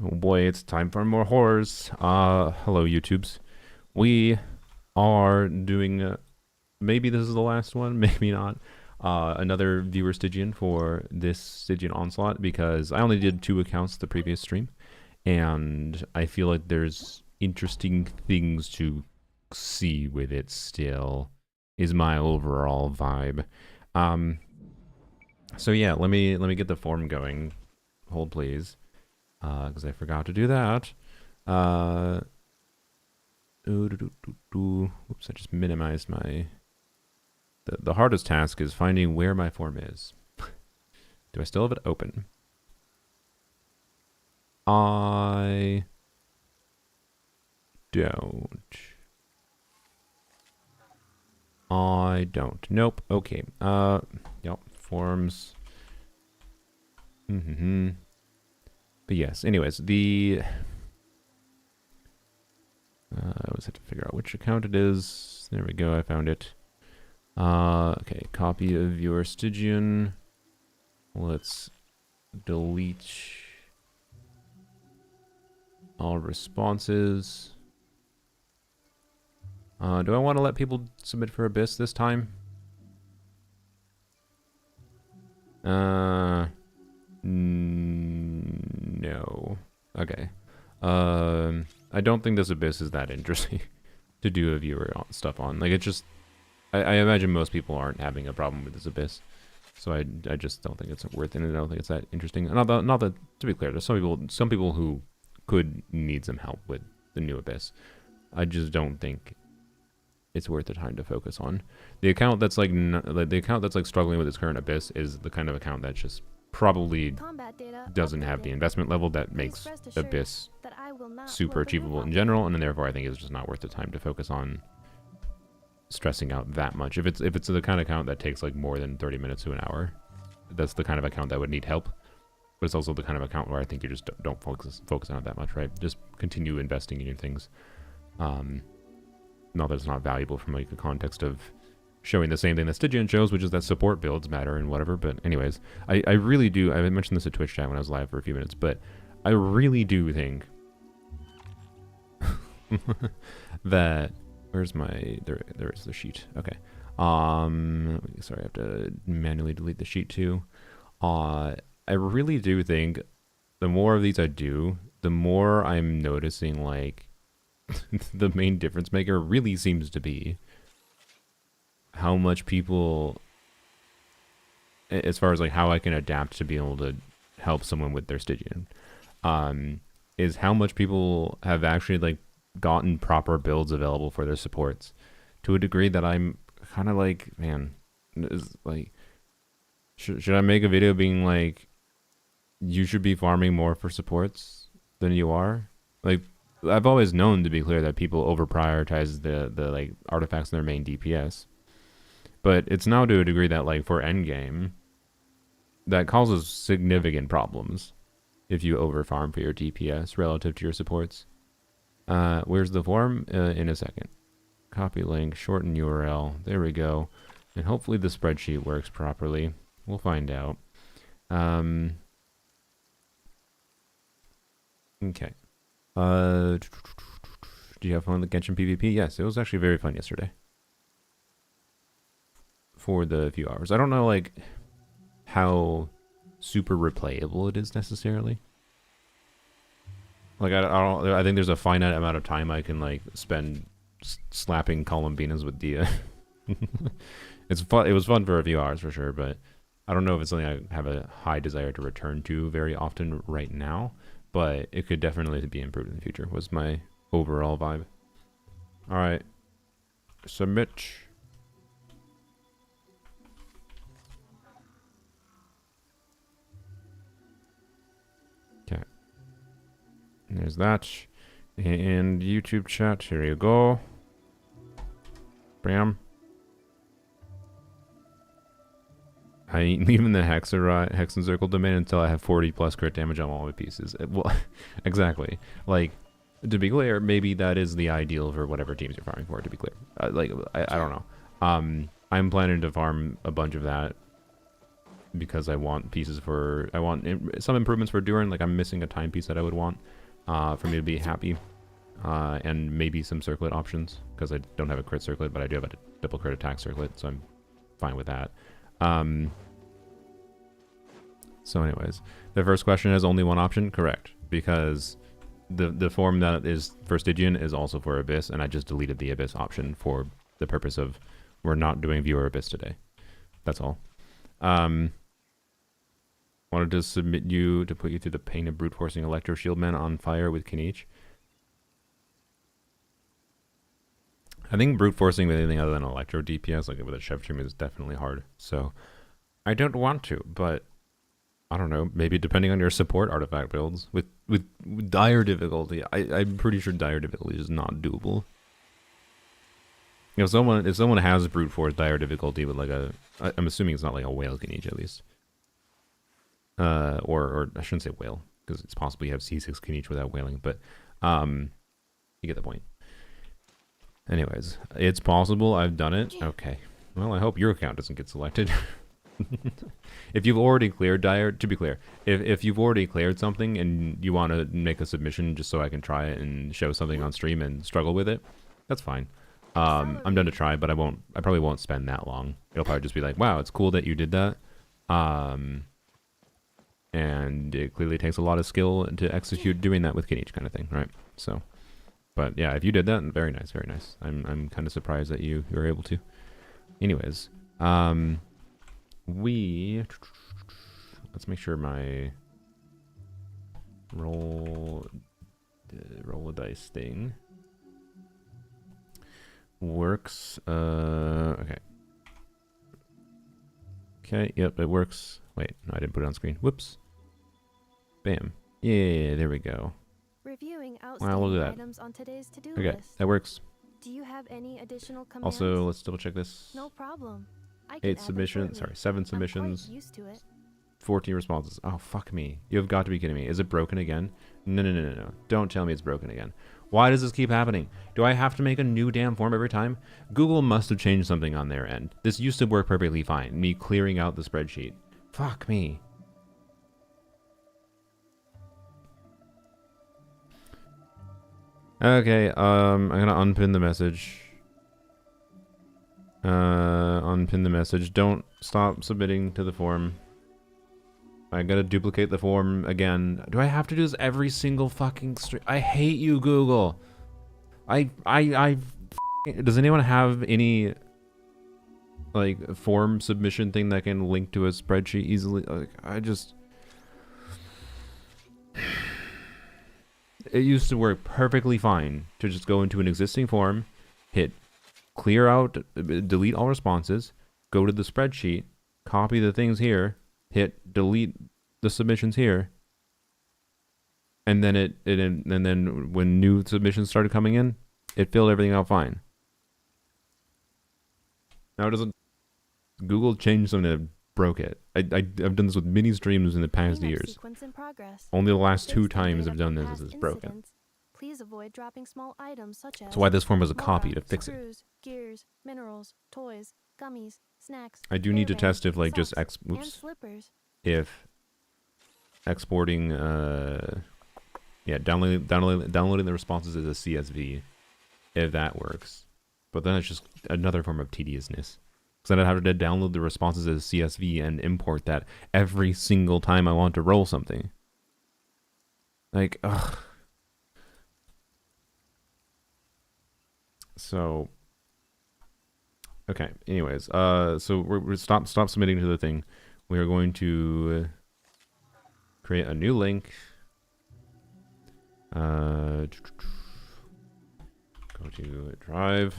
Oh boy, it's time for more horrors. Hello YouTubes. We are doing, maybe this is the last one, maybe not, another viewer Stygian for this Stygian Onslaught because I only did 2 accounts the previous stream, and I feel like there's interesting things to see with it still, is my overall vibe. So yeah, let me get the form going. Hold please. Because I forgot to do that. Oops, I just minimized my... The hardest task is finding where my form is. Do I still have it open? I don't. Nope. Okay. Yep. Forms. But yes, anyways, I always have to figure out which account it is. There we go, I found it. Okay, copy of your Stygian. Let's delete all responses. Do I want to let people submit for Abyss this time? No. Okay. I don't think this Abyss is that interesting to do a viewer stuff on. Like, it's just... I imagine most people aren't having a problem with this Abyss. So I just don't think it's worth it, and I don't think it's that interesting. Not that, to be clear, there's some people who could need some help with the new Abyss. I just don't think it's worth the time to focus on. The account that's like struggling with its current Abyss is the kind of account that just probably doesn't have the investment level that makes Abyss super achievable in general, and then therefore I think it's just not worth the time to focus on stressing out that much. If it's the kind of account that takes like more than 30 minutes to an hour, that's the kind of account that would need help. But it's also the kind of account where I think you just don't focus on it that much, right? Just continue investing in your things. Not that it's not valuable from like a context of showing the same thing that Stygian shows, which is that support builds matter and whatever. But anyways, I really do, I mentioned this at Twitch chat when I was live for a few minutes, but I really do think that, where's my, there is the sheet. Okay. Sorry, I have to manually delete the sheet too. I really do think the more of these I do, the more I'm noticing like the main difference maker really seems to be how much people, as far as like how I can adapt to be able to help someone with their Stygian, is how much people have actually like gotten proper builds available for their supports to a degree that I'm kind of like, man, is like, should I make a video being like, you should be farming more for supports than you are? Like, I've always known, to be clear, that people over prioritize the like artifacts in their main DPS, but it's now to a degree that like for endgame that causes significant problems if you over farm for your DPS relative to your supports. Where's the form? In a second. Copy link, shorten URL. There we go. And hopefully the spreadsheet works properly. We'll find out. Okay. Do you have fun with the Genshin PvP? Yes, it was actually very fun yesterday. For the few hours. I don't know, like, how super replayable it is necessarily. Like, I think there's a finite amount of time I can, like, spend slapping Columbinas with Dia. It's fun. It was fun for a few hours for sure, but I don't know if it's something I have a high desire to return to very often right now, but it could definitely be improved in the future, was my overall vibe. Alright. Submit. Okay. There's that. And YouTube chat, here you go. Bam. I ain't leaving the Hexen Circle domain until I have 40 plus crit damage on all my pieces. Well, exactly. Like, to be clear, maybe that is the ideal for whatever teams you're farming for, to be clear. I don't know. I'm planning to farm a bunch of that because I want pieces for, I want some improvements for Durin. Like I'm missing a timepiece that I would want for me to be happy. And maybe some circlet options, because I don't have a crit circlet, but I do have a double crit attack circlet, so I'm fine with that. So anyways, the first question has only one option, correct, because the form that is for Stygian is also for Abyss, and I just deleted the Abyss option for the purpose of we're not doing Viewer Abyss today. That's all. Wanted to submit you to put you through the pain of brute forcing Electro Shieldman on fire with Kinich. I think brute forcing with anything other than Electro DPS, like with a Chef Trim, is definitely hard. So I don't want to, but I don't know. Maybe depending on your support artifact builds with dire difficulty, I'm pretty sure dire difficulty is not doable. If someone has brute force dire difficulty with like I'm assuming it's not like a whale Kinich at least, or I shouldn't say whale because it's possible you have C6 Kinich without whaling, but you get the point. Anyways, it's possible. I've done it. Okay. Well, I hope your account doesn't get selected. If you've already cleared dire, to be clear, if you've already cleared something and you want to make a submission just so I can try it and show something on stream and struggle with it, that's fine. I'm done to try, but I probably won't spend that long. It'll probably just be like, wow, it's cool that you did that. And it clearly takes a lot of skill to execute doing that with Kinich kind of thing, right? So, but yeah, if you did that, very nice, very nice. I'm kind of surprised that you were able to. Anyways, let's make sure my roll a dice thing works. Okay, yep, it works. Wait, no, I didn't put it on screen. Whoops. Bam. Yeah, there we go. Reviewing Wow, look at that. items on today's to-do Okay, list. that works. Do you have any additional commands? Also, let's double check this. No problem. I can 8 submissions, sorry, 7 submissions. I'm quite used to it. 14 responses. Oh, fuck me. You have got to be kidding me. Is it broken again? No. Don't tell me it's broken again. Why does this keep happening? Do I have to make a new damn form every time? Google must have changed something on their end. This used to work perfectly fine. Me clearing out the spreadsheet. Fuck me. Okay, I'm gonna unpin the message. Unpin the message. Don't stop submitting to the form. I gotta duplicate the form again. Do I have to do this every single fucking stream? I hate you, Google. Does anyone have any like form submission thing that can link to a spreadsheet easily? Like, it used to work perfectly fine to just go into an existing form, hit clear out, delete all responses, go to the spreadsheet, copy the things here, hit delete the submissions here, and then and then when new submissions started coming in, it filled everything out fine. Now it doesn't. Google changed something that broke it. I've done this with many streams in the past years. Only the last 2 times I've done this is broken. Please avoid dropping small items such as That's why this form was a copy to fix it. Screws, gears, minerals, toys, gummies, snacks. I do need to test if like just if exporting downloading the responses as a CSV, if that works. But then it's just another form of tediousness. Because then I'd have to download the responses as a CSV and import that every single time I want to roll something. Like, ugh. So, okay. Anyways, so we're stop submitting to the thing. We are going to create a new link. Go to Drive.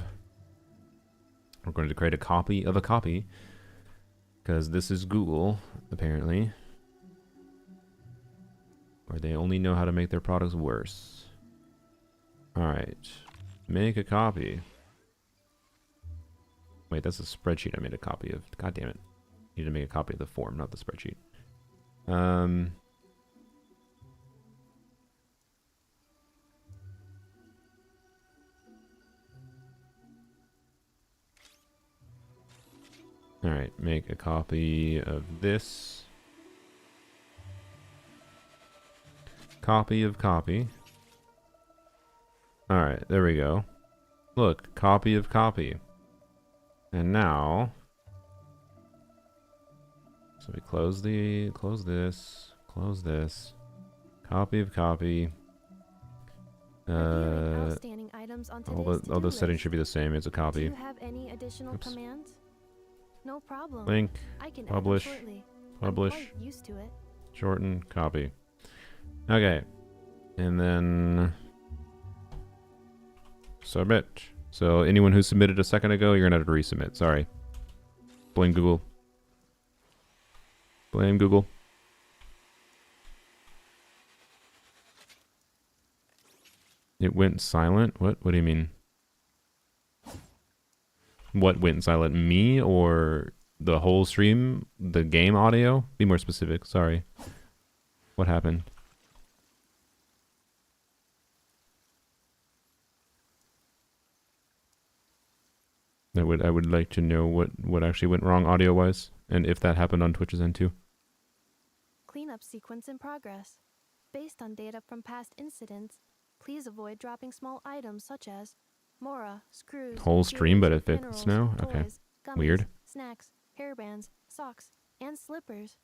We're going to create a copy of a copy, because this is Google, apparently, where they only know how to make their products worse. Alright. Make a copy. Wait, that's a spreadsheet I made a copy of. God damn it. I need to make a copy of the form, not the spreadsheet. Alright, make a copy of this. Copy of copy. Alright, there we go. Look, copy of copy. And now... So we close this, copy of copy. Outstanding items on today's All the settings list. should be the same. It's a copy. Do you have any additional commands? No problem. Link, I can publish, add them shortly. publish, I'm quite used to it. shorten, copy. Okay, and then submit. So anyone who submitted a second ago, you're gonna have to resubmit. Sorry. Blame Google. Blame Google. It went silent? What? What do you mean? What went silent? Me or the whole stream? The game audio? Be more specific. Sorry. What happened? I would like to know what actually went wrong audio-wise, and if that happened on Twitch's end too. Cleanup sequence in progress. Based on data from past incidents, please avoid dropping small items such as Mora, screws, Whole stream, but it fixed minerals, now? Okay. toys, gummies, Weird. snacks, hairbands, socks, and slippers.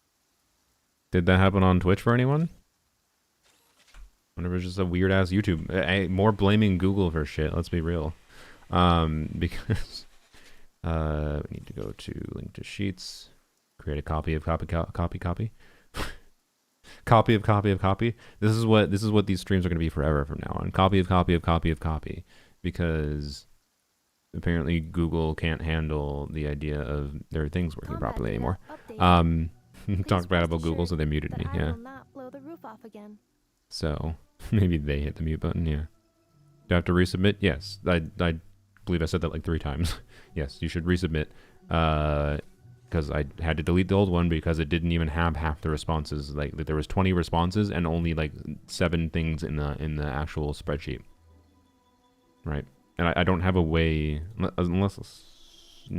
Did that happen on Twitch for anyone? Whenever it's just a weird ass YouTube. More blaming Google for shit, let's be real. Because we need to go to link to sheets, create a copy of copy. Copy of copy of copy. This is what these streams are going to be forever from now on. Copy of copy of copy of copy, because apparently Google can't handle the idea of their things working properly anymore. Talked bad about Google, so they muted me. Yeah. I will not blow the roof off again. So maybe they hit the mute button. Yeah. Do I have to resubmit? Yes. I believe I said that like 3 times. Yes, you should resubmit. Because I had to delete the old one because it didn't even have half the responses. Like there was 20 responses and only like 7 things in the actual spreadsheet. Right. And I don't have a way, unless,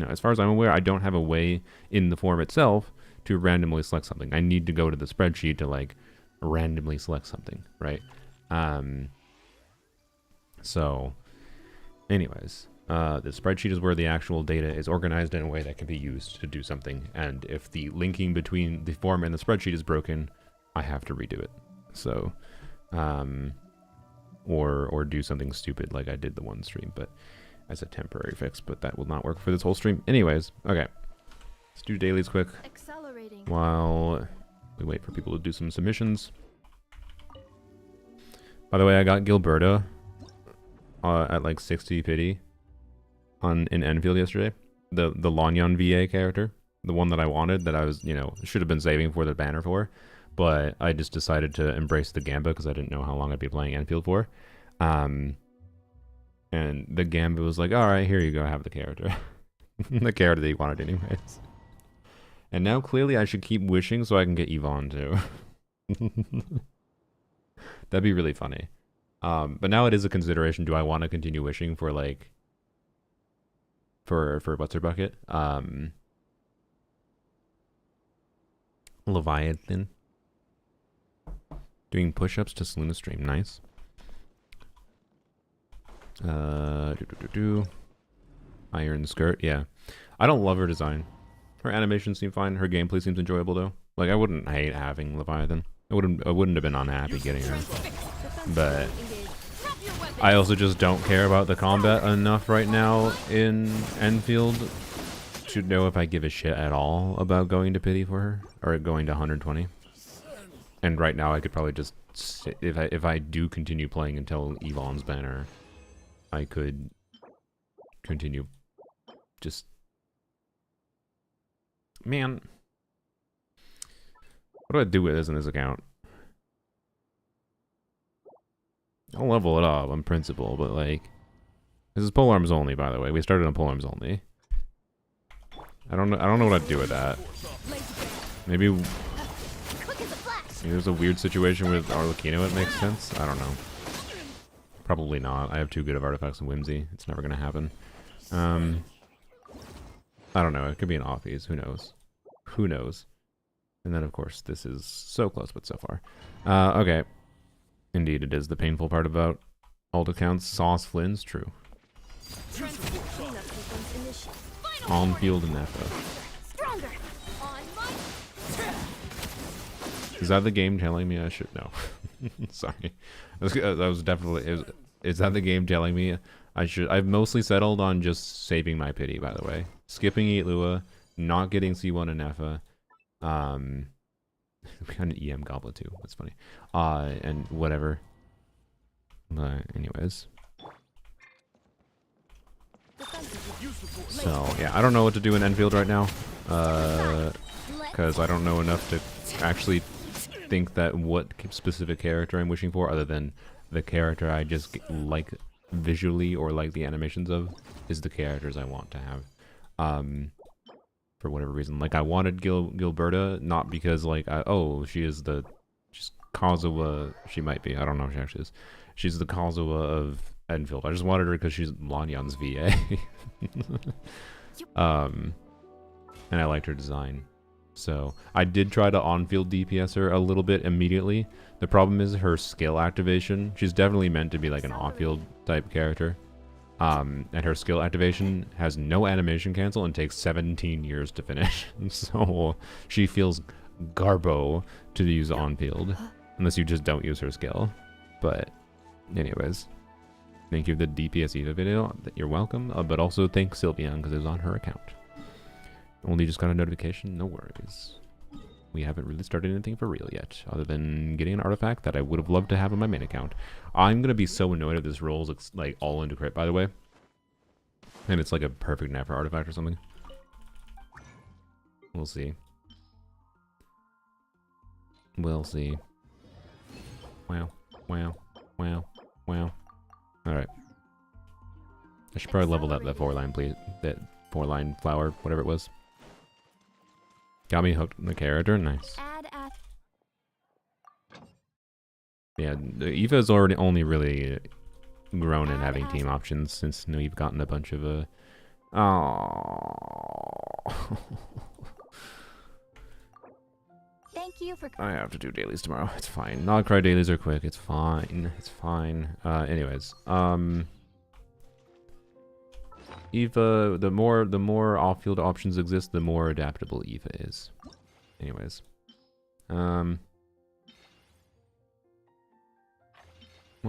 as far as I'm aware, I don't have a way in the form itself to randomly select something. I need to go to the spreadsheet to like randomly select something, right? So anyways, the spreadsheet is where the actual data is organized in a way that can be used to do something. And if the linking between the form and the spreadsheet is broken, I have to redo it. So, or do something stupid like I did the one stream, but as a temporary fix, but that will not work for this whole stream. Anyways, okay. Let's do dailies quick while we wait for people to do some submissions. By the way, I got Gilberta at like 60 pity in Enfield yesterday. The Lanyon VA character, the one that I wanted, that I was, should have been saving for the banner for, but I just decided to embrace the Gamba because I didn't know how long I'd be playing Enfield for. And the Gamba was like, all right, here you go, have the character. The character that you wanted anyways. And now clearly I should keep wishing so I can get Yvonne too. That'd be really funny. But now it is a consideration. Do I want to continue wishing for like for what's her bucket? Leviathan. Doing push-ups to Selena stream. Nice. Iron skirt. Yeah. I don't love her design. Her animations seem fine. Her gameplay seems enjoyable though. Like I wouldn't hate having Leviathan. I wouldn't have been unhappy getting her. But I also just don't care about the combat enough right now in Enfield to know if I give a shit at all about going to pity for her or going to 120. And right now I could probably just sit, if I do continue playing until Yvonne's banner, I could continue just, man, what do I do with this in this account? I'll level it up on principle, but like, this is polearms only, by the way. We started on polearms only. I don't know what I'd do with that. Maybe there's a weird situation with Arlecchino, it makes sense. I don't know. Probably not. I have too good of artifacts and whimsy. It's never gonna happen. I don't know. It could be an off piece. Who knows? Who knows? And then, of course, this is so close, but so far. Okay. Indeed, it is the painful part about alt accounts. Sauce Flynn's true. On-field and FO. Is that the game telling me I should... No. Sorry. That was definitely... Is that the game telling me I should... I've mostly settled on just saving my pity, by the way. Skipping Eat Lua, not getting C1 and Nefa. We got an EM Goblet too. That's funny. And whatever. Anyways. So, yeah, I don't know what to do in Enfield right now. Because I don't know enough to actually think that what specific character I'm wishing for, other than the character I just like visually or like the animations of, is the characters I want to have. For whatever reason. Like, I wanted Gilberta, not because, like, oh, she is the... She's Kazuha... She might be. I don't know if she actually is. She's the Kazuha of Enfield. I just wanted her because she's Lanyan's VA. And I liked her design. So, I did try to on-field DPS her a little bit immediately. The problem is her skill activation. She's definitely meant to be, like, an off-field type character. And her skill activation has no animation cancel and takes 17 years to finish. So she feels garbo to use on field, unless you just don't use her skill. But anyways, thank you for the DPS Eva video. You're welcome. But also thank Sylvian because it was on her account. Only just got a notification. No worries. We haven't really started anything for real yet, other than getting an artifact that I would have loved to have on my main account. I'm going to be so annoyed if this rolls like all into crit, by the way. And it's like a perfect Nefer artifact or something. We'll see. We'll see. Wow. Wow. Wow. Wow. Alright. I should probably level up that 4-line, please. That 4-line flower, whatever it was. Got me hooked on the character. Nice. Yeah, Eva's already only really grown in having team options since we've gotten a bunch of Thank you for. I have to do dailies tomorrow. It's fine. Not cry dailies are quick. It's fine. It's fine. Anyways, Eva, the more off-field options exist, the more adaptable Eva is. Anyways, we'll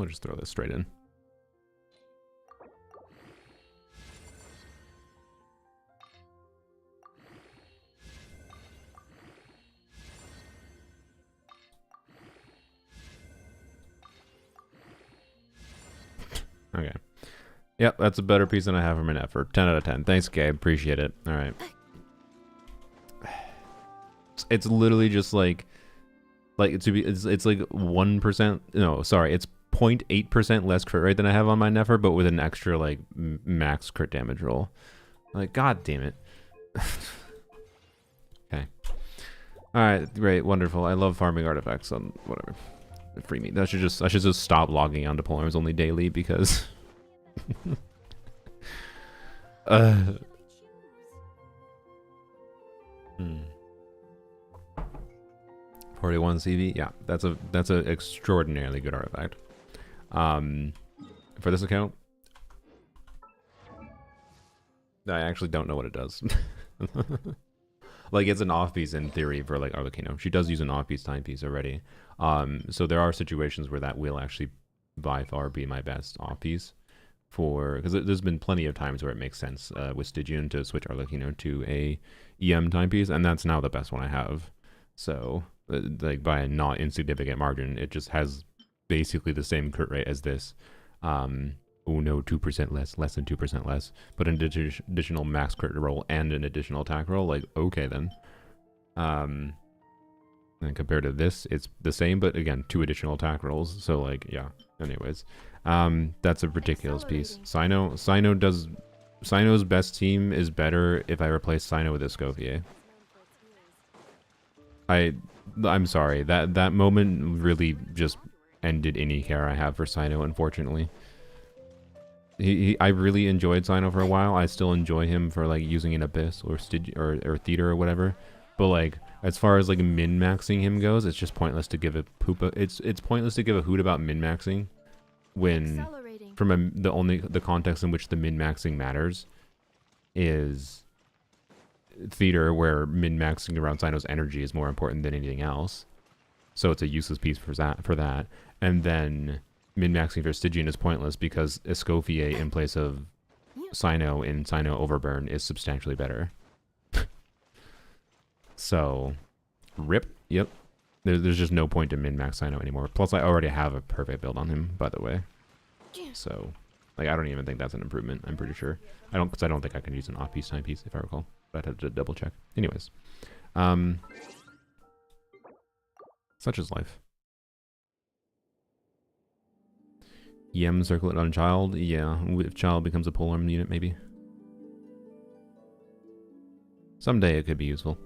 just throw this straight in. Okay. Yep, that's a better piece than I have from an effort. 10 out of 10. Thanks, Gabe. Appreciate it. All right. It's literally just like it's like 1%. No, sorry, it's 0.8% less crit rate than I have on my Nefer, but with an extra like max crit damage roll. Like, god damn it. Okay. All right, great, wonderful. I love farming artifacts on whatever. Free me. I should just stop logging on deployments only daily because. 41 CV, yeah, that's a extraordinarily good artifact. For this account, I actually don't know what it does. Like, it's an off piece in theory for like Arlecchino. She does use an off piece timepiece already. So there are situations where that will actually by far be my best off piece. Because there's been plenty of times where it makes sense with Stygian to switch Arlecchino to a EM timepiece, and that's now the best one I have. So, like, by a not insignificant margin, it just has basically the same crit rate as this. Oh no, 2% less than 2% less, but an additional max crit roll and an additional attack roll. Like, okay then. And compared to this, it's the same, but again, 2 additional attack rolls. So, like, yeah. Anyways. That's a ridiculous piece. Cyno's best team is better if I replace Cyno with Escoffier. I'm sorry, that moment really just ended any care I have for Cyno, unfortunately. I really enjoyed Cyno for a while. I still enjoy him for like using an Abyss or or Theater or whatever. But like as far as like min maxing him goes, it's just pointless to give a it's pointless to give a hoot about min maxing when from the context in which the min maxing matters is Theater, where min maxing around Cyno's energy is more important than anything else. So it's a useless piece for that. And then min-maxing for Stygian is pointless because Escoffier in place of Cyno in Cyno Overburn is substantially better. So, rip. Yep. There's just no point to min-max Cyno anymore. Plus, I already have a perfect build on him, by the way. So, like, I don't even think that's an improvement, I'm pretty sure. Because I don't think I can use an off-piece timepiece, if I recall. But I'd have to double check. Anyways. Such is life. Yem circlet on child. Yeah, if child becomes a polearm unit, maybe. Someday it could be useful.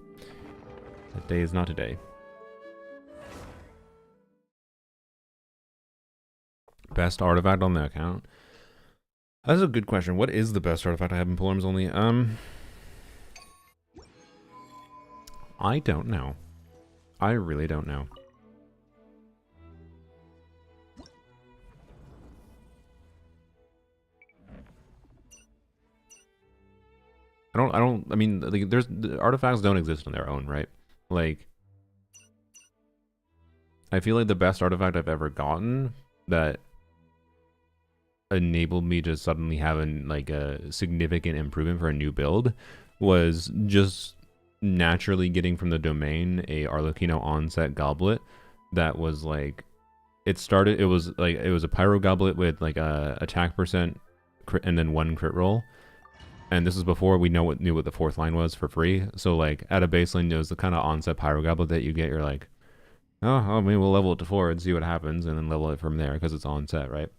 That day is not today. Best artifact on the account? That's a good question. What is the best artifact I have in polearms only? I don't know. I really don't know. I mean, like, the artifacts don't exist on their own, right? Like, I feel like the best artifact I've ever gotten that enabled me to suddenly have a significant improvement for a new build was just naturally getting from the domain a Arlecchino onset goblet that was like, it was a pyro goblet with like a attack percent crit and then 1 crit roll. And this is before we knew what the 4th line was for free. So like at a baseline, it was the kind of onset pyro goblet that you get. You're like, oh, I mean, we'll level it to 4 and see what happens, and then level it from there because it's onset, right?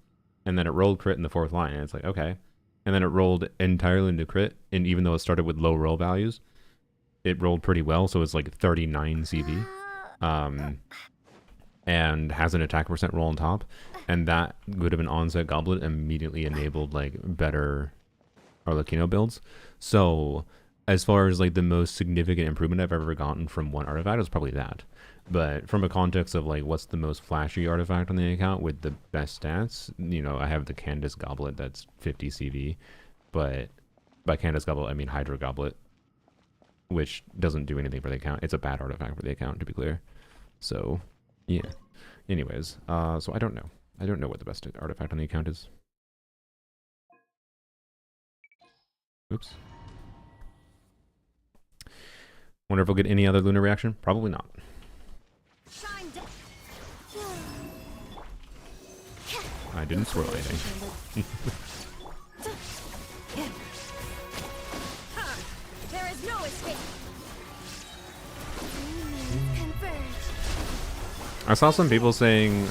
And then it rolled crit in the 4th line, and it's like, okay. And then it rolled entirely into crit, and even though it started with low roll values, it rolled pretty well. So it's like 39 CV, and has an attack percent roll on top. And that would have an onset goblet immediately enabled like better Arlecchino builds. So as far as like the most significant improvement I've ever gotten from one artifact is probably that. But from a context of like what's the most flashy artifact on the account with the best stats, you know, I have the Candace Goblet that's 50 CV, but by Candace Goblet I mean Hydra Goblet, which doesn't do anything for the account. It's a bad artifact for the account, to be clear. So yeah. Anyways, so I don't know. I don't know what the best artifact on the account is. Oops. Wonder if we'll get any other lunar reaction? Probably not. I didn't swirl anything. There is no escape. I saw some people saying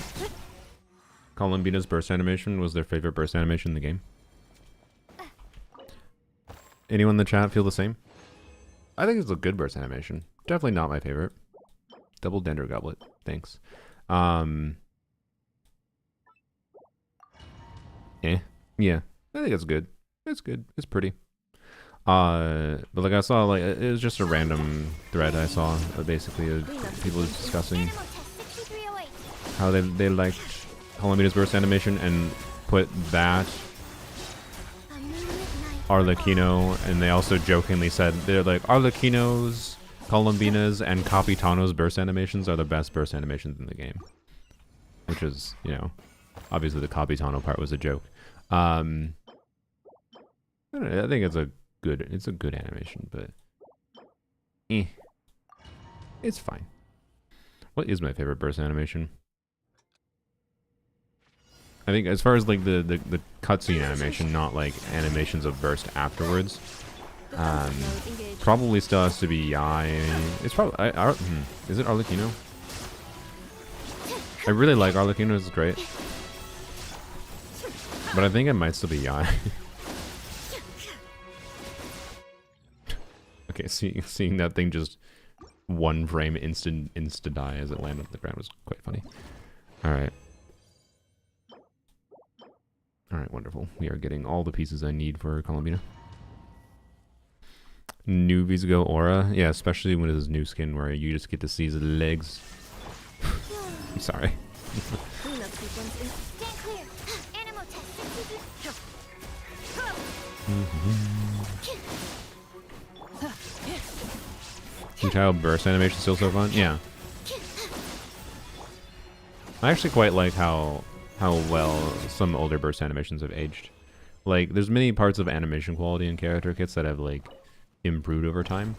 Columbina's burst animation was their favorite burst animation in the game. Anyone in the chat feel the same? I think it's a good burst animation. Definitely not my favorite. Double Dendro Goblet. Thanks. Yeah. I think it's good. It's good. It's pretty. But like I saw, like it was just a random thread I saw. Basically, people discussing how they liked Columbina's burst animation and put that Arlecchino, and they also jokingly said they're like Arlecchino's, Columbina's, and Capitano's burst animations are the best burst animations in the game. Which is, you know, obviously the Capitano part was a joke. I don't know, I think it's a good animation, but it's fine. What is my favorite burst animation? I think as far as like the cutscene animation, not like animations of burst afterwards, probably still has to be Yai. It's probably is it Arlecchino? I really like Arlecchino, it's great, but I think it might still be Yai. Okay, seeing that thing just 1 frame insta die as it landed on the ground was quite funny. All right. Alright, wonderful. We are getting all the pieces I need for Columbina. New Visigo Aura. Yeah, especially when it's his new skin where you just get to see his legs. I'm sorry. Cleanup sequence in. Stand clear. Animal test. Child burst animation still so fun? Yeah. I actually quite like how well some older burst animations have aged. Like, there's many parts of animation quality in character kits that have, like, improved over time.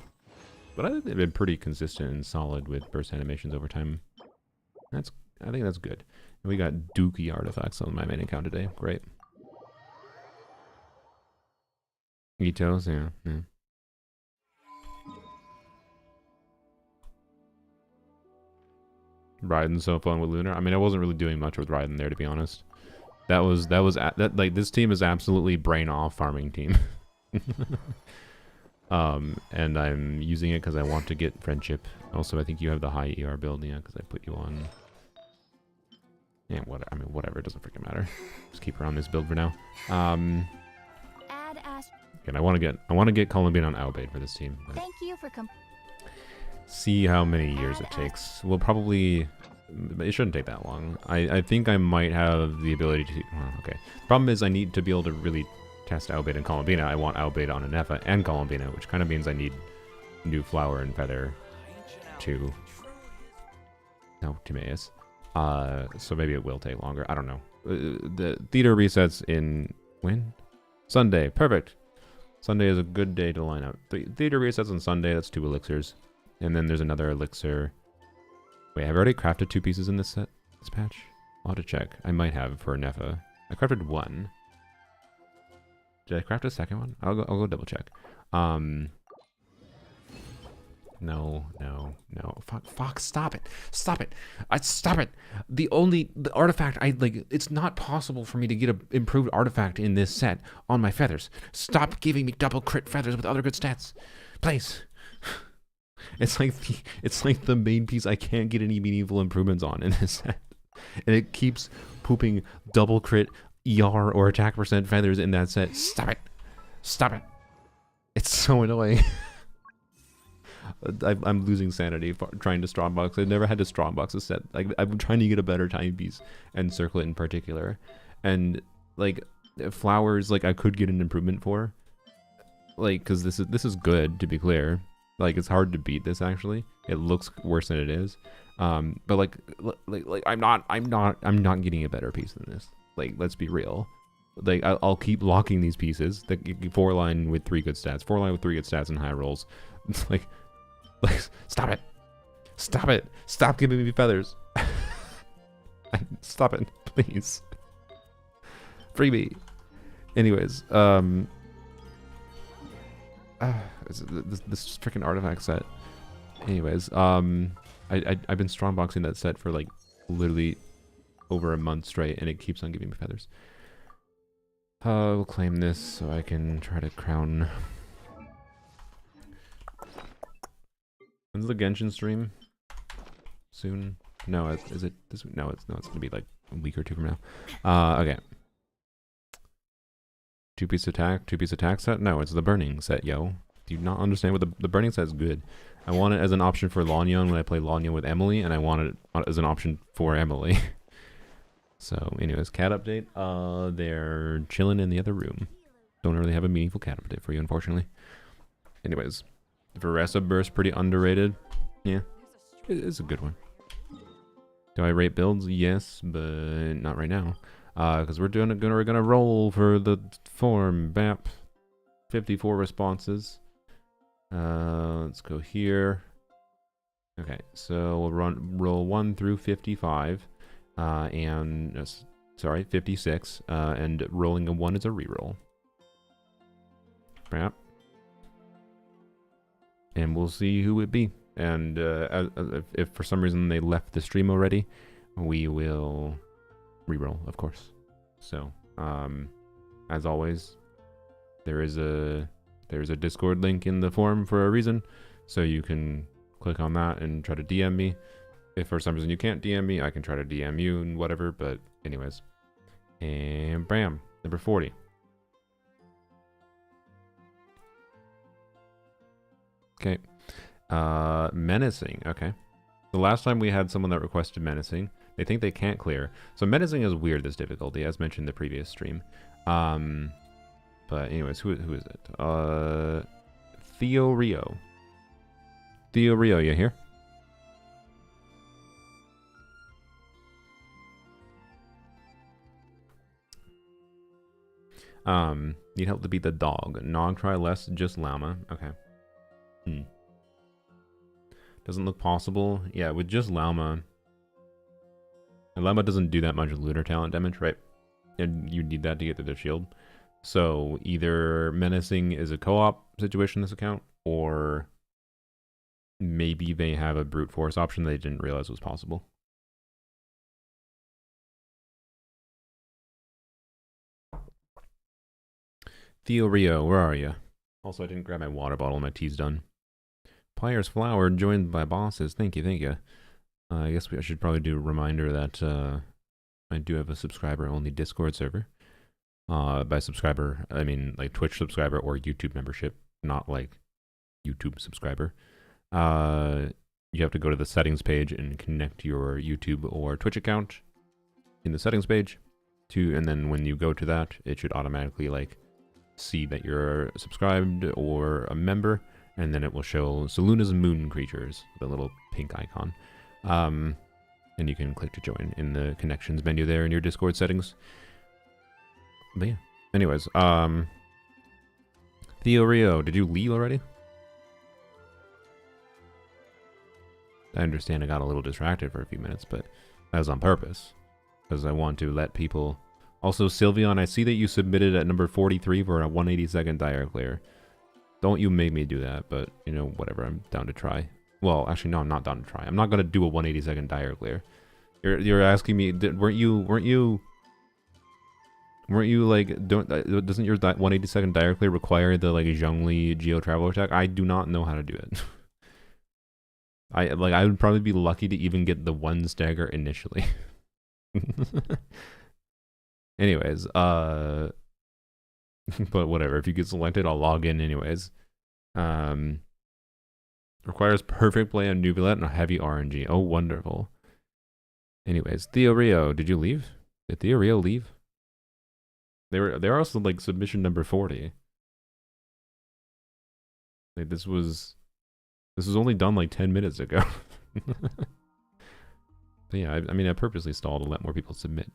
But I think they've been pretty consistent and solid with burst animations over time. I think that's good. And we got dookie artifacts on my main account today. Great. Itos, yeah. Raiden so fun with Lunar. I mean, I wasn't really doing much with Raiden there, to be honest. Like, this team is absolutely brain off farming team. And I'm using it because I want to get friendship. Also, I think you have the high ER build, yeah, because I put you on. Yeah, whatever. It doesn't freaking matter. Just keep her on this build for now. Again, I want to get Columbine on Outbait for this team. Thank you for See how many years it takes. We'll probably... It shouldn't take that long. I think I might have the ability to... Well, okay. Problem is I need to be able to really test Outbait and Columbina. I want Outbait on Anefa and Columbina, which kind of means I need new Flower and Feather to... No, Timaeus. So maybe it will take longer. I don't know. The theater resets in... When? Sunday. Perfect. Sunday is a good day to line up. The theater resets on Sunday. That's 2 elixirs. And then there's another elixir. Wait, have I already crafted 2 pieces in this set? This patch? I'll have to check. I might have for Nefa. I crafted 1. Did I craft a second one? I'll go double check. No. Fuck, stop it. Stop it. Stop it. The artifact it's not possible for me to get an improved artifact in this set on my feathers. Stop giving me double crit feathers with other good stats. Please. It's like the main piece I can't get any meaningful improvements on in this set. And it keeps pooping double crit ER or attack percent feathers in that set. Stop it. Stop it. It's so annoying. I'm losing sanity trying to strongbox. I've never had to strongbox a set. Like, I'm trying to get a better timepiece and circlet in particular. And like flowers, like I could get an improvement for. Like, because this is good, to be clear. Like, it's hard to beat this, actually. It looks worse than it is. But like I'm not getting a better piece than this. Like, let's be real. Like, I'll keep locking these pieces. The 4-line with 3 good stats. 4-line with 3 good stats and high rolls. It's like, stop it. Stop it. Stop giving me feathers. Stop it, please. Freebie. Anyways, this freaking artifact set. Anyways, I've been strongboxing that set for like literally over a month straight, and it keeps on giving me feathers. We'll claim this so I can try to crown. When's the Genshin stream? Soon? No, is it this? No, it's gonna be like a week or 2 from now. Okay. 2-piece attack set? No, it's the burning set, yo. Do you not understand what the burning set is good? I want it as an option for Lanyon when I play Lanyon with Emily, and I want it as an option for Emily. So, anyways, cat update. They're chilling in the other room. Don't really have a meaningful cat update for you, unfortunately. Anyways, Veresa Burst, pretty underrated. Yeah, it's a good one. Do I rate builds? Yes, but not right now. Because we're gonna roll for the form. BAP. 54 responses. Let's go here. Okay, so we'll roll 1 through 55. And sorry, 56. And rolling a 1 is a reroll. BAP. And we'll see who it be. And if for some reason they left the stream already, we will reroll, of course. So, as always, there's a Discord link in the forum for a reason, so you can click on that and try to DM me. If for some reason you can't DM me, I can try to DM you and whatever. But anyways, and bam, Number 40. Okay. Menacing. Okay. The last time we had someone that requested menacing, they think they can't clear. So menacing is weird, this difficulty, as mentioned in the previous stream. But anyways, who is it? Theo Rio. Theo Rio, you here? Need help to beat the dog. Nog try less, just llama. Okay. Doesn't look possible. Yeah, with just llama. And llama doesn't do that much lunar talent damage, right? And you need that to get to the shield. So either menacing is a co-op situation in this account, or maybe they have a brute force option they didn't realize was possible. Theo Rio, where are you? Also, I didn't grab my water bottle. My tea's done. Player's Flower, joined by bosses. Thank you, thank you. I guess I should probably do a reminder that I do have a subscriber-only Discord server. By subscriber, I mean like Twitch subscriber or YouTube membership, not like YouTube subscriber. You have to go to the settings page and connect your YouTube or Twitch account in the settings page and then when you go to that, it should automatically like see that you're subscribed or a member, and then it will show Soluna's Moon Creatures, the little pink icon. And you can click to join in the connections menu there in your Discord settings. But yeah. Anyways, Theo Rio, did you leave already? I understand I got a little distracted for a few minutes, but that was on purpose. Because I want to let people... Also, Sylveon, I see that you submitted at number 43 for a 180-second dire clear. Don't you make me do that, but, you know, whatever, I'm down to try. Well, actually, no, I'm not down to try. I'm not going to do a 180-second dire clear. You're asking me, weren't you like, doesn't your 180-second dire clear require the, like, Zhongli Geo Travel attack? I do not know how to do it. I would probably be lucky to even get the one stagger initially. Anyways, but whatever. If you get selected, I'll log in anyways. Requires perfect play on Nubilet and a heavy RNG. Oh, wonderful. Anyways, Theo Rio, did you leave? Did Theo Rio leave? They're also like submission number 40. Like this was only done like 10 minutes ago. But yeah, I mean I purposely stalled to let more people submit.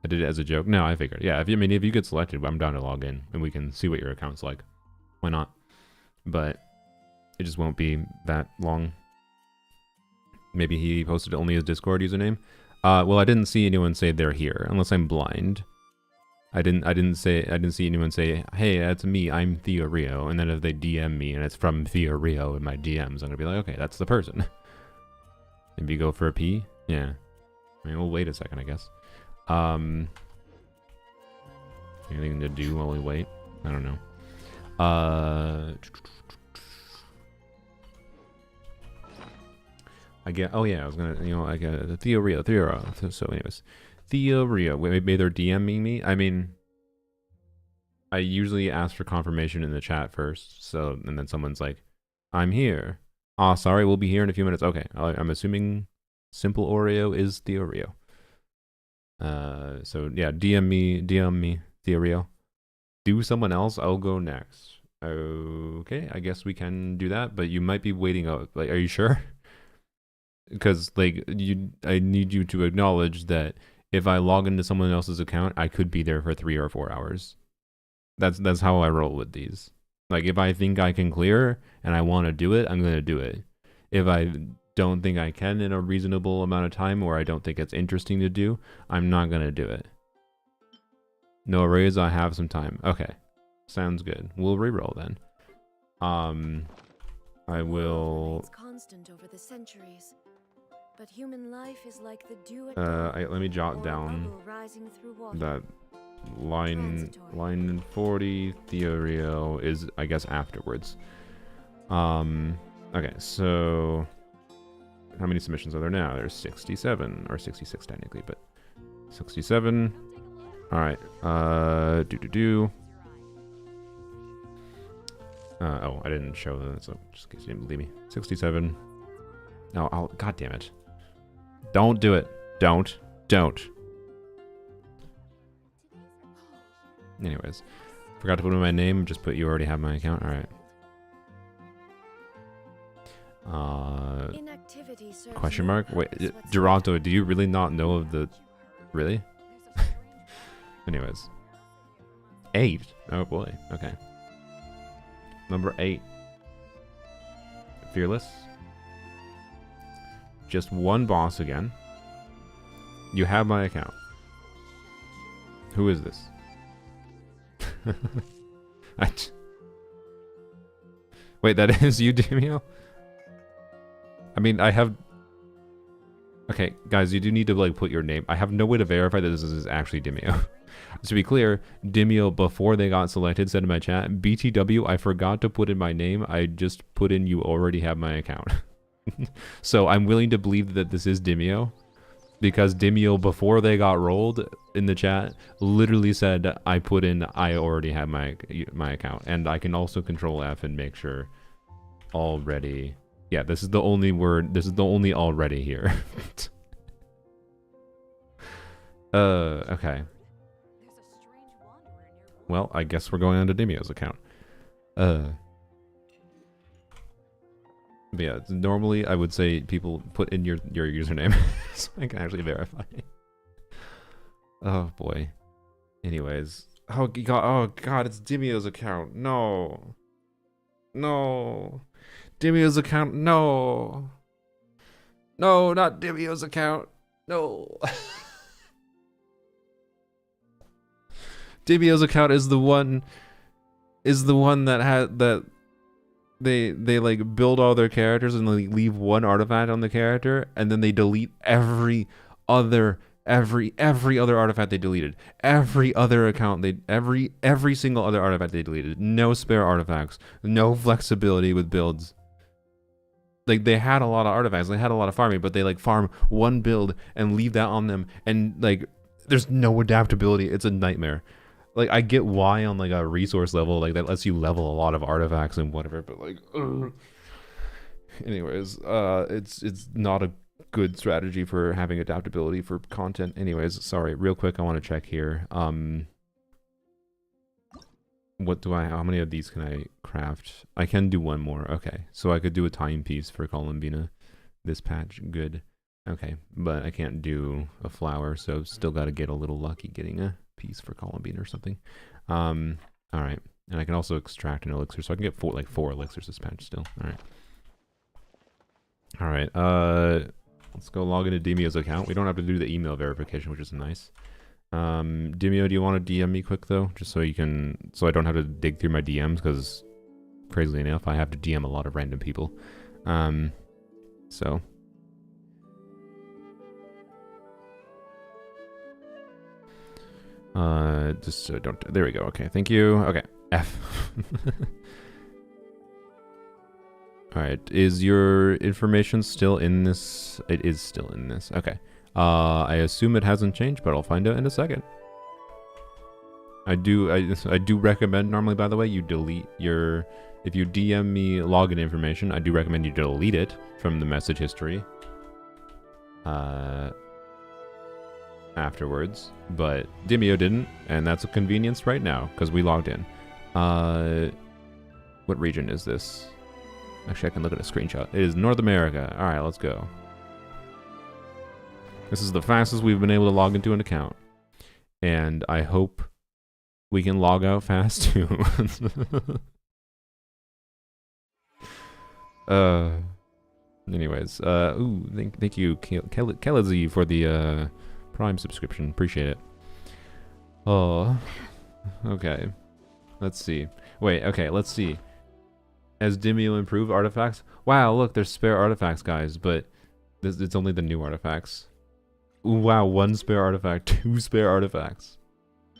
I did it as a joke. No, I figured. Yeah, if you get selected, I'm down to log in and we can see what your account's like. Why not? But it just won't be that long. Maybe he posted only his Discord username. Well, I didn't see anyone say they're here, unless I'm blind. I didn't see anyone say, "Hey, that's me. I'm Theo Rio." And then if they DM me and it's from Theo Rio in my DMs, I'm gonna be like, "Okay, that's the person." Maybe go for a pee. Yeah. I mean, we'll wait a second, I guess. Anything to do while we wait? I don't know. I get. Oh yeah, I was gonna. You know, I get Theo Rio. So, anyways, Theo Rio. Maybe they're DMing me. I mean, I usually ask for confirmation in the chat first. So, and then someone's like, "I'm here." Ah, sorry, we'll be here in a few minutes. Okay, I'm assuming Simple Oreo is Theo Rio. So yeah, DM me, Theo Rio. Do someone else, I'll go next. Okay, I guess we can do that, but you might be waiting out. Like, are you sure? Because like I need you to acknowledge that if I log into someone else's account, I could be there for 3 or 4 hours. That's how I roll with these. Like if I think I can clear and I want to do it, I'm gonna do it. If I don't think I can in a reasonable amount of time, or I don't think it's interesting to do, I'm not gonna do it. No worries, I have some time. Okay, sounds good. We'll reroll then. I will. It's constant over the centuries, but human life is like the dew at dawn, let me jot or a down bubble rising through water. that line 40. Theo Rio is, I guess, afterwards. Okay, so how many submissions are there now? There's 67 or 66 technically, but 67. Alright. Oh, I didn't show that, so just in case you didn't believe me. 67. No, oh, god damn it. Don't do it. Don't. Anyways. Forgot to put in my name, just put you already have my account. Alright. Inactivity serves Question no mark? Wait, purpose whatsoever. Geronto, do you really not know of the... Really? Anyways. 8? Oh boy, okay. Number 8. Fearless. Just one boss again. You have my account. Who is this? Wait, that is you, Demio? I mean, I have... Okay, guys, you do need to, like, put your name. I have no way to verify that this is actually Demio. To be clear, Demio, before they got selected, said in my chat, BTW, I forgot to put in my name. I just put in you already have my account. So I'm willing to believe that this is Demio. Because Demio, before they got rolled in the chat, literally said, I put in, I already have my account. And I can also control F and make sure already... Yeah, this is the only word, this is the only already here. Okay. Well, I guess we're going on to Demio's account. But yeah, normally I would say people put in your username so I can actually verify. Oh boy. Anyways. Oh god, it's Demio's account. No. Demio's account, no. No, not Demio's account. No. Demio's account is the one that had that they like build all their characters and like leave one artifact on the character and then they delete every other artifact they deleted. Every other account every single other artifact they deleted. No spare artifacts. No flexibility with builds. Like, they had a lot of artifacts, they had a lot of farming, but they like farm one build and leave that on them, and like there's no adaptability. It's a nightmare. Like, I get why on like a resource level, like that lets you level a lot of artifacts and whatever, but like anyways, it's not a good strategy for having adaptability for content. Anyways, sorry, real quick, I want to check here. What do how many of these can I craft? I can do one more. Okay, so I could do a timepiece for Columbina this patch. Good. Okay, but I can't do a flower, so still got to get a little lucky getting a piece for Columbina or something. All right, and I can also extract an elixir, so I can get four elixirs this patch still. All right. Let's go log into Demio's account. We don't have to do the email verification, which is nice. Demio, do you want to DM me quick though, just so I don't have to dig through my DMs, because crazily enough I have to DM a lot of random people. So just so don't, there we go. Okay, thank you. Okay, F. All right, is your information still in this? It is still in this. Okay. I assume it hasn't changed, but I'll find out in a second. I do recommend, normally, by the way, you delete your... If you DM me login information, I do recommend you delete it from the message history afterwards. But Demio didn't, and that's a convenience right now, because we logged in. What region is this? Actually, I can look at a screenshot. It is North America. Alright, let's go. This is the fastest we've been able to log into an account. And I hope we can log out fast too. Anyways, ooh, thank you, Kelazi, for the Prime subscription. Appreciate it. Oh, okay. Let's see. Wait, okay, let's see. Has Demio improved artifacts? Wow, look, there's spare artifacts, guys, but it's only the new artifacts. Wow, 1 spare artifact, 2 spare artifacts.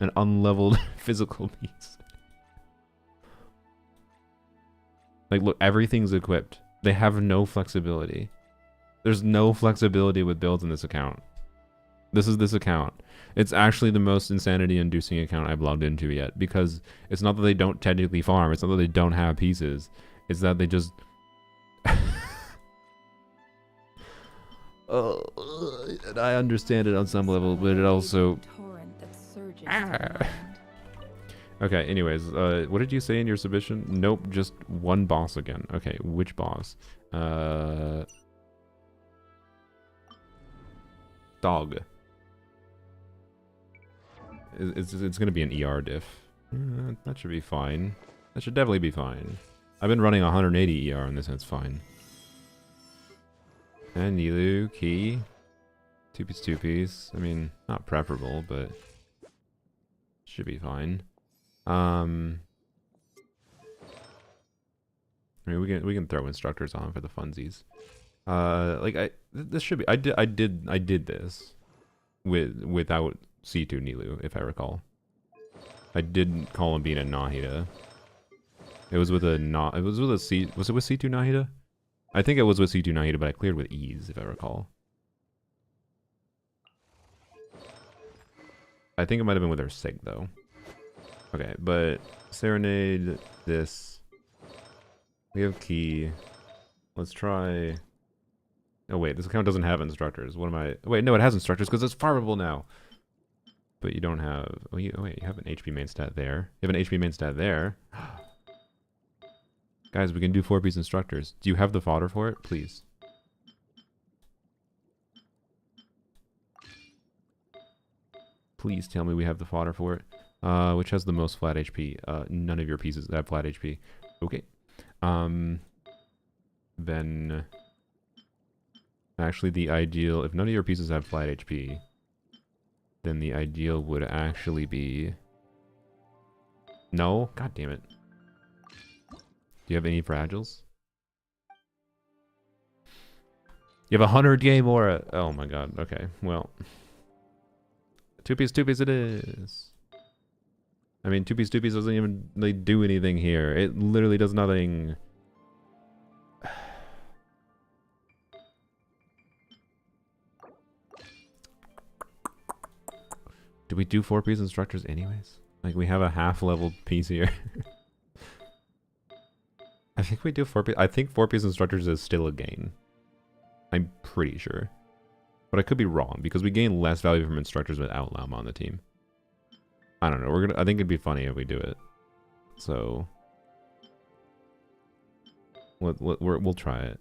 An unleveled physical piece. Like, look, everything's equipped. They have no flexibility. There's no flexibility with builds in this account. This is this account. It's actually the most insanity-inducing account I've logged into yet, because it's not that they don't technically farm, it's not that they don't have pieces, it's that they just... and I understand it on some level, but it also... Okay, anyways, what did you say in your submission? Nope, just one boss again. Okay, which boss? Dog. It's gonna be an ER diff. That should be fine. That should definitely be fine. I've been running 180 ER on this and it's fine. And Nilu, key. 2-piece, 2-piece. I mean, not preferable, but should be fine. I mean, we can throw instructors on for the funsies. Like this should be. I did this without C2 Nilu, if I recall. I did Columbine and Nahida. It was with a It was with a C. Was it with C2 Nahida? I think it was with C2 Nahida, but I cleared with ease, if I recall. I think it might have been with her Sig though. Okay, but Serenade this. We have key. Let's try. Oh wait, this account doesn't have instructors. What am I? Wait, no, it has instructors because it's farmable now. But you don't have. Oh, wait, you have an HP main stat there. You have an HP main stat there. Guys, we can do 4-piece instructors. Do you have the fodder for it? Please. Please tell me we have the fodder for it. Which has the most flat HP? None of your pieces have flat HP. Okay. Then actually the ideal, if none of your pieces have flat HP, then the ideal would actually be... No? God damn it. Do you have any fragiles? You have 100k more. Oh my god. Okay. Well. 2-piece, 2-piece it is. I mean, 2-piece, 2-piece doesn't even like do anything here. It literally does nothing. Do we do 4-piece instructors anyways? Like, we have a half-leveled piece here. I think we do 4-piece. I think 4-piece instructors is still a gain. I'm pretty sure. But I could be wrong, because we gain less value from instructors without Llama on the team. I don't know. I think it'd be funny if we do it. So we'll try it.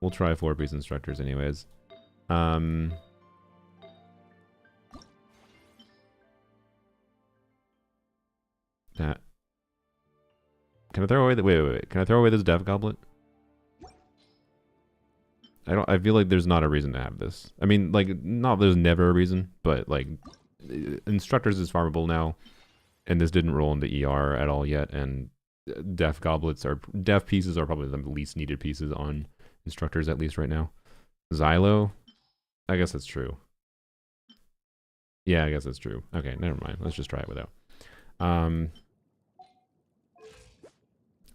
We'll try 4-piece instructors anyways. That. Can I throw away the wait. Can I throw away this dev goblet? I feel like there's not a reason to have this. I mean, like, not there's never a reason, but like instructors is farmable now, and this didn't roll into ER at all yet, and dev pieces are probably the least needed pieces on instructors, at least right now. Xylo? I guess that's true. Yeah, I guess that's true. Okay, never mind. Let's just try it without.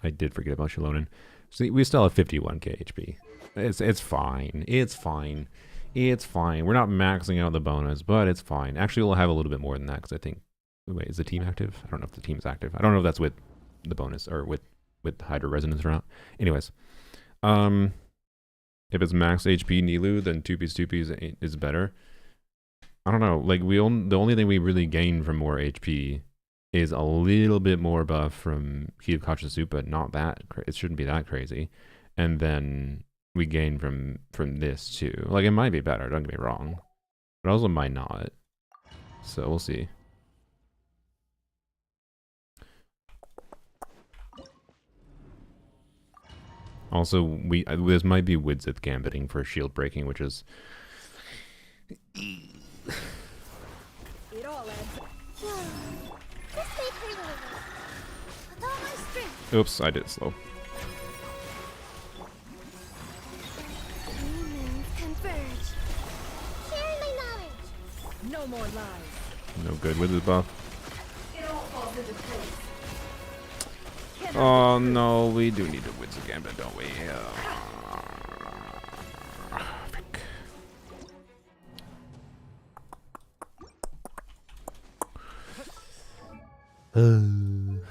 I did forget about Shalonen. So we still have 51k HP. It's fine. It's fine. It's fine. We're not maxing out the bonus, but it's fine. Actually, we'll have a little bit more than that, because I think... Wait, is the team active? I don't know if the team's active. I don't know if that's with the bonus, or with Hydra Resonance or not. Anyways. If it's max HP Nilu, then 2-piece 2-piece is better. I don't know. Like, the only thing we really gain from more HP is a little bit more buff from Key of Kachasup, but not that... It shouldn't be that crazy. And then... we gain from this too. Like, it might be better, don't get me wrong, but also might not. So we'll see. Also, this might be Widzith gambiting for shield breaking, which is... It all adds up. This may hurt a little. With all my strength. Oops, I did it slow. Humans converge. Sharing my knowledge. No more lies. No good with his buff. It all falls into place. Oh no, we do need a Widzith gambit, don't we? Frick. Bam.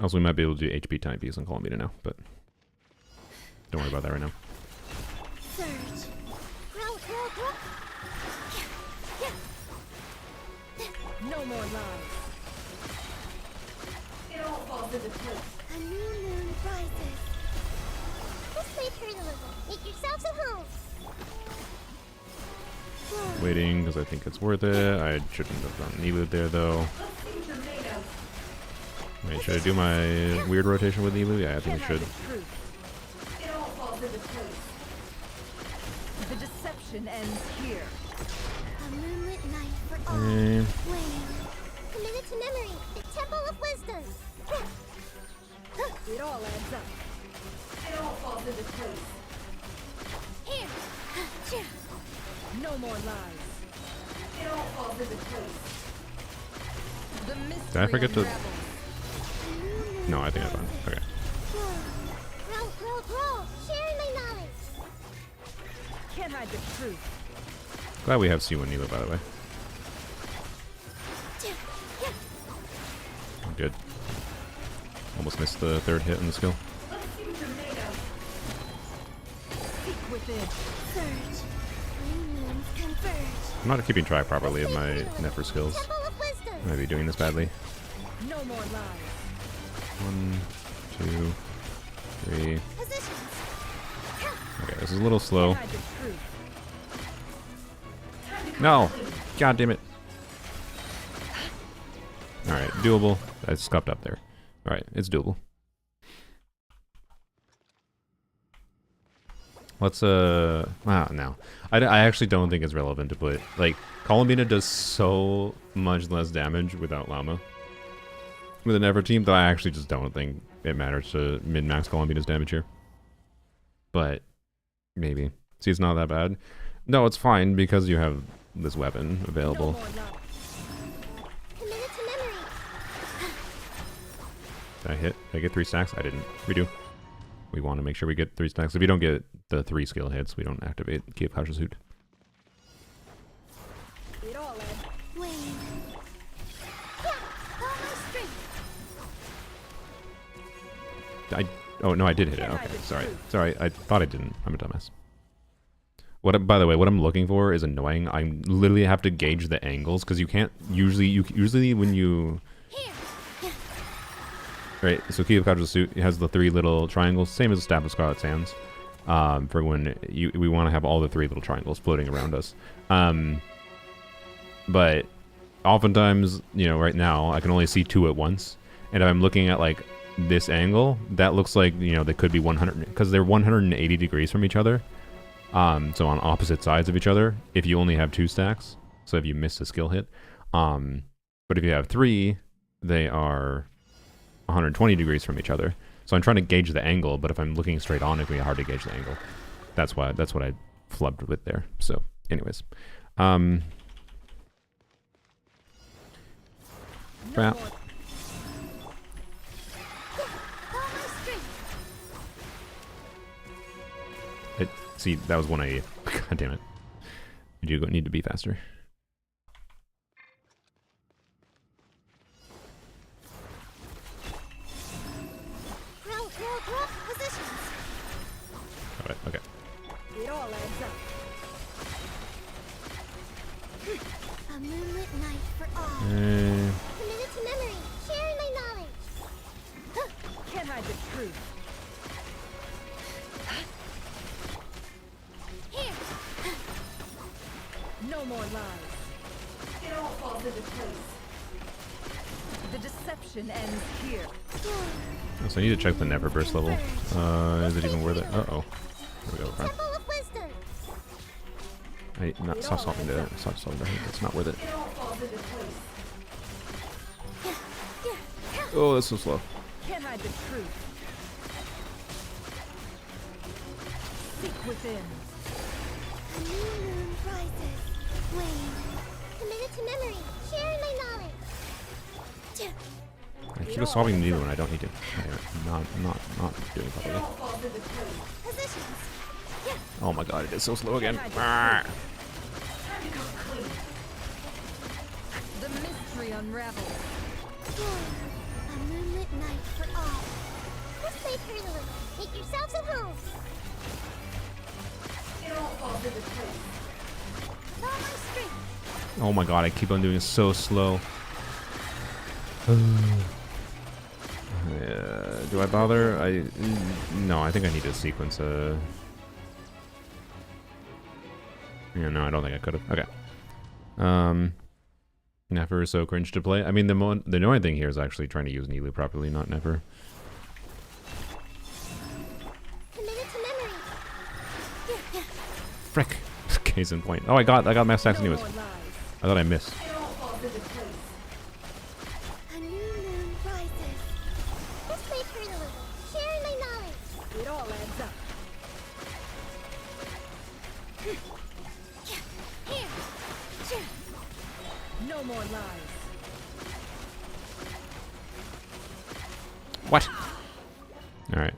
Also, we might be able to do HP timepiece on Columbia now, but don't worry about that right now. Surge. Growl, growl, growl. No more lies. It all falls into place. A new moon rises. This may hurt a little. Make yourselves at home. Waiting, because I think it's worth it. I shouldn't have done Nilu there, though. Wait, should I do my weird rotation with Nilu? Yeah, I think I should. It all falls into place. The deception ends here. A moonlit night for all. Okay. Wayne. Committed to memory. The Temple of Wisdom. It all adds up. It all falls into place. Here. No more lies. It all falls into place. The mystery Did I forget to? unravels. No, I think I found. Okay. Growl, growl, growl. Sharing my knowledge. Can't hide the truth. Glad we have C1 Nilu, by the way. Good. Almost missed the third hit in the skill. Seek within. Surge. New moons converge. I'm not keeping track properly of my Nefer skills. Temple of Wisdom. I might be doing this badly. No more lies. 1, 2, 3. Positions. Okay, this is a little slow. Hide the truth. No! God damn it. Alright, doable. I scuffed up there. Alright, it's doable. Let's, no. I actually don't think it's relevant to put, like, Columbina does so much less damage without Llama. With an Never team, that I actually just don't think it matters to min-max Columbina's damage here. But, maybe. See, it's not that bad. No, it's fine because you have this weapon No available. more lies. Committed to memory. Did I hit? Did I get 3 stacks? I didn't. We do. We want to make sure we get 3 stacks. If you don't get the 3 skill hits, we don't activate Key of Cautious Hoot. It all adds. Wayne. Yeah. All my strength. Oh, no, I did hit it. Okay, sorry. Sorry, I thought I didn't. I'm a dumbass. By the way, what I'm looking for is annoying. I literally have to gauge the angles, because you can't usually when you... Here. Right, so Key of Cautious Suit has the 3 little triangles, same as the Staff of Scarlet Sands. For when we want to have all the 3 little triangles floating around us. But oftentimes, you know, right now, I can only see 2 at once. And if I'm looking at, like, this angle, that looks like, you know, they could be 100, because they're 180 degrees from each other. So on opposite sides of each other, if you only have 2 stacks. So if you miss a skill hit. But if you have 3, they are 120 degrees from each other. So I'm trying to gauge the angle, but if I'm looking straight on, it can be hard to gauge the angle. That's what I flubbed with there. So, anyways. Crap. All my strength. See, that was 180. God damn it. You do need to be faster. Growl, growl, growl. Positions. Alright, okay. It all adds up. A moonlit night for all. Uh, Committed to memory. Sharing my knowledge. Can't hide the truth. Here. No more lies. It all falls into place. The deception ends here. so I need to check the Never Burst level. Is it even worth it? Uh-oh. There we go, fine. Temple of Wisdom. Stop stopping there. Stop stopping there. It's not worth it. It all falls into place. Oh, that's so slow. Can't hide the truth. Seek within. A new moon rises. Wane. Committed to memory. Sharing my knowledge. I keep swapping Nilo when I don't need to. Okay, not doing it properly. Positions. Oh my god, it is so slow again. The mystery unravels. A moonlit night for all. Let's play her a little. Make yourselves at home. It all falls into place. With all my strength. Oh my god, I keep on doing it so slow. Do I bother? No, I think I need to sequence a... Yeah, no, I don't think I could have. Okay. Nefer is so cringe to play. I mean, the annoying thing here is actually trying to use Nilo properly, not Nefer. Committed to memory. Frick. Case in point. Oh, I got mass stacks anyways. I thought I missed. It all falls into place. A new moon rises. Let's play her a little. Sharing my knowledge. It all adds up. Here. No more lies. What? Alright.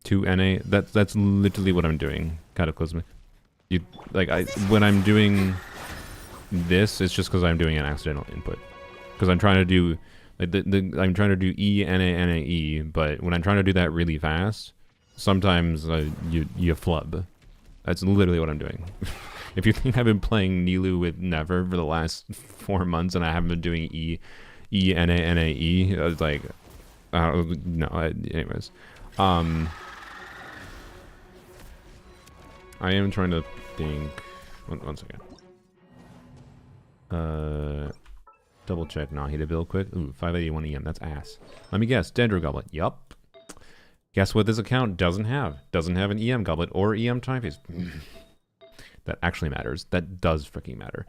2 NA. That's literally what I'm doing. Cataclysmic. When I'm doing this, it's just because I'm doing an accidental input. Because I'm trying to do I'm trying to do E NA NA E, but when I'm trying to do that really fast, sometimes you flub. That's literally what I'm doing. If you think I've been playing Nilo with Never for the last 4 months and I haven't been doing E NA NA E, I was like, no. Anyways, I am trying to think. One second. Double check Nahida build quick. Ooh, 581 EM. That's ass. Let me guess. Dendro Goblet. Yup. Guess what this account doesn't have? Doesn't have an EM Goblet or EM Timepiece. That actually matters. That does freaking matter.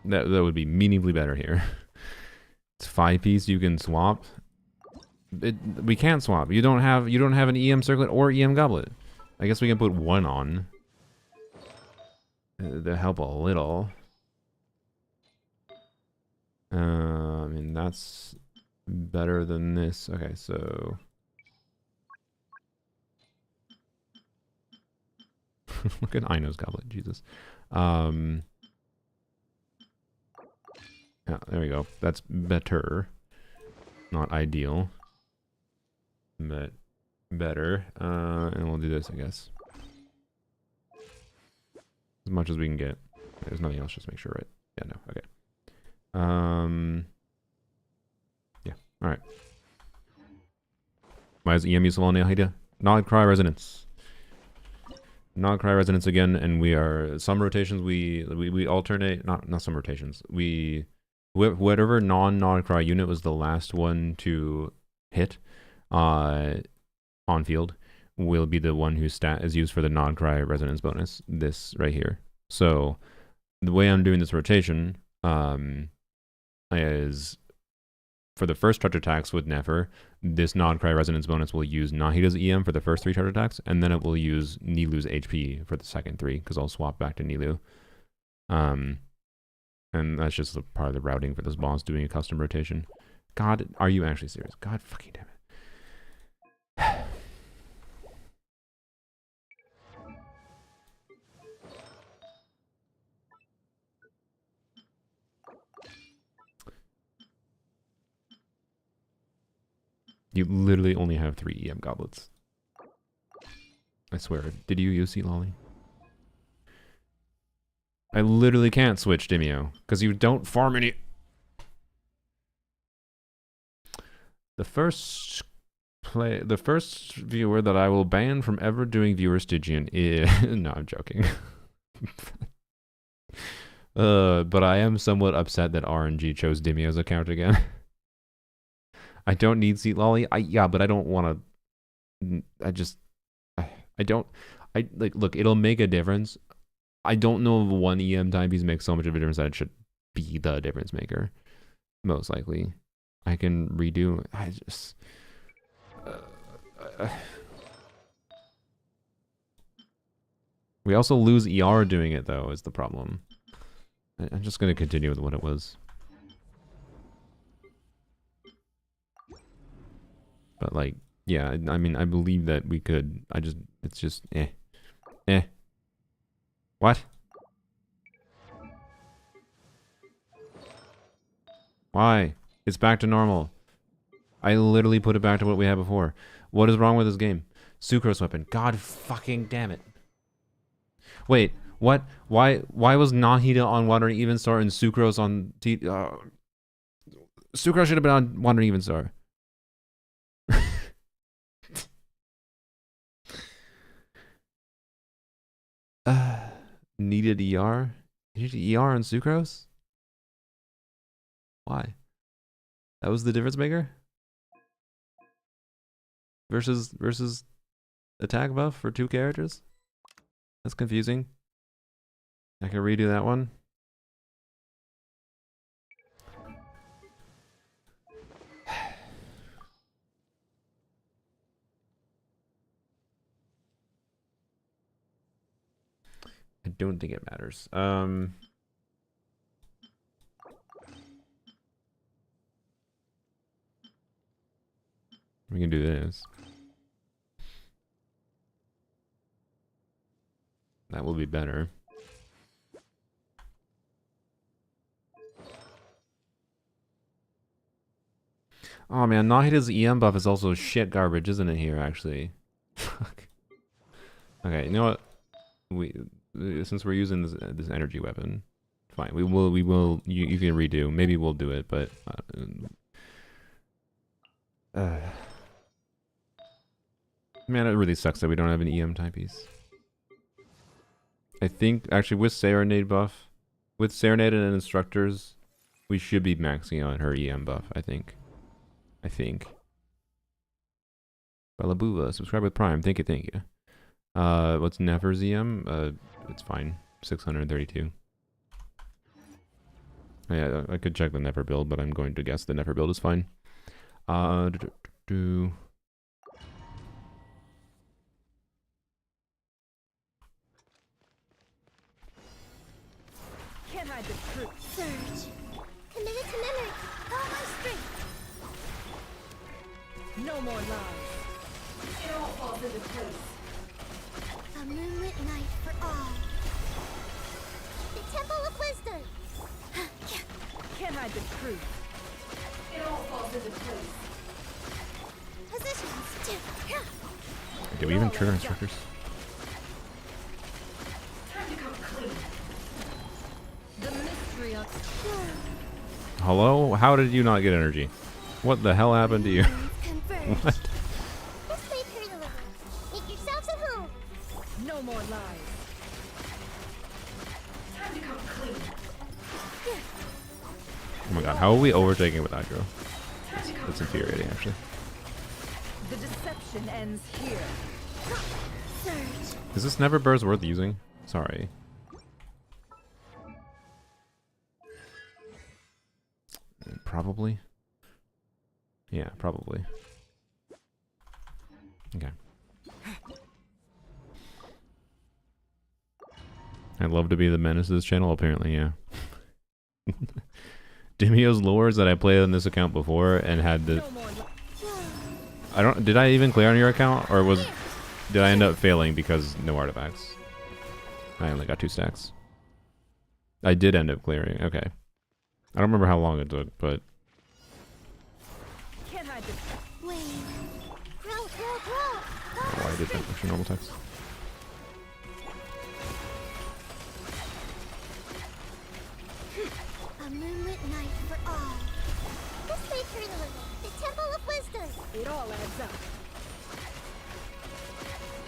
That would be meaningfully better here. It's 5-piece. You can swap. We can't swap. You don't have an EM Circlet or EM Goblet. I guess we can put one on. To help a little. I mean, that's better than this. Okay, so... Look at Ino's Goblet, Jesus. Yeah, there we go. That's better. Not ideal. But better. And we'll do this, I guess. As much as we can get. There's nothing else, just make sure, right? Yeah, no, okay. Yeah, alright. Why is EM useful on Nahida? Nod Cry Resonance. Nod Cry Resonance again, and we are... Some rotations we alternate... Not some rotations. Whatever non-Nod Cry unit was the last one to hit on field will be the one whose stat is used for the Nod Cry Resonance bonus. This right here. So the way I'm doing this rotation is for the first touch attacks with Nefer, this Nod Cry Resonance bonus will use Nahida's EM for the first 3 touch attacks, and then it will use Nilu's HP for the second 3, because I'll swap back to Nilu. And that's just a part of the routing for this boss, doing a custom rotation. God, are you actually serious? God fucking damn it. You literally only have 3 EM goblets. I swear. Did you use Sea Lolly? I literally can't switch Dimio because you don't farm any. The first viewer that I will ban from ever doing viewer Stygian is... No, I'm joking. But I am somewhat upset that RNG chose Dimio's account again. I don't need Seat Lolly. Yeah, but I don't want to... Look, it'll make a difference. I don't know if 1 EM timepiece makes so much of a difference that it should be the difference maker. Most likely. I can redo. I just. We also lose ER doing it, though, is the problem. I'm just going to continue with what it was. But, like, yeah, I mean, I believe that we could. It's just, eh. Eh. What? Why? It's back to normal. I literally put it back to what we had before. What is wrong with this game? Sucrose weapon. God fucking damn it. Wait, what? Why was Nahida on Wandering Even Star and Sucrose on Sucrose should have been on Wandering Even Star. Needed ER? Needed ER on Sucrose? Why? That was the difference maker? Versus attack buff for 2 characters? That's confusing. I can redo that one. I don't think it matters. We can do this. That will be better. Oh man, Nahida's EM buff is also shit garbage, isn't it? Here, actually. Fuck. Okay, you know what? Since we're using this energy weapon, fine. We will. You can redo. Maybe we'll do it, but. Man, it really sucks that we don't have an EM timepiece. I think, actually, with Serenade buff, with Serenade and Instructors, we should be maxing out her EM buff, I think. Balabuva, subscribe with Prime. Thank you. What's Nefer's EM? It's fine. 632. Yeah, I could check the Nefer build, but I'm going to guess the Nefer build is fine. Can't hide the truth. Surge. Committed to memory. All my strength. No more lies. It all falls into place. A moonlit night for all. The Temple of Wisdom. Can't hide the truth. It all falls into place. Positions. Did we even trigger Instructors? Time to come clean. The mystery of Hello? How did you not get energy? What the hell happened to you? Converge. What? This way, Curry Deliver. Make yourselves at home. no more lies. Time to come clean. Oh my god, how are we overtaking with aggro? That's infuriating, actually. The deception ends here. Surge. Is this Never Burst worth using? Sorry. Probably. Yeah, probably. Okay. I'd love to be the menace of this channel, apparently, yeah. Demio's lures that I played on this account before and had the... No more did I even clear on your account? Or did I end up failing because no artifacts? I only got 2 stacks. I did end up clearing, okay. I don't remember how long it took, but... Can't hide the Wayne. Grow. Why did that extra normal text? A moonlit night for all. This way, Curry Deliver. The Temple of Wisdom. It all adds up.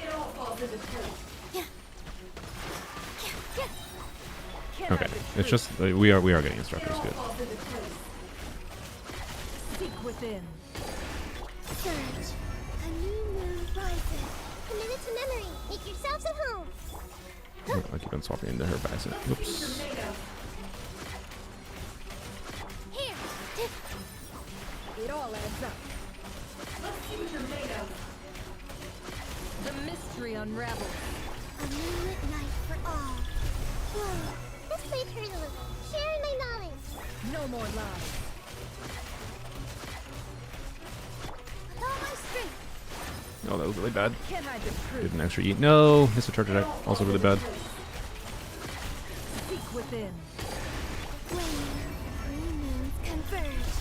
It all falls into place. Can't Okay, hide the it's truth. just we are getting Instructors, good. Falls into place. Seek within. Surge. A new moon rises. Committed to memory. Make yourselves at home. I keep on swapping into her back. Oops. It all adds up. Let's see what you're made of. The mystery unravels. A moonlit night for all. Whoa, this might hurt a little. Sharing my knowledge. No more lies. With all my strength. Oh, that was really bad. Can't hide the truth. Did an extra eat. No, missed a charge attack. Also really bad. Seek within. When three moons converge.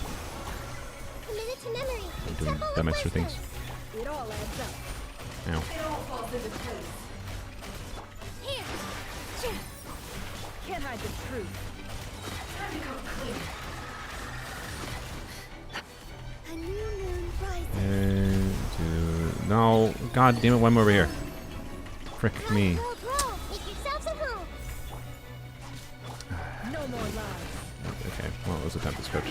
Committed to memory. The Doing temple them of extra wisdom. things. It all adds up. Ow. It all falls into place. Here. Sure. Can't hide the truth. Time to come clean. A new moon rises. And no, god damn it, why am I over here? Frick me. Grow, grow. Make yourselves at home. No more lies. Okay, well, let's attempt this coach.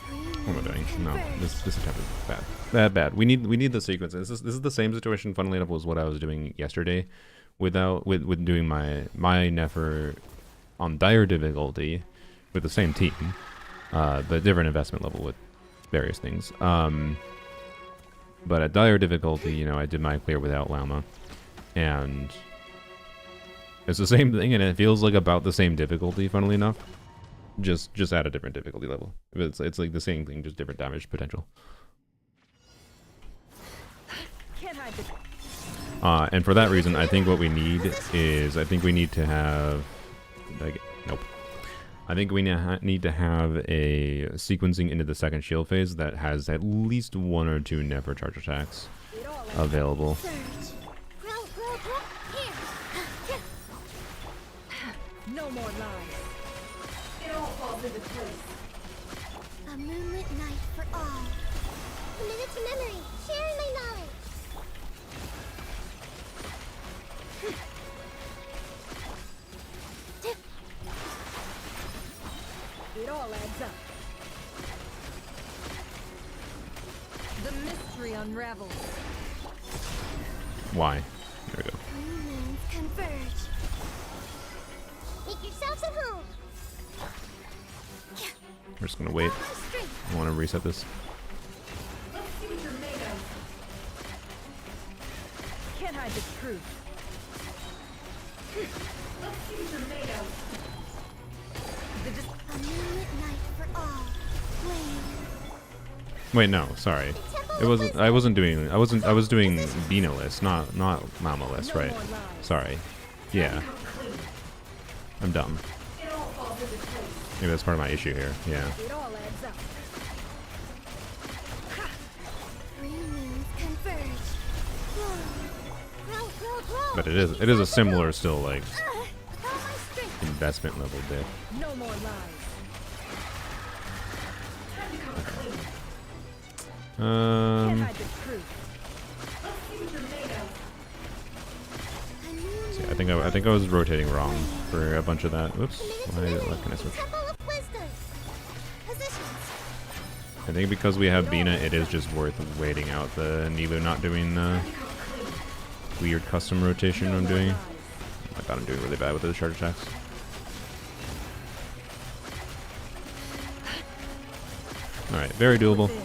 Three What am I doing? moons No, converge. this attempt is bad. Bad. We need the sequence. This is the same situation. Funnily enough, was what I was doing yesterday, with doing my Nefer on dire difficulty with the same team, but different investment level with various things. But at dire difficulty, you know, I did my clear without Llama, and it's the same thing, and it feels like about the same difficulty. Funnily enough. Just at a different difficulty level. It's like the same thing, just different damage potential. Can't hide the And for that reason, I think what we need is, I think we need to have, like, nope. I think we need to have a sequencing into the second shield phase that has at least one or two Nefer charge attacks it all adds available. Surge. Grow, grow, grow. Here. No more lies. It all falls into place. A moonlit night for all. Committed to memory. Sharing my knowledge. It all adds up. The mystery unravels. Why? There we go. Three moons converge. Make yourselves at home. We're just gonna wait. All my strength. I want to reset this. Let's see what you're made of. Can't hide the truth. Let's see what you're made of. The A moonlit night for all. Flame. Wait, no, sorry. The temple It of wasn't. wisdom. I was doing Bina list, not Llama list, No right? more lies. Sorry. Yeah, I'm dumb. It all falls into place. Maybe that's part of my issue here. Yeah. It all adds up. Three moons converge. Grow, grow, grow, grow. But it is a similar still like With all my strength. investment level dip. No more lies. Time to come clean. Can't hide the truth. Let's see what you're made of. A new See, moon I think I was rotating wrong for a bunch of that. Whoops. committed to Why memory. can I switch? Temple of wisdom. Positions. I think because we have Bina, it is just worth waiting out the Nilu not doing the weird custom rotation I'm doing. I thought I'm doing really bad with those charge attacks. Alright, very doable. Within.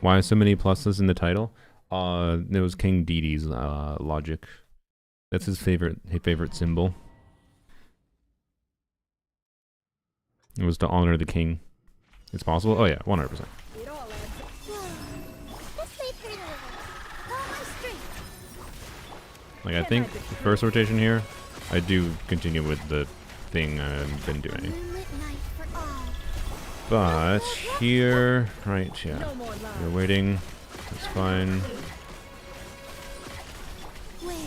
Why so many pluses in the title? It was King Didi's logic. That's his favorite symbol. It was to honor the king. It's possible? Oh yeah, 100%. It all adds up. Whoa. This might hurt a little. With all my strength. Like I think the first rotation here, I do continue with the thing I've been A doing. moonlit night for all. But here, right, yeah. No more lies. We're waiting. That's fine. Flame.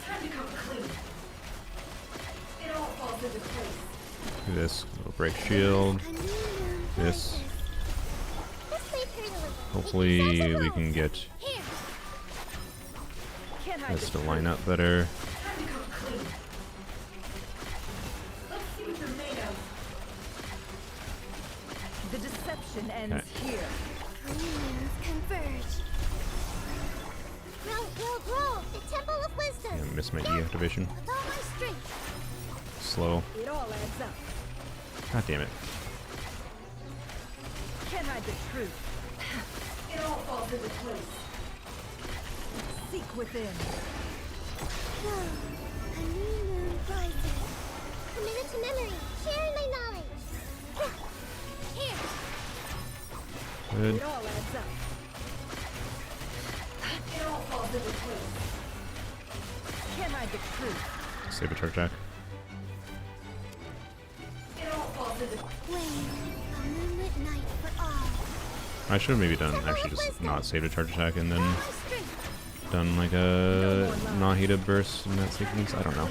Time to come clean. It all falls into place. Do this. Little break shield. A new moon This. rises. This might hurt a little. Hopefully Make yourselves at we home. can get Here. Can't hide this the to truth. line up better. Time to come clean. Let's see what you're made of. The deception ends here. Three moons converge. Grow, grow, grow. The temple of wisdom. Yeah, miss my E activation. With all my strength. Slow. It all adds up. God damn it. Can't hide the truth. It all falls into place. Seek within. A new moon rises. Commit it to memory. Sharing my knowledge. Here. Good. It all adds up. It all falls into place. Can't hide the truth. Save a charge attack. It all falls into Wave. A moonlit night for all. I should have maybe done actually just not saved a charge attack and then My strength. done like a Nahida burst in that sequence. I don't know.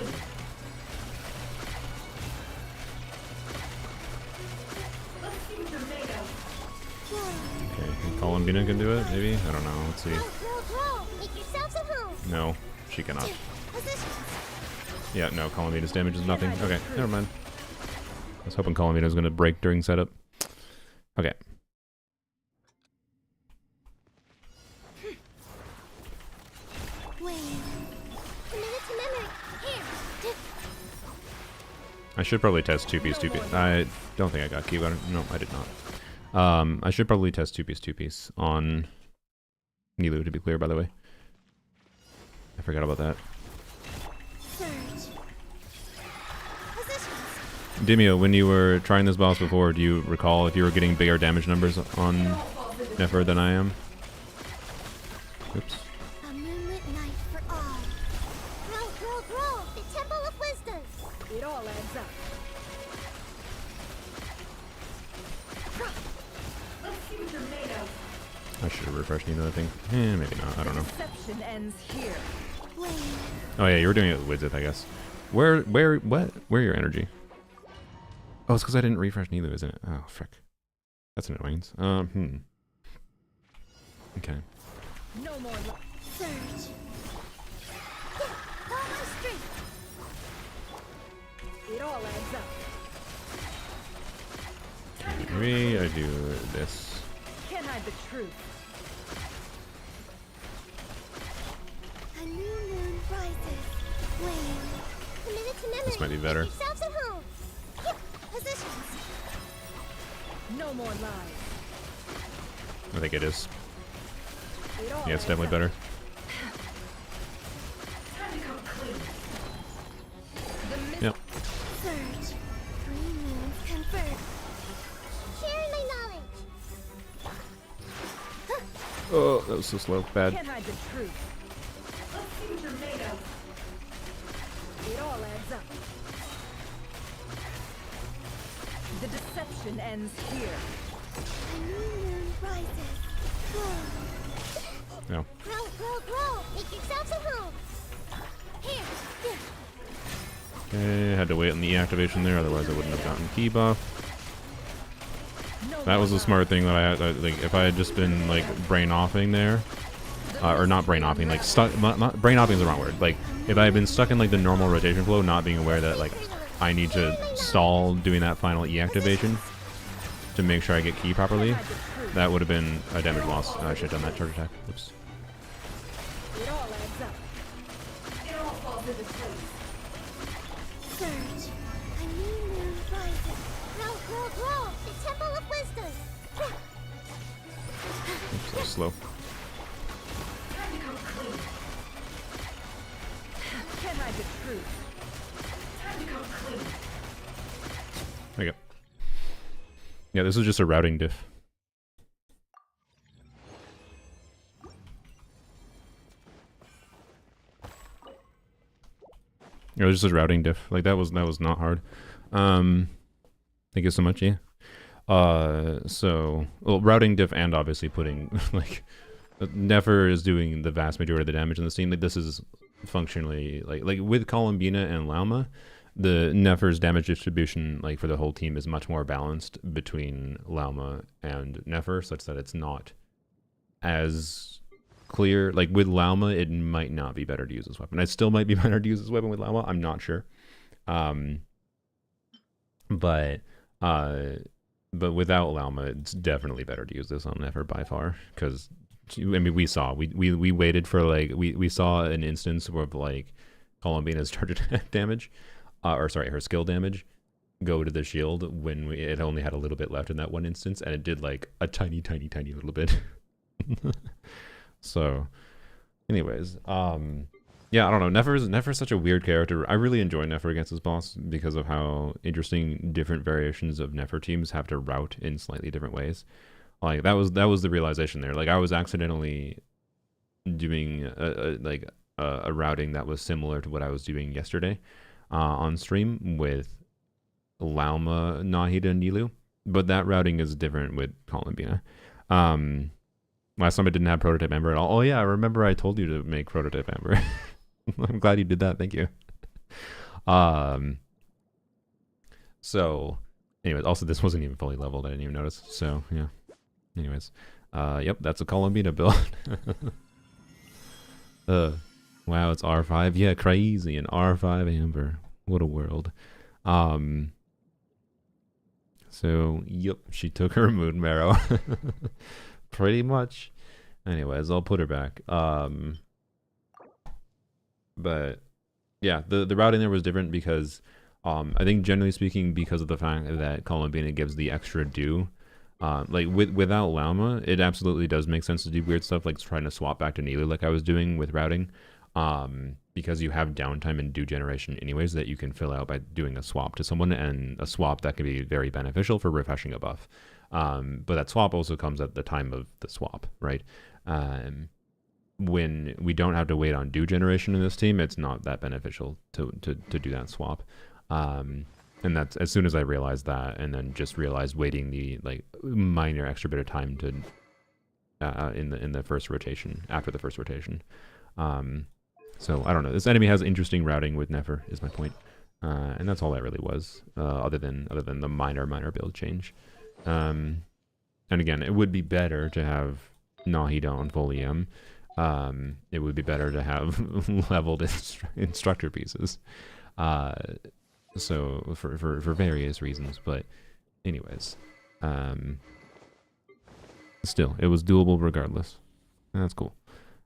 Okay, Columbina can do it, maybe? I don't know. Let's see. Grow. Make yourselves at home. No, she cannot. Positions. Yeah, no, Columbina's damage is nothing. Okay, never mind. I was hoping Columbina was going to break during setup. Okay. Wave. Commit it to memory. Here. I should probably test two-piece, two-piece. I don't think I got key. No, I did not. I should probably test two-piece, two-piece on Nilu, to be clear, by the way. I forgot about that. Surge. Positions. Demio, when you were trying this boss before, do you recall if you were getting bigger damage numbers on Nefer than I am? Oops. A moonlit night for all. Grow. The temple of wisdom. it all adds up. Let's see what you're made of. I should have refreshed Nilu, I think. Maybe not. I don't know. Deception ends here. Wave. Oh yeah, you were doing it with Widzith, I guess. Where your energy? Oh, it's because I didn't refresh Nilu, isn't it? Oh, frick. That's an annoyance. Okay. No more Surge. All my strength. It all adds up. Maybe I do this. Can't hide the truth. A new moon rises. Wave. Committed to memory. This might be better. Make yourselves at home. Here. Positions. No more lies. I think it is. It all Yeah, it's adds definitely up. better. Time to come clean. The mist Yep. Surge. 3 moons conferred. Sharing my knowledge. Oh, that was so slow. Bad. can't hide the truth. Let's see what you're made of. It all adds up. The deception ends here. A new moon rises. No. Grow. Make yourselves at home. Here. Okay, had to wait on the E activation there, otherwise I wouldn't have gotten key buff. No That was more a smart thing that I had. Like, if I had just been like brain offing there, or not brain offing, like stuck. Not brain offing is the wrong word. Like, if I had been stuck in like the normal rotation flow, not being aware that like I need to stall doing that final E activation to make sure I get key properly, that would have been a damage loss. I should have done that charge attack. Oops. It all adds up. It all falls into place. Surge. A new moon rises. Grow. The temple of wisdom. Oops, that was slow. Time to come clean. Can't hide the truth. Time to come clean. There you go. Yeah, this is just a routing diff. It was just a routing diff. Like that was not hard. Thank you so much, yeah. So well, routing diff and obviously putting like Nefer is doing the vast majority of the damage in this team. Like this is functionally like with Columbina and Lauma, the Nefer's damage distribution like for the whole team is much more balanced between Lauma and Nefer, such that it's not as clear. Like with Lauma, it might not be better to use this weapon. It still might be better to use this weapon with Lauma. I'm not sure. But without Lauma, it's definitely better to use this on Nefer by far. Because I mean, we waited for like we saw an instance of like Columbina's charge attack damage, or sorry, her skill damage go to the shield when it only had a little bit left in that one instance, and it did like a tiny little bit. So anyways, yeah, I don't know, Nefer's such a weird character. I really enjoy Nefer against this boss because of how interesting different variations of Nefer teams have to route in slightly different ways. Like that was the realization there. Like I was accidentally doing a routing that was similar to what I was doing yesterday on stream with Lauma, Nahida, and Nilu, but that routing is different with Columbina. Last time I didn't have Prototype Ember at all. Oh yeah, I remember I told you to make Prototype Ember. I'm glad you did that. Thank you. So, anyways, also this wasn't even fully leveled. I didn't even notice. So yeah. Anyways, yep, that's a Columbina build. Wow, it's R5. Yeah, crazy. An R5 Amber. What a world. So, yep, she took her moon marrow. Pretty much. Anyways, I'll put her back. But yeah, the routing there was different because I think generally speaking, because of the fact that Columbina gives the extra do. Like without Lauma, it absolutely does make sense to do weird stuff like trying to swap back to Nilu like I was doing with routing. Because you have downtime and dew generation anyways that you can fill out by doing a swap to someone, and a swap that can be very beneficial for refreshing a buff. But that swap also comes at the time of the swap, right? When we don't have to wait on dew generation in this team, it's not that beneficial to do that swap. And that's as soon as I realized that, and then just realized waiting the like minor extra bit of time to in the first rotation, after the first rotation. So I don't know. This enemy has interesting routing with Nefer, is my point, and that's all that really was. Other than the minor build change. And again, it would be better to have Nahida on full EM. It would be better to have leveled instructor pieces. So for various reasons, but anyways, still it was doable regardless. That's cool.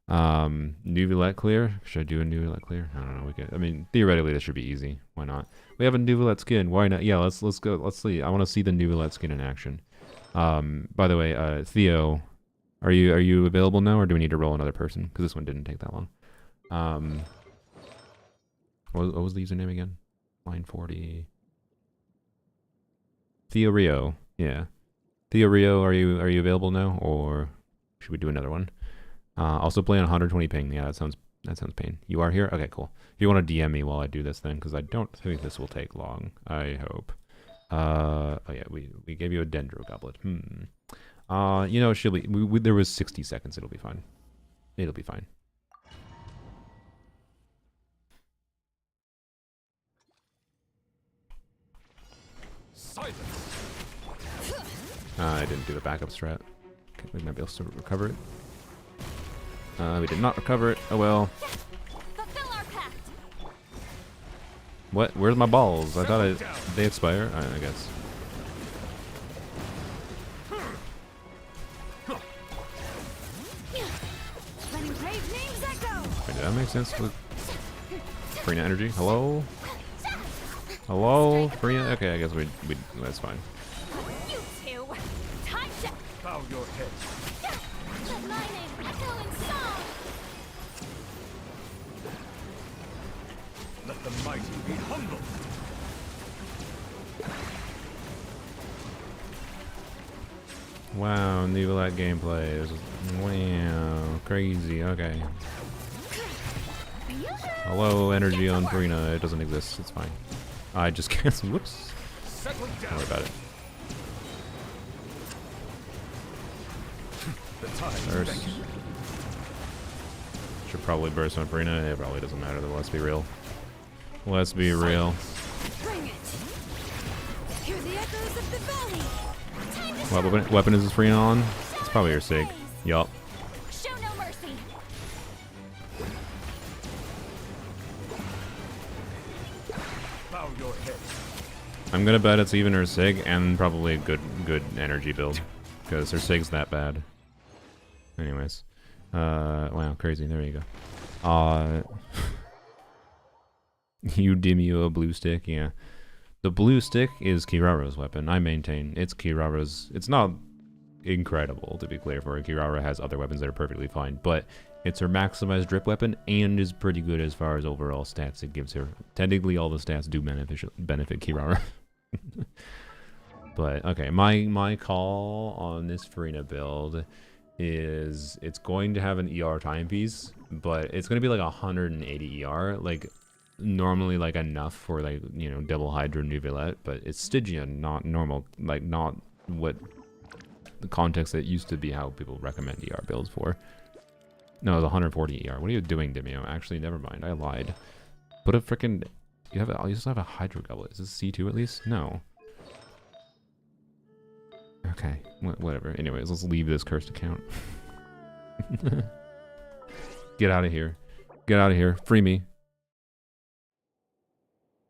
Nuvolette clear. Should I do a Nuvolette clear? I don't know. I mean, theoretically this should be easy. Why not? We have a Nuvolette skin. Why not? Yeah, let's go. Let's see. I want to see the Nuvolette skin in action. By the way, Theo, are you available now, or do we need to roll another person? Because this one didn't take that long. What was the username again? Line 40. Theo Rio. Yeah. Theo Rio, are you available now, or should we do another one? Also play on 120 ping. Yeah, that sounds pain. You are here? Okay, cool. If you want to DM me while I do this then, because I don't think this will take long. I hope. Oh yeah, we gave you a Dendro Goblet. You know, she'll be. There was 60 seconds. It'll be fine. It'll be fine. Silence. I didn't do a backup strat. Okay, we might be able to recover it. We did not recover it. Oh well. Fulfill our pact. What? Where's my balls? I thought they expire. I guess. Letting brave names echo. Wait, did that make sense with Frina energy? Hello? Hello? Frina? Okay, I guess we that's fine. You two. Time to Bow your head. let my name echo in song. Let the mighty be humble. Wow, Nuvolette gameplay is wow crazy. Okay. Hello, energy on Frina. It doesn't exist. It's fine. I just canceled. Whoops. Settle Don't down. worry about it. The time Burst. Should probably burst on Frina. It probably doesn't matter though. Let's be real. Let's be real. Bring it. Hear the echoes of the valley. Time to What weapon is this Frina on? It's probably her Sig. Yup. show no mercy. bow your head. I'm gonna bet it's even her Sig and probably a good energy build. Because her Sig's that bad. Anyways. Wow, crazy. There you go. You dim you a blue stick, yeah. The blue stick is Kirara's weapon. I maintain it's Kirara's. It's not incredible, to be clear, for her. Kirara has other weapons that are perfectly fine, but it's her maximized drip weapon and is pretty good as far as overall stats it gives her. Technically, all the stats do benefit Kirara. But, okay, my call on this Farina build is it's going to have an ER timepiece, but it's going to be like 180 ER, like normally like enough for like, you know, double Hydra Nuvolette, but it's Stygian, not normal, like not what the context that used to be how people recommend ER builds for. No, it was 140 ER. What are you doing, Demio? Actually, never mind. I lied. Put a freaking... You just have a Hydro Goblet. Is this C2 at least? No. Okay. Whatever. Anyways, let's leave this cursed account. Get out of here. Get out of here. Free me.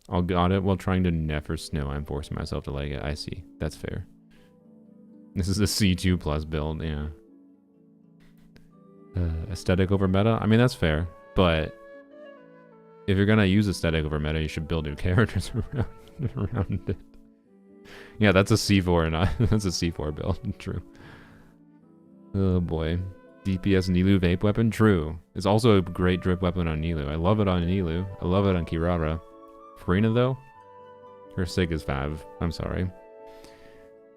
I'll got it while trying to never snow. I'm forcing myself to like it. I see. That's fair. This is a C2 plus build, yeah. Aesthetic over meta? I mean, that's fair, but if you're gonna use aesthetic over meta, you should build new characters around it. Yeah, that's a C4 and that's a C4 build. True. Oh boy. DPS Nilu vape weapon? True. It's also a great drip weapon on Nilu. I love it on Nilu. I love it on Kirara. Farina though? Her sig is Fav. I'm sorry.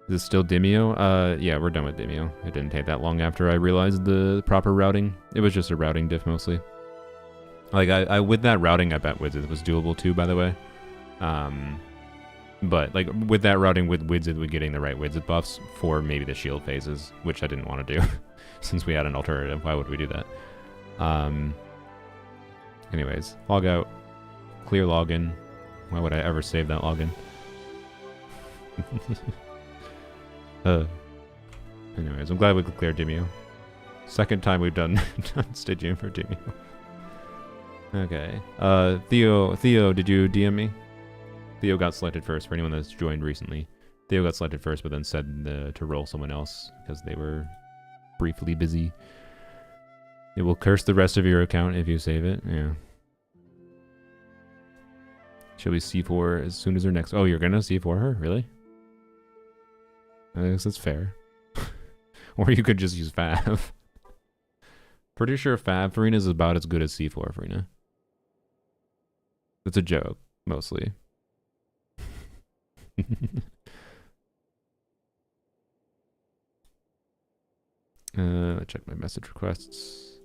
Is it still Demio? Yeah, we're done with Demio. It didn't take that long after I realized the proper routing. It was just a routing diff mostly. Like, I with that routing, I bet Wizard was doable too, by the way. But, like, with that routing with Wizard, we're getting the right Wizard buffs for maybe the shield phases, which I didn't want to do. Since we had an alternative, why would we do that? Anyways, log out. Clear login. Why would I ever save that login? Anyways, I'm glad we could clear Demio. Second time we've done Stygian for Demio. Okay. Theo, did you DM me? Theo got selected first for anyone that's joined recently. Theo got selected first, but then said to roll someone else because they were briefly busy. It will curse the rest of your account if you save it. Yeah. She'll be C4 as soon as her next... Oh, you're gonna C4 her? Really? I guess that's fair. Or you could just use Fav. Pretty sure Fav Farina is about as good as C4 Farina. It's a joke, mostly. Check my message requests.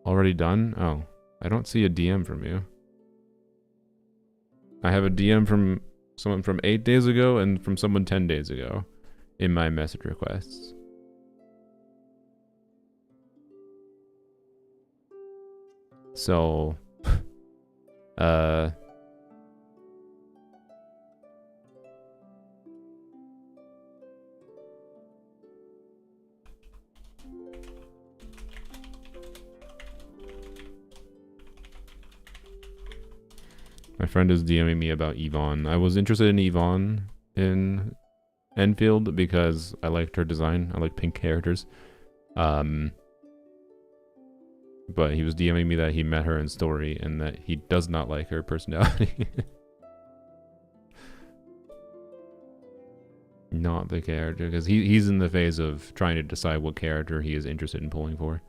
Already done? Oh, I don't see a DM from you. I have a DM from someone from 8 days ago and from someone 10 days ago in my message requests. So, my friend is DMing me about Yvonne. I was interested in Yvonne in Enfield because I liked her design. I like pink characters. But he was DMing me that he met her in story and that he does not like her personality. Not the character, because he's in the phase of trying to decide what character he is interested in pulling for.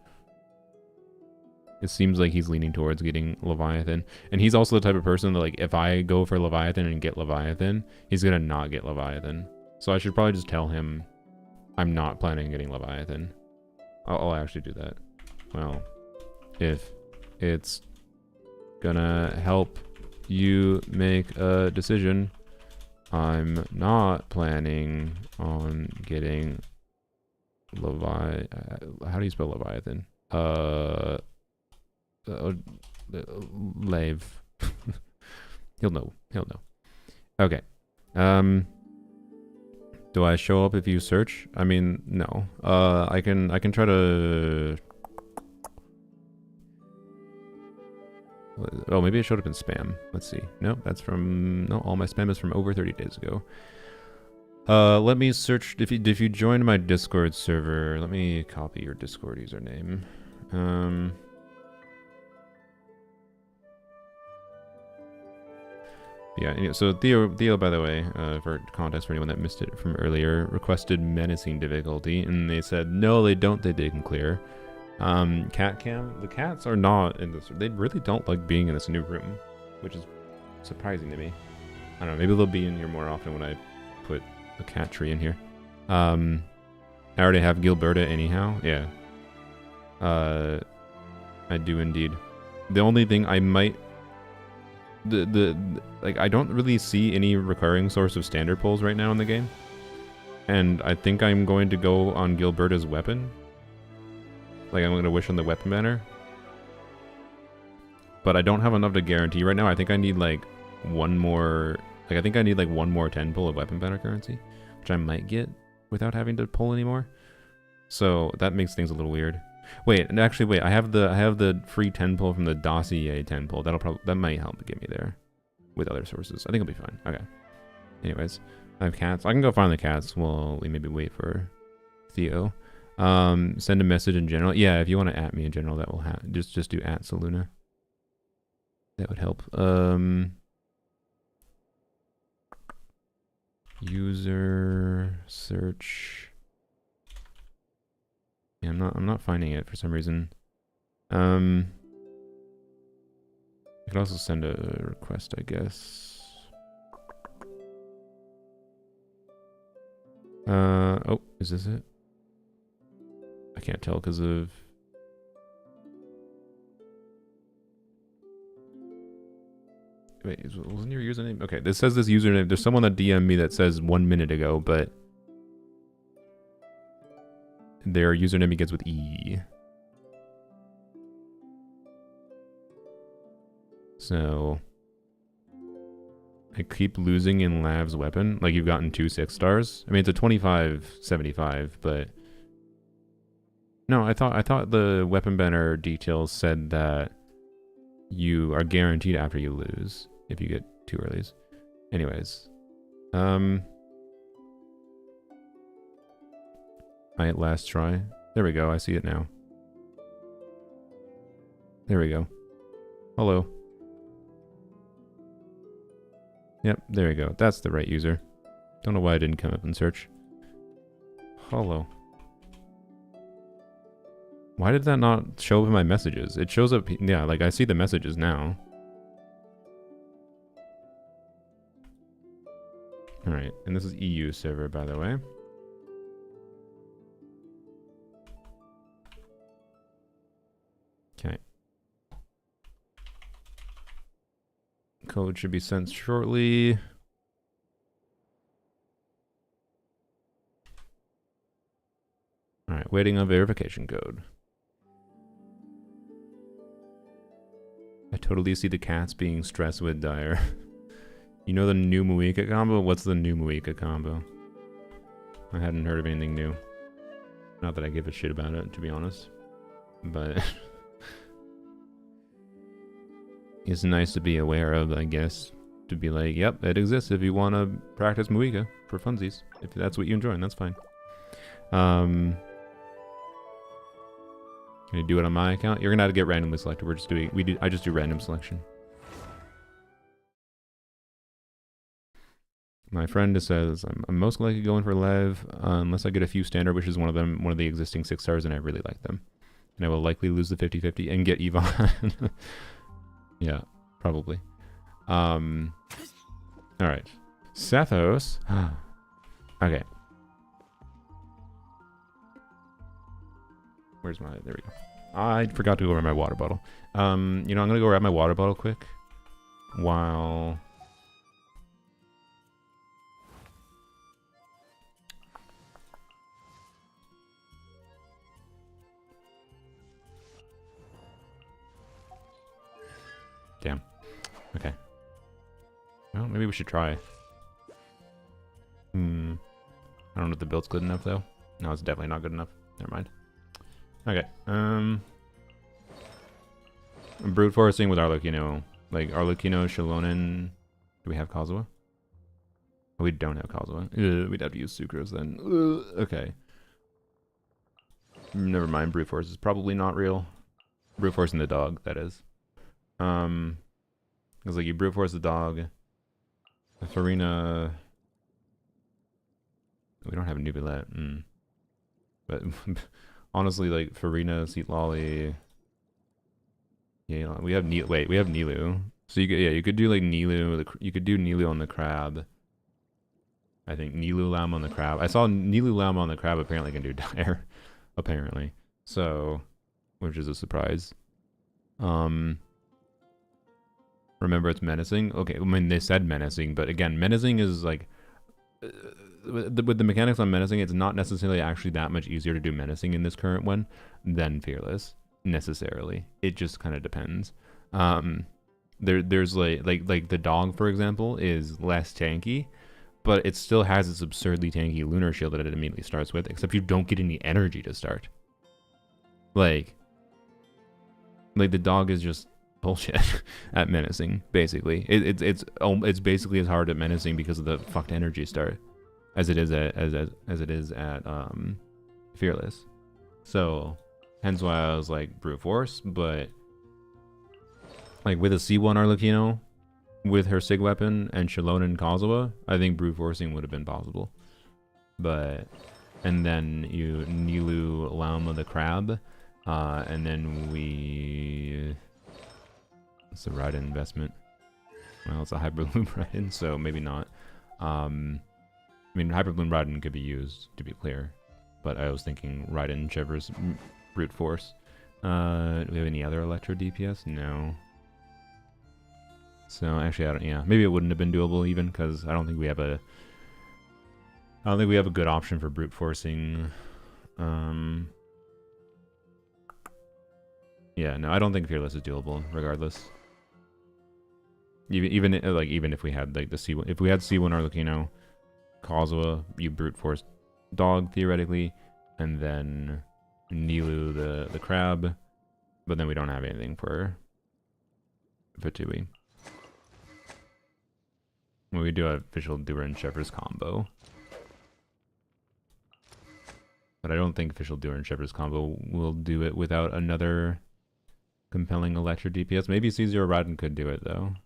It seems like he's leaning towards getting Leviathan. And he's also the type of person that, like, if I go for Leviathan and get Leviathan, he's gonna not get Leviathan. So I should probably just tell him I'm not planning on getting Leviathan. I'll actually do that. Well, if it's gonna help you make a decision, I'm not planning on getting how do you spell Leviathan? Lave. He'll know. Okay. Do I show up if you search? I mean, no. I can try to... Oh, maybe it showed up in spam. Let's see. Nope, that's from... No, all my spam is from over 30 days ago. Let me search... If you joined my Discord server, let me copy your Discord username. Yeah, anyway, so Theo, by the way, for context for anyone that missed it from earlier, requested menacing difficulty, and they said no, they don't. They can clear. Cat cam. The cats are not in this. They really don't like being in this new room, which is surprising to me. I don't know. Maybe they'll be in here more often when I put the cat tree in here. I already have Gilberta anyhow. Yeah. I do indeed. The only thing I might. Like I don't really see any recurring source of standard pulls right now in the game, and I think I'm going to go on Gilberta's weapon. Like I'm going to wish on the weapon banner, but I don't have enough to guarantee right now. I think I need like one more. Like I think I need like one more 10 pull of weapon banner currency, which I might get without having to pull anymore. So that makes things a little weird. Wait, and actually, wait. I have the free 10 pull from the dossier 10 pull. That might help get me there with other sources. I think I'll be fine. Okay. Anyways, I have cats. I can go find the cats while we maybe wait for Theo. Send a message in general. Yeah, if you want to at me in general, that will just do at Saluna. That would help. User search. Yeah, I'm not finding it for some reason. I could also send a request, I guess. Oh, is this it? I can't tell because of... Wait, wasn't your username? Okay, this says this username. There's someone that DM'd me that says 1 minute ago, but... their username begins with E. So... I keep losing in Lav's weapon. Like, you've gotten 2 6 stars. I mean, it's a 25/75, but... No, I thought the weapon banner details said that you are guaranteed after you lose if you get 2 earlies. Anyways. Alright, last try. There we go, I see it now. There we go. Hello. Yep, there we go. That's the right user. Don't know why I didn't come up in search. Hello. Why did that not show up in my messages? It shows up... Yeah, like I see the messages now. Alright, and this is EU server, by the way. Okay. Code should be sent shortly. Alright, waiting on verification code. I totally see the cats being stressed with Dire. You know the new Muika combo? What's the new Muika combo? I hadn't heard of anything new. Not that I give a shit about it, to be honest. But... it's nice to be aware of, I guess. To be like, yep, it exists if you want to practice Muika for funsies. If that's what you enjoy, and that's fine. Can you do it on my account? You're gonna have to get randomly selected. We're just doing I just do random selection. My friend says I'm most likely going for Lev unless I get a few standard, which is one of the existing 6 stars, and I really like them. And I will likely lose the 50-50 and get Yvonne. Yeah, probably. Alright. Sethos. Okay. Where's my... There we go. I forgot to go grab my water bottle. You know, I'm going to go grab my water bottle quick. While... Damn. Okay. Well, maybe we should try. I don't know if the build's good enough, though. No, it's definitely not good enough. Never mind. Okay. I'm brute forcing with Arlecchino. Like, Arlecchino, Shalonen... Do we have Kazuha? Oh, we don't have Kazuha. We'd have to use Sucrose then. Okay. Never mind, brute force is probably not real. Brute forcing the dog, that is. Because like you brute force the dog, Farina. We don't have Nubilet. But honestly, like Farina, Seat Lolly. Yeah, we have Wait, we have Nilu. So you could do like Nilu. You could do Nilu on the crab. I think Nilu Lamb on the crab. I saw Nilu Lamb on the crab apparently can do dire, apparently. So, which is a surprise. Remember it's menacing. Okay, I mean they said menacing, but again, menacing is like with the mechanics on menacing, it's not necessarily actually that much easier to do menacing in this current one than fearless necessarily. It just kind of depends. There's like the dog, for example, is less tanky, but it still has this absurdly tanky lunar shield that it immediately starts with, except you don't get any energy to start. Like the dog is just bullshit at menacing, basically. It's basically as hard at menacing because of the fucked energy start as it is at fearless. So hence why I was like brute force, but like with a C1 Arlecchino with her Sig weapon and Shalon and Kazuha, I think brute forcing would have been possible. But and then you Nilu Lauma the crab, and then it's a Raiden investment. Well, it's a Hyperloom Raiden, so maybe not. I mean, Hyperloom Raiden could be used, to be clear. But I was thinking Raiden Chever's brute force. Do we have any other Electro DPS? No. So actually, yeah, maybe it wouldn't have been doable even, because I don't think we have a good option for brute forcing. Yeah, no, I don't think fearless is doable regardless. Even if we had like the C1, if we had C1 Arlecchino, Kazuha, you brute force dog theoretically, and then Nilu the crab, but then we don't have anything for Fatui. Well, we do have official Duran Shepherd's combo, but I don't think official Duran Shepherd's combo will do it without another compelling Electro DPS. Maybe C0 Raiden could do it though.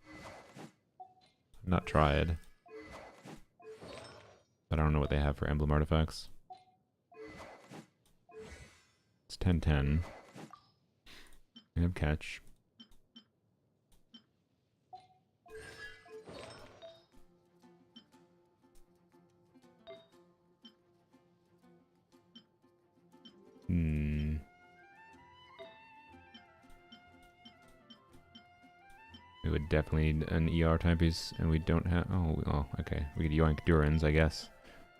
Not tried. But I don't know what they have for emblem artifacts. It's 10-10. We have catch. We would definitely need an ER timepiece, and we don't have. Oh, okay. We could yoink Durans, I guess.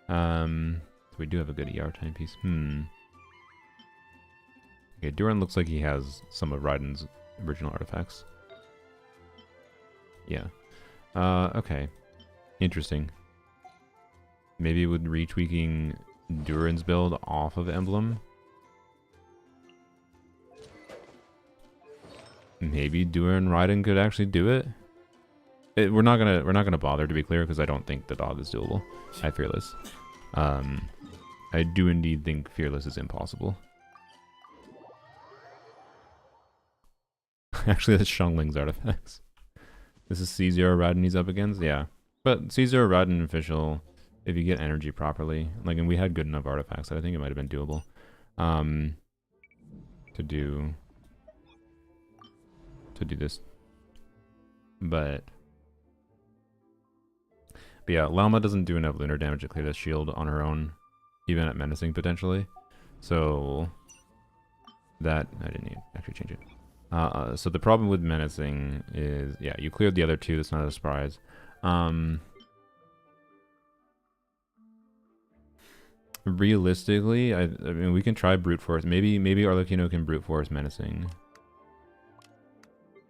So we do have a good ER timepiece. Okay, Duran looks like he has some of Raiden's original artifacts. Yeah. Okay. Interesting. Maybe with retweaking Duran's build off of Emblem. Maybe Duran Raiden could actually do it. We're not gonna bother, to be clear, because I don't think the dog is doable at Fearless. I do indeed think Fearless is impossible. Actually, that's Xiangling's artifacts. This is C0 Raiden he's up against? Yeah. But C0 Raiden official, if you get energy properly, like, and we had good enough artifacts that I think it might have been doable. To do this. But yeah, Llama doesn't do enough lunar damage to clear the shield on her own, even at menacing potentially. So that I didn't actually change it. So the problem with menacing is, yeah, you cleared the other two. That's not a surprise. Realistically, I mean, we can try brute force. Maybe Arlecchino can brute force menacing,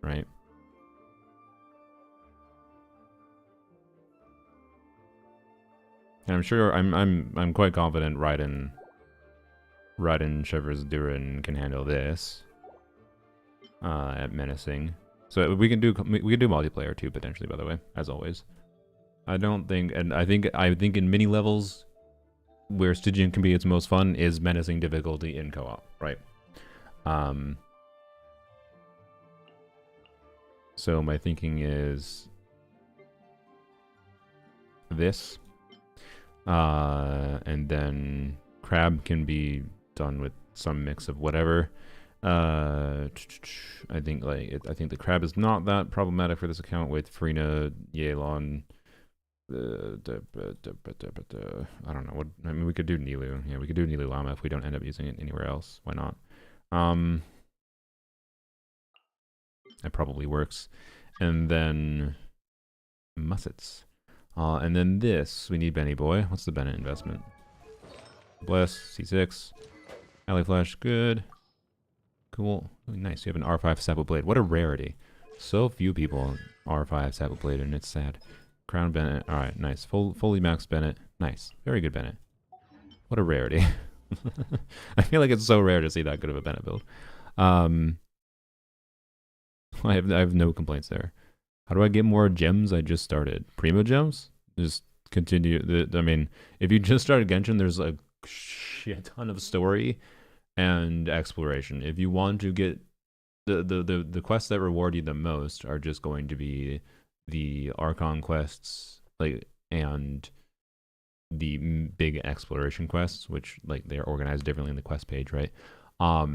right? And I'm sure I'm quite confident Raiden Shivers Duran can handle this at menacing. So we can do multiplayer too, potentially, by the way, as always. I don't think, and I think in mini levels where Stygian can be its most fun is menacing difficulty in co-op, right? So my thinking is this. And then crab can be done with some mix of whatever. I think the crab is not that problematic for this account with Farina, Yelan. I don't know what. I mean, we could do Nilu. Yeah, we could do Nilu Llama if we don't end up using it anywhere else. Why not? That probably works. And then mussets. And then this, we need Benny Boy. What's the Bennett investment? Bless, C6. Alley Flash, good. Cool. Really nice. You have an R5 Sapple Blade. What a rarity. So few people R5 Sapple Blade, and it's sad. Crown Bennett. Alright, nice. Fully maxed Bennett. Nice. Very good Bennett. What a rarity. I feel like it's so rare to see that good of a Bennett build. I have no complaints there. How do I get more gems? I just started. Primogems? Just continue. I mean, if you just started Genshin, there's a shit ton of story and exploration. If you want to get the quests that reward you the most are just going to be the Archon quests, like, and the big exploration quests, which like they're organized differently in the quest page, right? Or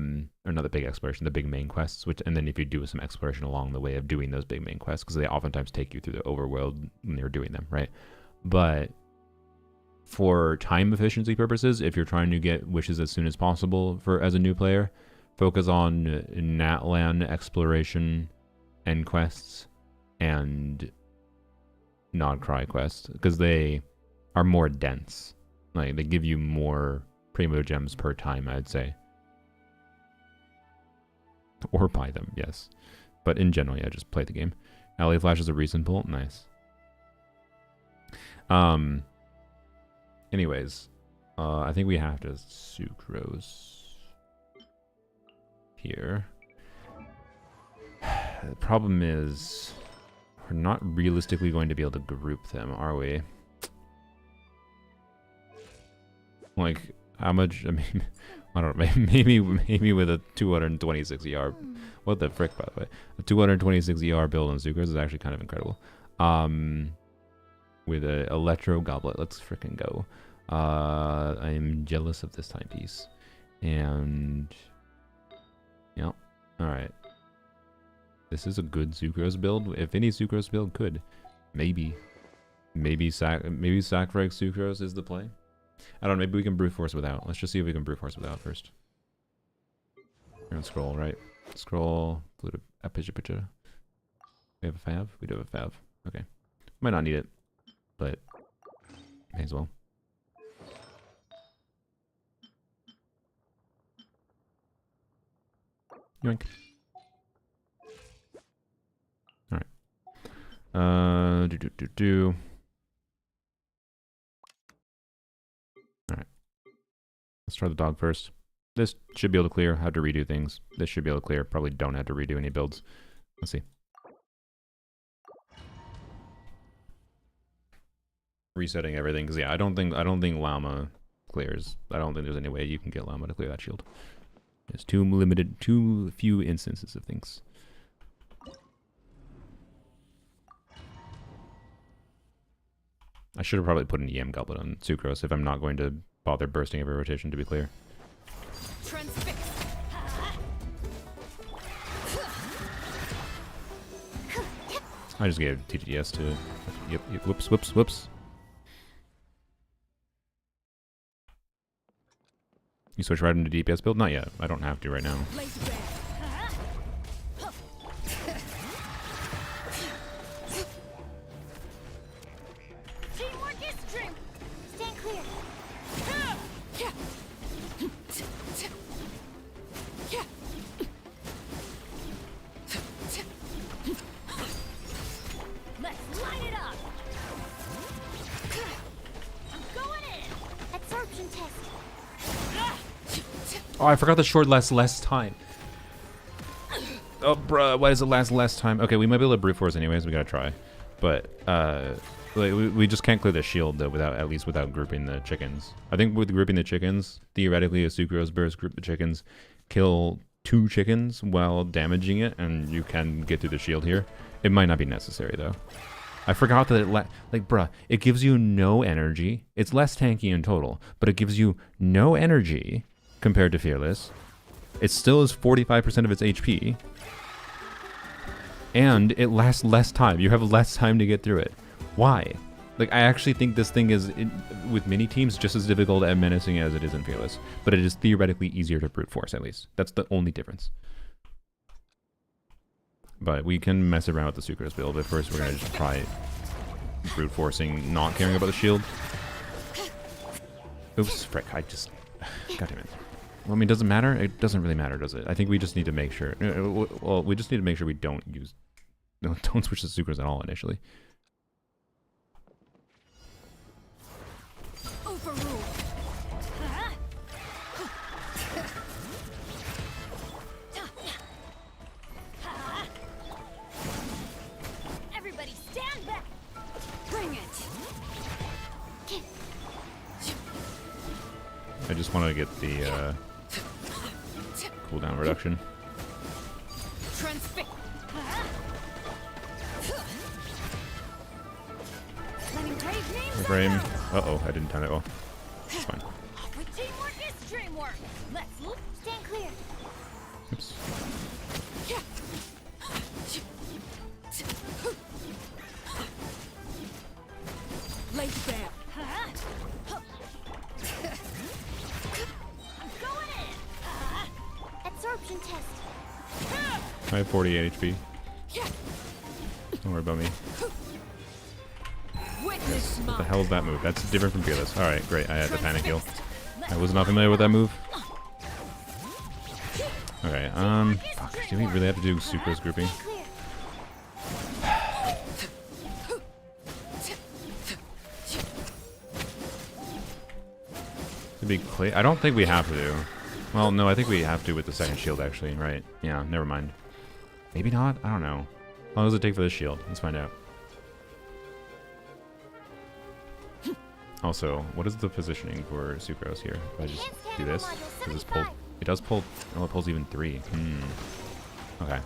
not the big exploration, the big main quests, which, and then if you do some exploration along the way of doing those big main quests, because they oftentimes take you through the overworld when you're doing them, right? But for time efficiency purposes, if you're trying to get wishes as soon as possible as a new player, focus on Natlan exploration end quests and Nodcry quests, because they are more dense. Like, they give you more Primogems per time, I'd say. Or buy them, yes. But in general, yeah, just play the game. Alley Flash is a recent pull. Nice. Anyways, I think we have to sucrose here. The problem is we're not realistically going to be able to group them, are we? Like, how much? I mean, I don't know. Maybe with a 226 ER. What the frick, by the way? A 226 ER build on Sucrose is actually kind of incredible. With a Electro Goblet, let's frickin' go. I'm jealous of this timepiece. And yep. All right. This is a good Sucrose build. If any Sucrose build could, maybe Sacrag Sucrose is the play. I don't know, maybe we can brute force without. Let's just see if we can brute force without first. We're gonna scroll, right? Scroll, Pluto, Epicipita. We have a Fav? We do have a Fav. Okay. Might not need it, but may as well. Yoink. Alright. Alright. Let's try the dog first. This should be able to clear. Have to redo things. This should be able to clear. Probably don't have to redo any builds. Let's see. Resetting everything, because yeah, I don't think Llama clears. I don't think there's any way you can get Llama to clear that shield. There's too few instances of things. I should have probably put an EM Goblet on Sucrose if I'm not going to bother bursting every rotation, to be clear. Transfix. I just gave TTS to... Yep, whoops. You switch right into DPS build? Not yet. I don't have to right now. Teamwork is strength. Stand clear. Let's line it up. I'm going in. Absorption test. Oh, I forgot the short lasts less time. Oh, bruh, why does it last less time? Okay, we might be able to brute force anyways. We gotta try, but we just can't clear the shield though without grouping the chickens. I think with grouping the chickens, theoretically, a Sucrose burst group the chickens, kill 2 chickens while damaging it, and you can get through the shield here. It might not be necessary though. I forgot that like, bruh, it gives you no energy. It's less tanky in total, but it gives you no energy compared to Fearless. It still is 45% of its HP. And it lasts less time. You have less time to get through it. Why? Like, I actually think this thing is, with mini teams, just as difficult and menacing as it is in Fearless. But it is theoretically easier to brute force, at least. That's the only difference. But we can mess around with the Sucrose build, but first we're going to just try brute forcing, not caring about the shield. Oops, frick, I just... God damn it. Well, I mean, does it matter? It doesn't really matter, does it? I think we just need to make sure... Well, we just need to make sure we don't use... No, don't switch to Sucrose at all initially. Overruled. Everybody stand back. Bring it. I just want to get the cooldown reduction. Transfix. Frame. Uh-oh, I didn't time it well. It's fine. With teamwork is dreamwork. Let's stand clear. Oops. Lay down. I'm going in. Absorption test. I have 48 HP. Don't worry about me. What the hell is that move? That's different from Fearless. Alright, great. I had the panic heal. I was not familiar with that move. Okay, fuck. Do we really have to do Sucrose grouping? To be clear, I don't think we have to. Well, no, I think we have to with the second shield, actually. Right. Yeah, never mind. Maybe not? I don't know. How long does it take for this shield? Let's find out. Also, what is the positioning for Sucrose here? If I just do this, does this pull? It does pull. Oh, it pulls even 3. Okay.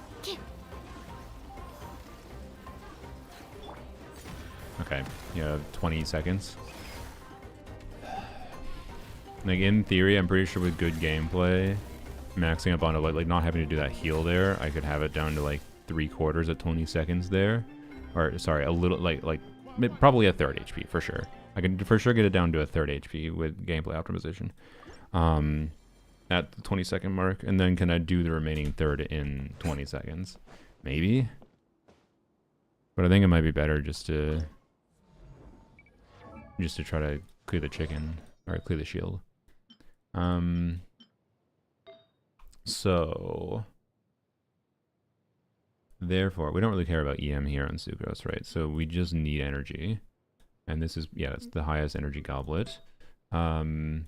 Okay. You have 20 seconds. Like, in theory, I'm pretty sure with good gameplay, maxing up on it, like not having to do that heal there, I could have it down to like 3/4 at 20 seconds there. Or, sorry, a little, like probably a third HP for sure. I can for sure get it down to a third HP with gameplay optimization at the 20-second mark. And then can I do the remaining third in 20 seconds? Maybe. But I think it might be better just to try to clear the chicken, or clear the shield. So therefore, we don't really care about EM here on Sucrose, right? So we just need energy. And this is, yeah, that's the highest energy goblet. That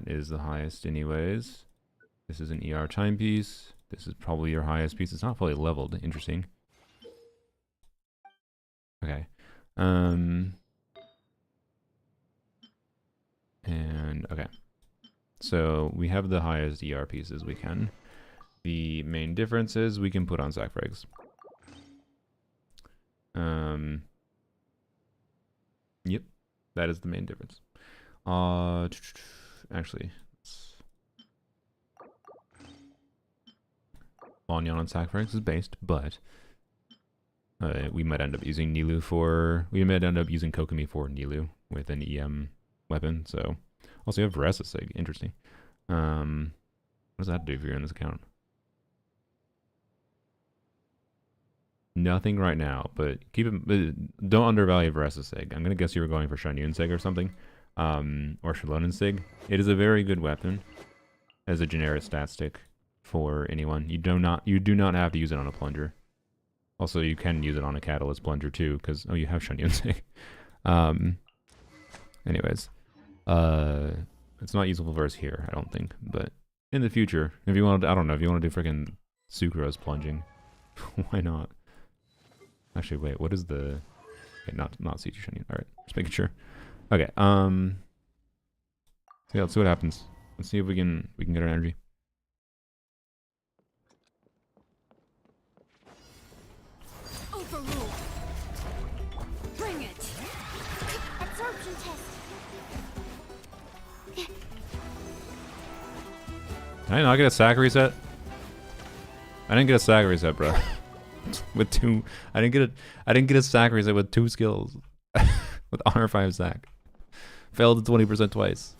is the highest anyways. This is an ER timepiece. This is probably your highest piece. It's not fully leveled. Interesting. Okay. And, okay. So we have the highest ER pieces we can. The main difference is we can put on sack frags. Yep, that is the main difference. Actually, Lonyan on sack frags is based, but we might end up using Nilu for. We might end up using Kokomi for Nilu with an EM weapon. So also you have Veresasig. Interesting. What does that do for you in this account? Nothing right now, but keep it. Don't undervalue Veresasig. I'm gonna guess you were going for Shanyun-sig or something, or Shalonen-sig. It is a very good weapon as a generic stat stick for anyone. You do not have to use it on a plunger. Also, you can use it on a catalyst plunger too, because you have Shanyun-sig. Anyways, it's not useful for us here, I don't think, but in the future, if you want, I don't know, if you want to do freaking Sucrose plunging, why not? Actually, wait, what is the... Okay, not C2 Shiny. Alright, just making sure. Okay, so yeah, let's see what happens. Let's see if we can get our energy. Overrule. Bring it. Absorption test. Did I not get a sack reset? I didn't get a sack reset, bro. With two, I didn't get a sack reset with 2 skills. With honor 5 sack. Failed to 20% twice.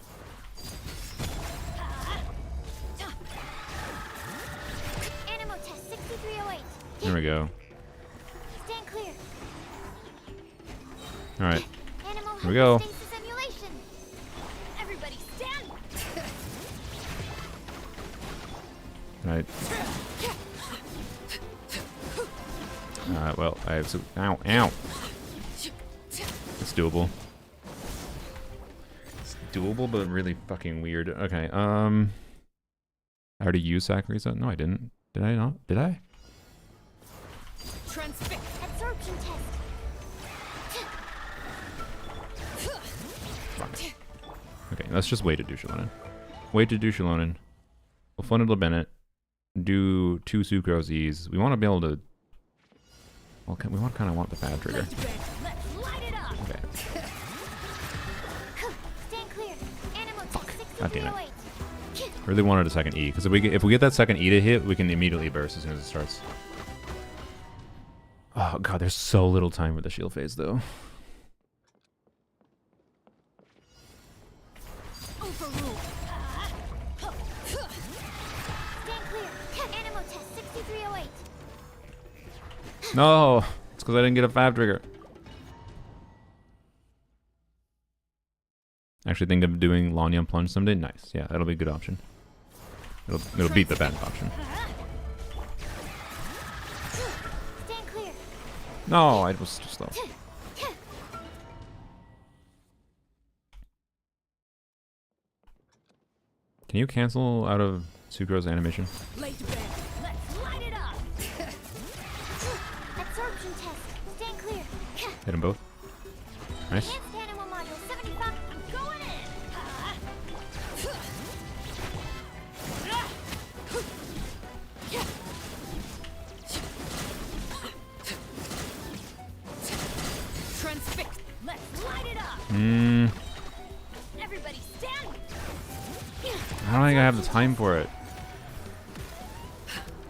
Animal test 6308. There we go. Stand clear. All right. Animal Here we go. homeostasis emulation. Everybody stand. All right. Well, I have some. Ow, ow. It's doable. It's doable, but really fucking weird. Okay. I already used sack reset. No, I didn't. Did I not? Did I? Transfix. Absorption test. Okay, let's just wait to do Shalonen. Wait to do Shalonen. We'll fund it Bennett. Do 2 Sucrose E's. We want to be able to. Well, we want kind of want the bad trigger. Let's light it up. Okay. Stand clear. Animal Fuck. test God damn it. 6308. Really wanted a second E because if we get that second E to hit, we can immediately burst as soon as it starts. Oh god, there's so little time for the shield phase though. Overrule. Stand clear. Animal test 6308. No, it's because I didn't get a 5 trigger. Actually think of doing Lanyam Plunge someday. Nice. Yeah, that'll be a good option. It'll beat the bad option. Stand clear. No, I was too slow. Can you cancel out of Sucrose animation? Late bed. Let's light it up. Absorption test. Stand clear. Hit them both. Nice. Enhanced animal module 75. I'm going in. Transfix. Let's light it up. Everybody stand. I don't think I have the time for it.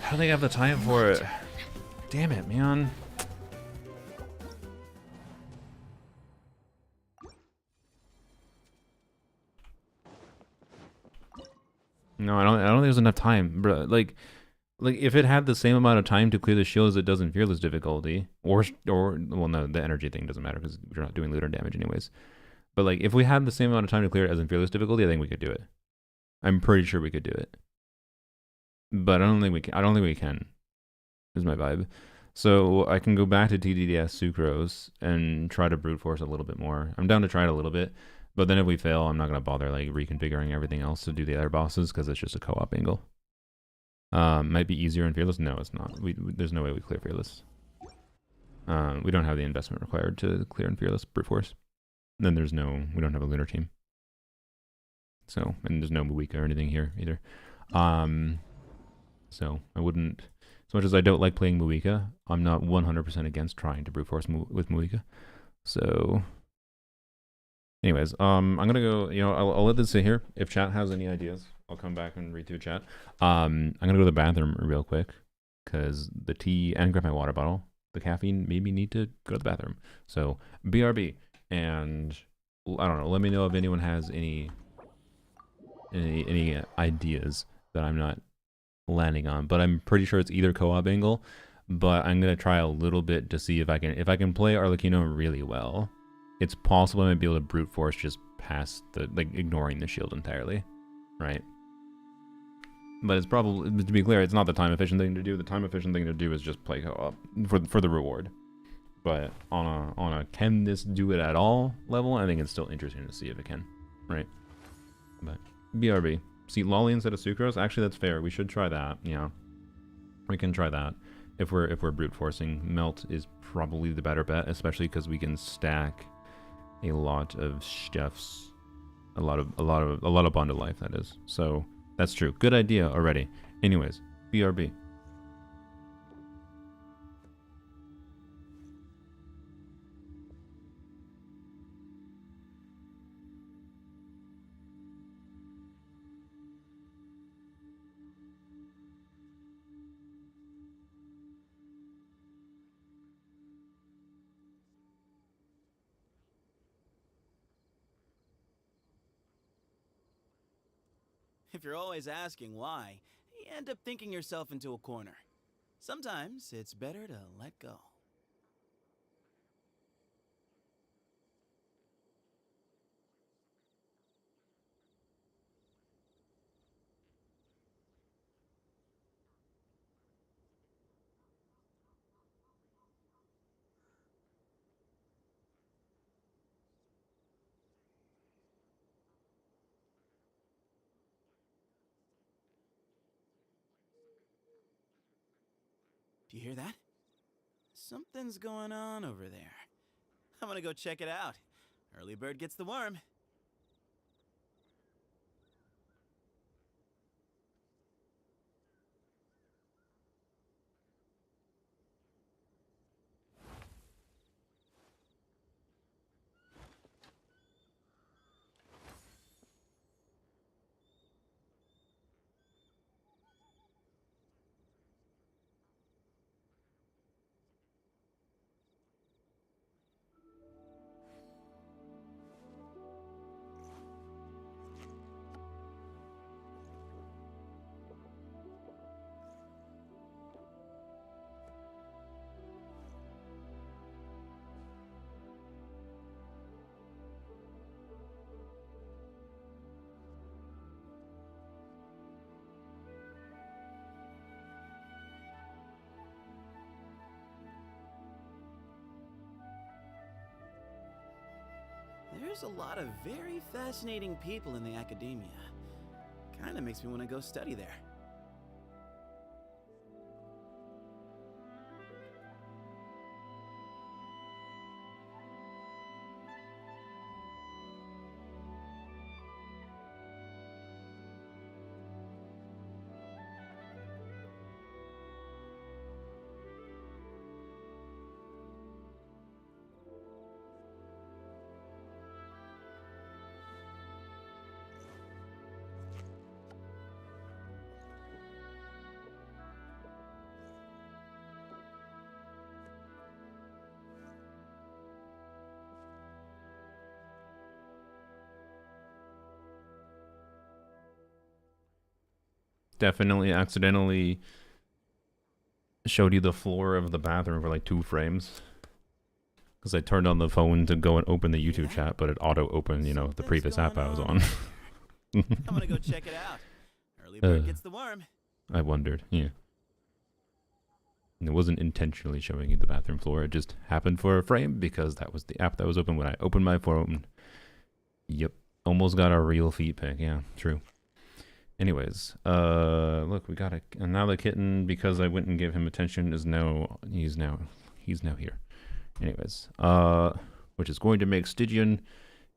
I don't think I have the time for it. Damn it, man. No, I don't think there's enough time, bro. Like if it had the same amount of time to clear the shield as it does in Fearless difficulty, or well, no, the energy thing doesn't matter because we're not doing looter damage anyways. But like, if we had the same amount of time to clear it as in Fearless difficulty, I think we could do it. I'm pretty sure we could do it. But I don't think we can. I don't think we can. Is my vibe. So I can go back to TDDS Sucrose and try to brute force a little bit more. I'm down to try it a little bit. But then if we fail, I'm not going to bother like reconfiguring everything else to do the other bosses because it's just a co-op angle. Might be easier in Fearless. No, it's not. There's no way we clear Fearless. We don't have the investment required to clear in Fearless brute force. Then we don't have a lunar team. So, and there's no Muika or anything here either. So I wouldn't, as much as I don't like playing Muika, I'm not 100% against trying to brute force with Muika. So anyways, I'm gonna go, I'll let this sit here. If chat has any ideas, I'll come back and read through chat. I'm gonna go to the bathroom real quick because the tea and grab my water bottle. The caffeine made me need to go to the bathroom. So BRB, and I don't know, let me know if anyone has any ideas that I'm not landing on, but I'm pretty sure it's either co-op angle, but I'm gonna try a little bit to see if I can play Arlecchino really well. It's possible I might be able to brute force just past the, like, ignoring the shield entirely, right? But it's probably, to be clear, it's not the time efficient thing to do. The time efficient thing to do is just play co-op for the reward. But on a can this do it at all level, I think it's still interesting to see if it can, right? But BRB. See, Lolly instead of Sucrose? Actually, that's fair. We should try that. Yeah. We can try that. If we're brute forcing, Melt is probably the better bet, especially because we can stack a lot of stuffs. A lot of bundle life, that is. So that's true. Good idea already. Anyways, BRB. If you're always asking why, you end up thinking yourself into a corner. Sometimes it's better to let go. Do you hear that? Something's going on over there. I'm gonna go check it out. Early bird gets the worm. There's a lot of very fascinating people in the academia. Kinda makes me want to go study there. Definitely accidentally showed you the floor of the bathroom for like 2 frames. Because I turned on the phone to go and open the YouTube chat, but it auto-opened, you know, the previous app I was on. I'm gonna go check it out. Early bird gets the worm. I wondered, yeah. And it wasn't intentionally showing you the bathroom floor, it just happened for a frame because that was the app that was open when I opened my phone. Yep, almost got a real feet pic, yeah, true. Anyways, look, we got a, and now the kitten, because I went and gave him attention, is now, he's now here. Anyways, which is going to make Stygian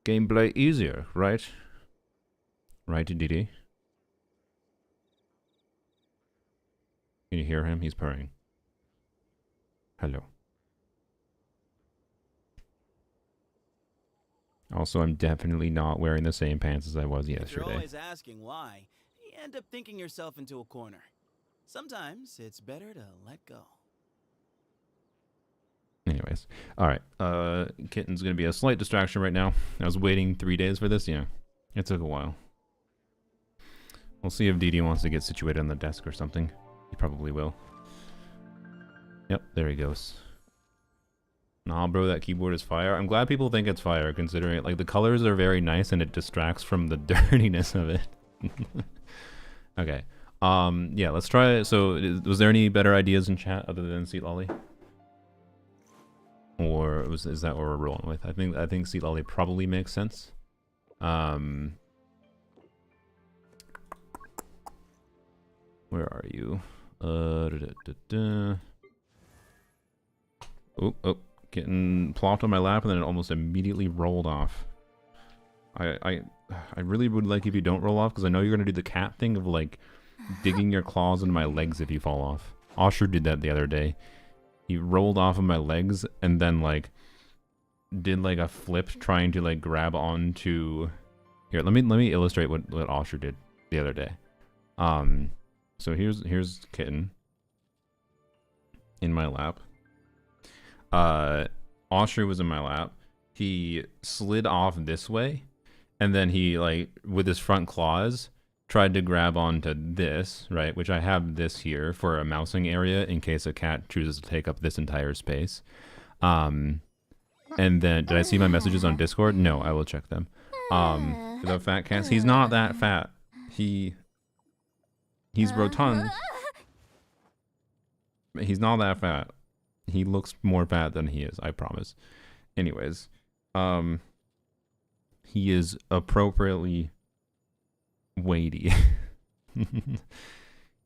gameplay easier, right? Right, Didi? Can you hear him? He's purring. Hello. Also, I'm definitely not wearing the same pants as I was yesterday. If you're always asking why, you end up thinking yourself into a corner. Sometimes it's better to let go. Anyways, alright. Kitten's gonna be a slight distraction right now. I was waiting 3 days for this, yeah. It took a while. We'll see if Didi wants to get situated on the desk or something. He probably will. Yep, there he goes. Nah, bro, that keyboard is fire. I'm glad people think it's fire, considering it. Like, the colors are very nice and it distracts from the dirtiness of it. Okay. Yeah, let's try it. So, was there any better ideas in chat other than Seat Lolly? Or is that what we're rolling with? I think Seat Lolly probably makes sense. Where are you? Oh, getting plopped on my lap and then it almost immediately rolled off. I really would like if you don't roll off, because I know you're gonna do the cat thing of like digging your claws into my legs if you fall off. Osher did that the other day. He rolled off of my legs and then like did like a flip trying to like grab onto. Here, let me illustrate what Osher did the other day. So here's Kitten in my lap. Osher was in my lap. He slid off this way, and then he like with his front claws tried to grab onto this, right, which I have this here for a mousing area in case a cat chooses to take up this entire space. And then, did I see my messages on Discord? No, I will check them. The fat cats, he's not that fat. He's rotund. He's not that fat. He looks more fat than he is, I promise. Anyways, he is appropriately weighty.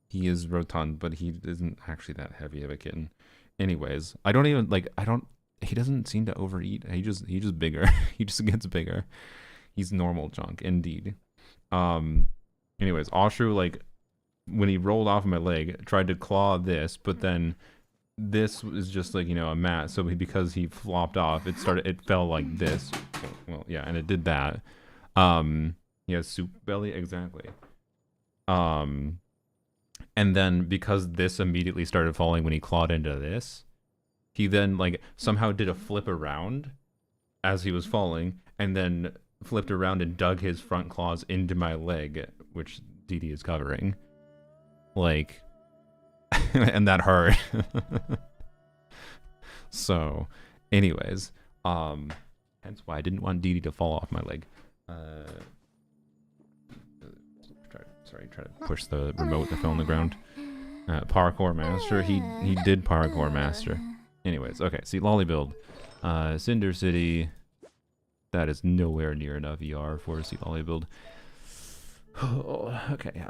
He is rotund, but he isn't actually that heavy of a kitten. Anyways, I don't even like. He doesn't seem to overeat. He just bigger. He just gets bigger. He's normal chunk, indeed. Anyways, Ashru, like, when he rolled off my leg, tried to claw this, but then this was just like, you know, a mat. So because he flopped off, it fell like this. Well, yeah, and it did that. He has soup belly, exactly. And then because this immediately started falling when he clawed into this, he then like somehow did a flip around as he was falling, and then flipped around and dug his front claws into my leg, which Dee Dee is covering. Like, and that hurt. So, anyways, hence why I didn't want Dee Dee to fall off my leg. Try to push the remote that fell on the ground. Parkour master. He did parkour master. Anyways, okay. See, lolly build. Cinder City. That is nowhere near enough ER for a lolly build. Okay.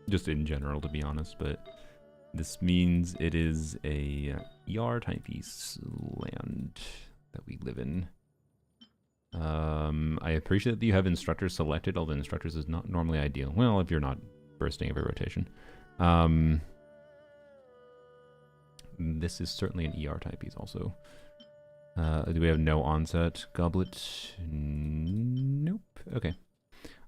Just in general, to be honest, but this means it is a ER type piece land that we live in. I appreciate that you have instructors selected, although instructors is not normally ideal. Well, if you're not bursting every rotation. This is certainly an ER type piece also. Do we have no onset goblet? Nope. Okay.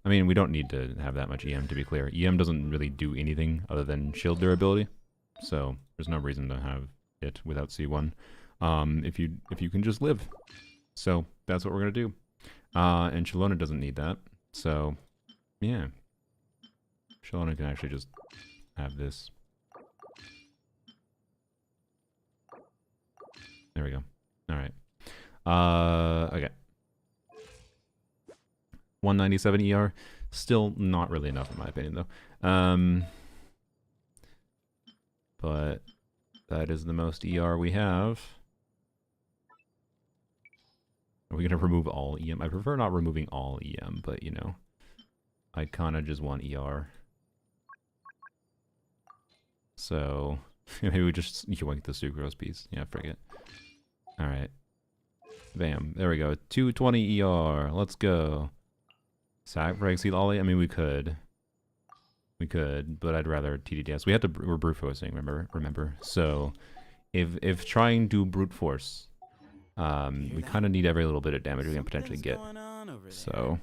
I mean, we don't need to have that much EM, to be clear. EM doesn't really do anything other than shield durability, so there's no reason to have it without C1 if you can just live. So that's what we're gonna do. And Shalona doesn't need that, so yeah. Shalona can actually just have this. There we go. All right. Okay. 197 ER, still not really enough in my opinion though. But that is the most ER we have. Are we gonna remove all EM? I prefer not removing all EM, but you know, I kinda just want ER. So maybe we just yoink the sucrose piece. Yeah, forget. Alright. Bam. There we go. 220 ER. Let's go. Sack for XC lolly? I mean, we could. We could, but I'd rather TDDS. We had to, we're brute forcing, remember? So, if trying to brute force, we kind of need every little bit of damage we can potentially get. So,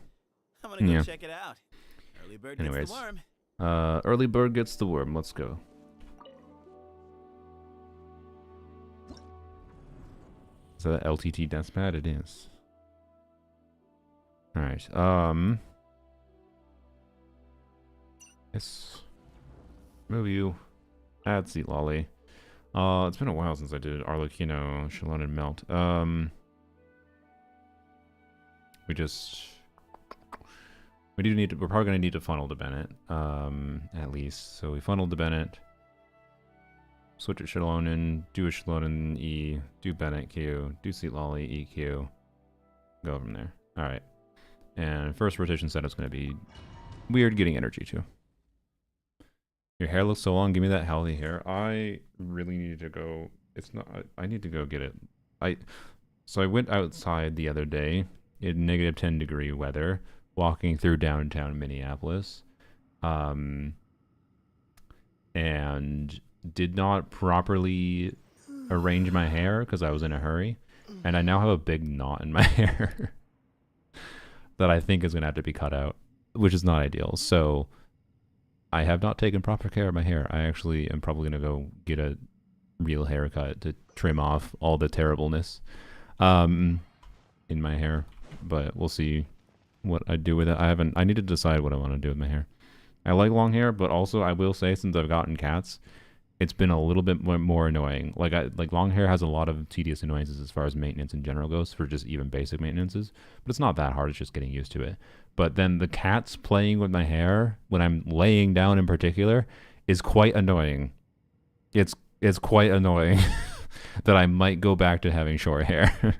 I'm gonna go check it out. Early bird gets the worm. Early bird gets the worm. Let's go. Is that an LTT deathpad? It is. Alright, yes. Move you. Add seat lolly. It's been a while since I did Arlecchino, Shalon, and Melt. We're probably gonna need to funnel to Bennett, at least. So we funneled to Bennett. Switch it Shallonen, do a Shallonen E, do Bennett Q, do seat lolly EQ. Go from there. Alright. And first rotation setup's gonna be weird getting energy too. Your hair looks so long, give me that healthy hair. I really need to go. It's not, I need to go get it. So I went outside the other day in negative 10 degree weather, walking through downtown Minneapolis. And did not properly arrange my hair because I was in a hurry. And I now have a big knot in my hair that I think is going to have to be cut out, which is not ideal. So I have not taken proper care of my hair. I actually am probably going to go get a real haircut to trim off all the terribleness in my hair. But we'll see what I do with it. I need to decide what I want to do with my hair. I like long hair, but also I will say since I've gotten cats, it's been a little bit more annoying. Like long hair has a lot of tedious annoyances as far as maintenance in general goes for just even basic maintenances, but it's not that hard. It's just getting used to it. But then the cats playing with my hair when I'm laying down in particular is quite annoying. It's quite annoying that I might go back to having short hair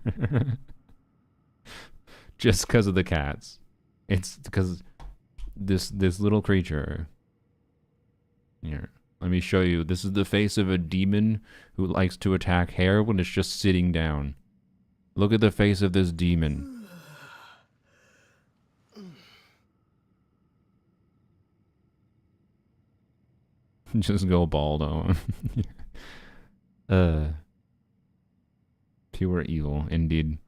just because of the cats. It's because this little creature here. Let me show you. This is the face of a demon who likes to attack hair when it's just sitting down. Look at the face of this demon. Just go bald on. Pure evil, indeed.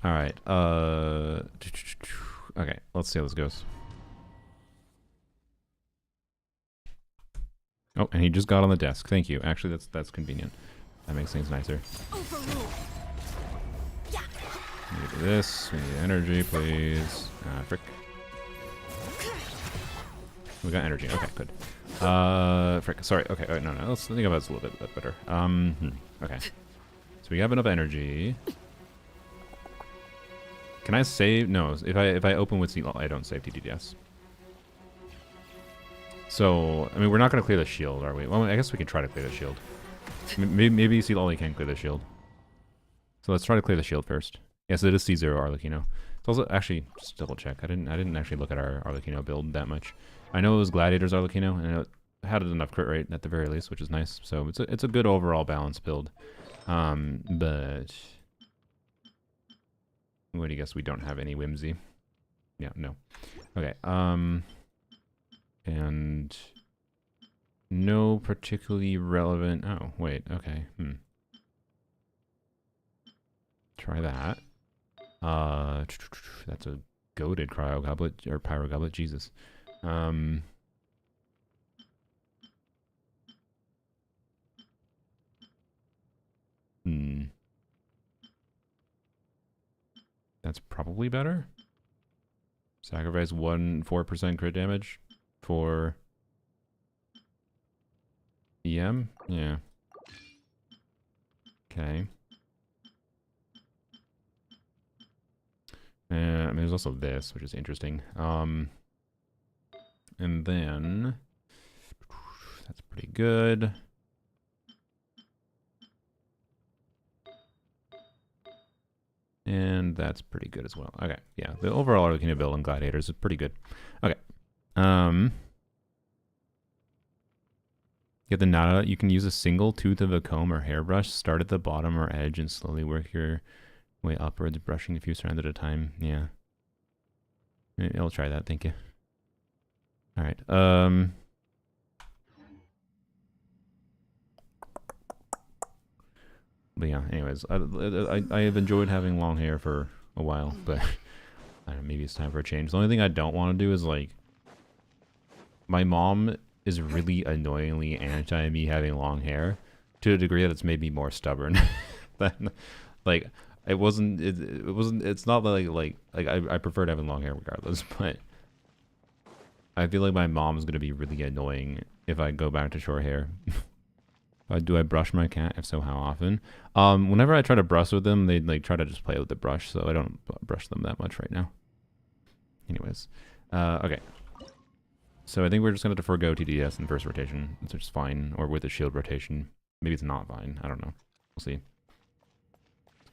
Alright, okay, let's see how this goes. Oh, and he just got on the desk. Thank you. Actually, that's convenient. That makes things nicer. Yeah. We need this. We need energy, please. Frick. We got energy. Okay, good. Frick. Sorry. Okay. All right, no. Let's think about this a little bit better. Okay. So we have enough energy. Can I save? No. If I open with Seat, I don't save TTDS. So, I mean, we're not going to clear the shield, are we? Well, I guess we can try to clear the shield. Maybe Seat only can clear the shield. So let's try to clear the shield first. Yes, it is C0 Arlecchino. It's also, actually, just double check. I didn't actually look at our Arlecchino build that much. I know it was Gladiator's Arlecchino, and it had enough crit rate at the very least, which is nice. So it's a good overall balanced build. But what do you guess? We don't have any whimsy. Yeah, no. Okay. And no particularly relevant. Oh, wait. Okay. Try that. That's a goated cryo goblet or pyro goblet. Jesus. That's probably better. Sacrifice 4% crit damage for EM? Yeah. Okay. I mean, there's also this, which is interesting. And then that's pretty good. And that's pretty good as well. Okay, yeah. The overall Arlecchino build on Gladiators is pretty good. Okay. Get the nada. You can use a single tooth of a comb or hairbrush. Start at the bottom or edge and slowly work your way upwards, brushing a few strands at a time. Yeah. I'll try that. Thank you. All right. But yeah, anyways, I have enjoyed having long hair for a while, but I don't know, maybe it's time for a change. The only thing I don't want to do is, like, my mom is really annoyingly anti me having long hair to a degree that it's made me more stubborn. Than, like, it's not like I preferred having long hair regardless, but I feel like my mom's gonna be really annoying if I go back to short hair. Do I brush my cat? If so, how often? Whenever I try to brush with them, they like try to just play with the brush, so I don't brush them that much right now. Anyways, okay. So I think we're just gonna have to forego TDS in first rotation, which is fine, or with a shield rotation. Maybe it's not fine. I don't know. We'll see.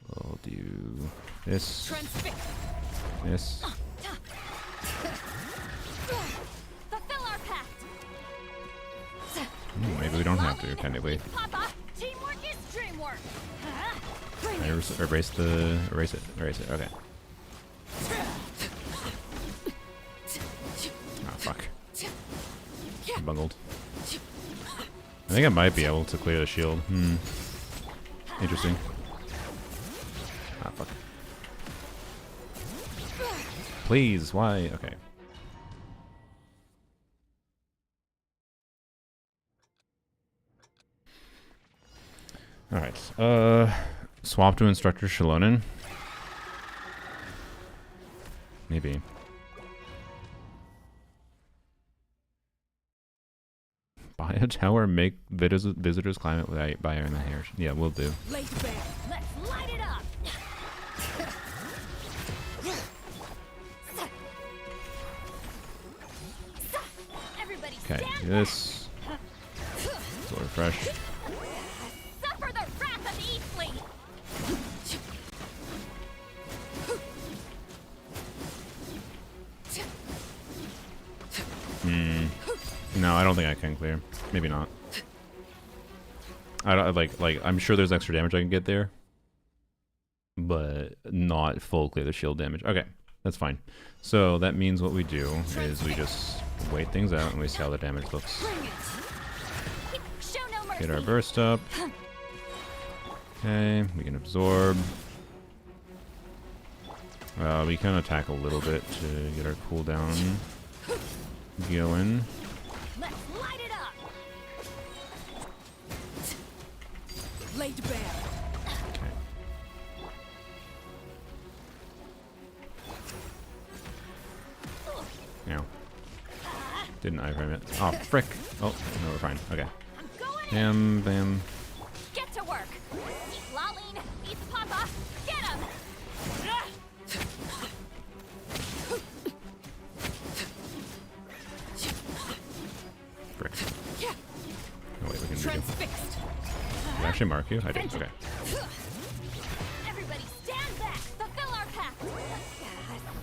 We'll do this. This. Maybe we don't have to, technically. Teamwork is dreamwork. I erase it. Okay. Ah, fuck. Bungled. I think I might be able to clear the shield. Interesting. Ah, fuck. Please, why? Okay. Alright, swap to Instructor Shalonen. Maybe. Buy a tower, make visitors climb it without buying the hair. Yeah, we'll do. Laid bare. Let's light it up. Everybody Okay, stand do this. So refresh. Suffer the wrath of Eastling. No, I don't think I can clear. Maybe not. I don't like. I'm sure there's extra damage I can get there, but not full clear the shield damage. Okay, that's fine. So that means what we do is we just wait things out and we see how the damage looks. Show no mercy. Get our burst up. Okay, we can absorb. We can attack a little bit to get our cooldown going. Let's light it up. Laid bare. Okay. Now. Didn't iframe it. Oh, frick. Oh, no, we're fine. Okay. I'm going. Bam, bam. Get to work. Eat Laline. Eat Papa. Get him. Frick. Oh, wait, we can redo. Transfixed. Did I actually mark you? I did. Okay. Everybody stand back. Fulfill our pact.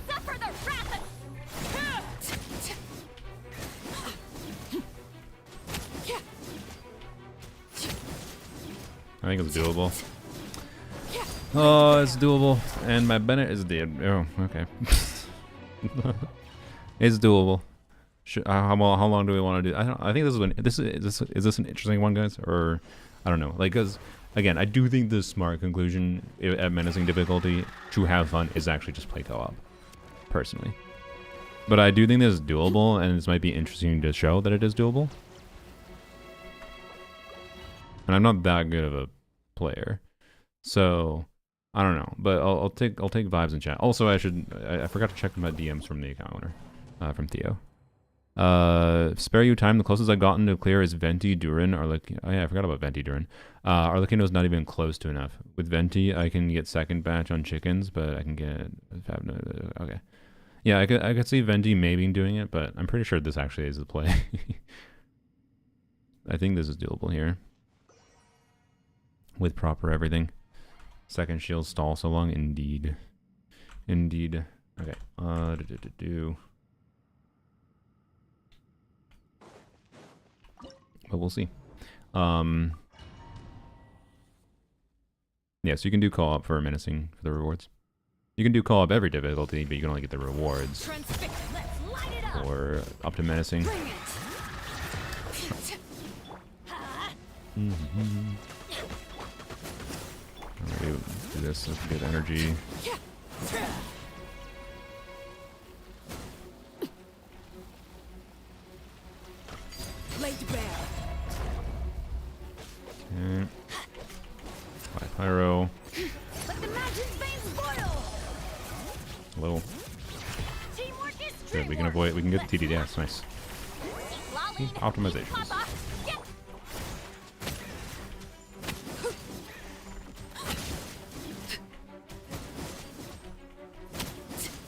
Suffer the wrath of... I think it's doable. Oh, it's doable. And my Bennett is dead. Oh, okay. It's doable. How long do we want to do? I think is this an interesting one, guys, or I don't know. Like, cause again, I do think the smart conclusion at menacing difficulty to have fun is actually just play co-op, personally. But I do think this is doable, and this might be interesting to show that it is doable. And I'm not that good of a player, so I don't know. But I'll take vibes in chat. Also, I forgot to check my DMs from the account owner, from Theo. Spare you time. The closest I've gotten to clear is Venti, Durin, Arlecchino. Oh yeah, I forgot about Venti, Durin. Arlecchino's not even close to enough. With Venti, I can get second batch on chickens, but I can get okay. Yeah, I could see Venti maybe doing it, but I'm pretty sure this actually is the play. I think this is doable here. With proper everything. Second shield stall so long, indeed. Indeed. Okay. But we'll see. Yeah, so you can do co-op for menacing for the rewards. You can do co-op every difficulty, but you can only get the rewards for up to menacing. Do this with good energy. Okay. By pyro. Hello. Good, we can avoid. We can get the TDDS. Nice. Optimizations.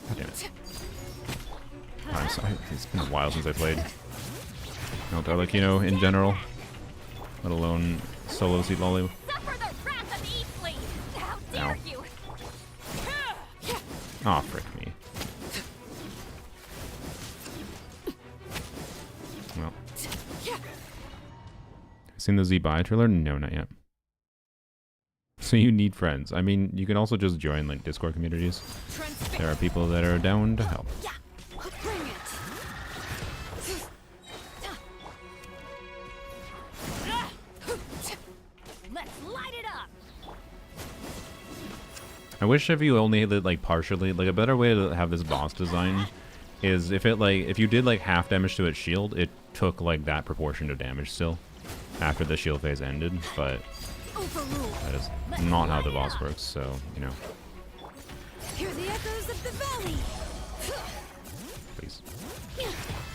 God damn it. I'm sorry. It's been a while since I played. No, Arlecchino in general, let alone solo seat lolly. Ow. Aw, frick me. Well. Seen the Z-Buy trailer? No, not yet. So you need friends. I mean, you can also just join like Discord communities. There are people that are down to help. I wish if you only did like partially, like a better way to have this boss design is if you did like half damage to its shield, it took like that proportion of damage still after the shield phase ended, but that is not how the boss works, so, you know. Hear the echoes of the valley. Please.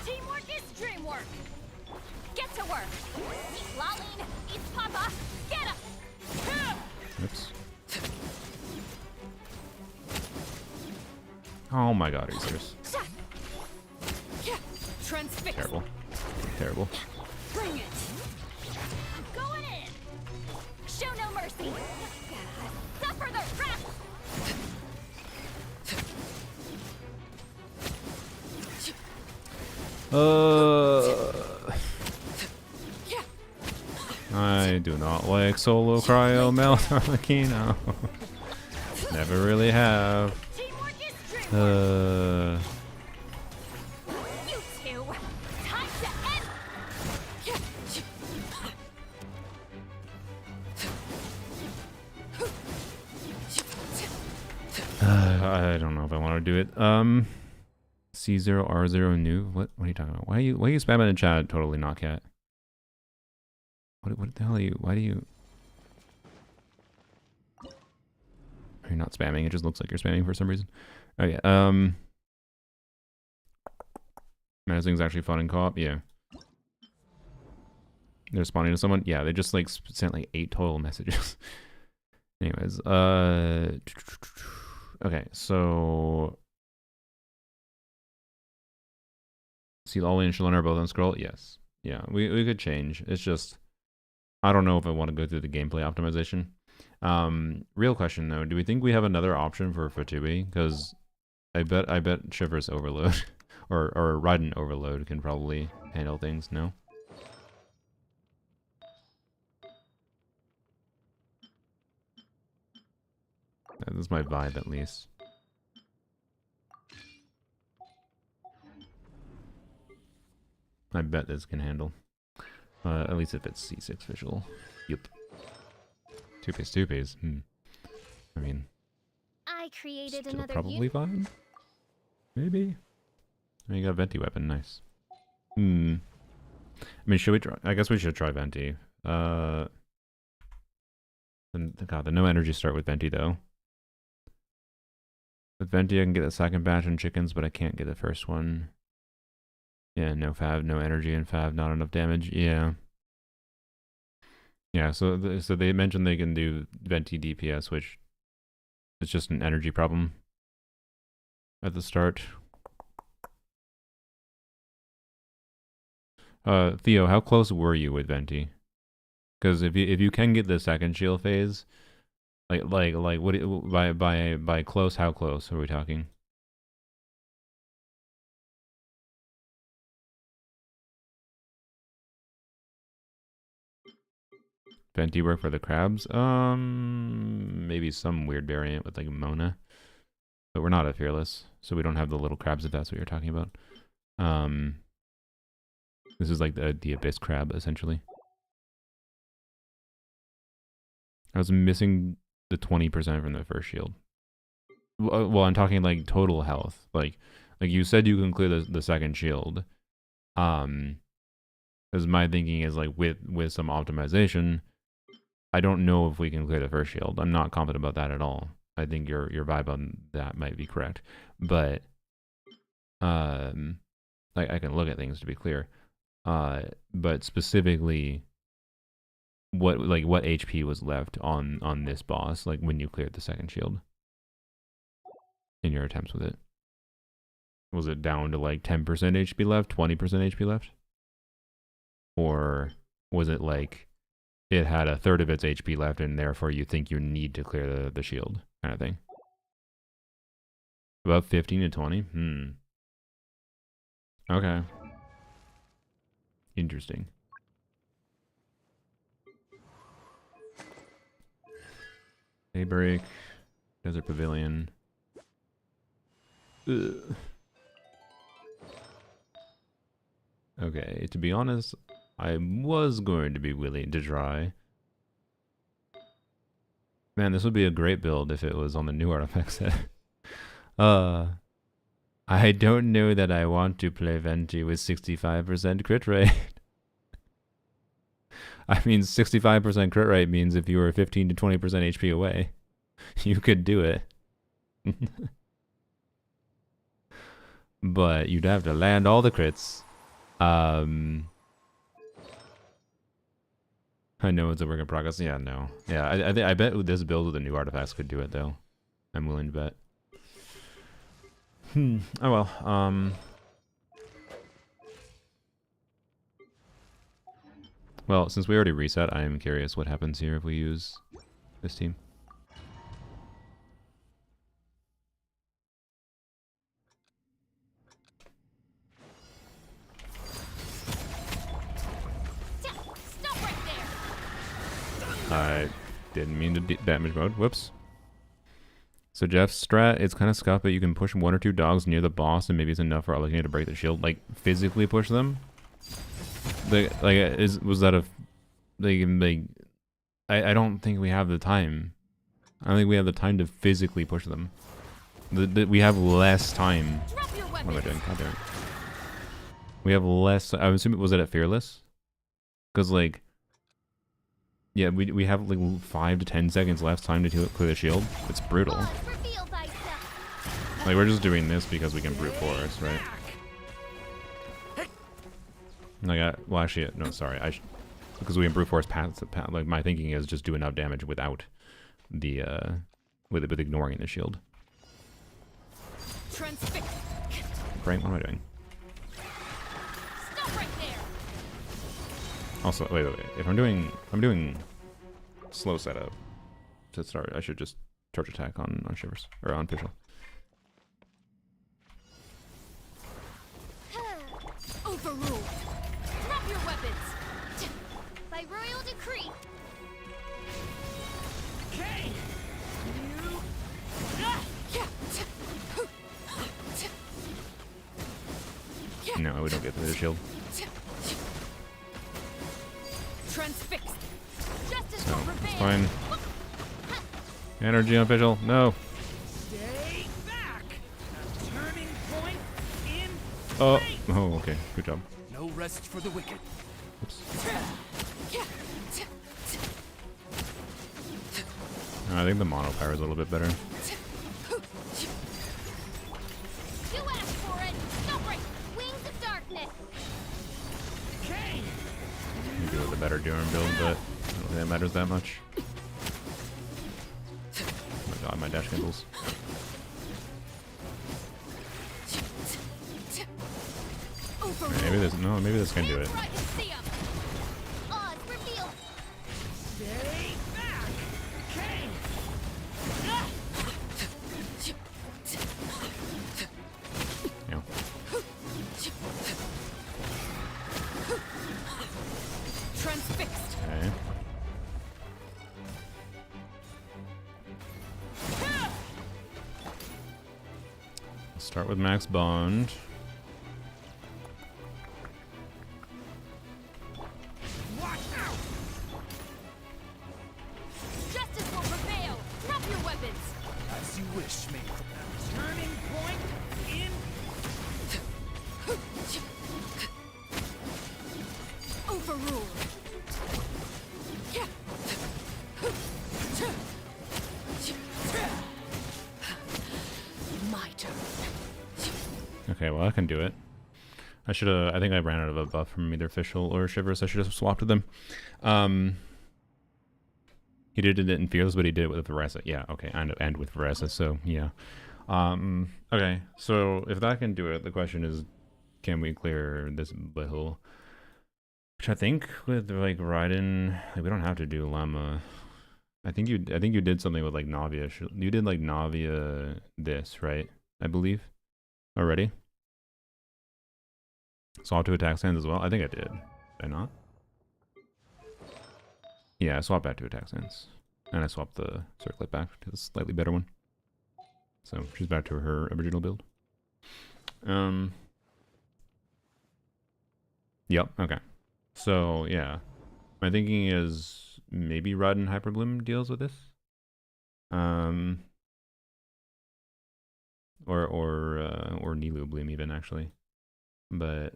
Teamwork is dreamwork. Get to work. Eat Laline, eat Papa. Get up. Oops. Oh my god, are you serious? Transfix. Terrible. Terrible. Bring it. I'm going in. Show no mercy. Suffer the wrath. I do not like solo cryo Maltarmakino. Never really have. Teamwork is dreamwork. You two. Time to end. I don't know if I want to do it. C0 R0 new. What are you talking about? Why are you spamming in chat? Totally not cat. What the hell are you? Why do you? You're not spamming. It just looks like you're spamming for some reason. Okay. Menacing's actually fun in co-op. Yeah. They're responding to someone. Yeah, they just like sent like 8 total messages. Anyways, okay, so see, Ollie and Shalon are both on scroll. Yes, yeah, we could change. It's just I don't know if I want to go through the gameplay optimization. Real question though, do we think we have another option for Fatui? Because I bet Shiver's Overload or Raiden Overload can probably handle things. No. That's my vibe, at least. I bet this can handle. At least if it's C6 visual. Yup. Two piece. I mean, I created still another probably fine. Maybe. Oh, you got Venti weapon. Nice. I mean, should we try? I guess we should try Venti. God, the no energy start with Venti though. With Venti, I can get a second batch in chickens, but I can't get the first one. Yeah, no Fab, no energy in Fab, not enough damage. Yeah. Yeah, so they mentioned they can do Venti DPS, which is just an energy problem at the start. Theo, how close were you with Venti? Because if you can get the second shield phase, like what by close, how close are we talking? Venti work for the crabs? Maybe some weird variant with like Mona. But we're not at Fearless, so we don't have the little crabs if that's what you're talking about. This is like the Abyss crab, essentially. I was missing the 20% from the first shield. Well, I'm talking like total health. Like you said you can clear the second shield. Because my thinking is like with some optimization, I don't know if we can clear the first shield. I'm not confident about that at all. I think your vibe on that might be correct. But I can look at things to be clear. But specifically what HP was left on this boss, like when you cleared the second shield in your attempts with it? Was it down to like 10% HP left, 20% HP left? Or was it like it had a third of its HP left and therefore you think you need to clear the shield kind of thing? About 15 to 20? Okay. Interesting. Daybreak, Desert Pavilion. Ugh. Okay, to be honest, I was going to be willing to try. Man, this would be a great build if it was on the new artifact set. I don't know that I want to play Venti with 65% crit rate. I mean, 65% crit rate means if you were 15 to 20% HP away, you could do it. but you'd have to land all the crits. I know it's a work in progress. Yeah, no. Yeah, I bet this build with the new artifacts could do it though. I'm willing to bet. Oh well. Well, since we already reset, I am curious what happens here if we use this team. Stop right there! I didn't mean to damage mode. Whoops. So Jeff's strat, it's kind of scuffed, but you can push 1 or 2 dogs near the boss, and maybe it's enough for Alakane to break the shield. Like, physically push them? Was that a... I don't think we have the time. I don't think we have the time to physically push them. We have less time. Drop your What am I weapons! doing? God damn it. We have less... I'm assuming... Was it at Fearless? Because, like... Yeah, we have, like, 5 to 10 seconds left time to clear the shield. It's brutal. Pause, reveal thyself! Like, we're just doing this because we can brute force, right? Like, well, actually, no, sorry. Because we can brute force past, like, my thinking is just do enough damage without the, with ignoring the shield. Transfix! Right? What am I doing? Stop right there! Also, wait. If I'm doing slow setup to start, I should just charge attack on Shivers, or on Fischl. Overruled! Drop your weapons! By royal decree! Okay. No, we don't get the shield. Transfixed! Justice So, will it's prevail! fine. Energy on Fischl. No. Stay back. A turning point in Oh. fate. Oh, okay. Good job. No rest for the wicked. Oops. I think the mono power is a little bit better. You asked for it! Stop right! Wings of darkness! Okay. Maybe with a better Durham build, but I don't think that matters that much. Oh my god, my dash cancels. Maybe this can do it. Right and see 'em. Oz revealed! Stay back. Okay. Yeah. Transfixed! Okay. Let's start with max bond. Watch out. Justice will prevail! Drop your weapons! As you wish, mate. A turning point in Overruled! My turn. Okay, well I can do it. I should have. I think I ran out of a buff from either Fischl or Shivers. I should have swapped with them. He did it in Fearless, but he did it with Veresa. Yeah, okay, and with Veresa. So yeah. Okay, so if that can do it, the question is, can we clear this battle? Which I think with like Raiden, like, we don't have to do Llama. I think you did something with like Navia. You did like Navia this, right? I believe already. Swap to attack stands as well. I think I did. Did I not? Yeah, I swapped back to attack stands, and I swapped the circlet back to the slightly better one. So she's back to her original build. Yep. Okay. So yeah, my thinking is maybe Raiden Hyperbloom deals with this. Or Nilu Bloom even actually, but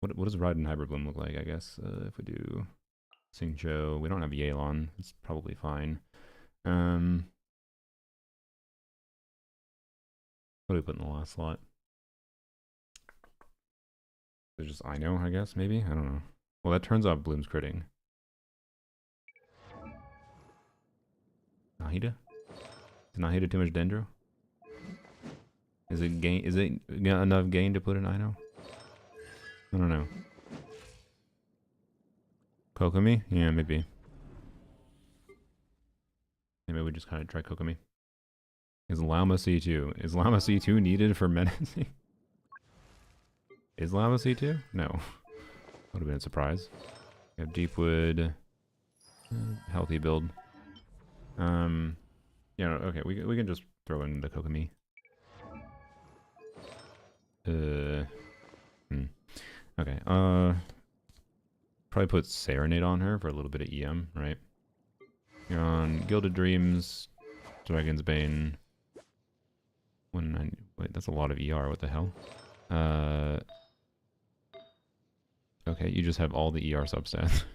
what does Raiden Hyperbloom look like? I guess if we do Xingqiu, we don't have Yelan. It's probably fine. What do we put in the last slot? It's just I know, I guess, maybe? I don't know. Well, that turns off Bloom's critting. Nahida? Is Nahida too much Dendro? Is it gain? Is it enough gain to put in I know? I don't know. Kokomi? Yeah, maybe. Maybe we just kind of try Kokomi. Is Llama C2? Is Llama C2 needed for menacing? Is Llama C2? No. Would have been a surprise. We have Deepwood. Healthy build. Yeah, okay, we can just throw in the Kokomi. Okay, probably put Serenade on her for a little bit of EM, right? You're on Gilded Dreams, Dragon's Bane. Wait, that's a lot of ER, what the hell? Okay, you just have all the ER substats.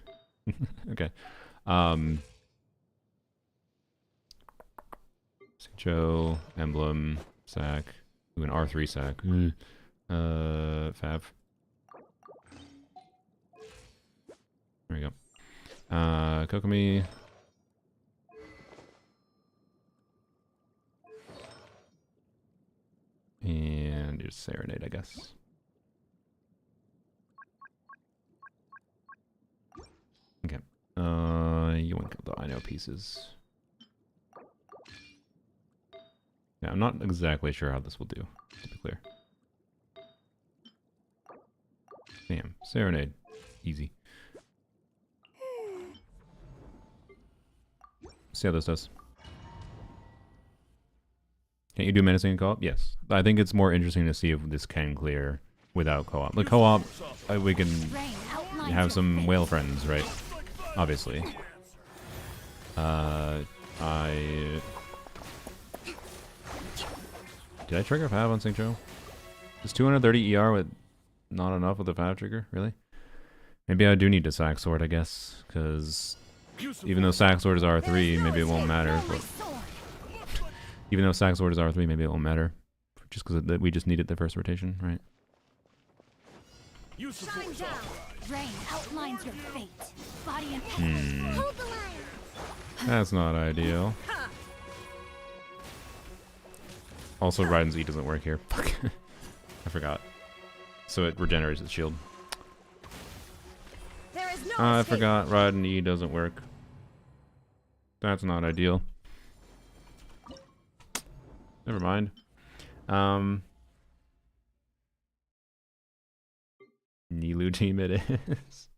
Okay. Joe, Emblem, Sack. Ooh, an R3 Sack. Fav. There we go. Kokomi. And just Serenade, I guess. Okay. You want the I know pieces. Yeah, I'm not exactly sure how this will do, to be clear. Damn, Serenade. Easy. See how this does. Can't you do menacing in co-op? Yes. I think it's more interesting to see if this can clear without co-op. Like co-op, we can have some whale friends, right? Obviously. Did I trigger Fav on Xingqiu? Is 230 ER with not enough with the Fav trigger? Really? Maybe I do need a Sack Sword, I guess. Because even though Sack Sword is R3, maybe it won't matter. But even though Sack Sword is R3, maybe it won't matter. Just because we just needed the first rotation, right? Shine down. Rain outlines your fate. Body and hold the line. That's not ideal. Also, Raiden's E doesn't work here. Fuck. I forgot. So it regenerates its shield. There is no I escape. forgot Raiden E doesn't work. That's not ideal. Never mind. Nilu team it is.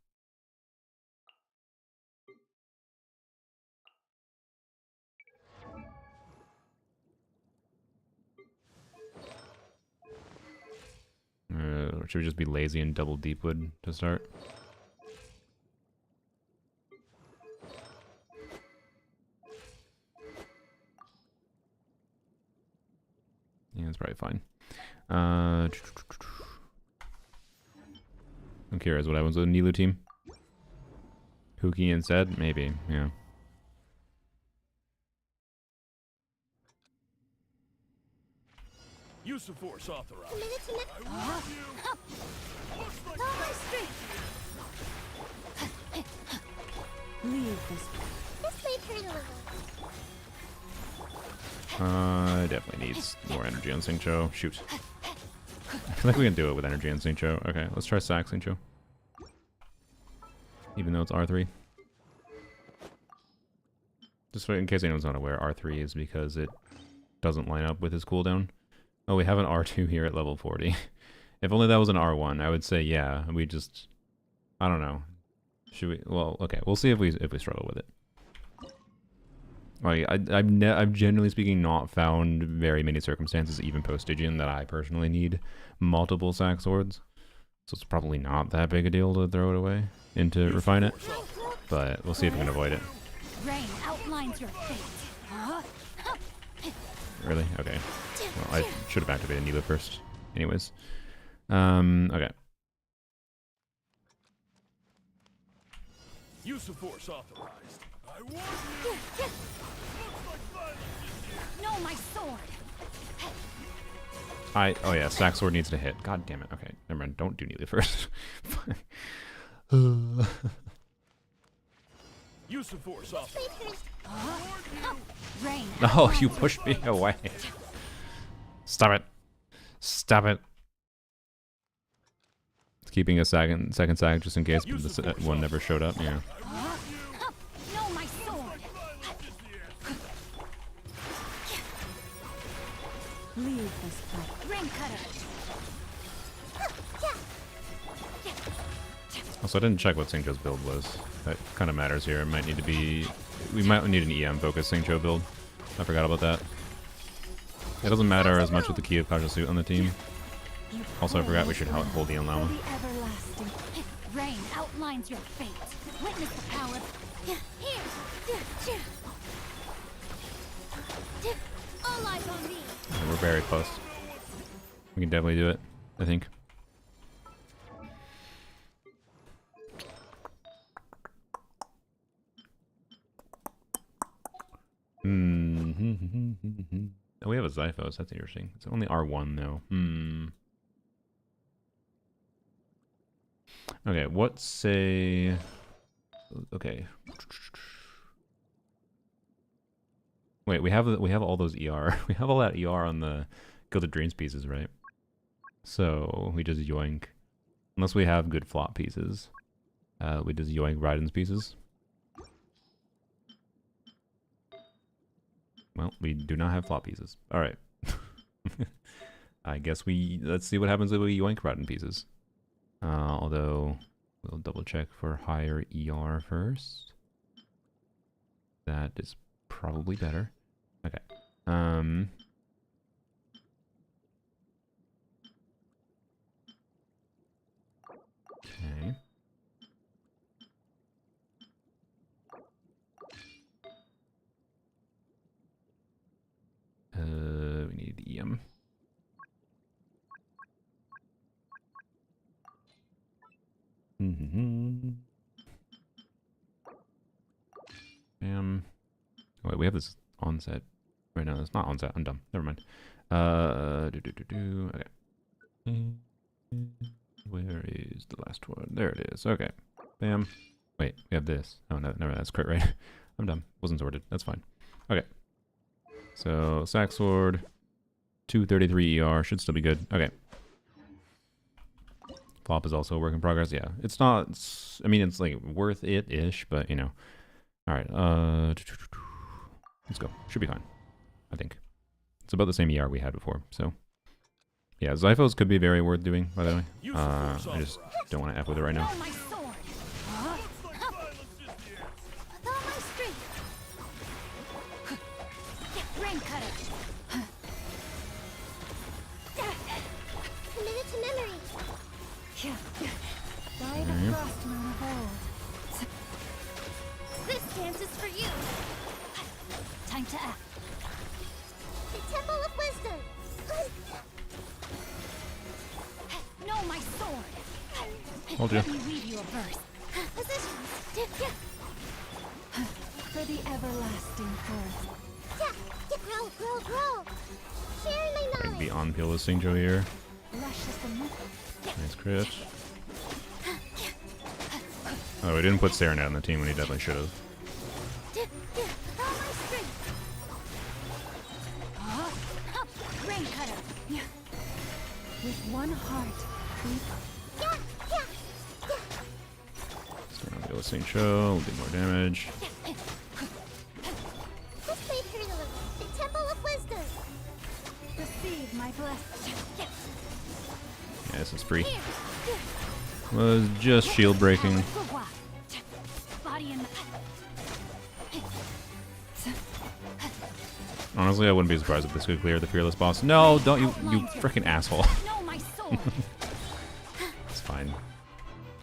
Should we just be lazy and double Deepwood to start? Yeah, that's probably fine. I'm curious what happens with the Nilu team. Huki instead? Maybe, yeah. Use of force authorized. Minute to lift. With all my strength. Leave this. This may hurt a little. Definitely needs more energy on Xingqiu. Shoot. I feel like we can do it with energy on Xingqiu. Okay, let's try Sack Xingqiu. Even though it's R3. Just in case anyone's not aware, R3 is because it doesn't line up with his cooldown. Oh, we have an R2 here at level 40. If only that was an R1, I would say yeah. We just, I don't know. Should we? Well, okay. We'll see if we struggle with it. Like, I've generally speaking not found very many circumstances, even post Stygian, that I personally need multiple Sack Swords. So it's probably not that big a deal to throw it away and to refine it. But we'll see if we can avoid it. Rain outlines your fate. Really? Okay. Well, I should have activated Nilu first. Anyways. Okay. Use of force authorized. I warn you. Looks like violence is here. No, my sword. Oh yeah, Stack Sword needs to hit. God damn it. Okay, never mind. Don't do Neely first. Use of force, officer. Rain. No, you pushed me away. Stop it. Stop it. Keeping a second sag just in case this one never showed up. Yeah. No, my sword. Leave this place. Rain cutter. Also, I didn't check what Singjo's build was. That kind of matters here. It might need to be... We might need an EM focused Singjo build. I forgot about that. It doesn't matter as much with the Key of Kasha suit on the team. Also, I forgot we should hold the Llama. Rain outlines your fate. Witness the power. All eyes on me. Yeah, we're very close. We can definitely do it, I think. Oh, we have a Zyphos. That's interesting. It's only R1 though. Okay, what say... Okay. Wait, we have all those ER. We have all that ER on the Gilded Dreams pieces, right? So we just yoink. Unless we have good flop pieces. We just yoink Raiden's pieces. Well, we do not have flop pieces. Alright. I guess let's see what happens if we yoink Raiden pieces. Although, we'll double check for higher ER first. That is probably better. Okay. Okay. We need EM. Wait, we have this onset. Right now, it's not onset. I'm dumb. Never mind. Okay. Where is the last one? There it is. Okay. Bam. Wait, we have this. Oh, no, never. That's crit, right? I'm dumb. Wasn't sorted. That's fine. Okay. So, Sack Sword, 233 ER, should still be good. Okay. Flop is also a work in progress. Yeah, it's not... I mean, it's like worth it-ish, but you know. Alright, let's go. Should be fine, I think. It's about the same ER we had before, so... Yeah, Zyphos could be very worth doing, by the way. I just don't want to F with it right now. This dance is for you. Time to act. The Temple of Wisdom. No, my sword. Hold you. Let me read you a verse. Positions. For the everlasting forest. Grow. Sharing my I'd knowledge. be on peel with Singjo here. Luscious and Nice crit. Oh, we didn't put Serenade on the team when he definitely should have. All my strength. rain cutter. With one heart, we So we're gonna go with Saint Cho, we'll do more damage. This made her deliver the Temple of Wisdom. receive my blessing. Yeah, this is free. Was just shield breaking. Body and Honestly, I wouldn't be surprised if this could clear the fearless boss. No, don't you freaking asshole. no, my soul. It's fine.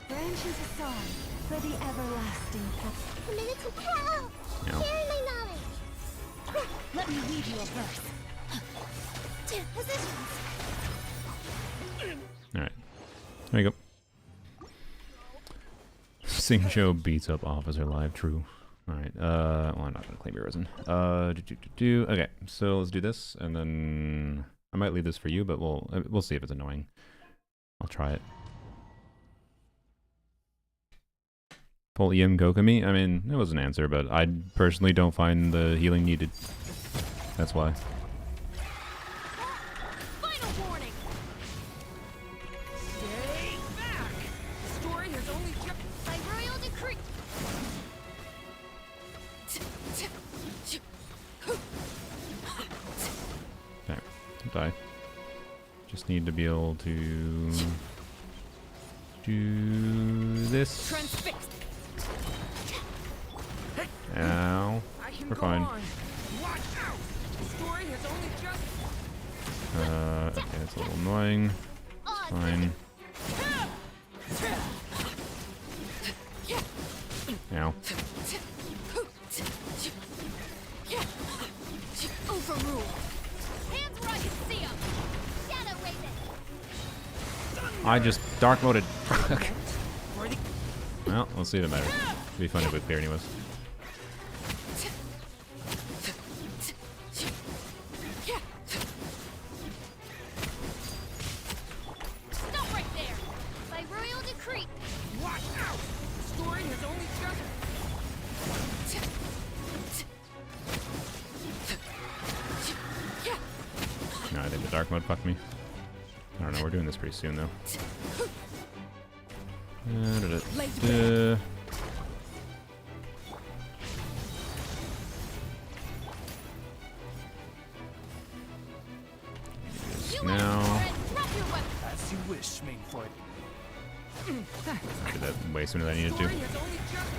Branches a song for the everlasting purpose. Committed to hell. Yeah. Sharing my knowledge. Let me read you a verse. Positions. Alright. There you go. Singjo beats up Officer Live, true. Alright, well, I'm not gonna claim your resin. Okay, so let's do this, and then I might leave this for you, but we'll see if it's annoying. I'll try it. Pull EM Kokami? I mean, it was an answer, but I personally don't find the healing needed. That's why. Final warning. Stay back! The story has only just... By royal decree. Okay, don't die. Just need to be able to do this. Transfixed. Ow. I can We're go fine. on. Watch out! The story has only just... Okay, it's a little annoying. It's fine. Ow. Overruled. Hands where I can see 'em. Shadow Raven. I just dark moded. Well, we'll see if it matters. It'd be fun if it clear anyways. Stop right there. By royal decree. Watch out! The story has only just... No, I think the dark mode fucked me. I don't know, we're doing this pretty soon though. You Now, asked for it. Drop your weapon. As you wish, Mainford. I did that way sooner than I needed to. Story has only just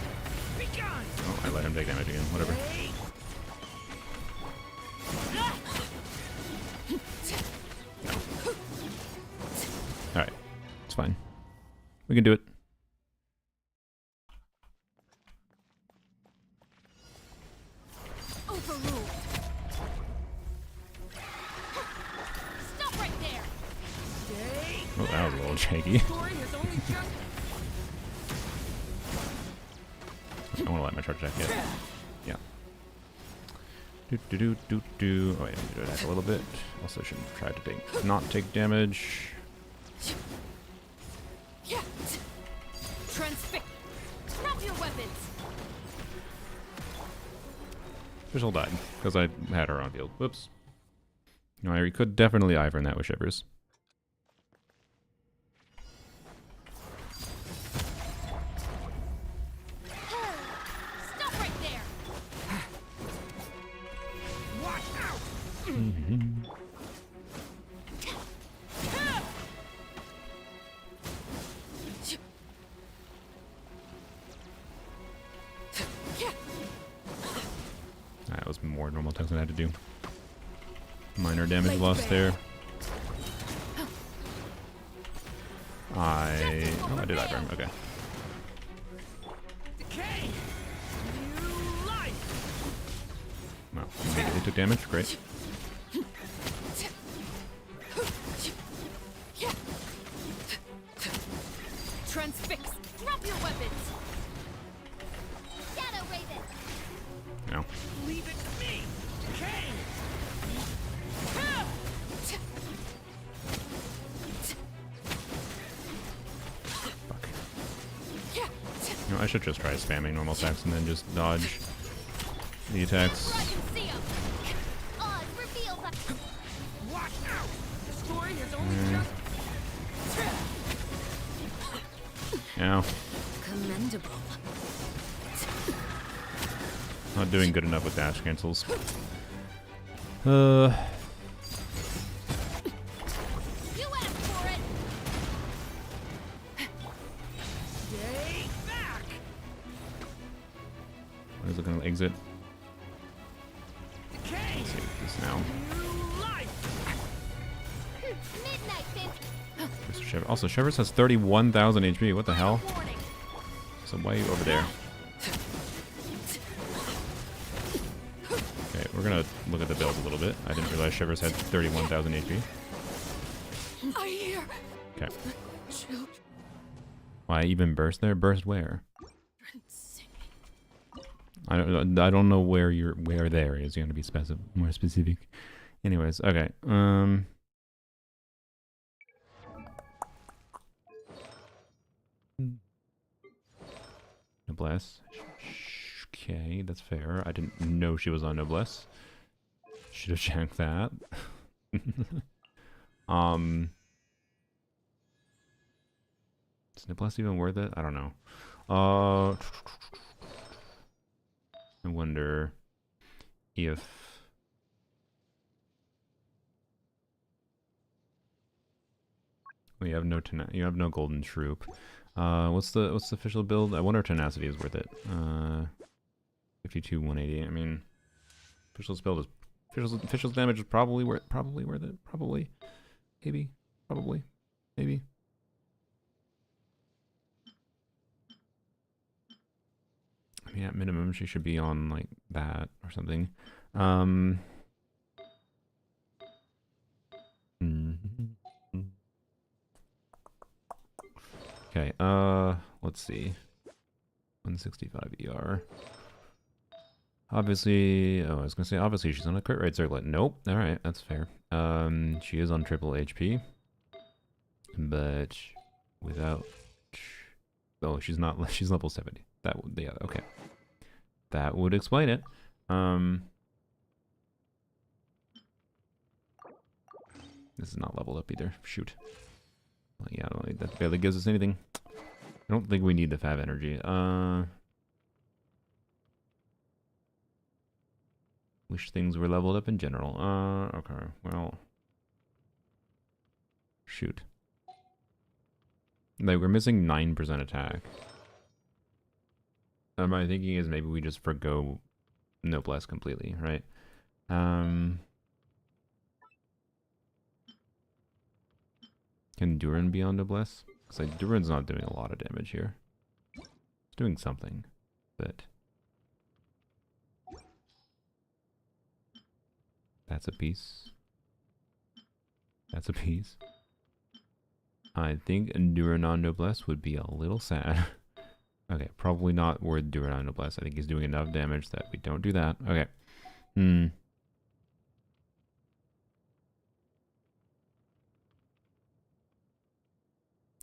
begun! Oh, I let him take damage again. Whatever. Hey, Alright. It's fine. We can do it. Overruled. Stop right there. stay Oh, that was a little shaky. story has only just... I don't want to let my charge attack yet. Yeah. Do. Oh, wait, I need to attack a little bit. Also should try to not take damage. Transfix. Drop your weapons. Fizzle died because I had her on field. Whoops. No, I could definitely Ivern that with Shivers. Stop right there. Watch out! That was more normal attacks than I had to do. Minor damage loss there. Oh, I did Ivern. Okay. Decay! New life! Well, immediately took damage. Great. Transfix. Drop your weapons. Shadow Raven. No. Leave it to me! Decay! Fuck. No, I should just try spamming normal attacks and then just dodge the attacks. Where I can see 'em. Oz reveals us. Watch out! The story has only just... Ow. Commendable. Not doing good enough with dash cancels. You asked for it. Stay back! What is it gonna exit? Decay! Let's see this now. New life! Midnight Fist. Also, Shivers has 31,000 HP. What the hell? Warning. So why are you over there? Okay, we're gonna look at the build a little bit. I didn't realize Shivers had 31,000 HP. I hear Okay. children Why even burst there? Burst where? singing. I don't know where there is. You have to be more specific. Anyways, okay. noblesse. Okay, that's fair. I didn't know she was on noblesse. Should have checked that. Is noblesse even worth it? I don't know. I wonder if we have no you have no golden troop. What's the official build? I wonder if tenacity is worth it. 52 180. I mean, official's build is official's damage is probably worth it. Probably, maybe, probably, maybe. I mean, at minimum, she should be on like that or something. Okay, let's see. 165 ER. Obviously, I was gonna say, obviously she's on a crit rate circlet. Nope, alright, that's fair. She is on triple HP. But without... Oh, she's not, she's level 70. That would, yeah, okay. That would explain it. This is not leveled up either. Shoot. Well, yeah, that barely gives us anything. I don't think we need the Fav energy. Wish things were leveled up in general. Okay, well. Shoot. Like, we're missing 9% attack. My thinking is maybe we just forgo noblesse completely, right? Can Duran be on noblesse? Because like Duran's not doing a lot of damage here. It's doing something, but that's a piece. That's a piece. I think Duran on noblesse would be a little sad. Okay, probably not worth Duran on noblesse. I think he's doing enough damage that we don't do that. Okay.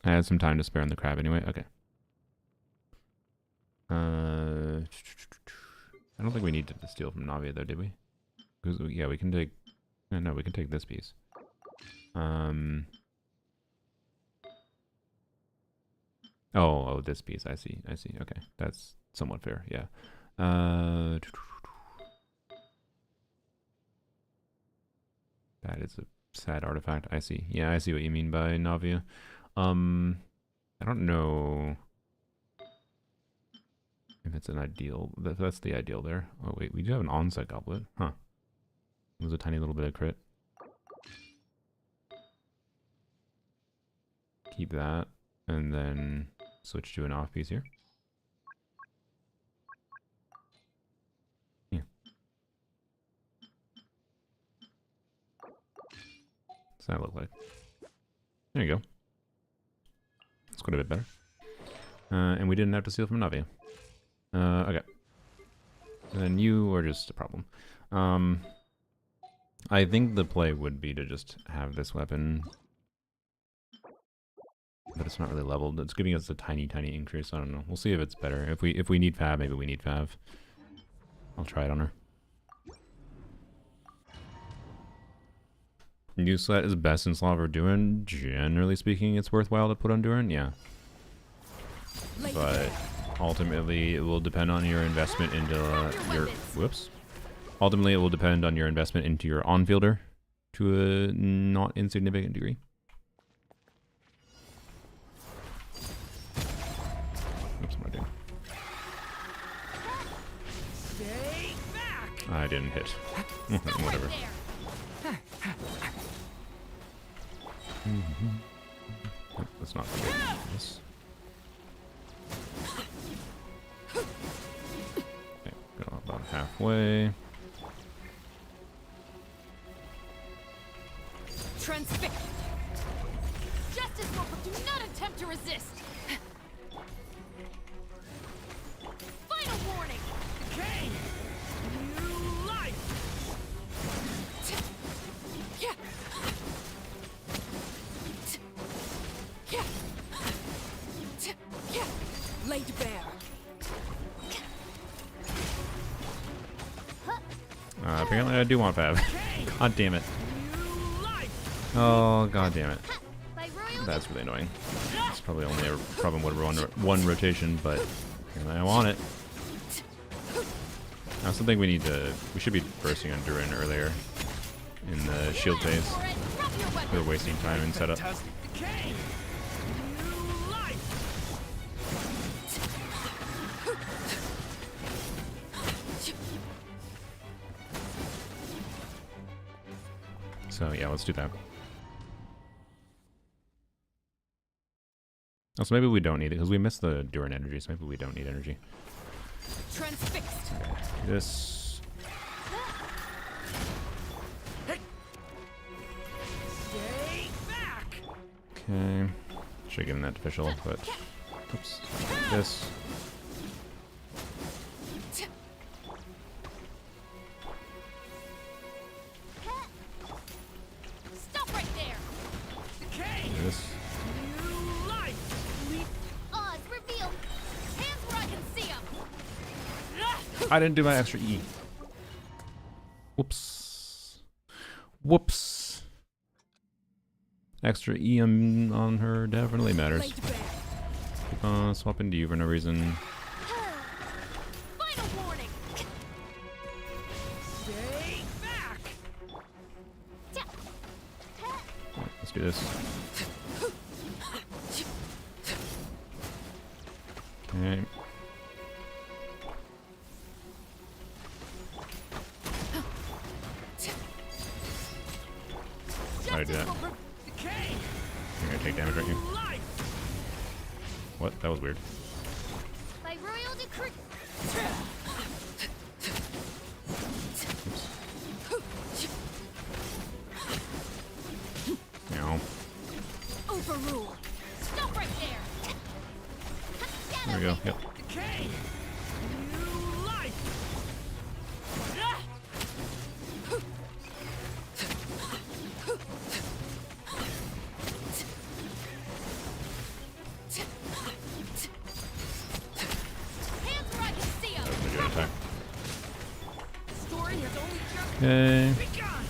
I had some time to spare on the crab anyway. Okay. I don't think we need to steal from Navia though, did we? Because yeah, we can take. No, we can take this piece. Oh, this piece. I see. Okay, that's somewhat fair. Yeah. That is a sad artifact. I see. Yeah, I see what you mean by Navia. I don't know if it's an ideal. That's the ideal there. Oh wait, we do have an onset goblet, huh? It was a tiny little bit of crit. Keep that, and then switch to an off piece here. Yeah. What's that look like? There you go. It's quite a bit better. And we didn't have to steal from Navia. Okay. And then you are just a problem. I think the play would be to just have this weapon. But it's not really leveled. It's giving us a tiny increase. I don't know. We'll see if it's better. If we need Fav, maybe we need Fav. I'll try it on her. New set is best in Slav Duran. Generally speaking, it's worthwhile to put on Duran, yeah. But ultimately, it will depend on your investment into your... Whoops. Ultimately, it will depend on your investment into your on-fielder to a not insignificant degree. Oops, what am I doing? Stay back. I didn't hit. Whatever. Let's not forget this. Okay, go about halfway. Transfix. Justice Walker, do not attempt to resist. Final warning. Decay. New life. Yeah. Yeah. Laid bare. Apparently I do want Fab. God damn it. Oh, god damn it. By royal That's really annoying. It's probably only a problem with one rotation, but apparently I want it. Now something we should be bursting on Durin earlier in the shield phase. We're wasting time in setup. So yeah, let's do that. Also, maybe we don't need it because we missed the Durin energy, so maybe we don't need energy. Transfixed. This. Stay back. Okay. Should have given that to Fischl, but. Oops. This. Stop right there! This. New life. Oz, reveal! Hands where I can see them! I didn't do my extra E. Whoops. Whoops. Extra E on her definitely matters. Keep on swapping to you for no reason. Final warning! Stay back. Let's do this. Okay. How do I do that? You're gonna take damage, aren't you? What? That was weird. By royal decree... Meow. Overrule! Stop right there! There we go. Yep. New life. Hands where I can see them! That was a good attack. Story has only just... Okay. Be gone.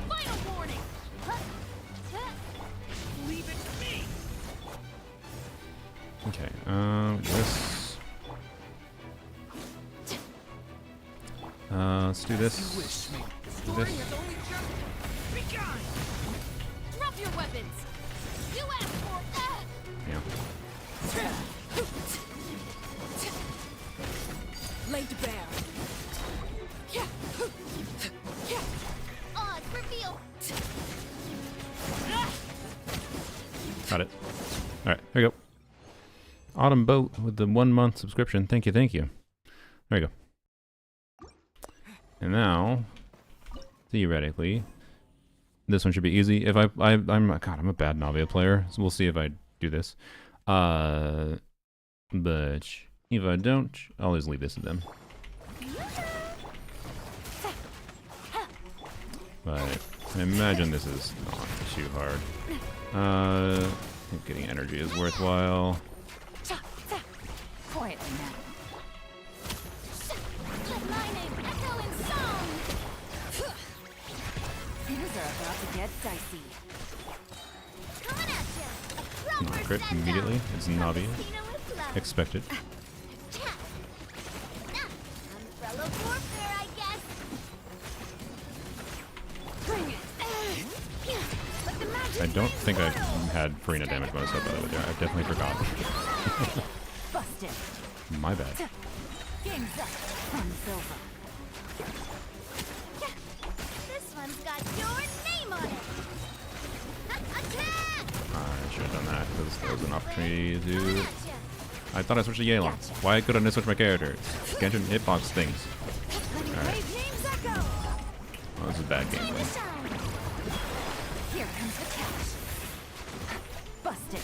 Final warning! Leave it to me. Okay. This. Let's do this. Do this. Be gone. Drop your weapons! You asked for... Yeah. Laid bare. Oz, reveal! Got it. Alright, there you go. Autumn Boat with the 1 month subscription. Thank you, thank you. There you go. And now, theoretically, this one should be easy. If I'm a bad Navia player, so we'll see if I do this. But if I don't, I'll just leave this to them. But I imagine this is not too hard. I think getting energy is worthwhile. Quietly now. Let my name echo in song! Things are about to get dicey. Coming at ya! A Not proper crit send-up. immediately. It's Navi. Tina with love. Expected. Umbrella warfare, I guess. Bring it. But the magic I don't think I had Farina damage bonus up by the way there. I definitely forgot. Busted. My bad. Game's up. From silver. This one's got your name on it. Attack! I should have done that because there was an opportunity Coming to. at ya. I thought I switched to Yelan. Why couldn't I switch my characters? Genshin hitbox things. Alright. Name's Echo. Oh, this is bad Time to gameplay. shine. Here comes the cash. Busted.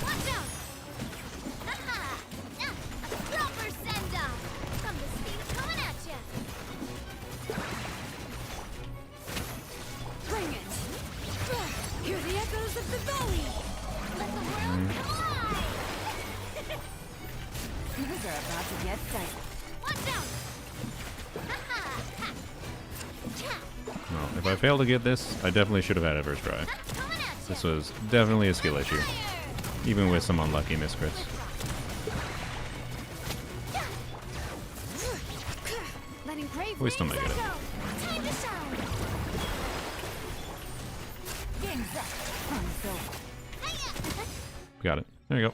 Watch out! Aha! A proper send-off. From the speed coming at ya. I failed to get this, I definitely should have had it first try. This was definitely a skill issue, even with some unlucky miscrits. Letting brave We still wings make it. echo. Time to shine. Game's up. Time's over. Got it. There you go.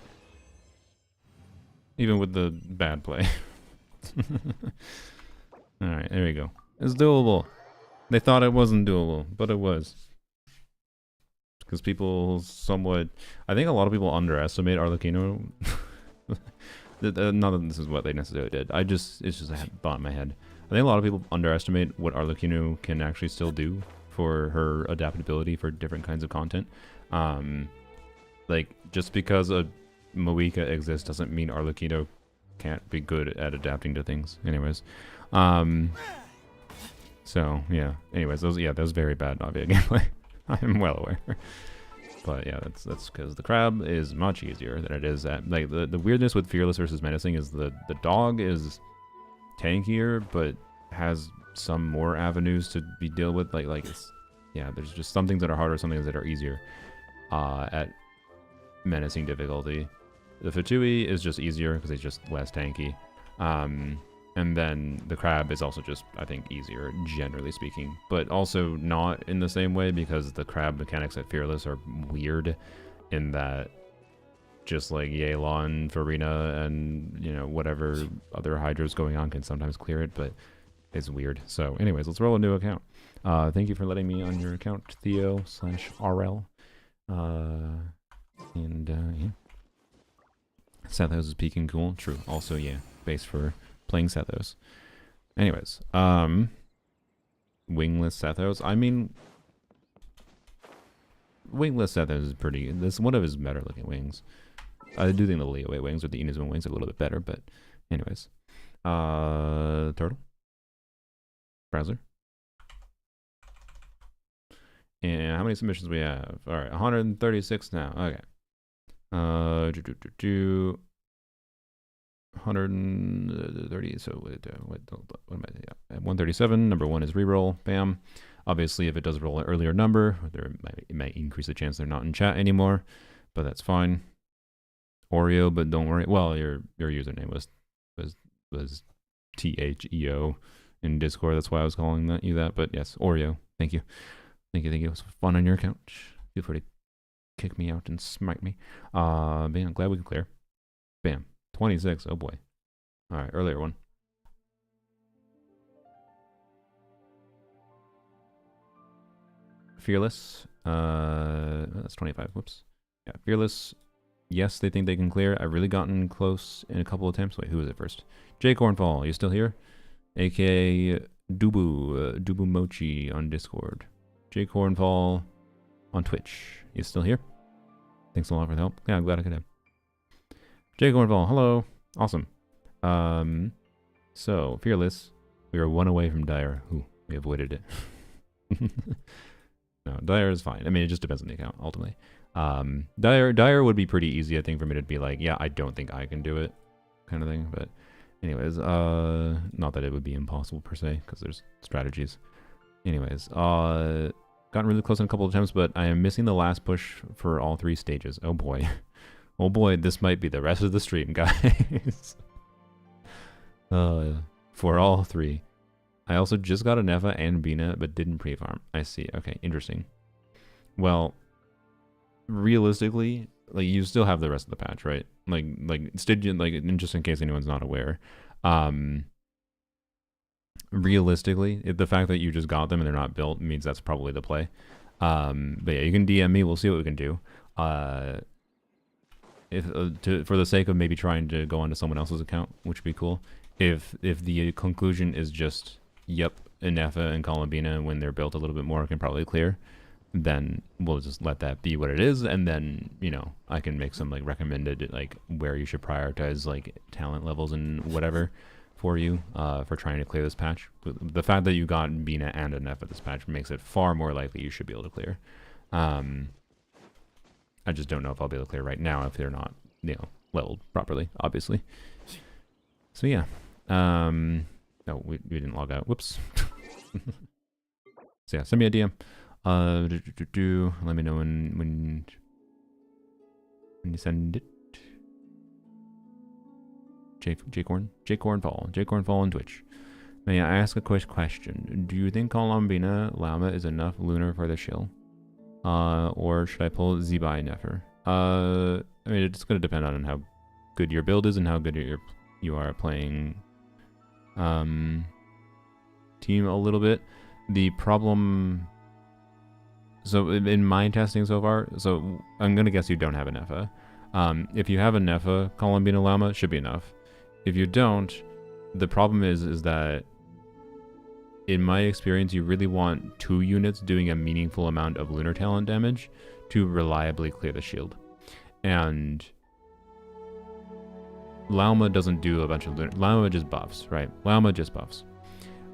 Even with the bad play. Alright, there you go. It's doable. They thought it wasn't doable, but it was. Because people somewhat... I think a lot of people underestimate Arlecchino. Not that this is what they necessarily did. It's just a thought in my head. I think a lot of people underestimate what Arlecchino can actually still do for her adaptability for different kinds of content. Like, just because a Moeka exists doesn't mean Arlecchino can't be good at adapting to things. Anyways. So, yeah. Anyways, that was very bad Navia gameplay. I'm well aware. But yeah, that's because the crab is much easier than it is at... Like, the weirdness with Fearless versus Menacing is the dog is tankier, but has some more avenues to be dealt with. Like it's... Yeah, there's just some things that are harder, some things that are easier at Menacing difficulty. The Fatui is just easier because it's just less tanky. And then the crab is also just, I think, easier, generally speaking. But also not in the same way, because the crab mechanics at Fearless are weird in that just like Yelan, Farina, and, you know, whatever other Hydras going on can sometimes clear it, but it's weird. So anyways, let's roll a new account. Thank you for letting me on your account, Theo/RL. Yeah. Sethos is peaking cool. True. Also, yeah, base for playing Sethos. Anyways, wingless Sethos. I mean, wingless Sethos is pretty. This one of his better looking wings. I do think the Leeway wings or the Inazuma wings are a little bit better, but anyways, turtle, browser. And how many submissions we have? All right, 136 now. Okay. 130. So what am I? Yeah, at 137. Number one is reroll. Bam. Obviously, if it does roll an earlier number, it might increase the chance they're not in chat anymore, but that's fine. Oreo, but don't worry. Well, your username was THEO in Discord. That's why I was calling you that. But yes, Oreo. Thank you. Thank you. It was fun on your account. Feel free to kick me out and smite me. Bam, I'm glad we can clear. Bam. 26. Oh boy. Alright, earlier one. Fearless. That's 25. Whoops. Yeah, Fearless. Yes, they think they can clear. I've really gotten close in a couple of attempts. Wait, who was it first? Jay Cornfall, you still here? AKA Dubu Mochi on Discord. Jay Cornfall on Twitch. You still here? Thanks a lot for the help. Yeah, I'm glad I could help. Jay Cornfall, hello. Awesome. So, Fearless. We are one away from Dire. Ooh, we avoided it. No, Dire is fine. I mean, it just depends on the account, ultimately. Dire would be pretty easy, I think, for me to be like, yeah, I don't think I can do it, kind of thing. But anyways, not that it would be impossible per se, because there's strategies. Anyways, gotten really close in a couple of attempts, but I am missing the last push for all three stages. Oh boy. Oh boy, this might be the rest of the stream, guys. For all three. I also just got a Neva and Bina, but didn't pre-farm. I see. Okay, interesting. Well, realistically, like, you still have the rest of the patch, right? Like Stygian, like, just in case anyone's not aware. Realistically, the fact that you just got them and they're not built means that's probably the play. But yeah, you can DM me. We'll see what we can do. For the sake of maybe trying to go onto someone else's account, which would be cool. If the conclusion is just, yep, Inefa and Columbina, when they're built a little bit more, can probably clear, then we'll just let that be what it is, and then, you know, I can make some, like, recommended, like, where you should prioritize, like, talent levels and whatever for you, for trying to clear this patch. The fact that you got Bina and Inefa this patch makes it far more likely you should be able to clear. I just don't know if I'll be able to clear right now if they're not, you know, leveled properly, obviously. So yeah. No, we didn't log out. Whoops. So yeah, send me a DM. Let me know when you send it. Jcornfall on Twitch. May I ask a quick question? Do you think Columbina Llama is enough lunar for the shill? Or should I pull Zebai Nefer? I mean, it's going to depend on how good your build is and how good you are playing team a little bit. The problem... So in my testing so far, so I'm going to guess you don't have a Nefa. If you have a Nefa, Columbina Llama should be enough. If you don't, the problem is that in my experience, you really want 2 units doing a meaningful amount of lunar talent damage to reliably clear the shield. And Llama doesn't do a bunch of lunar... Llama just buffs, right? Llama just buffs.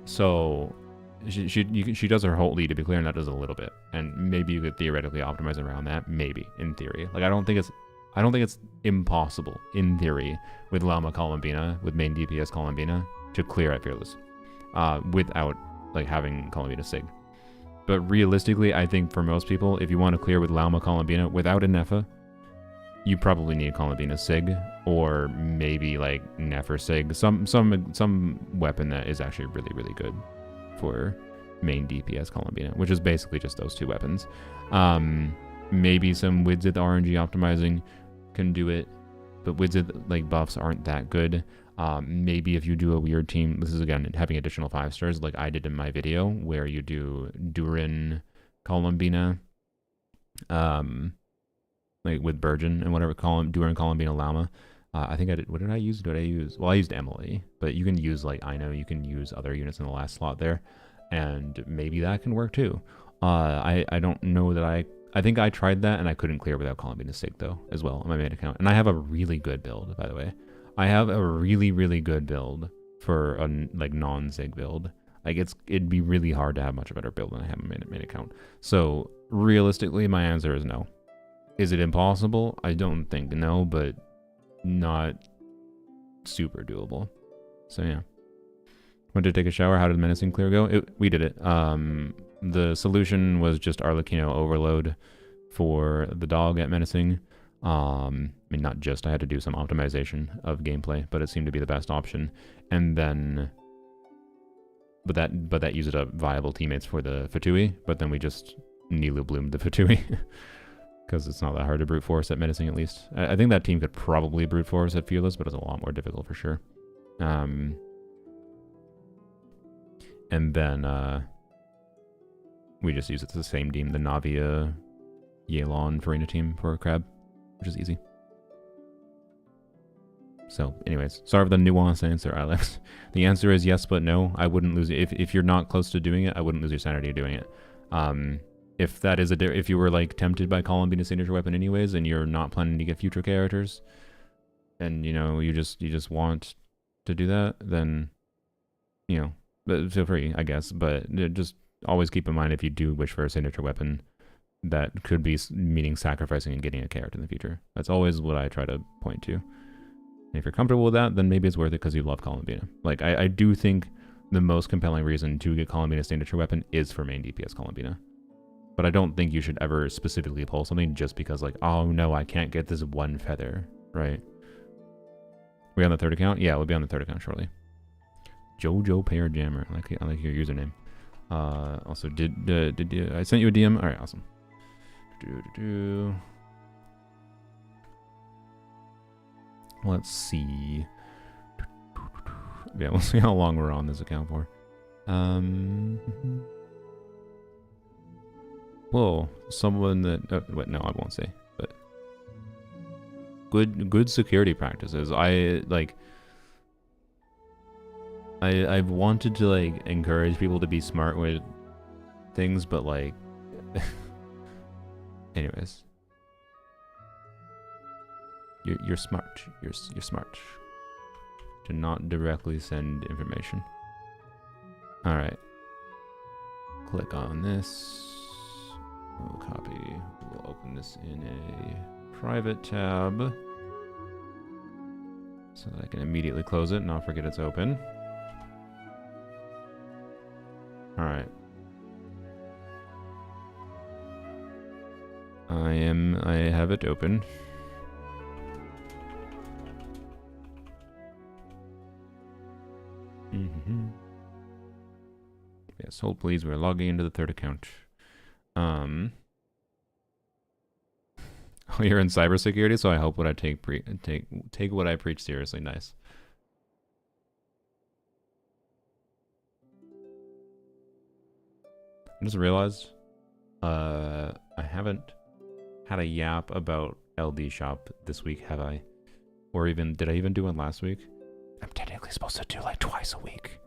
So she does her whole lead, to be clear, and that does a little bit. And maybe you could theoretically optimize around that. Maybe, in theory. Like, I don't think it's impossible, in theory, with Llama Columbina, with main DPS Columbina, to clear at Fearless. Without like having Columbina Sig. But realistically, I think for most people, if you want to clear with Llama Columbina without a Nefa, you probably need Columbina Sig, or maybe like Nefer Sig, some weapon that is actually really, really good for main DPS Columbina, which is basically just those 2 weapons. Maybe some Widzith RNG optimizing can do it, but Widzith like buffs aren't that good. Maybe if you do a weird team, this is again having additional 5 stars like I did in my video, where you do Durin Columbina, like with Burgeon and whatever, Durin Columbina Llama. I think I did. What did I use? Well, I used Emily, but you can use like I know you can use other units in the last slot there, and maybe that can work too. I don't know that I think I tried that and I couldn't clear without Columbina Sig though as well on my main account, and I have a really good build, by the way. I have a really, really good build for a like non-Zig build. Like it'd be really hard to have much of a better build than I have on my main account. So realistically, my answer is no. Is it impossible? I don't think no, but not super doable. So yeah. Went to take a shower. How did Menacing Clear go? We did it. The solution was just Arlecchino overload for the dog at Menacing. I mean, not just, I had to do some optimization of gameplay, but it seemed to be the best option. And then, but that used up viable teammates for the Fatui, but then we just Nilu bloomed the Fatui, because it's not that hard to brute force at Menacing, at least. I think that team could probably brute force at Fearless, but it's a lot more difficult for sure. And then, we just use it to the same team, the Navia Yelan Farina team for Crab, which is easy. So, anyways, sorry for the nuanced answer, Alex. The answer is yes, but no. I wouldn't lose it. If you're not close to doing it, I wouldn't lose your sanity doing it. If that is if you were like tempted by Columbina's signature weapon anyways, and you're not planning to get future characters, and you know you just want to do that, then you know, but feel free, I guess. But just always keep in mind, if you do wish for a signature weapon, that could be meaning sacrificing and getting a character in the future. That's always what I try to point to. And if you're comfortable with that, then maybe it's worth it because you love Columbina. Like, I do think the most compelling reason to get Columbina's signature weapon is for main DPS Columbina. But I don't think you should ever specifically pull something just because, like, oh no, I can't get this one feather, right? We on the 3rd account? Yeah, we'll be on the 3rd account shortly. Jojo Pear Jammer. I like your username. Also, did I sent you a DM? All right, awesome. Let's see. Yeah, we'll see how long we're on this account for. Whoa, someone that wait, no, I won't say. But good security practices. I've wanted to like encourage people to be smart with things, but like anyways, you're smart. You're smart. To not directly send information. All right. Click on this. We'll copy. We'll open this in a private tab so that I can immediately close it and not forget it's open. All right. I have it open. Yes, hold please. We're logging into the third account. Oh, you're in cybersecurity, so I hope what I take what I preach seriously. Nice. I just realized I haven't had a yap about LD shop this week, have I? Or even did I even do one last week? I'm technically supposed to do like twice a week.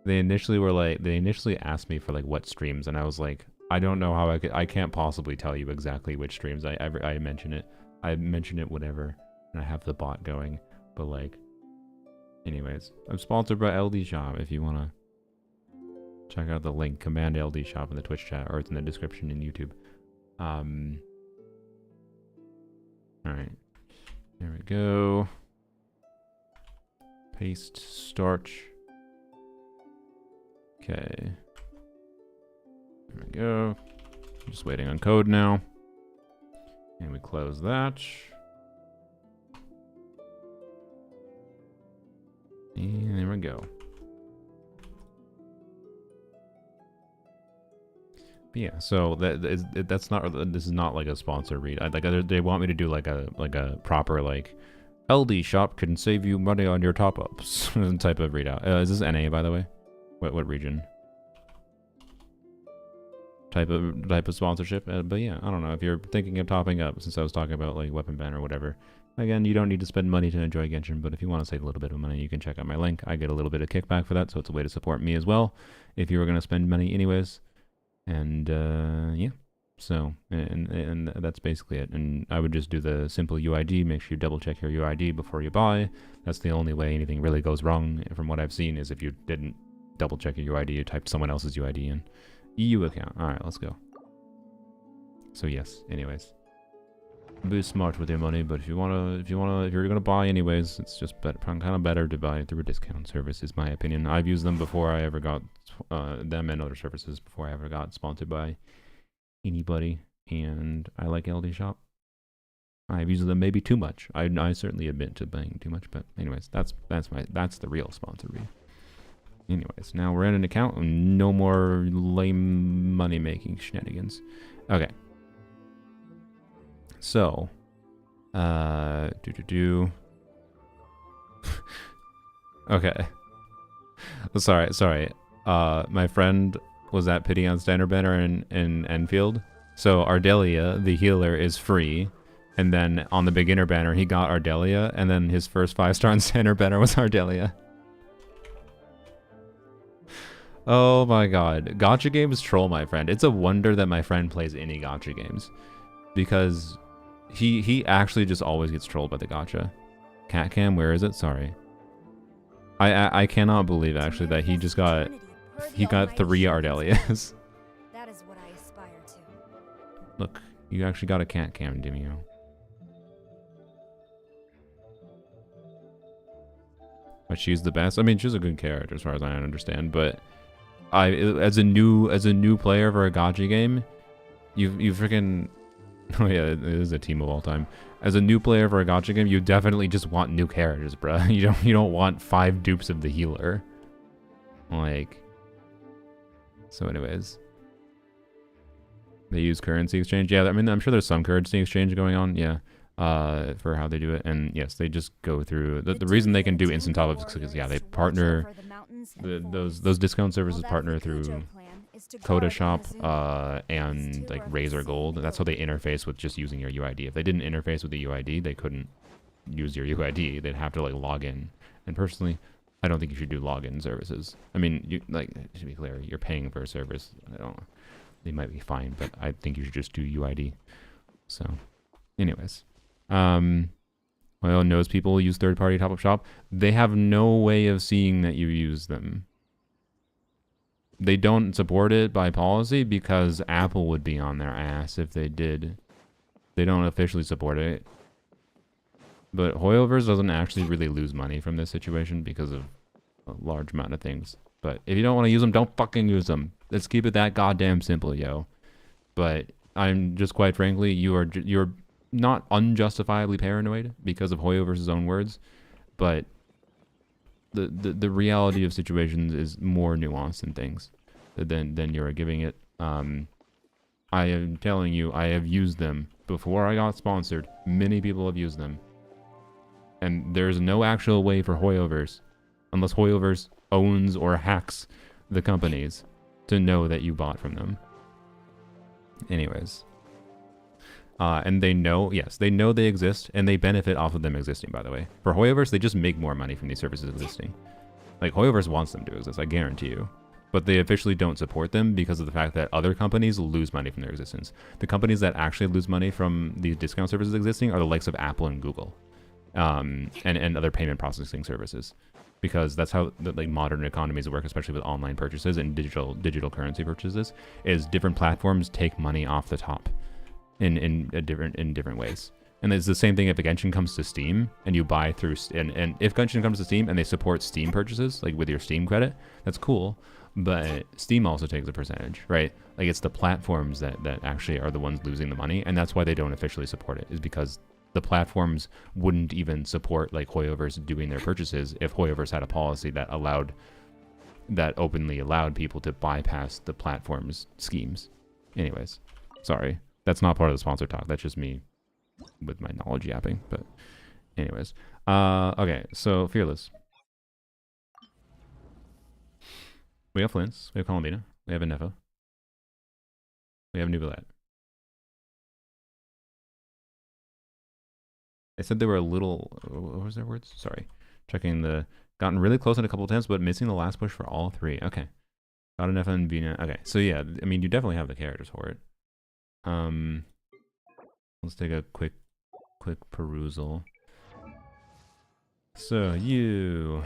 They initially asked me for like what streams, and I was like, I don't know how I can't possibly tell you exactly which streams. I mention it. I mention it whatever, and I have the bot going. But like, anyways, I'm sponsored by LD Shop. If you wanna check out the link, command LD Shop in the Twitch chat, or it's in the description in YouTube. All right, there we go. Paste, start. Okay. There we go. I'm just waiting on code now. And we close that. And there we go. But yeah, so that's not, this is not like a sponsor read. They want me to do like a proper like LD shop can save you money on your top-ups type of readout. Is this NA, by the way? What region? Type of sponsorship? But yeah, I don't know. If you're thinking of topping up, since I was talking about like weapon ban or whatever, again, you don't need to spend money to enjoy Genshin, but if you want to save a little bit of money, you can check out my link. I get a little bit of kickback for that, so it's a way to support me as well, if you were going to spend money anyways. And yeah, so, and that's basically it. And I would just do the simple UID, make sure you double check your UID before you buy. That's the only way anything really goes wrong, from what I've seen, is if you didn't double check your UID, you typed someone else's UID in. EU account. Alright, let's go. So yes, anyways. Be smart with your money, but if you're gonna buy anyways, it's just kind of better to buy through a discount service, is my opinion. I've used them before I ever got them and other services before I ever got sponsored by anybody, and I like LD Shop. I've used them maybe too much. I certainly admit to buying too much, but anyways, that's the real sponsor read. Anyways, now we're in an account and no more lame money-making shenanigans. Okay. So, okay. Sorry. My friend was at Pity on Standard Banner in Enfield. So Ardelia, the healer, is free. And then on the beginner banner, he got Ardelia, and then his first 5-star on Standard Banner was Ardelia. Oh my god. Gacha games troll my friend. It's a wonder that my friend plays any gacha games. Because he actually just always gets trolled by the gacha. Cat cam, where is it? Sorry. I cannot believe actually that he just got 3 Ardelias. That is what I aspire to. Look, you actually got a cat cam, Demio. But she's the best. I mean, she's a good character as far as I understand, but as a new player for a gacha game, you freaking, oh yeah, it is a team of all time. As a new player for a gacha game, you definitely just want new characters, bruh. You don't want 5 dupes of the healer. Like, so anyways, they use currency exchange. Yeah, I mean, I'm sure there's some currency exchange going on. Yeah. For how they do it, and yes, they just go through the reason they can do instant top-ups is because yeah, they partner those discount services partner through Coda Shop and like Razor Gold. That's how they interface with just using your UID. If they didn't interface with the UID, they couldn't use your UID. They'd have to like log in. And personally, I don't think you should do login services. I mean, you like, to be clear, you're paying for a service. They might be fine, but I think you should just do UID. So, anyways. Well, knows people use third-party top-up shop. They have no way of seeing that you use them. They don't support it by policy because Apple would be on their ass if they did. They don't officially support it. But Hoyoverse doesn't actually really lose money from this situation because of a large amount of things. But if you don't want to use them, don't fucking use them. Let's keep it that goddamn simple, yo. But I'm just quite frankly, you're not unjustifiably paranoid because of Hoyoverse's own words, but the reality of situations is more nuanced than things than you're giving it. I am telling you, I have used them before I got sponsored. Many people have used them, and there's no actual way for Hoyoverse, unless Hoyoverse owns or hacks the companies, to know that you bought from them. Anyways. And they know, yes, they know they exist, and they benefit off of them existing, by the way. For Hoyoverse, they just make more money from these services existing. Like, Hoyoverse wants them to exist, I guarantee you. But they officially don't support them because of the fact that other companies lose money from their existence. The companies that actually lose money from these discount services existing are the likes of Apple and Google. And other payment processing services. Because that's how like modern economies work, especially with online purchases and digital currency purchases, is different platforms take money off the top in different ways. And it's the same thing if a Genshin comes to Steam and you buy through, and if Genshin comes to Steam and they support Steam purchases, like with your Steam credit, that's cool. But Steam also takes a percentage, right? Like it's the platforms that actually are the ones losing the money, and that's why they don't officially support it, is because the platforms wouldn't even support like Hoyoverse doing their purchases if Hoyoverse had a policy that openly allowed people to bypass the platform's schemes. Anyways, sorry. That's not part of the sponsor talk. That's just me with my knowledge yapping. But anyways. Okay, so Fearless. We have Flints. We have Columbina. We have Inefo. We have Nubilat. They said they were a little... What was their words? Sorry. Checking the... Gotten really close in a couple attempts, but missing the last push for all three. Okay. Got Inefo and Vina. Okay, so yeah. I mean, you definitely have the characters for it. Let's take a quick perusal. So you,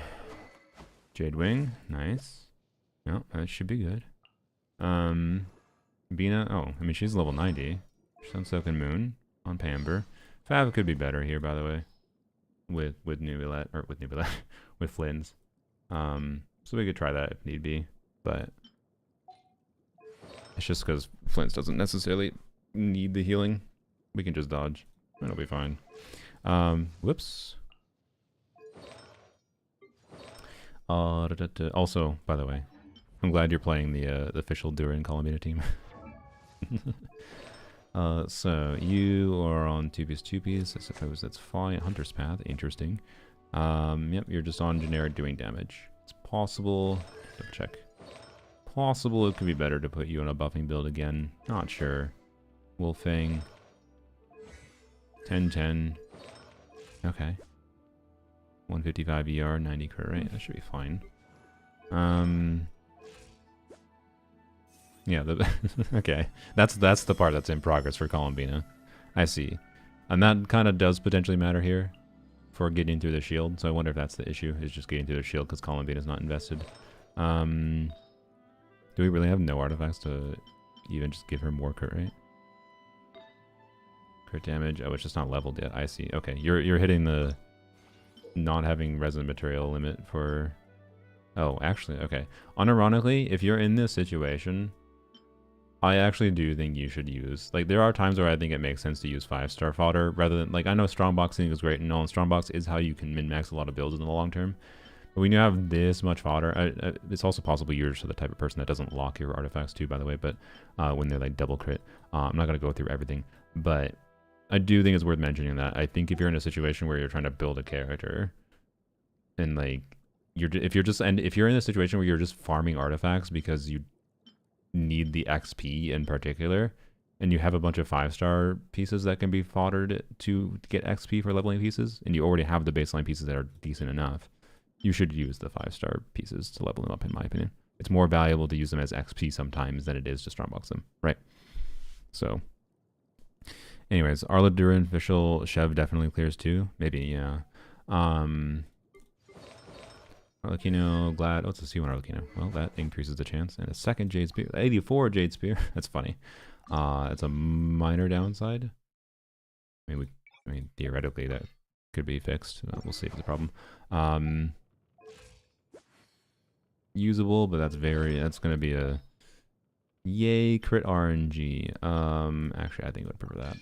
Jade Wing, nice. No, that should be good. Bina, oh, I mean she's level 90. Sunsoken Moon on Pamber. Fav could be better here, by the way, with Nubilat or with Nubilat with Flynn's. So we could try that if need be, but it's just because Flint's doesn't necessarily need the healing. We can just dodge. It'll be fine. Whoops. Also, by the way, I'm glad you're playing the official Durin Columbia team. So you are on 2piece. I suppose that's fine. Hunter's Path, interesting. Yep, you're just on generic doing damage. It's possible. Double check. Possible it could be better to put you on a buffing build again. Not sure. Wolfang. 10-10. Okay. 155 ER, 90 crit rate. That should be fine. Yeah, okay. That's the part that's in progress for Columbina. I see. And that kind of does potentially matter here for getting through the shield. So I wonder if that's the issue, is just getting through the shield because Columbina's not invested. Do we really have no artifacts to even just give her more crit rate? Crit damage. Oh, it's just not leveled yet. I see. Okay, you're hitting the not having resin material limit for... Oh, actually, okay. Unironically, if you're in this situation, I actually do think you should use... Like, there are times where I think it makes sense to use 5-star fodder rather than... Like, I know strongboxing is great and all, and strongbox is how you can min-max a lot of builds in the long term. But when you have this much fodder, it's also possible you're just the type of person that doesn't lock your artifacts too, by the way, but when they're like double crit. I'm not going to go through everything, but I do think it's worth mentioning that. I think if you're in a situation where you're trying to build a character and like, if you're in a situation where you're just farming artifacts because you need the XP in particular, and you have a bunch of 5-star pieces that can be foddered to get XP for leveling pieces, and you already have the baseline pieces that are decent enough, you should use the 5-star pieces to level them up, in my opinion. It's more valuable to use them as XP sometimes than it is to strongbox them, right? So, anyways, Arla Durin official Chev definitely clears too. Maybe, yeah. Arlecchino, glad. Oh, it's a C1 Arlecchino. Well, that increases the chance. And a second Jade Spear. 84 Jade Spear. That's funny. It's a minor downside. I mean, theoretically, that could be fixed. We'll see if it's a problem. usable, but that's going to be a yay crit RNG. Actually, I think I would prefer that.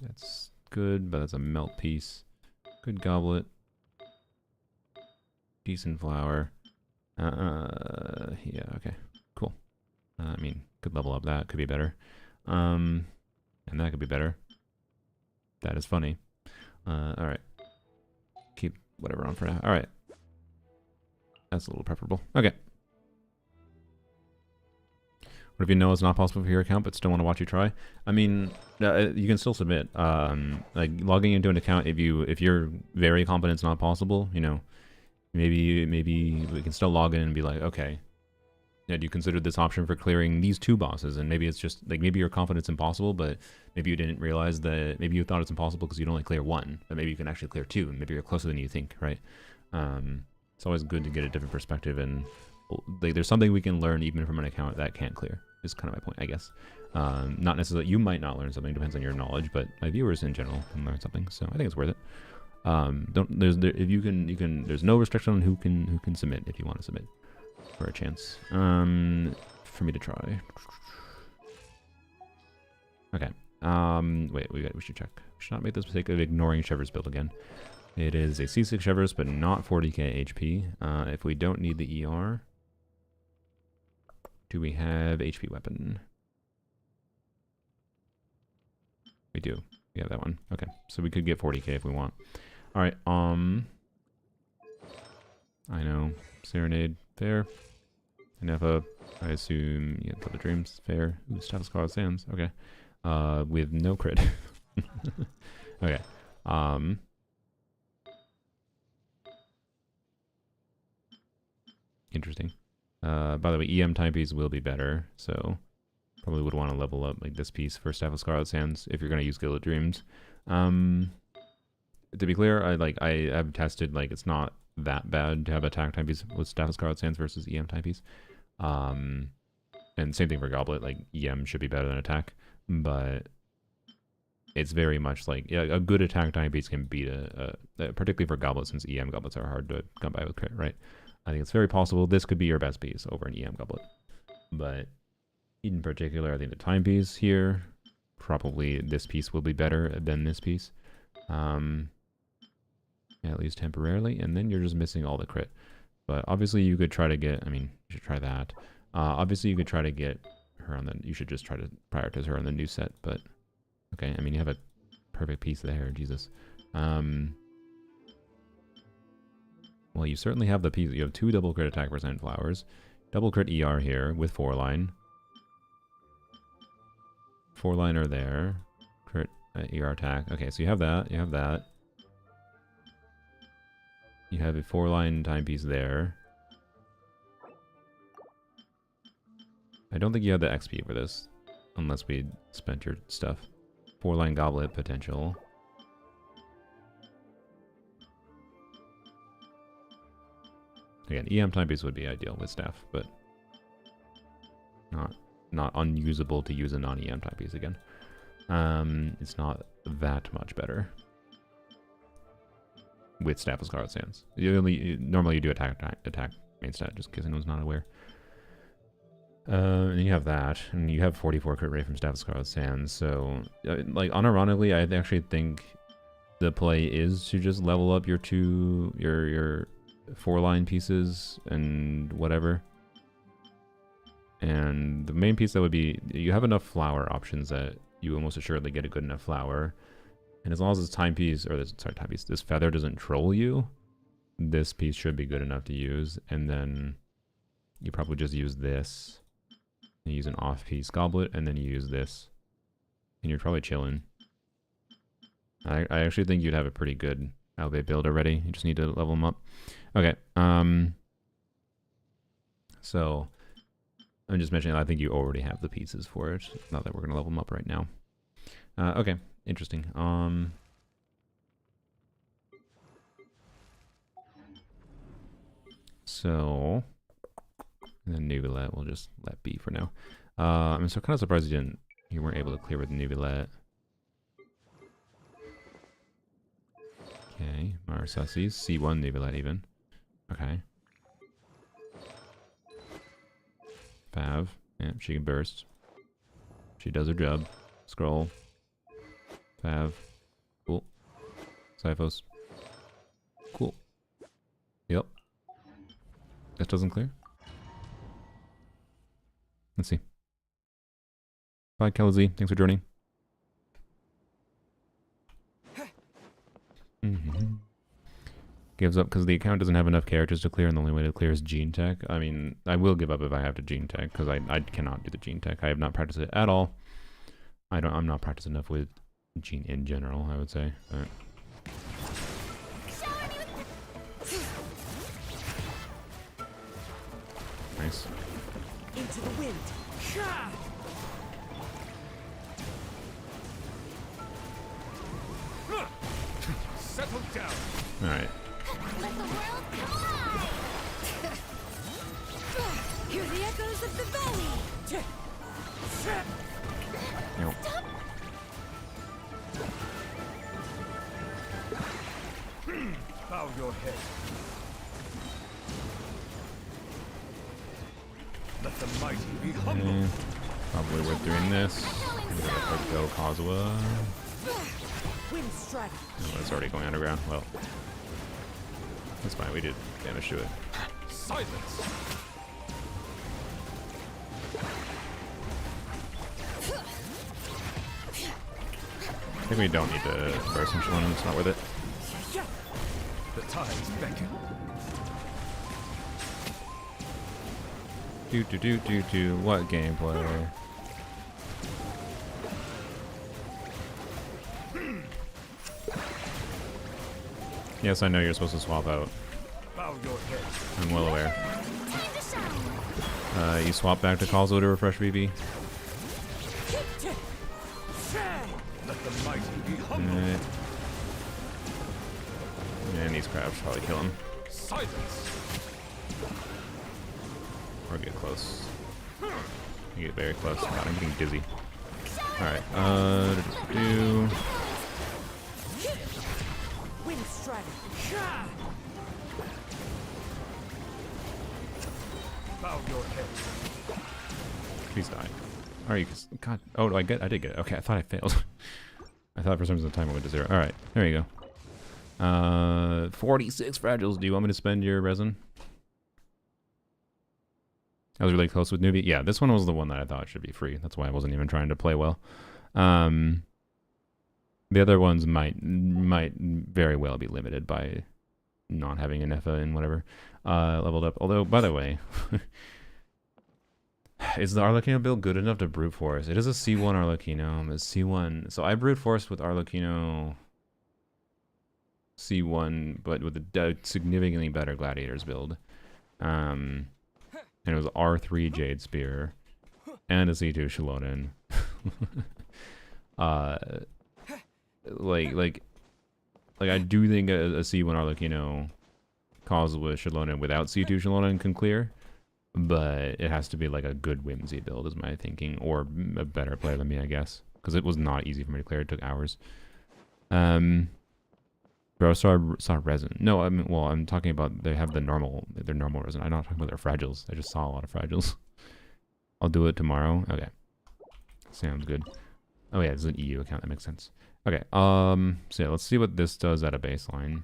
That's good, but that's a melt piece. Good goblet. Decent flower. Yeah, okay. Cool. I mean, could level up that. Could be better. And that could be better. That is funny. Alright. Keep whatever on for now. Alright. That's a little preferable. Okay. What if you know it's not possible for your account but still want to watch you try? I mean, you can still submit. Like logging into an account, if you're very confident it's not possible, you know, maybe we can still log in and be like, okay, yeah, do you consider this option for clearing these 2 bosses? And maybe it's just like, maybe you're confident it's impossible, but maybe you didn't realize that, maybe you thought it's impossible because you'd only clear 1, but maybe you can actually clear 2, and maybe you're closer than you think, right? It's always good to get a different perspective, and like, there's something we can learn even from an account that can't clear, is kind of my point, I guess. Not necessarily, you might not learn something, depends on your knowledge, but my viewers in general can learn something, so I think it's worth it. There's no restriction on who can submit if you want to submit for a chance. For me to try. Okay. Wait, we should check. We should not make this mistake of ignoring Chever's build again. It is a C6 Chever's, but not 40k HP. If we don't need the ER, do we have HP weapon? We do. We have that one. Okay, so we could get 40k if we want. All right. I know. Serenade, fair. Nefa, I assume, yeah, Tell the Dreams, fair. Ooh, Staff of Scarlet Sands, okay. With no crit. Okay. Interesting. By the way, EM timepiece will be better, so probably would want to level up like this piece for Staff of Scarlet Sands if you're going to use Gilded Dreams. To be clear, I have tested, like, it's not that bad to have attack timepiece with Staff of Scarlet Sands versus EM timepiece. And same thing for Goblet, like EM should be better than attack, but it's very much like, yeah, a good attack timepiece can beat particularly for Goblet, since EM goblets are hard to come by with crit, right? I think it's very possible this could be your best piece over an EM goblet. But in particular, I think the timepiece here, probably this piece will be better than this piece. At least temporarily, and then you're just missing all the crit. But obviously you could try to get, I mean, you should try that. Obviously you could try to get her on the, you should just try to prioritize her on the new set, but okay, I mean, you have a perfect piece there, Jesus. Well, you certainly have the piece. You have 2 double crit attack % flowers, double crit ER here with 4-line. 4-liner there, crit ER attack. Okay, so you have that, you have that. You have a 4-line timepiece there. I don't think you have the XP for this, unless we spent your stuff. 4-line goblet potential. Again, EM timepiece would be ideal with staff, but not unusable to use a non-EM timepiece again. It's not that much better with Staff of Scarlet Sands. Normally you do attack main stat, just in case anyone's not aware. And you have that, and you have 44 crit rate from Staff of Scarlet Sands. So, like, unironically, I actually think the play is to just level up your 4-line pieces and whatever. And the main piece that would be, you have enough flower options that you almost assuredly get a good enough flower. And as long as this timepiece, or this feather doesn't troll you, this piece should be good enough to use. And then you probably just use this. You use an off-piece goblet, and then you use this. And you're probably chilling. I actually think you'd have a pretty good Albe build already. You just need to level them up. Okay. So I'm just mentioning, I think you already have the pieces for it. Not that we're going to level them up right now. Okay. Interesting. So, and then Nubilet we'll just let be for now. I'm so kind of surprised you weren't able to clear with Nubilet. Okay, Marasasi's C1 Nubilet even. Okay. Pav. Yeah, she can burst. She does her job. Scroll. Pav. Cool. Syphos. Cool. Yep. That doesn't clear. Let's see. Bye, Kelly. Thanks for joining. Gives up because the account doesn't have enough characters to clear, and the only way to clear is gene tech. I mean, I will give up if I have to gene tech, because I cannot do the gene tech. I have not practiced it at all. I'm not practiced enough with gene in general, I would say. But. Nice. Into the wind. Settle down. All right. Let the world come alive! Hear the echoes of the valley! Nope. Bow your head. Let the mighty be humble. Okay. Probably worth doing this. Go Kazuha. Wind strike. Oh, it's already going underground. Well, that's fine. We did damage to it. Silence. I think we don't need to burst and Shalom. It's not worth it. The tides beckon. Do. What gameplay? Yes, I know you're supposed to swap out. Bow your head. I'm well aware. Time to shine! You swap back to Kazuha to refresh BB. Let the mighty be humble. Alright. And these crabs probably kill him. Silence. Or get close. You get very close. God, I'm getting dizzy. Alright, do. Wind strike. Bow your head. Please die. Are you? God. Oh, I did get it. Okay, I thought I failed. I thought for some reason the timer went to 0. Alright, there you go. 46 fragiles. Do you want me to spend your resin? I was really close with newbie. Yeah, this one was the one that I thought should be free. That's why I wasn't even trying to play well. The other ones might very well be limited by not having an FA and whatever leveled up. Although, by the way, is the Arlecchino build good enough to brute force? It is a C1 Arlecchino. It's C1. So I brute forced with Arlecchino C1, but with a significantly better Gladiators build. And it was R3 Jade Spear and a C2 Shalonen. like I do think a C1 Arlecchino Kazuha Shalonen without C2 Shalonen can clear, but it has to be like a good Whimsy build is my thinking, or a better player than me, I guess, because it was not easy for me to clear. It took hours. Bro, saw resin. No, I mean, well, I'm talking about they have their normal resin. I'm not talking about their fragiles. I just saw a lot of fragiles. I'll do it tomorrow. Okay, sounds good. Oh yeah, it's an EU account. That makes sense. Okay. So yeah, let's see what this does at a baseline.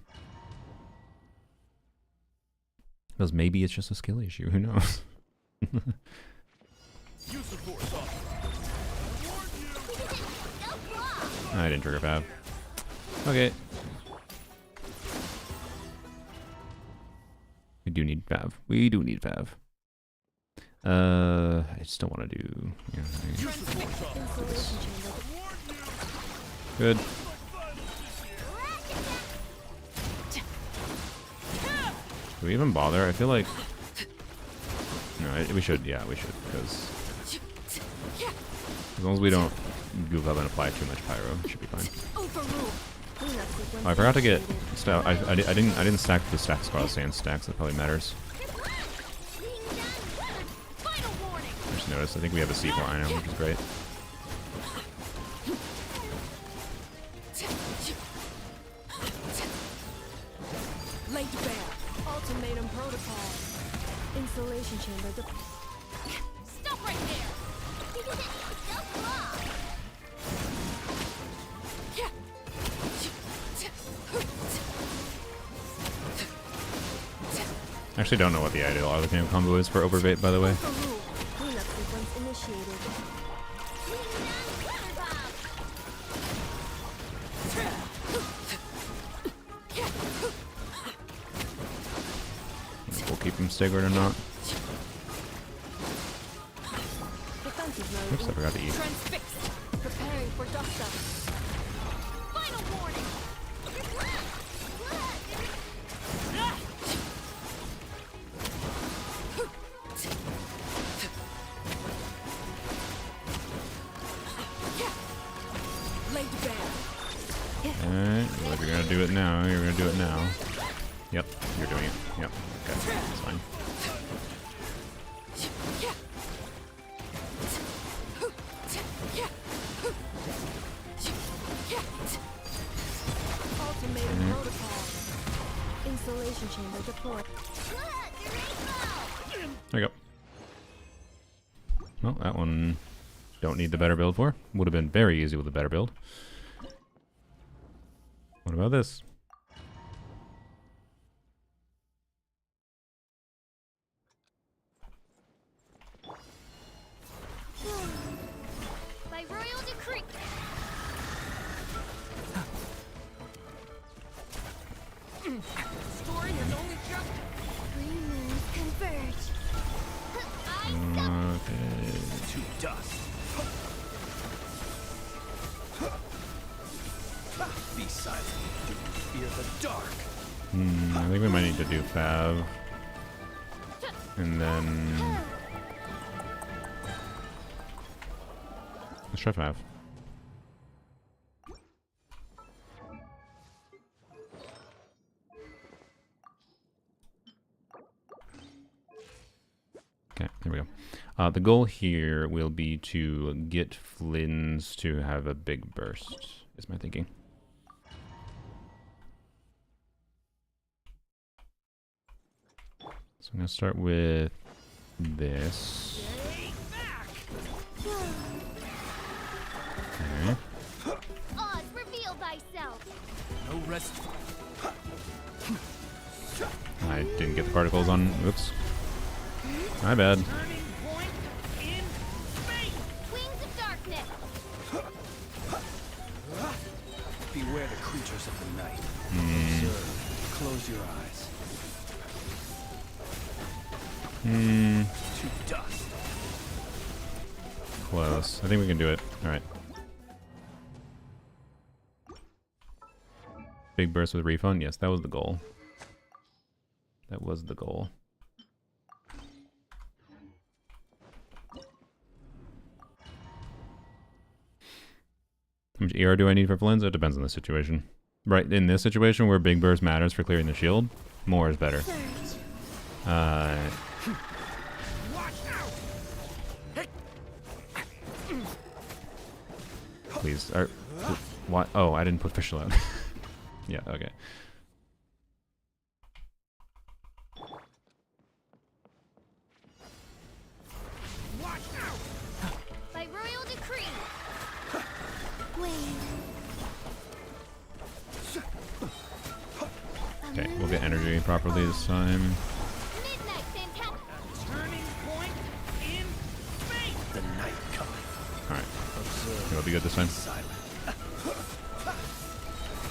Because maybe it's just a skill issue. Who knows? I didn't trigger Fab. Okay. We do need Fav. We do need Fav. I just don't want to do. Good. Do we even bother? I feel like. No, we should. Yeah, we should. Because as long as we don't goof up and apply too much pyro, it should be fine. Oh, I forgot to get stuff. I didn't stack the stack squad sand stacks. That probably matters. I just noticed. I think we have a C4 I know, which is great. Laid bare. Ultimatum protocol. Installation chamber. right there. Don't block. I actually don't know what the ideal Arlecchino combo is for Overbait, by the way. Cleanup sequence initiated. We'll keep him staggered or not. Defensive mode. Oops, I forgot to eat. Transfixed. Preparing for dust up. Final warning. Laid bare. Alright, well, if you're gonna do it now, you're gonna do it now. Yep, you're doing it. Yep, okay, that's fine. Ultimatum protocol. Insulation chamber deployed. There you go. Well, that one don't need the better build for. Would have been very easy with a better build. What about this? By royal decree. Story has only just... Three moons converge. Okay. To dust. Be silent. Fear the dark. I think we might need to do Fav. And then... let's try Fav. Okay, there we go. The goal here will be to get Flynn's to have a big burst, is my thinking. So I'm going to start with this. Okay. Oz, reveal thyself. No rest. I didn't get the particles on. Oops. My bad. Turning point in space! Wings of darkness. Beware the creatures of the night. Observe. Close your eyes. To dust. Close. I think we can do it. Alright. Big burst with refund? Yes, that was the goal. That was the goal. How much ER do I need for Flynn's? It depends on the situation. Right, in this situation where big burst matters for clearing the shield, more is better. Please. What? Oh, I didn't put Fischl out. Yeah, okay. By royal decree. Wait. Okay, we'll get energy properly this time. Midnight fantastic. Turning point in space! The night coming. Alright, Observe. it'll be good this time. Silent.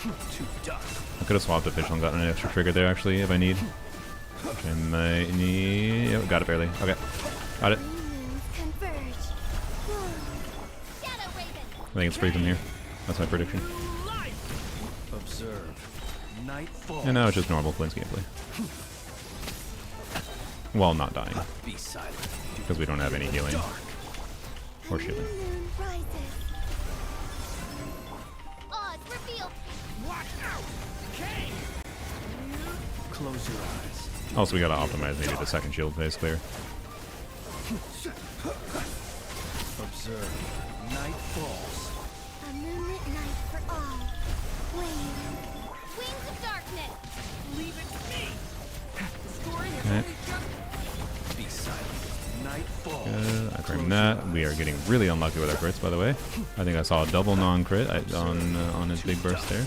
To dust. I could have swapped a Fischl and gotten an extra trigger there actually if I need. Which I might need. Yep, got it barely. Okay, got it. Three moons converge. Shadow Raven. I think it's free from here. That's my prediction. Observe. Night falls. And now it's just normal Flynn's gameplay. While not dying, Be silent. because we don't have any healing Dark. or shielding. Moon rises. Oz, reveal. Watch out! Okay! Close your eyes. Also, we gotta optimize maybe the second shield phase clear. Observe. Night falls. A moonlit night for all. Wave. Wings of darkness. Leave it to me! The story has Okay. only just... Be silent. Night falls. I can that. We are getting really unlucky with our crits, by the way. I think I saw a double non-crit on his big burst there. A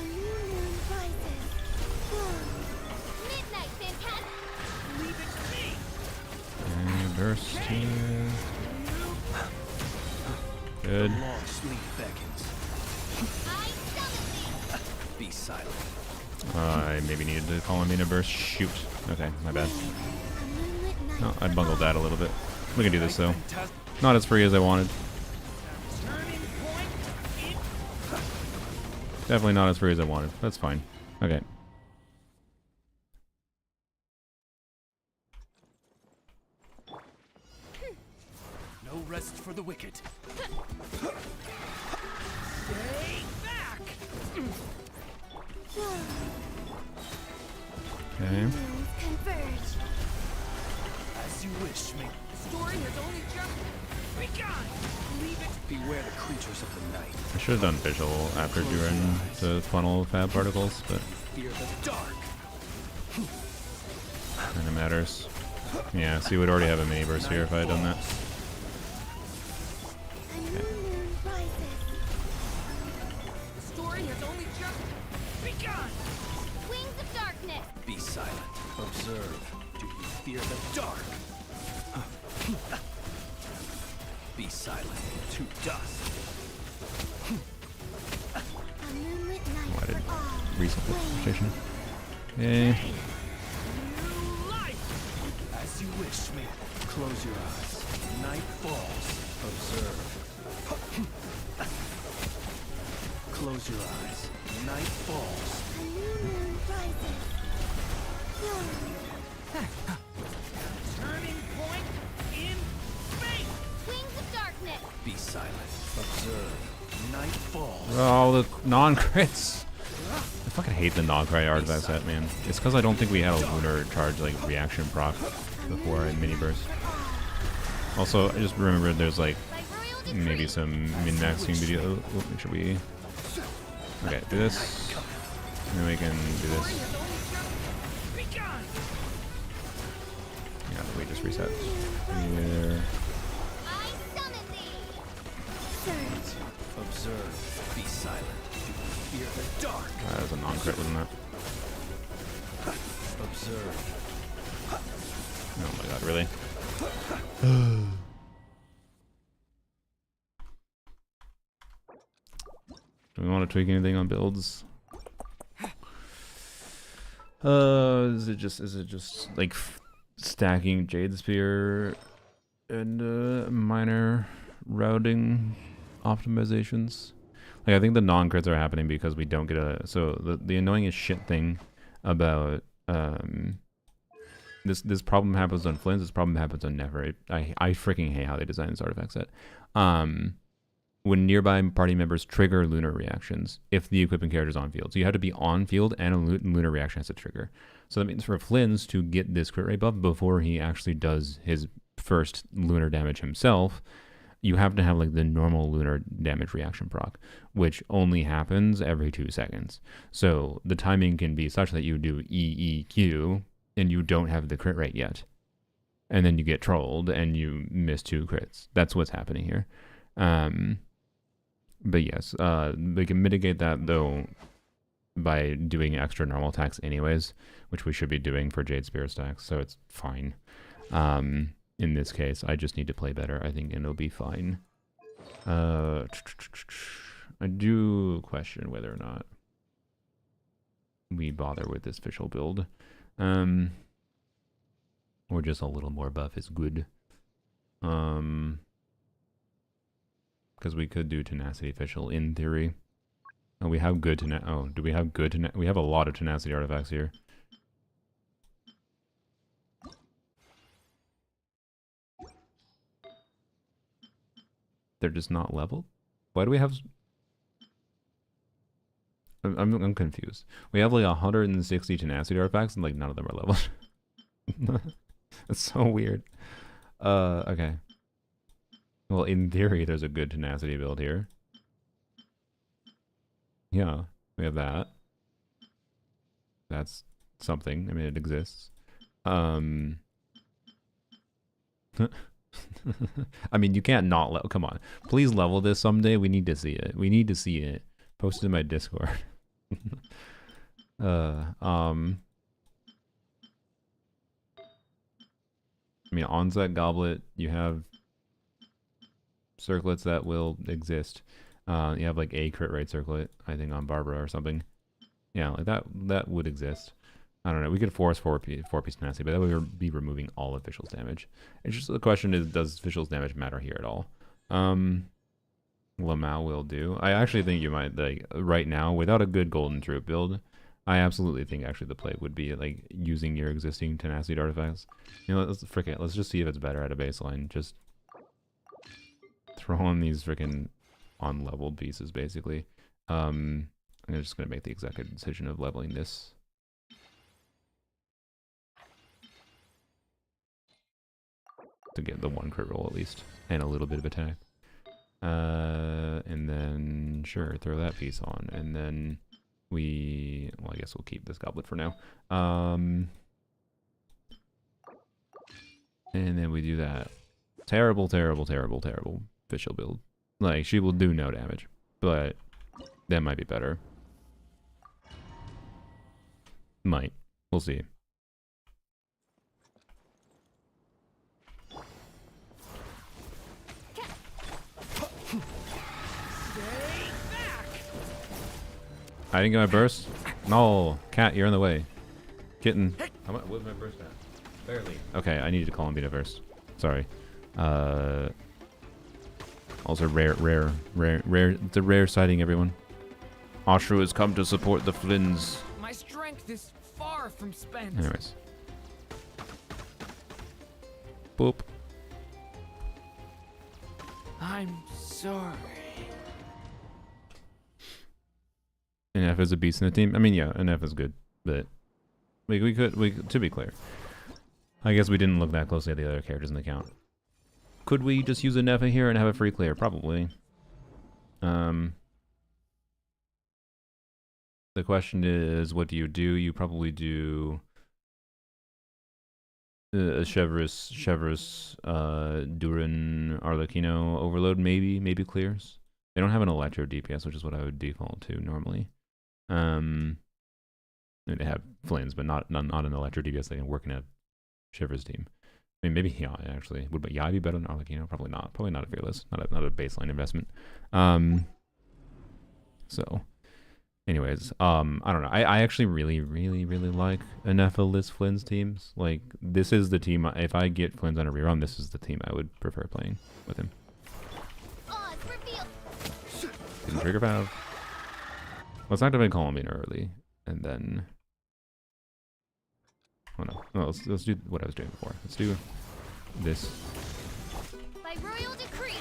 new moon rises. Midnight, fantastic. Leave it to me. And burst here. Good. Long sleep beckons. I summon thee. Be silent. I maybe needed to call him in a burst. Shoot. Okay, my bad. A moonlit night. No, I bungled that a little bit. We can do this though. Fantastic. Not as free as I wanted. Turning point. In. Definitely not as free as I wanted. That's fine. Okay. No rest for the wicked. Stay back. Okay. Moons converge. As you wish, me. Story has only just begun. Leave it. Beware the creatures of the night. I should have done visual after doing the funnel fab particles, but Fear the dark. kind of matters. Yeah, see, we'd already have a mini burst here if I had done that. A new moon rises. The story has only just begun. Wings of darkness. Be silent. Observe. Do you fear the dark? Be silent. To dust. A moonlit night Why did for all. recent Flame. station? Okay. New life. As you wish, me. Close your eyes. Night falls. Observe. Close your eyes. Night falls. A new moon rises. Turning point in space. Wings of darkness. Be silent. Observe. Night falls. Oh, the non-crits. I fucking hate the non-crit artifact set, man. It's because I don't think we had a lunar charge like reaction proc before in mini burst. Also, I just remembered there's like By royal decree. maybe some min-maxing video. Oh, make sure we. Okay, do this. And then we can do this. Begun. Yeah, we just reset. Here. I summon thee. Surge. Observe. Be silent. Do you fear the dark? That was a non-crit, wasn't it? Observe. Oh my god, really? Do we want to tweak anything on builds? Is it just like stacking Jade Spear and minor routing optimizations? Like, I think the non-crits are happening because we don't get a... So the annoying as shit thing about this problem happens on Flynn's, this problem happens on Never. I freaking hate how they design this artifact set. When nearby party members trigger lunar reactions if the equipping character is on field. So you have to be on field and a lunar reaction has to trigger. So that means for Flynn's to get this crit rate buff before he actually does his first lunar damage himself, you have to have like the normal lunar damage reaction proc, which only happens every 2 seconds. So the timing can be such that you do EEQ and you don't have the crit rate yet. And then you get trolled and you miss 2 crits. That's what's happening here. But yes, we can mitigate that though by doing extra normal attacks anyways, which we should be doing for Jade Spear stacks, so it's fine. In this case, I just need to play better, I think, and it'll be fine. I do question whether or not we bother with this official build. Or just a little more buff is good. Because we could do tenacity official in theory. Oh, we have good do we have good we have a lot of tenacity artifacts here. They're just not leveled? Why do we have... I'm confused. We have like 160 tenacity artifacts and like none of them are leveled. That's so weird. Okay. Well, in theory, there's a good tenacity build here. Yeah, we have that. That's something. I mean, it exists. I mean, you can't not level. Come on, please level this someday. We need to see it. We need to see it. Post it in my Discord. I mean, onset goblet. You have circlets that will exist. You have like a crit rate circlet, I think, on Barbara or something. Yeah, like that would exist. I don't know. We could force four-piece tenacity, but that would be removing all officials damage. It's just the question is, does officials damage matter here at all? Lamau will do. I actually think you might, like, right now, without a good golden troop build, I absolutely think actually the play would be like using your existing tenacity artifacts. You know, let's frick it. Let's just see if it's better at a baseline. Just throw on these freaking unleveled pieces, basically. I'm just gonna make the executive decision of leveling this. To get the one crit roll at least, and a little bit of attack. And then sure, throw that piece on, and then well, I guess we'll keep this goblet for now. And then we do that. Terrible, terrible, terrible, terrible official build. Like, she will do no damage, but that might be better. Might. We'll see. I didn't get my burst? No! Cat, you're in the way. Kitten. Where's my burst at? Barely. Okay, I needed to call Ambita first. Sorry. Also rare. It's a rare sighting, everyone. Ashru has come to support the Flynns. My strength is far from spent. Anyways. Boop. I'm sorry. NF is a beast in the team. I mean, yeah, NF is good, but we could to be clear, I guess we didn't look that closely at the other characters in the count. Could we just use a Nefa here and have a free clear? Probably. The question is, what do? You probably do a Chevrolet, Durin, Arlecchino overload, maybe clears. They don't have an Electro DPS, which is what I would default to normally. I mean, they have Flynn's, but not an Electro DPS that can work in a Shivers team. I mean, maybe Yai actually. Would Yai be better than Arlecchino? Probably not. Probably not a Fearless. Not a baseline investment. So, anyways, I don't know. I actually really like Anefa Liz Flynn's teams. Like, this is the team. If I get Flynn's on a rerun, this is the team I would prefer playing with him. Didn't trigger valve. Let's activate Columbine early, and then. Oh no, let's do what I was doing before. Let's do this. By royal decree.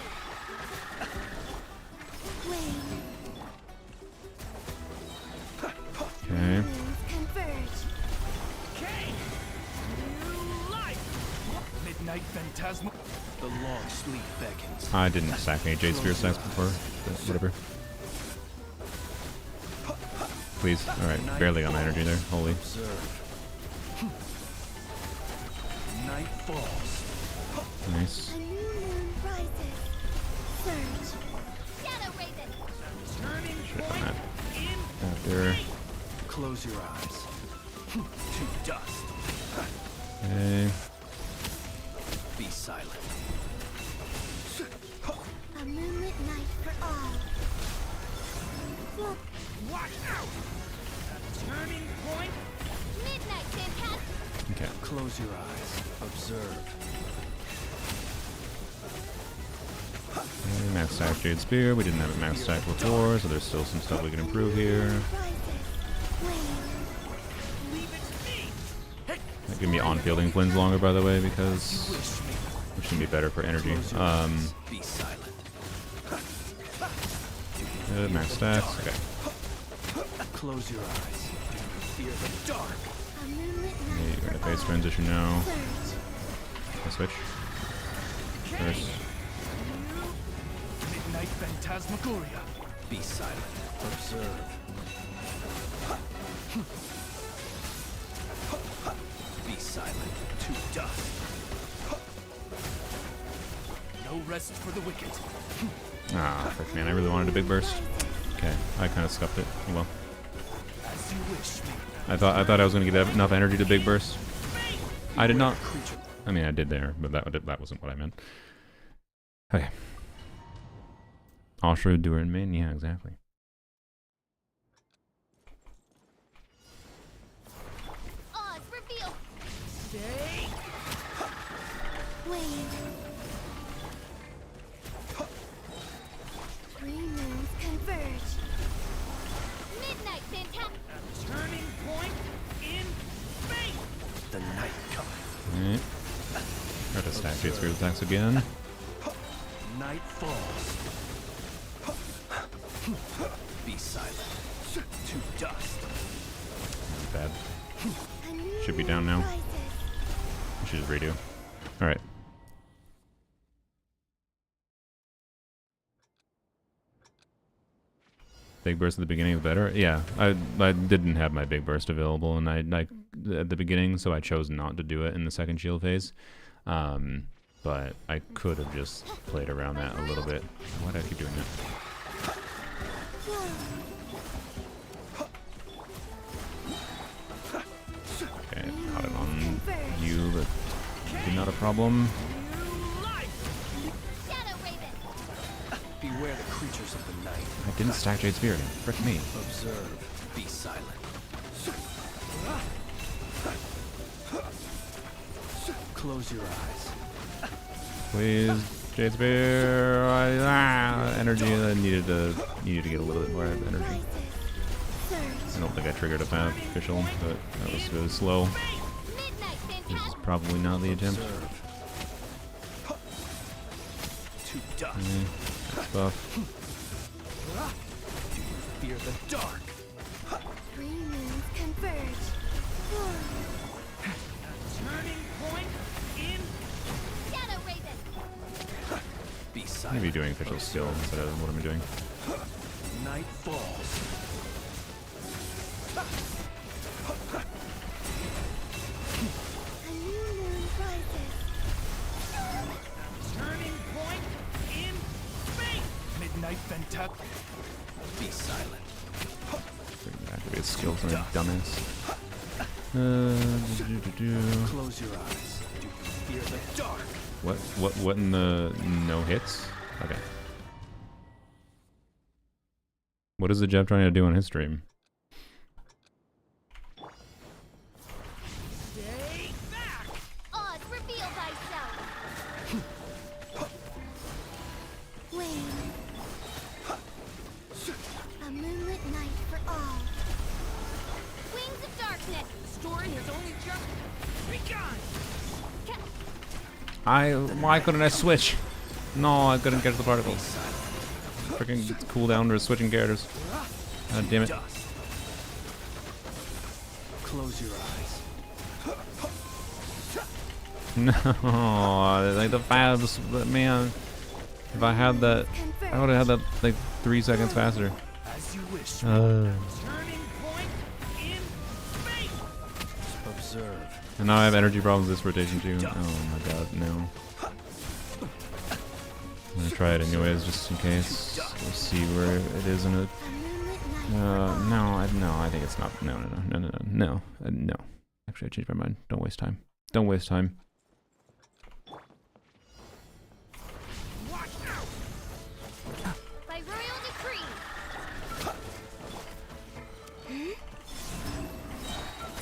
Okay. Converge. Okay. New life. Midnight phantasma. The long sleep beckons. I didn't sack any Jade Spear stacks before, but whatever. Please. Alright, barely got my energy there. Holy. Night falls. Nice. A new moon rises. Surge. Shadow Raven. Turning point After. Close your eyes. To dust. Okay. Be silent. A moonlit night for all. Look. Watch out! Turning point. Midnight fantastic. Okay. Close your eyes. Observe. Okay, max stack Jade Spear. We didn't have a max stack before, so there's still some stuff we can improve here. That give me on-fielding Flynn's longer, by the way, because it should be better for energy. Be silent. Good, max stacks. Okay. Close your eyes. Fear the dark. Okay, you're gonna phase transition now. I switch. First. Midnight phantasmagoria. Be silent. Observe. Be silent. To dust. rest for the wicked. Ah, frick, man, I really wanted a big burst. Okay, I kind of scuffed it. Oh, well. As you wish, me. I thought I was gonna get enough energy to big burst. I did not. Creature. I mean, I did there, but that wasn't what I meant. Okay. Ashra, doer, and main. Yeah, exactly. Oz, reveal! Stay. Wait. Three moons converge. Midnight fantastic. A turning point in fate. The night cometh. Alright. Try to stack Jade Spirit attacks again. Night falls. Be silent. To dust. Bad. A new Should be down moon now. rises. I should just redo. Alright. Big burst at the beginning is better? Yeah, I didn't have my big burst available and I at the beginning, so I chose not to do it in the second shield phase. But I could have just played around that a little bit. Why do I keep doing that? Okay, caught it on you, but maybe not a problem. Shadow Raven. Beware the creatures of the night. I didn't stack Jade Spirit. Frick me. Observe. Be silent. Close your eyes. Please, Jade Spear. Energy. I needed to get a little bit more energy. Rises. Surge. I don't think I triggered a path official, but that was really slow. Midnight This is fantastic. probably not the attempt. Observe. To dust. That's buff. Do you fear the dark? Three moons converge. Turning point in. Shadow Raven. Be silent. Maybe doing official skill instead of what I'm doing. Night falls. A new moon rises. Turning point in fate. Midnight Ventap. Be silent. Activate skills on a dumbass. Close your eyes. Do you fear the dark? What in the no hits? Okay. What is the Jeb trying to do on his stream? Stay back. Oz, reveal thyself. Wane. A moonlit night for all. Wings of darkness. Story has only just begun. Why couldn't I switch? No, I couldn't catch the particles. Freaking cooldown to switching characters. God damn it. Dust. Close your eyes. No, like the fabs, man. If I had that, I would have had that like 3 seconds faster. As you wish. And Turning point in fate. Observe. now I have energy problems this rotation too. Oh my god, no. I'm gonna try it anyways, just in case. We'll see where it is in it. A moonlit night. No, I think it's not. No. Actually, I changed my mind. Don't waste time. Don't waste time. Watch out. By royal decree.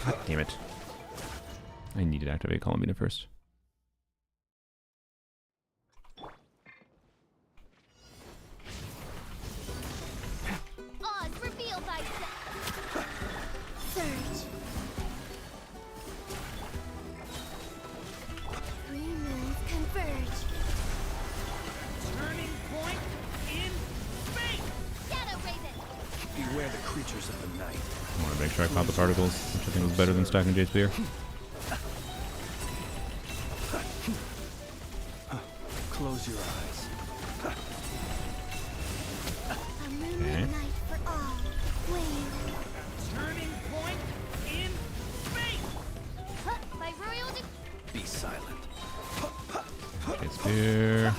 God damn it. I need to activate Columbina first. Oz, reveal thyself. Surge. Three moons converge. Turning point in fate. Shadow Raven. Beware the creatures of the night. I want to make sure I caught the particles, which I think was better than stacking Jade Spear. Close your eyes. A moonlit Okay. night for all. Wane. Turning point in fate. By royal decree. Be silent. Jade Spear.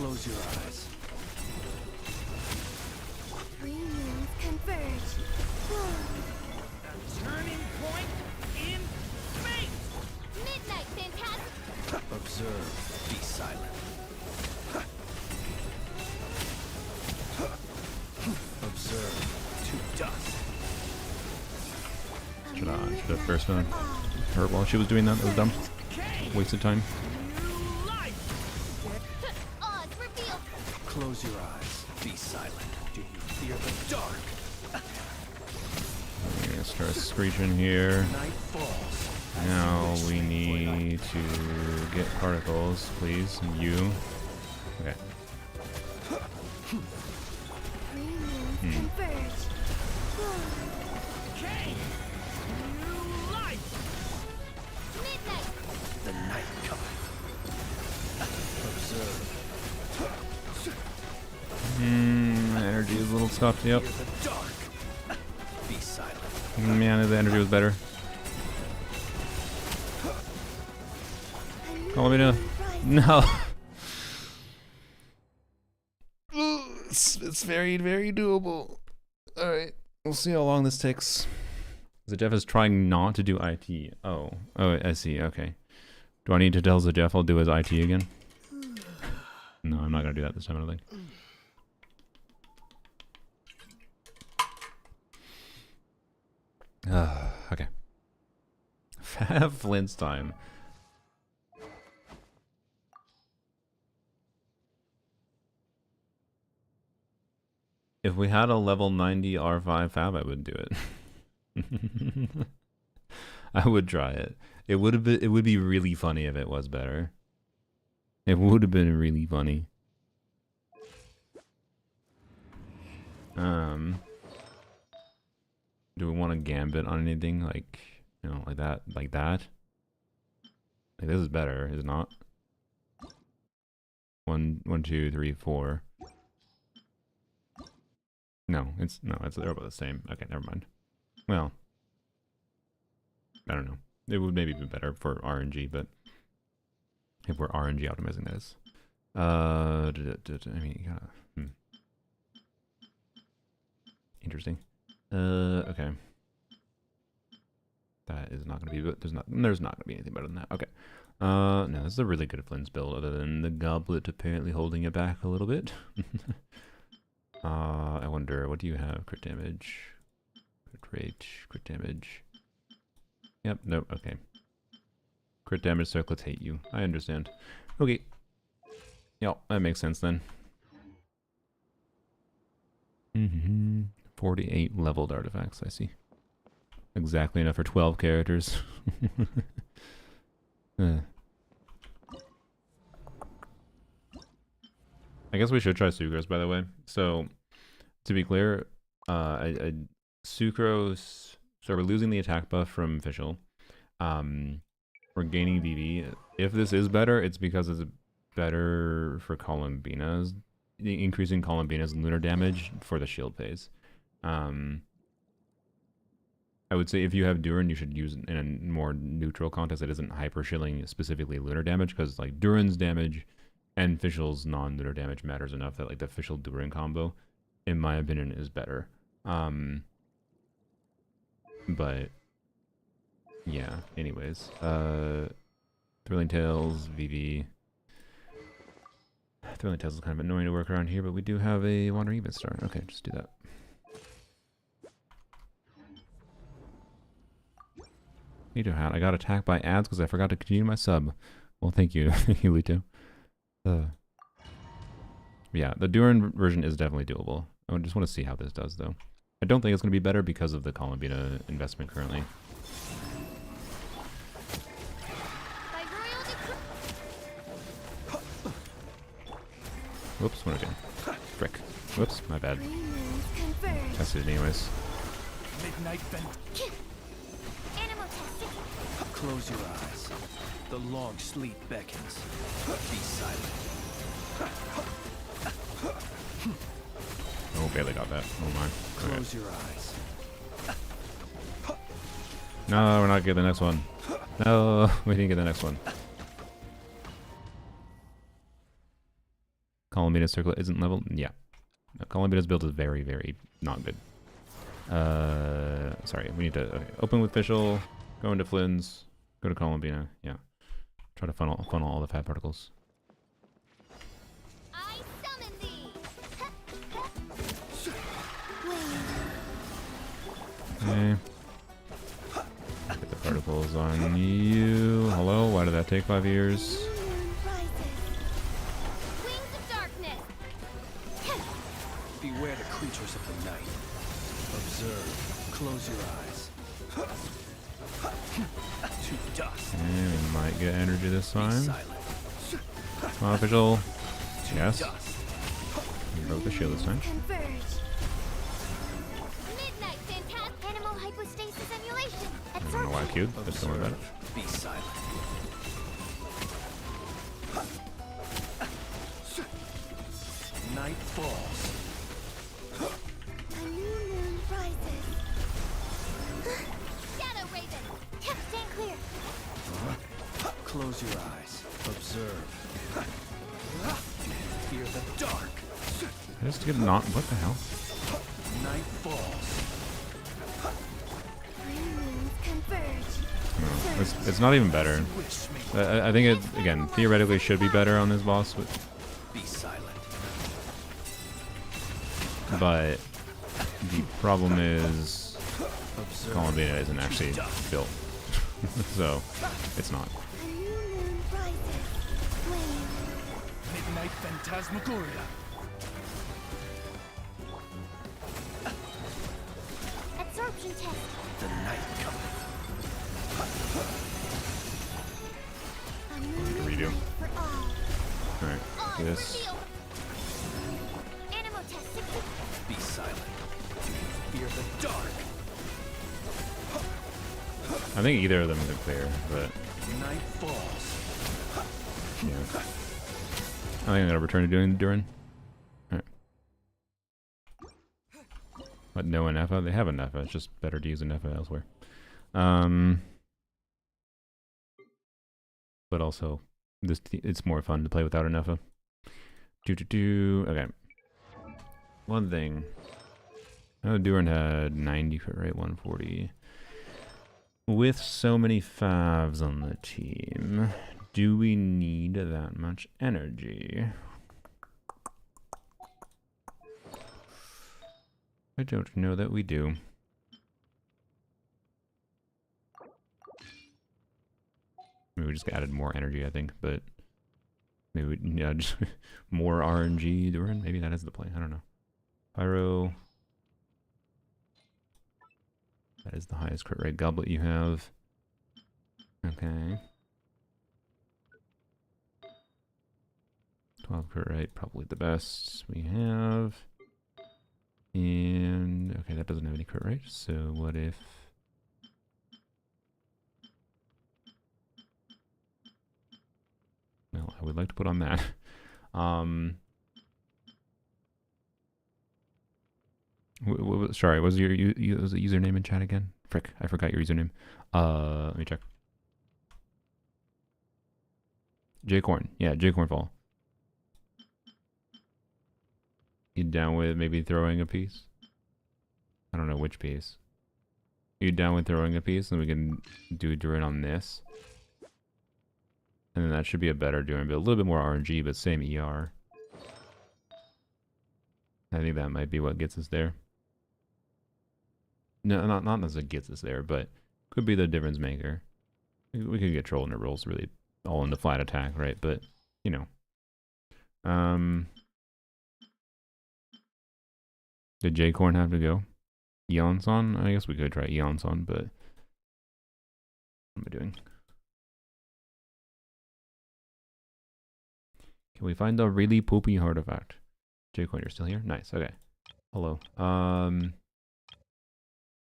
Close your eyes. Three moons converge. Turning point in space! Midnight, Phantasm! Observe. Be silent. Observe. To dust. Should have first her while she was doing that. That was dumb. Wasted time. New life! Odds revealed! Close your eyes. Be silent. Do you fear the dark? I'm gonna start screeching here. Night falls. Now we need to get particles, please. And you. Okay. Three moons converge. Okay. New life! Midnight! The night cometh. Observe. My energy is a little stuffed. Yep. Fear the dark. Be silent. Man, the energy was better. Call me now. No. It's very, very doable. Alright. We'll see how long this takes. Jeff is trying not to do IT. Oh, I see. Okay. Do I need to tell Jeff I'll do his IT again? No, I'm not going to do that this time, I don't think. Okay. Flint's time. If we had a level 90 R5 fab, I would do it. I would try it. It would be really funny if it was better. It would have been really funny. Do we want to gambit on anything like, you know, like that, like that? Like this is better, is it not? 1, 2, 3, 4. No, they're about the same. Okay, never mind. Well, I don't know. It would maybe be better for RNG, but if we're RNG optimizing this, I mean, you gotta. Interesting. Okay. That is not gonna be. There's not gonna be anything better than that. Okay. No, this is a really good Flint's build, other than the goblet apparently holding it back a little bit. I wonder, what do you have? Crit damage, crit rate, crit damage. Yep, nope, okay. Crit damage circlets hate you. I understand. Okay. Yep, that makes sense then. 48 leveled artifacts, I see. Exactly enough for 12 characters. I guess we should try Sucrose, by the way. So, to be clear, Sucrose... So we're losing the attack buff from Fischl. We're gaining VV. If this is better, it's because it's better for Columbina's... Increasing Columbina's lunar damage for the shield phase. I would say if you have Durin, you should use it in a more neutral context that isn't hyper-shilling specifically lunar damage, because like Durin's damage and Fischl's non-lunar damage matters enough that like the Fischl Durin combo, in my opinion, is better. But yeah, anyways. Thrilling Tales, VV. Thrilling Tales is kind of annoying to work around here, but we do have a Wandering Even Star. Okay, just do that. Lito hat. I got attacked by ads because I forgot to continue my sub. Well, thank you. Thank you, Lito. Yeah, the Durin version is definitely doable. I just want to see how this does, though. I don't think it's going to be better because of the Columbina investment currently. Whoops, went again. Frick. Whoops, my bad. Tested it anyways. Midnight vent. Close your eyes. The long sleep beckons. Be silent. Oh, barely got that. Oh my. Close your eyes. No, we're not getting the next one. No, we didn't get the next one. Columbina's circlet isn't leveled? Yeah. No, Columbina's build is very, very not good. Sorry, we need to open with Fischl, go into Flynn's, go to Columbina. Yeah. Try to funnel all the fat particles. I summon thee. Okay. Get the particles on you. Hello, why did that take 5 years? Wings of darkness. Beware the creatures of the night. Observe. Close your eyes. To dust. And we might get energy this Be time. silent. Come on, Fischl. To Yes. dust. We broke the shield this time. Converge. Midnight phantasm. Animal hypostasis emulation. I don't know why I queued, but don't worry about it. Be silent. Night falls. A new moon rises. Shadow Raven. Stand clear. Close your eyes. Observe. Fear the dark. I just get not. What the hell? Night falls. Three moons converge. No, it's not even better. Wish me. I think it, again, theoretically should be better on this boss, Be silent. but the problem is Observe. Columbina isn't actually built. So, it's not. A new moon rises. Flame. Midnight phantasmagoria. Absorption test. The night cometh. A moon Redo. light for all. Alright, All this. revealed. Animal test 60. Be silent. Fear the dark. I think either of them is clear, but Night falls. yeah. I think I'm gonna return to doing Durin. Alright. But no Nefa? They have a Nefa, it's just better to use a Nefa elsewhere. But also, it's more fun to play without a Nefa. Okay. One thing. Oh, Durin had 90 crit rate, 140. With so many favs on the team, do we need that much energy? I don't know that we do. Maybe we just added more energy, I think, but maybe we, yeah, just more RNG Durin. Maybe that is the play. I don't know. Pyro. That is the highest crit rate goblet you have. Okay. 12 crit rate, probably the best we have. And okay, that doesn't have any crit rate. So what if? Well, I would like to put on that. Sorry, was your was the username in chat again? Frick, I forgot your username. Let me check. Jcorn, yeah, Jcornfall. You down with maybe throwing a piece? I don't know which piece. You down with throwing a piece, and we can do Durin on this, and then that should be a better Durin, but a little bit more RNG, but same ER. I think that might be what gets us there. No, not necessarily gets us there, but could be the difference maker. We could get Troll and it rolls really all into flat attack, right? But you know, did Jcorn have to go? Eonson? I guess we could try Eonson, but what am I doing? Can we find the really poopy artifact? Jcorn, you're still here? Nice. Okay. Hello.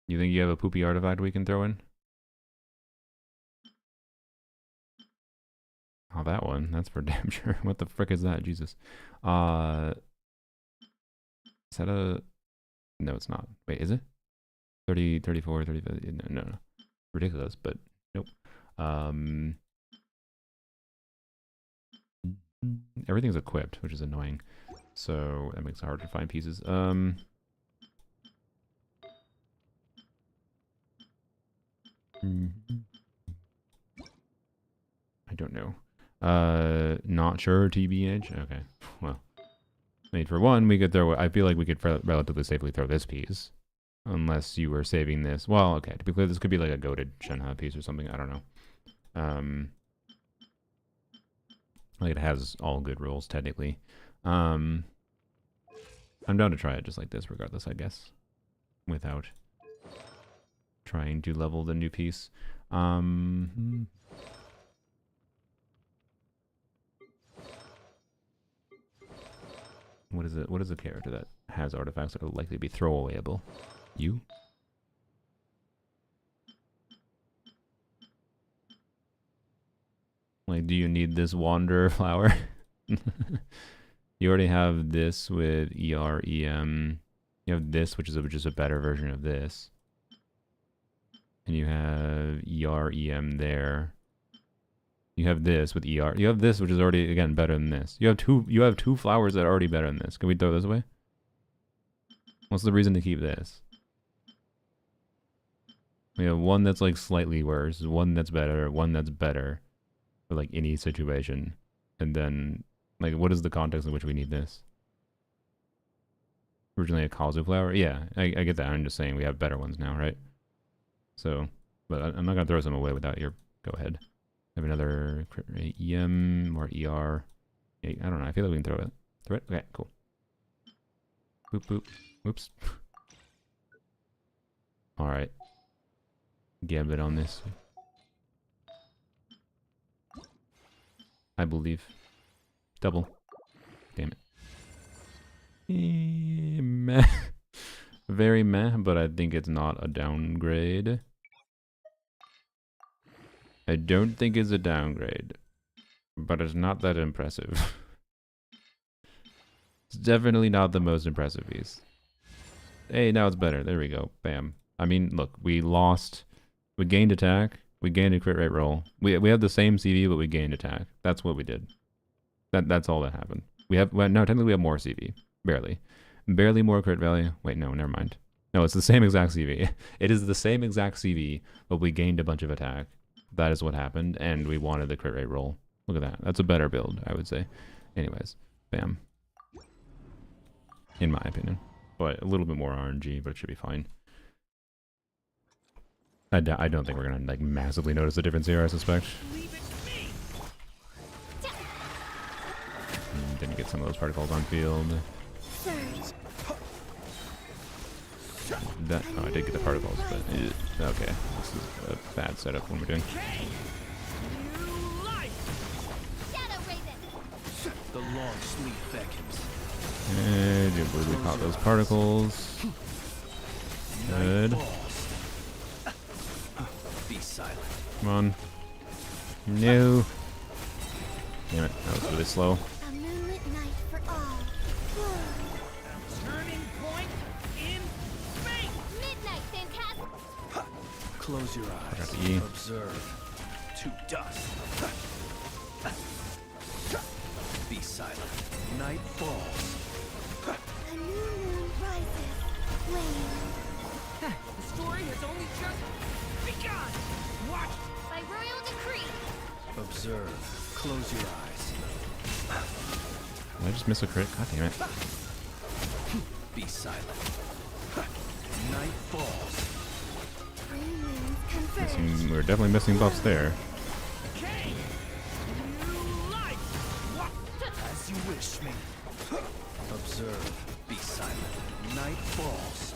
You think you have a poopy artifact we can throw in? Oh, that one. That's for damn sure. What the frick is that? Jesus. Is that a... No, it's not. Wait, is it? 30, 34, 35... No. Ridiculous, but nope. Everything's equipped, which is annoying. So that makes it hard to find pieces. I don't know. Not sure, TBH? Okay, well. I mean, for one, we could throw... I feel like we could relatively safely throw this piece. Unless you were saving this. Well, okay, to be clear, this could be like a goated Shenhe piece or something. I don't know. Like, it has all good rules, technically. I'm down to try it just like this, regardless, I guess. Without trying to level the new piece. What is it? What is a character that has artifacts that are likely to be throwawayable? You? Like, do you need this Wanderer flower? You already have this with EREM. You have this, which is a better version of this. And you have EREM there. You have this with ER. You have this, which is already, again, better than this. You have two flowers that are already better than this. Can we throw this away? What's the reason to keep this? We have one that's like slightly worse, one that's better, one that's better for like any situation. And then, like, what is the context in which we need this? Originally a Kazu flower? Yeah, I get that. I'm just saying we have better ones now, right? So, but I'm not going to throw some away without your go ahead. I have another EM or ER. I don't know. I feel like we can throw it. Throw it? Okay, cool. Boop, boop. Whoops. Alright. Gambit on this. I believe. Double. Damn it. Meh. Very meh, but I think it's not a downgrade. I don't think it's a downgrade, but it's not that impressive. It's definitely not the most impressive piece. Hey, now it's better. There we go. Bam. I mean, look, we lost. We gained attack. We gained a crit rate roll. We have the same CV, but we gained attack. That's what we did. That's all that happened. We have, well, no, technically we have more CV. Barely. Barely more crit value. Wait, no, never mind. No, it's the same exact CV. It is the same exact CV, but we gained a bunch of attack. That is what happened, and we wanted the crit rate roll. Look at that. That's a better build, I would say. Anyways, bam. In my opinion. But a little bit more RNG, but it should be fine. I don't think we're going to like massively notice the difference here, I suspect. And then you get some of those particles on field. That, oh, I did get the particles, but okay. This is a bad setup when we're doing. The long sleep beckons. And I believe we caught those particles. Good. Be silent. Come on. No. Damn it, that was really slow. A moonlit night for all. Turning point in space. Midnight, fantastic. Close your Forgot eyes. the E. Observe. To dust. Be silent. Night falls. A new moon rises. Wane. The story has only just begun. Watch. By royal decree. Observe. Close your eyes. Did I just miss a crit? God damn it. Be silent. Night falls. 3 moons converge. We're definitely missing buffs there. Okay. New life. What? As you wish, me. Observe. Be silent. Night falls.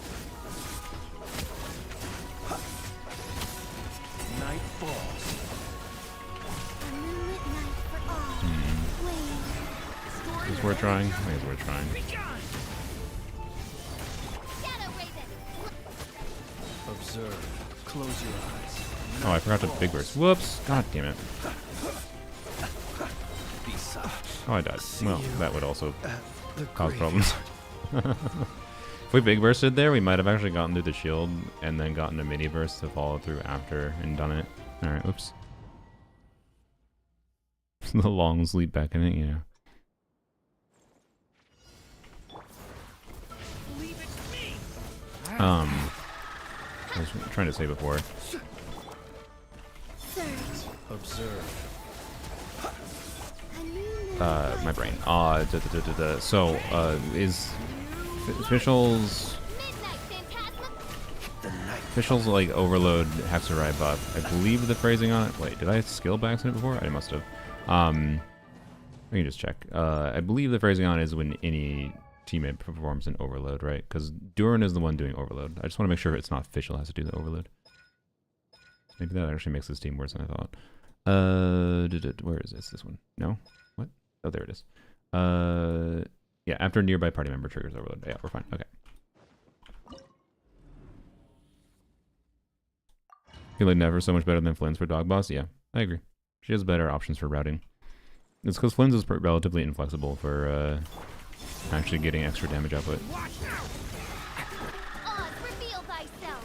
Night falls. A moonlit night for all. Wane. Is worth trying? I think it's worth trying. Shadow Raven. Observe. Close your eyes. Oh, I forgot to big burst. Whoops. God damn it. Be silent. Oh, I died. Well, that would also The cause grave. problems. If we big bursted there, we might have actually gotten through the shield and then gotten a mini burst to follow through after and done it. Alright, oops. The long sleep back in it, you know. I was trying to say before. Search. Observe. A new moon My brain. rises. So, is officials Midnight phantasma. The night. officials like overload Hexarai buff? I believe the phrasing on it. Wait, did I skill by accident before? I must have. We can just check. I believe the phrasing on it is when any teammate performs an overload, right? Because Durin is the one doing overload. I just want to make sure it's not official has to do the overload. Maybe that actually makes this team worse than I thought. Where is this? This one? No? What? Oh, there it is. Yeah, after a nearby party member triggers overload. Yeah, we're fine. Okay. Feel like Never so much better than Flynn's for Dog Boss? Yeah, I agree. She has better options for routing. It's because Flynn's is relatively inflexible for actually getting extra damage output. Oz, reveal thyself.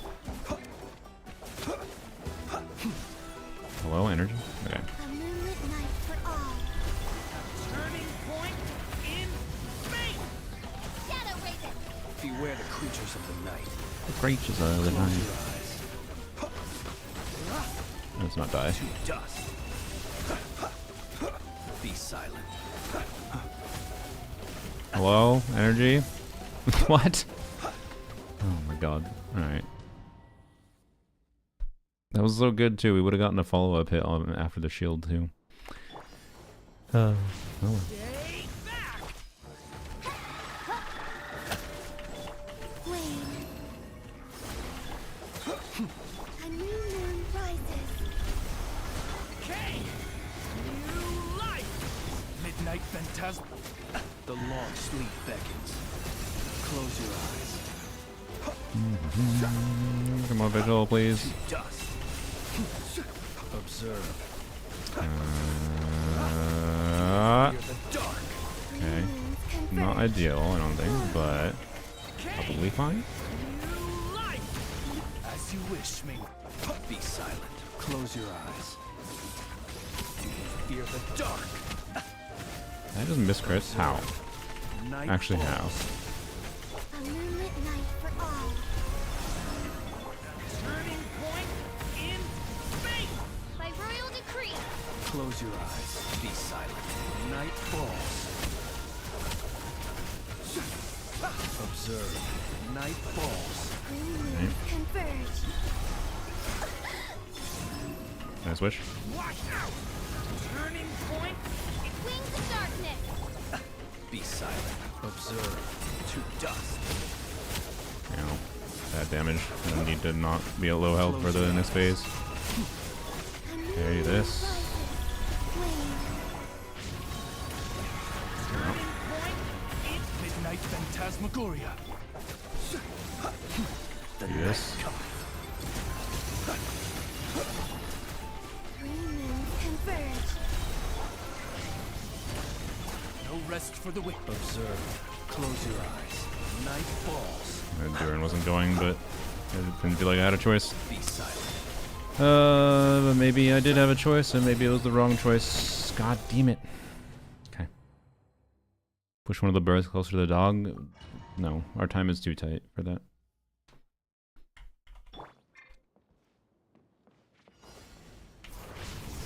Hello, energy? Okay. A moonlit night for all. Turning point in space. Shadow Raven. Beware the creatures of the night. The creatures of the Close night. your eyes. Let's not die. To dust. Be silent. Hello, energy? What? Oh my god. Alright. That was so good too. We would have gotten a follow-up hit on after the shield too. Oh well. Stay back. Wane. A new moon rises. Okay. New life. Midnight phantasm. The long sleep beckons. Close your eyes. Come on, Vigil, please. Dust. Observe. Fear the dark. Okay. Moons converge. Not ideal, I don't think, but Okay. probably fine. New life. As you wish, me. Be silent. Close your eyes. Fear the dark. I just miscrit. How? Night Actually, how? falls. A moonlit night for all. Turning point in space. By royal decree. Close your eyes. Be silent. Night falls. Observe. Night falls. Green moons converge. Can I switch? Watch out. Turning point. Wings of darkness. Be silent. Observe. To dust. Ow. Bad damage. I need to not be at low health for the next phase. A new Okay, moon this. rises. Wane. Turning point in midnight phantasmagoria. The Do this. night comes. Green moons converge. No rest for the wicked. Observe. Close your eyes. Night falls. Durin wasn't going, but I didn't feel like I had a choice. Be silent. But maybe I did have a choice, and maybe it was the wrong choice. God damn it. Okay. Push one of the birds closer to the dog? No, our time is too tight for that.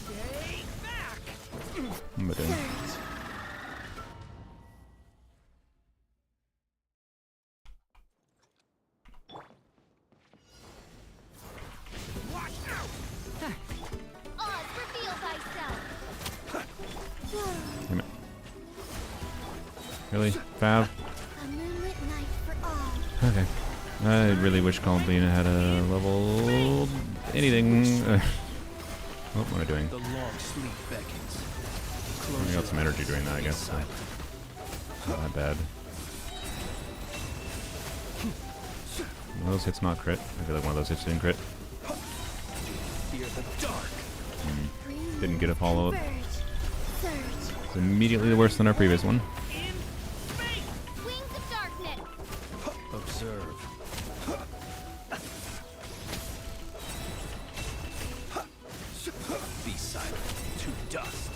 Stay back. But then, Surge. Watch out. Oz, reveal thyself. Whoa. damn it. Really? Fav? A moonlit night for all. Okay. I really wish Columbina had a level anything. What am I doing? The long sleep beckons. I Close got your some energy eyes. doing that, I Be guess. So silent. not that bad. One of those hits not crit. I feel like one of those hits didn't crit. Fear the dark. Green Didn't get a moons follow-up. converge. Surge. It's immediately worse than our previous one. In space. Wings of darkness. Observe. Be silent. To dust.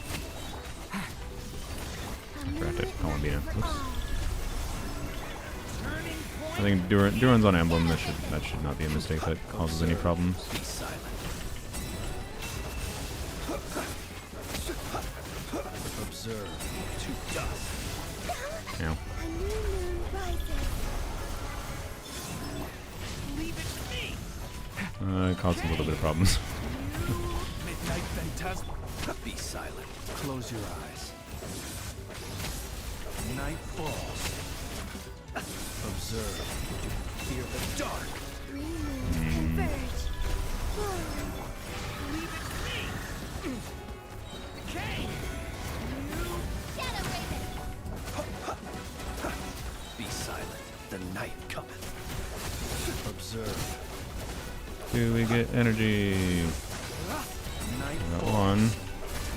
A Forgot to moonlit Columbina. night for Oops. all. Turning point I think Duran's on Emblem. That should not be a mistake that causes any problems. Be silent. Observe to dust. Yeah. A new moon rises. Leave it to me. It caused a little bit of problems. Midnight Phantasm. Be silent. Close your eyes. Night falls. Observe. Fear the dark. Three moons converge. Whoa. Leave it to me. Okay. Shadow Raven. Be silent. The night cometh. Observe. Do we get energy? Night Got falls. one.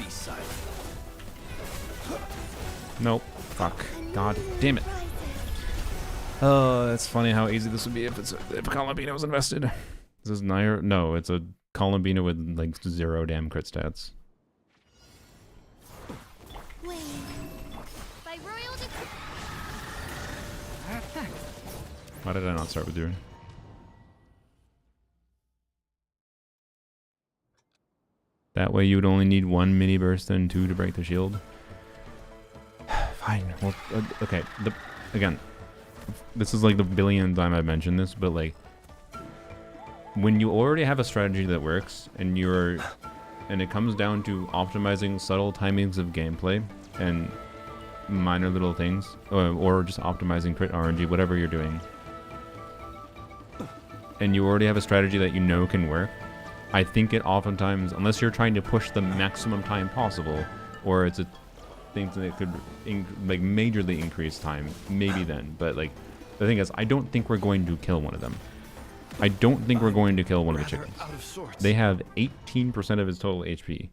Be silent. Nope. Fuck. God damn it. Rises. It's funny how easy this would be if Columbina was invested. Is this Nair? No, it's a Columbina with like 0 damn crit stats. Wayne. By royal decree. Why did I not start with Duran? That way you would only need 1 mini burst and 2 to break the shield. Fine. Well, okay. Again, this is like the billionth time I've mentioned this, but like, when you already have a strategy that works and it comes down to optimizing subtle timings of gameplay and minor little things, or just optimizing crit RNG, whatever you're doing, and you already have a strategy that you know can work, I think it oftentimes, unless you're trying to push the maximum time possible, or it's a thing that could like majorly increase time, maybe then. But like, the thing is, I don't think we're going to kill one of them. I don't think we're going to kill one of the chickens. Out of sorts. They have 18% of his total HP.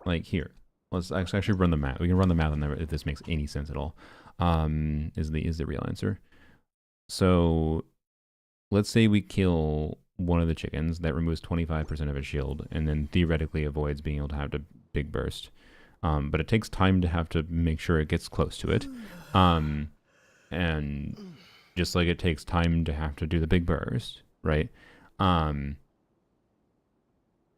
Like here, let's actually run the math. We can run the math on that if this makes any sense at all. Is the real answer. So let's say we kill one of the chickens that removes 25% of his shield, and then theoretically avoids being able to have the big burst. But it takes time to have to make sure it gets close to it. And just like it takes time to have to do the big burst, right?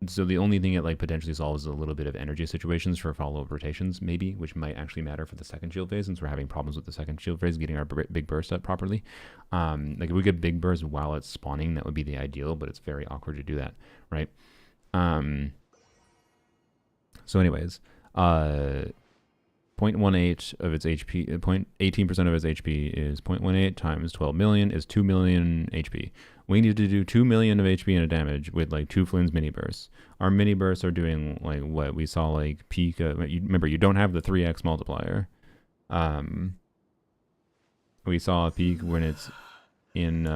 So the only thing it like potentially solves is a little bit of energy situations for follow-up rotations, maybe, which might actually matter for the second shield phase, since we're having problems with the second shield phase getting our big burst up properly. Like if we get big burst while it's spawning, that would be the ideal, but it's very awkward to do that, right? So anyways, 0.18 of its HP, 18% of its HP is 0.18 times 12 million is 2 million HP. We need to do 2 million of HP and a damage with like 2 Flynn's mini bursts. Our mini bursts are doing like what we saw like peak. Remember, you don't have the 3x multiplier. We saw a peak when it's in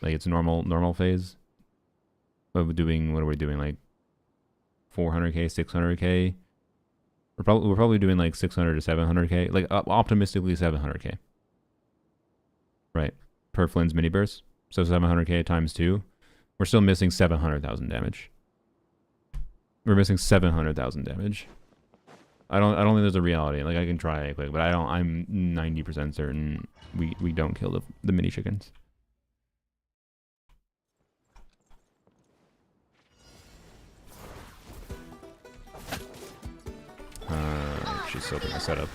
like its normal phase of doing, what are we doing, like 400k, 600k. We're probably doing like 600 to 700k, like optimistically 700k, right, per Flynn's mini burst. So 700k times 2, we're still missing 700,000 damage. We're missing 700,000 damage. I don't think there's a reality. Like I can try it quick, but I'm 90% certain we don't kill the mini chickens. She's opening the setup.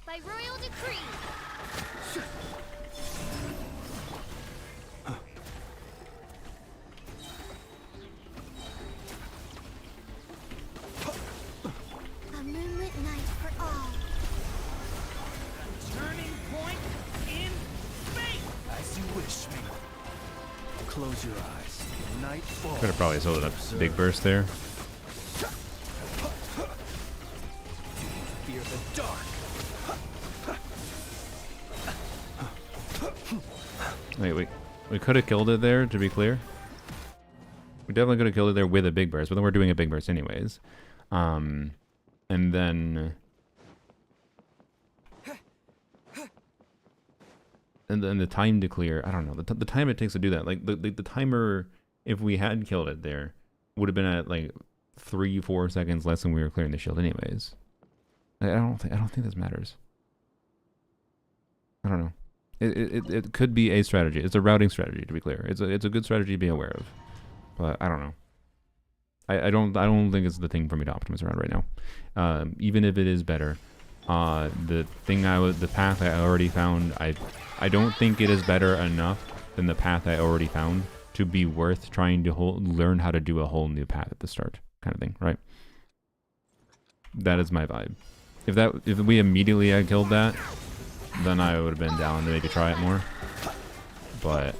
By royal decree. A moonlit night for all. Turning point in space. As you wish me. Close your eyes. Night falls. Could have probably sold a big burst there. Fear the dark. Wait, we could have killed it there, to be clear. We definitely could have killed it there with a big burst, but then we're doing a big burst anyways. And then the time to clear, I don't know, the time it takes to do that. Like the timer if we had killed it there, would have been at like 3-4 seconds less than we were clearing the shield anyways. I don't think this matters. I don't know. It could be a strategy. It's a routing strategy, to be clear. It's a good strategy to be aware of. But I don't know. I don't think it's the thing for me to optimize around right now. Even if it is better, the path I already found, I don't think it is better enough than the path I already found to be worth trying to learn how to do a whole new path at the start, kind of thing, right? That is my vibe. If we immediately had killed that, then I would have been down to maybe try it more. But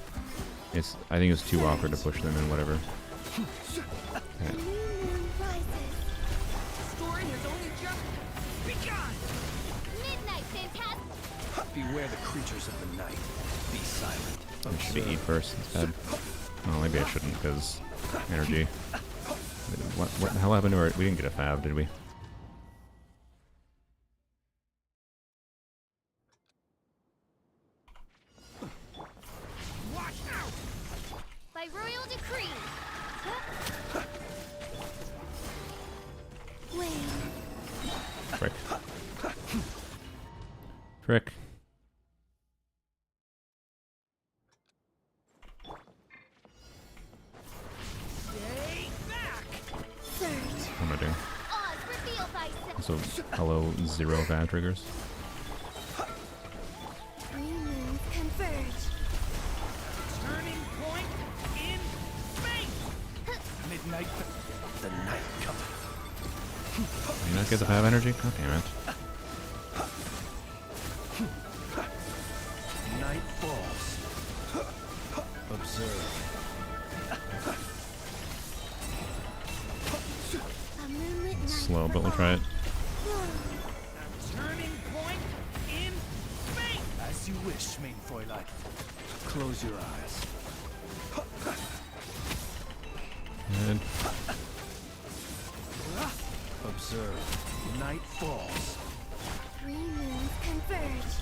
I think it's too awkward to push them and whatever. Okay. Beware the creatures of the night. Be silent. I should eat first instead. Oh, maybe I shouldn't because energy. What the hell happened to our? We didn't get a fab, did we? By royal decree. Wait. Frick. Frick. What am I doing? So, hello, 0 fab triggers. Three moons converge. Turning point in space. Midnight. The night cometh. Did you not get the fab energy? God damn it. Night falls. Observe. A moonlit night Slow, for but we'll try it. all. Turning point in space. As you wish, main Fräulein. Close your eyes. Good. Observe. Night falls. Three moons converge.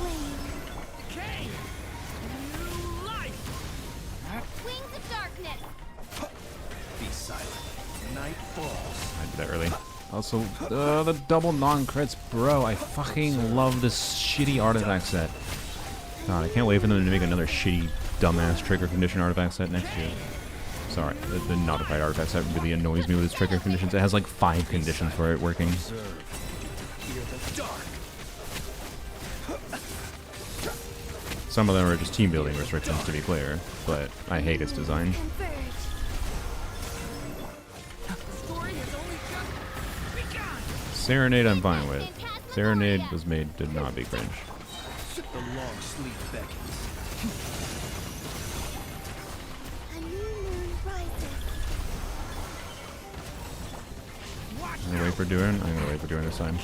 Wave. Decay. New life. Wings of darkness. Be silent. Night falls. I did that early. Also, the double non-crits, bro. I fucking love this shitty artifact set. God, I can't wait for them to make another shitty, dumbass trigger condition artifact set next year. Sorry, the notified artifact set really annoys me with its trigger conditions. It has like 5 conditions for it working. Observe. Fear the dark. Some of them are just team building restrictions, to be clear, but I hate its design. Converge. Story has only just begun. Serenade I'm fine with. Serenade was made to not be cringe. The long sleep beckons. A new moon rises. I'm gonna wait for doing. I'm gonna wait for doing this time.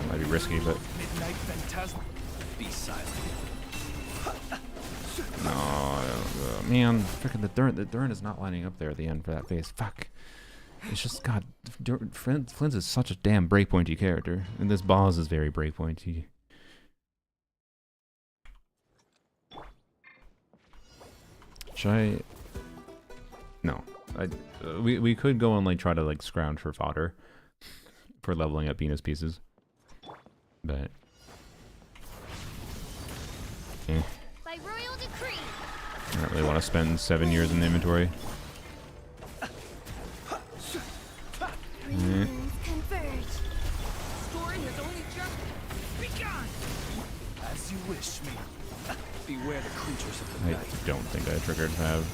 Might be risky, but Midnight phantasm. Be silent. no, man, freaking the Durn is not lining up there at the end for that phase. Fuck. It's just God. Flint's is such a damn breakpointy character, and this boss is very breakpointy. Should I? No, we could go and like try to like scrounge for fodder for leveling up Venus pieces, but By royal decree. I don't really want to spend 7 years in the inventory. Three moons converge. Story has only just begun. As you wish, me. Beware the creatures of the I night. don't think I triggered Fab.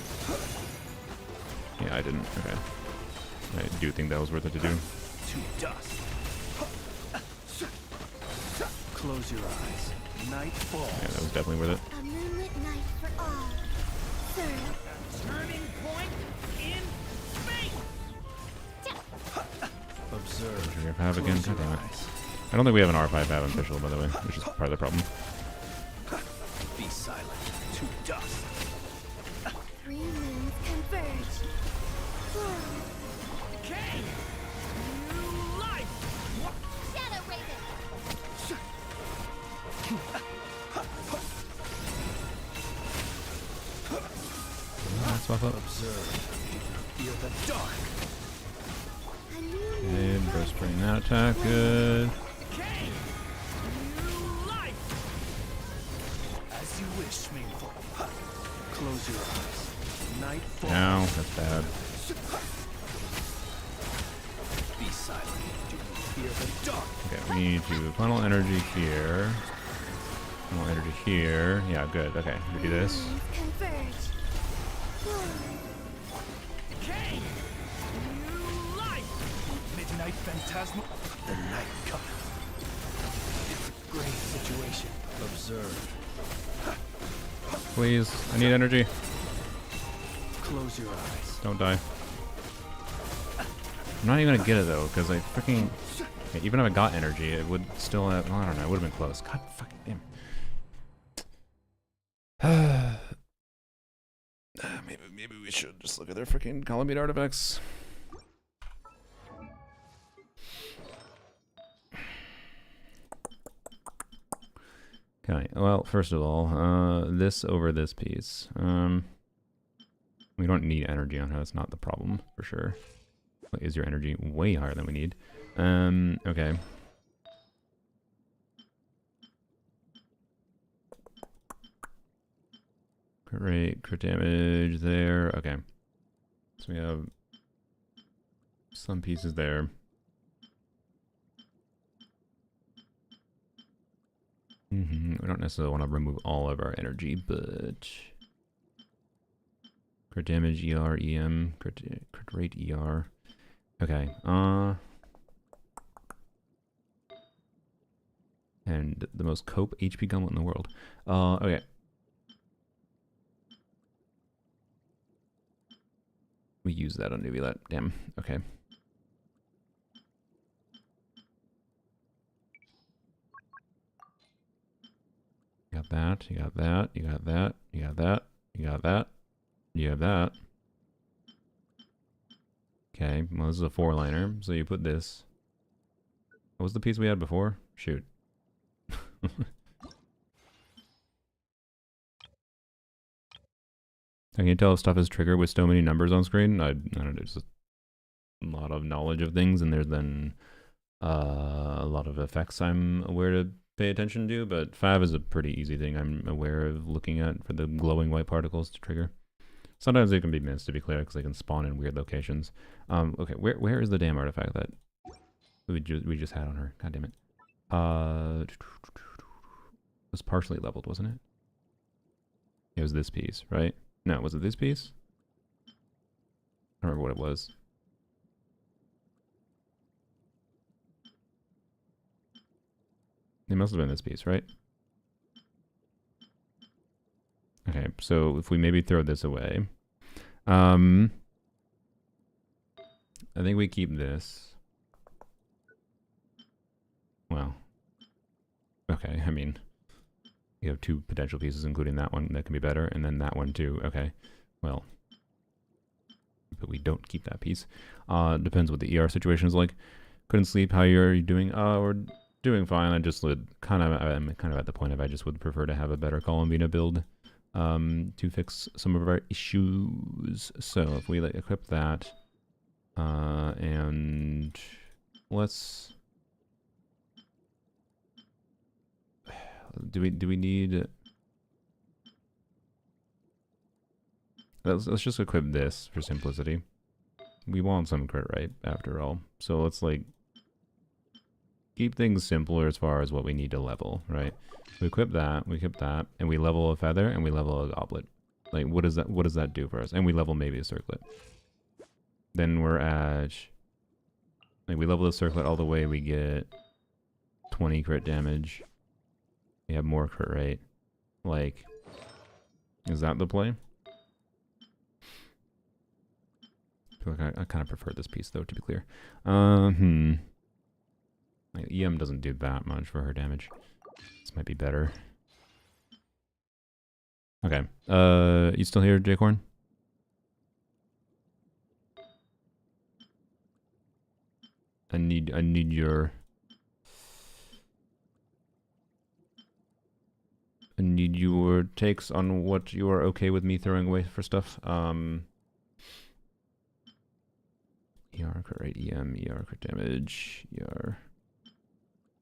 Yeah, I didn't. Okay. I do think that was worth it to do. To dust. Close your eyes. Night falls. Yeah, that was definitely worth it. A moonlit night for all. Serve. Turning point in space. Observe. Trigger Fab again. Close your God damn it. eyes. I don't think we have an R5 Fab official, by the way, which is part of the problem. Be silent. To dust. Three moons converge. Whoa. Decay. New life. Shadow Raven. Let's swap up. Observe. That attack, good. Decay! New life! As you wish, meaningful. Close your eyes. Night falls. Ow, that's bad. Be silent. Do you fear the dark? Okay, we need to funnel energy here. Funnel energy here. Yeah, good. Okay, we do this. Converge. Decay! New life! Midnight phantasmal. The night cometh. It's a grave situation. Observe. Please, I need energy. Close your eyes. Don't die. I'm not even gonna get it though, because I freaking... Okay, even if I got energy, it would still have... I don't know, it would have been close. God fucking damn. Maybe we should just look at their freaking column beat artifacts. Okay, well, first of all, this over this piece. We don't need energy on her, that's not the problem, for sure. Is your energy way higher than we need? Okay. Great, crit damage there, okay. So we have some pieces there. We don't necessarily want to remove all of our energy, but... Crit damage, ER, EM, crit rate, ER. Okay, and the most cope HP gauntlet in the world. Okay. We use that on Nubilet, damn, okay. You got that, you got that, you got that, you got that, you got that, you have that. Okay, well this is a 4-liner, so you put this. What was the piece we had before? Shoot. I can tell if stuff is triggered with so many numbers on screen. I don't know, just a lot of knowledge of things, and there's then a lot of effects I'm aware to pay attention to, but 5 is a pretty easy thing I'm aware of looking at for the glowing white particles to trigger. Sometimes they can be missed, to be clear, because they can spawn in weird locations. Okay, where is the damn artifact that we just had on her? God damn it. It was partially leveled, wasn't it? It was this piece, right? No, was it this piece? I don't remember what it was. It must have been this piece, right? Okay, so if we maybe throw this away. I think we keep this. Well. Okay, I mean... You have 2 potential pieces, including that one that can be better, and then that one too. Okay, well, but we don't keep that piece. Depends what the ER situation is like. Couldn't sleep. How are you doing? We're doing fine. I just would I'm kind of at the point of I just would prefer to have a better Columbina build to fix some of our issues. So if we equip that, and let's. Do we need... Let's just equip this for simplicity. We want some crit rate after all. So let's like keep things simpler as far as what we need to level, right? We equip that, and we level a feather and we level a goblet. Like what does that do for us? And we level maybe a circlet. Then we're at like we level the circlet all the way, we get 20 crit damage. We have more crit rate. Like, is that the play? I feel like I kind of prefer this piece, though, to be clear. Like, EM doesn't do that much for her damage. This might be better. Okay. You still here, Jacorn? I need your... I need your takes on what you are okay with me throwing away for stuff. ER, crit rate, EM, ER, crit damage, ER.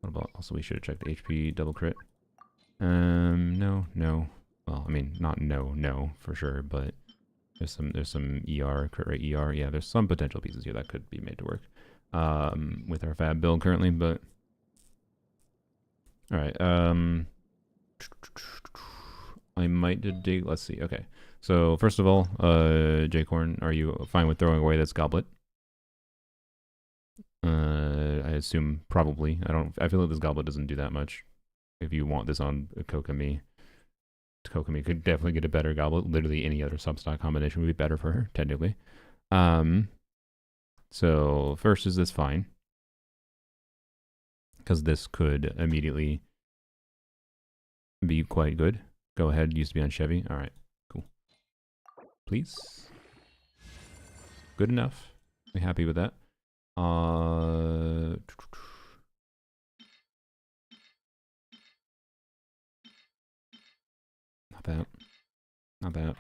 What about, also we should have checked the HP double crit. No. Well, I mean, not no, for sure, but there's some ER, crit rate, ER. Yeah, there's some potential pieces here that could be made to work. With our fab build currently, but... Alright, I might dig, let's see, okay. So, first of all, J-Corn, are you fine with throwing away this goblet? I assume probably. I feel like this goblet doesn't do that much. If you want this on Kokomi could definitely get a better goblet. Literally any other substock combination would be better for her, technically. So first, is this fine? Because this could immediately be quite good. Go ahead, used to be on Chevy. Alright, cool. Please. Good enough. I'm happy with that. Not that. Not that.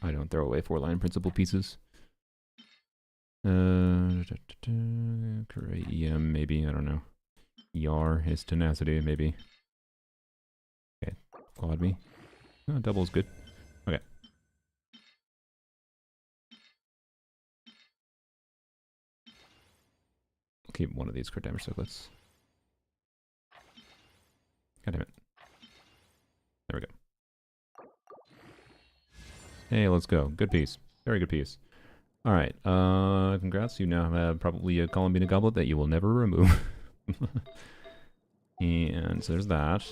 I don't throw away 4-line principal pieces. Correct, EM, maybe, I don't know. ER is tenacity, maybe. Okay, quad me. Oh, double is good. Okay. I'll keep one of these crit damage circlets. God damn it. There we go. Hey, let's go. Good piece. Very good piece. Alright, congrats. You now have probably a Columbina goblet that you will never remove. And so there's that.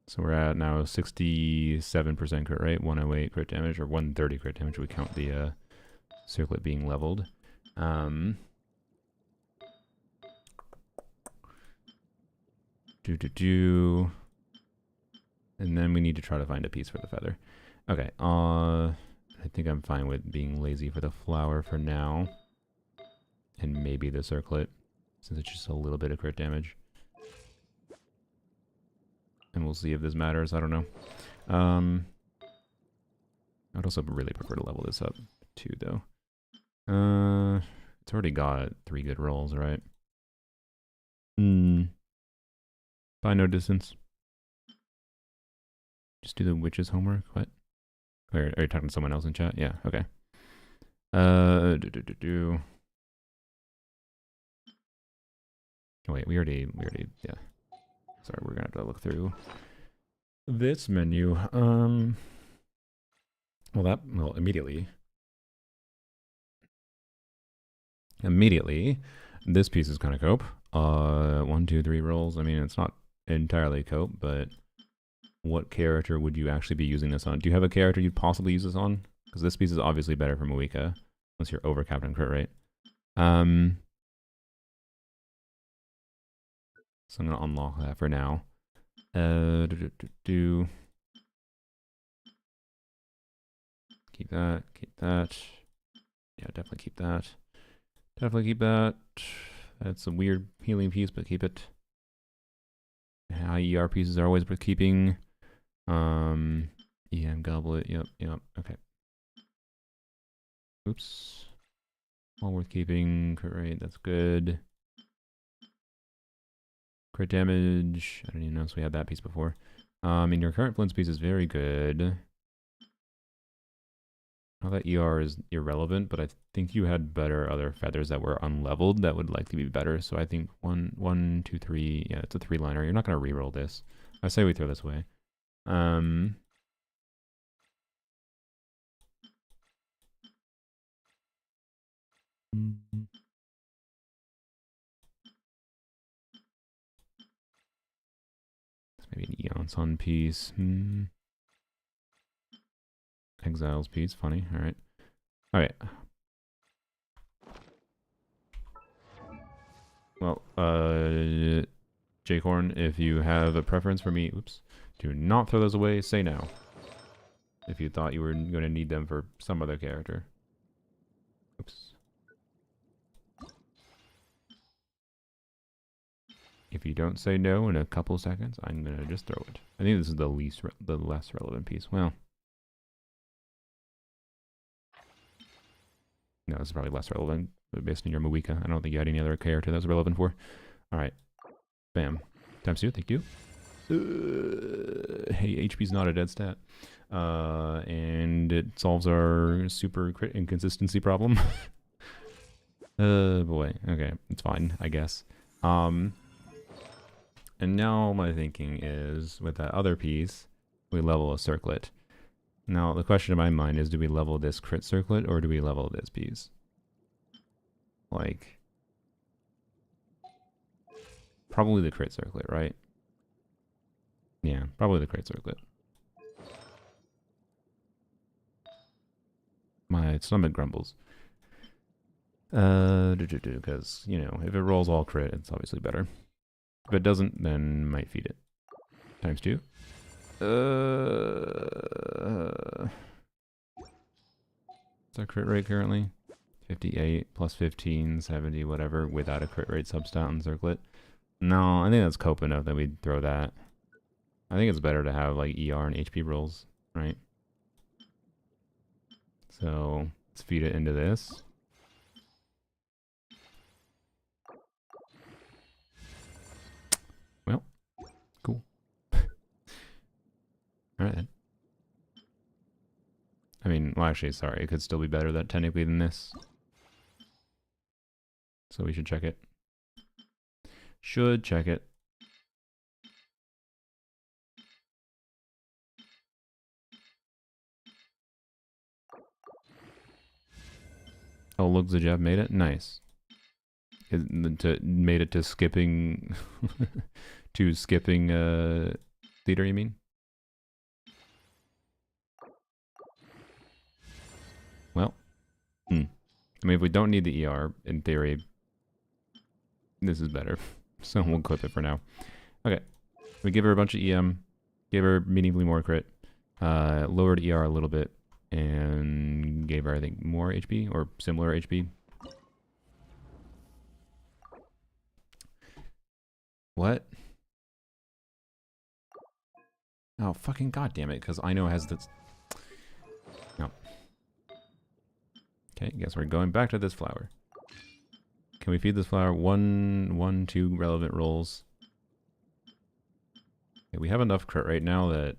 So we're at now 67% crit rate, 108 crit damage, or 130 crit damage. We count the circlet being leveled. And then we need to try to find a piece for the feather. Okay, I think I'm fine with being lazy for the flower for now. And maybe the circlet, since it's just a little bit of crit damage. And we'll see if this matters, I don't know. I'd also really prefer to level this up too, though. It's already got 3 good rolls, right? By no distance. Just do the witch's homework, what? Are you talking to someone else in chat? Yeah, okay. Oh, wait, we already, yeah. Sorry, we're gonna have to look through this menu. Well, immediately, this piece is kind of cope. 1, 2, 3 rolls. I mean, it's not entirely cope, but what character would you actually be using this on? Do you have a character you'd possibly use this on? Because this piece is obviously better for Moika, unless you're overcapped on crit rate. So I'm gonna unlock that for now. Keep that. Yeah, definitely keep that. Definitely keep that. That's a weird healing piece, but keep it. High ER pieces are always worth keeping. EM goblet, yep, okay. Oops. All worth keeping. Crit rate, that's good. Crit damage, I didn't even notice we had that piece before. I mean, your current Flint's piece is very good. All that ER is irrelevant, but I think you had better other feathers that were unleveled that would likely be better. So I think 1, 2, 3. Yeah, it's a 3-liner. You're not gonna reroll this. I say we throw this away. Maybe an Eon Sun piece. Exiles piece. Funny. Alright. Alright. Well, J-Corn, if you have a preference for me, oops, do not throw those away, say now. If you thought you were going to need them for some other character. Oops. If you don't say no in a couple seconds, I'm going to just throw it. I think this is the less relevant piece. Well, No, this is probably less relevant based on your Mawika. I don't think you had any other character that was relevant for. Alright. Bam. Times 2, thank you. Hey, HP's not a dead stat. And it solves our super crit inconsistency problem. Boy. Okay, it's fine, I guess. And now my thinking is, with that other piece, we level a circlet. Now, the question in my mind is, do we level this crit circlet, or do we level this piece? Like, probably the crit circlet, right? Yeah, probably the crit circlet. My stomach grumbles. Because, you know, if it rolls all crit, it's obviously better. If it doesn't, then might feed it. Times 2. What's our crit rate currently? 58 plus 15, 70, whatever, without a crit rate substat on circlet. No, I think that's cope enough that we'd throw that. I think it's better to have like ER and HP rolls, right? So let's feed it into this. Well, cool. Alright then. I mean, well actually, sorry, it could still be better that technically than this. So we should check it. Should check it. Oh, look, Zajev made it? Nice. Made it to skipping... to skipping theater, you mean? Well. I mean, if we don't need the ER, in theory, this is better. So we'll clip it for now. Okay. We give her a bunch of EM. Gave her meaningfully more crit. Lowered ER a little bit. And gave her, I think, more HP. Or similar HP. What? Oh, fucking goddamn it. Because I know it has this... No. Okay, guess we're going back to this flower. Can we feed this flower two relevant rolls? Okay, we have enough crit right now that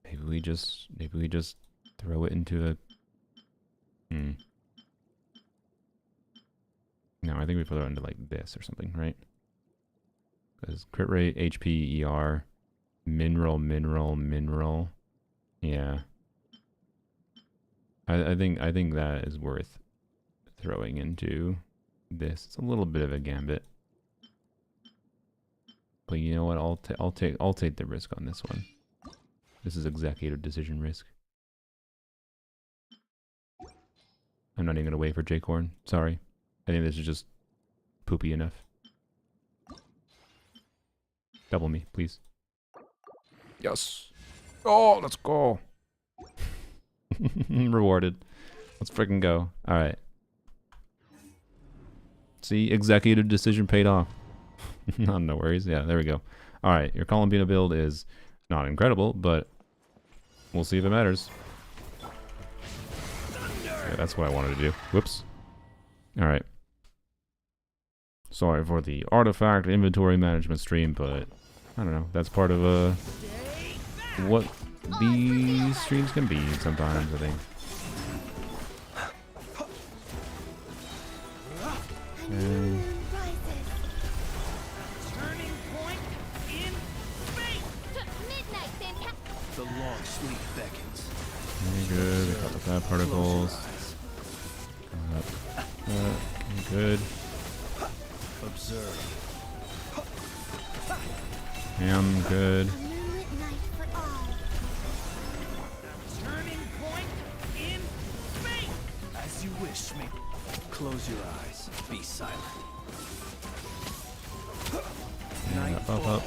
maybe we just throw it into a No, I think we throw it into like this or something, right? Because crit rate, HP, ER, mineral. Yeah. I think that is worth throwing into this. It's a little bit of a gambit, but you know what? I'll take the risk on this one. This is executive decision risk. I'm not even gonna wait for J-Corn. Sorry, I think this is just poopy enough. Double me, please. Yes. Oh, let's go. Rewarded. Let's freaking go. All right. See, executive decision paid off. No worries. Yeah, there we go. All right, your Columbina build is not incredible, but we'll see if it matters. Yeah, that's what I wanted to do. Whoops. All right. Sorry for the artifact inventory management stream, but I don't know. That's part of what these streams can be sometimes, I think. Okay. The long sleep beckons. Okay, good. We got the bad particles. Okay, good. Observe. Ham, good. As you wish, me. Close your eyes. Be silent. Yeah, up.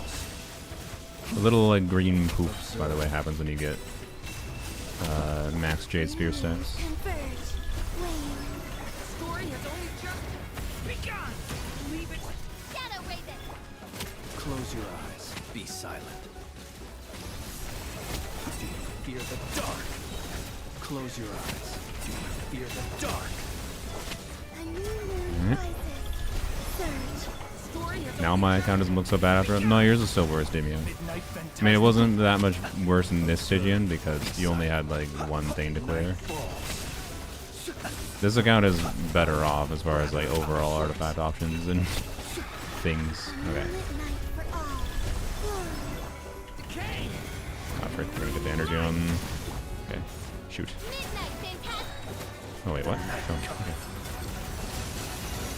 A little like green poop, by the way, happens when you get max Jade Spear stats. Close your eyes. Be silent. Do you fear the dark? Close your eyes. Fear the dark. A new moon rises. Surge. Now my account doesn't look so bad after. No, yours is still worse, Damien. Midnight I mean, it wasn't that much worse in this Stygian because you only had like one thing to clear. This account is better off as far as like overall artifact options and things. Okay. Frick, we're gonna get the energy on. Okay. Shoot. Oh wait, what? Oh, okay.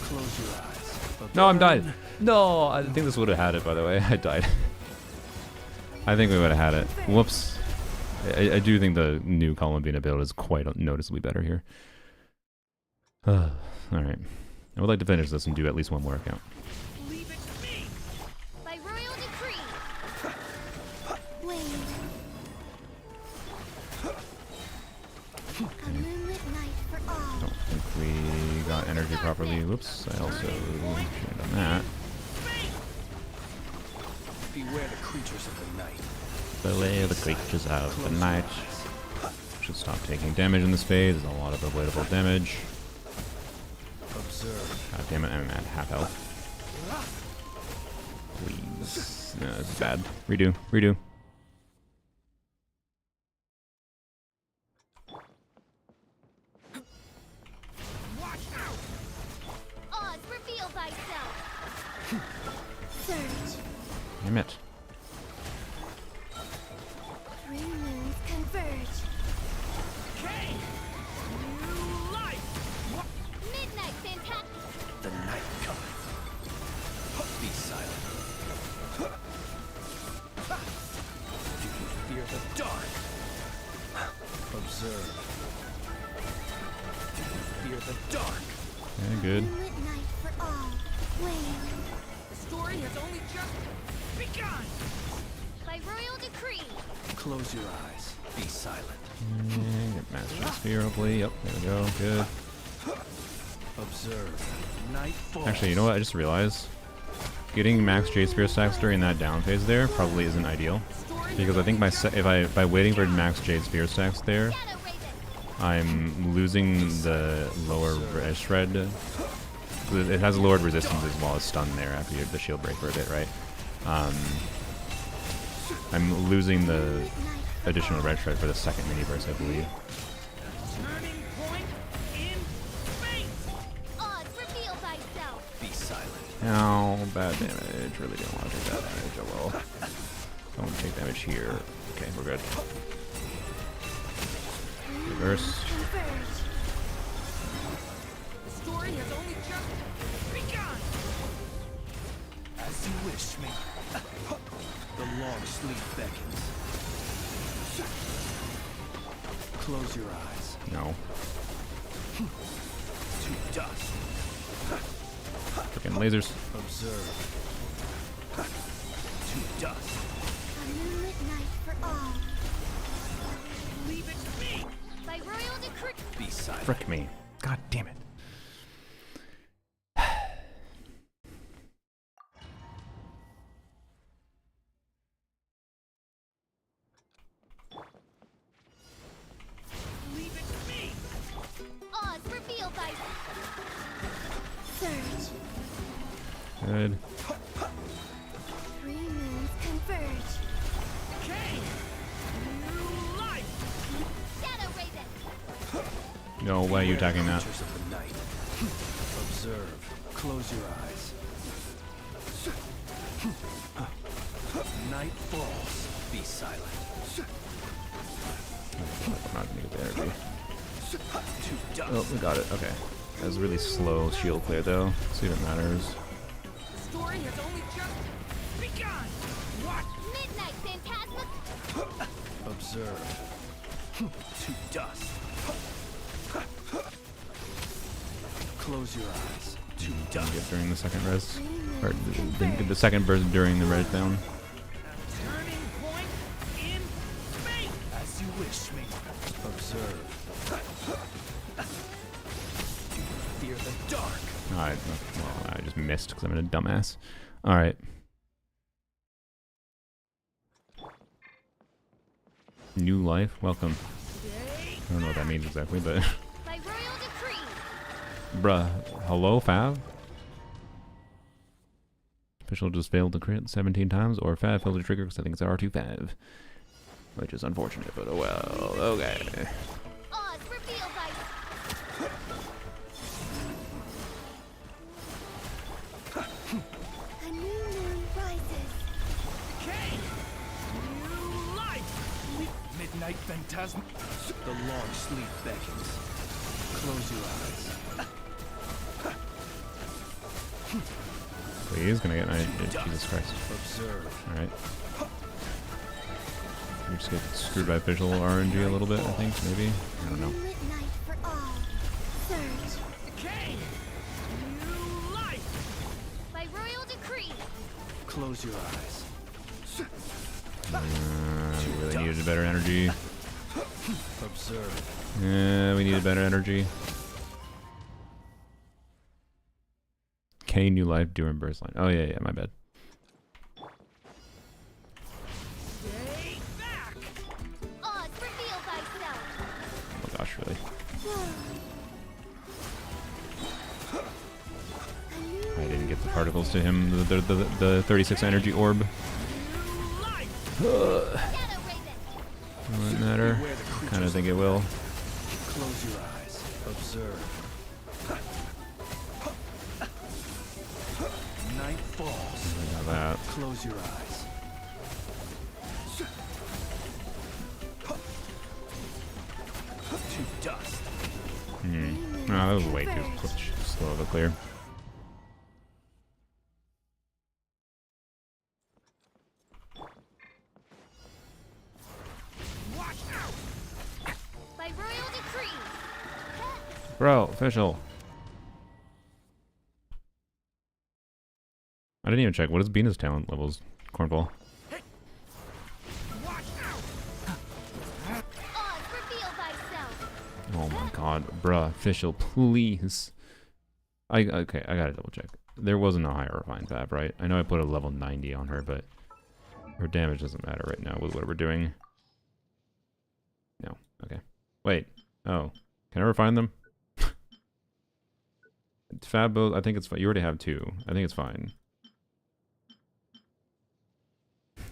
Close your eyes. No, I'm dying. No, I think this would have had it, by the way. I died. I think we would have had it. Whoops. I do think the new Columbine build is quite noticeably better here. Alright. I would like to finish this and do at least one more account. Leave it to me. By royal decree. Wade. A moonlit night for all. Don't think we got energy properly. Whoops. I also should have done that. Beware the creatures of the night. Belay the creatures of the night. Should stop taking damage in this phase. There's a lot of avoidable damage. Observe. God damn it, I'm at half health. Please. No, this is bad. Redo. Redo. Oz, reveal thyself. Surge. Damn it. Three moons converge. New life. Midnight fantastic. The night cometh. Be silent. Do you fear the dark? Observe. Do you fear the dark? Yeah, good. Moonlit night for all. Wade. The story has only just begun. By royal decree. Close your eyes. Be silent. Get Master Sphere, hopefully. Yep, there we go. Good. Observe. Night falls. Actually, you know what? I just realized getting max J Spear stacks during that down phase there probably isn't ideal, because I think by waiting for max J Spear stacks there, Shadow Raven. I'm losing the lower res shred. It has lowered resistance as well as stun there after you have the shield break for a bit, right? I'm losing the additional red shred for the second mini burst, I believe. Turning point in space. Oz, reveal thyself. Be silent. Ow, bad damage. Really didn't want to take that damage. Oh well. Don't take damage here. Okay, we're good. Reverse. Converge. The story has only just begun. As you wish me. The long sleep beckons. Close your eyes. No. To dust. Freaking lasers. Observe. To dust. A moonlit night for all. Leave it to me. By royal decree. Be silent. Frick me. God damn it. Leave it to me. Oz, reveal thyself. Surge. Good. Three moons converge. New life. Shadow Raven. No way you attacking that. Creatures of the night. Observe. Close your eyes. Night falls. Be silent. I'm not gonna get the energy. To dust. Oh, we got it. Okay. That was a really slow shield clear though. See if it matters. The story has only just begun. What? Midnight phantasma. Observe. To dust. Close your eyes. To Didn't dust. get during the second res. Or didn't get the second burst during the res down. Turning point in space. As you wish me. Observe. Do you fear the dark? Alright, well, I just missed because I'm in a dumbass. Alright. New life, welcome. I don't know what that means exactly, but By Bruh. Hello, Fav? Official just failed to crit 17 times, or Fav failed to trigger because I think it's R2 Fav. Which is unfortunate, but oh well. Okay. Oz, reveal dice. A new moon rises. Decay! New life! Midnight phantasm. The long sleep beckons. Close your eyes. Please, can I get my... Jesus Christ. Observe. Alright. We just get screwed by official RNG a little bit, I think, maybe? I don't know. Moonlit night for all. Surge. Decay! New life! By royal decree. Close your eyes. We really needed better energy. Observe. Yeah, we needed better energy. K new life during burst line. Oh yeah, yeah, my bad. Stay back! Oz, reveal thyself. Oh gosh, really. I didn't get the particles to him. The 36 energy orb. Shadow Raven. Won't matter. Kind of think it will. Close your eyes. Observe. Night falls. How that. Close your eyes. To dust. Oh, that was way too slow to clear. Watch out! By royal decree. Bro, official. I didn't even check. What is Bina's talent levels? Cornball. Watch out! Oz, reveal thyself. Oh my god, bruh, official, please. Okay, I gotta double check. There wasn't a higher refined Fab, right? I know I put a level 90 on her, but her damage doesn't matter right now with what we're doing. No, okay. Wait, oh, can I refine them? Fab, I think it's fine. You already have 2. I think it's fine.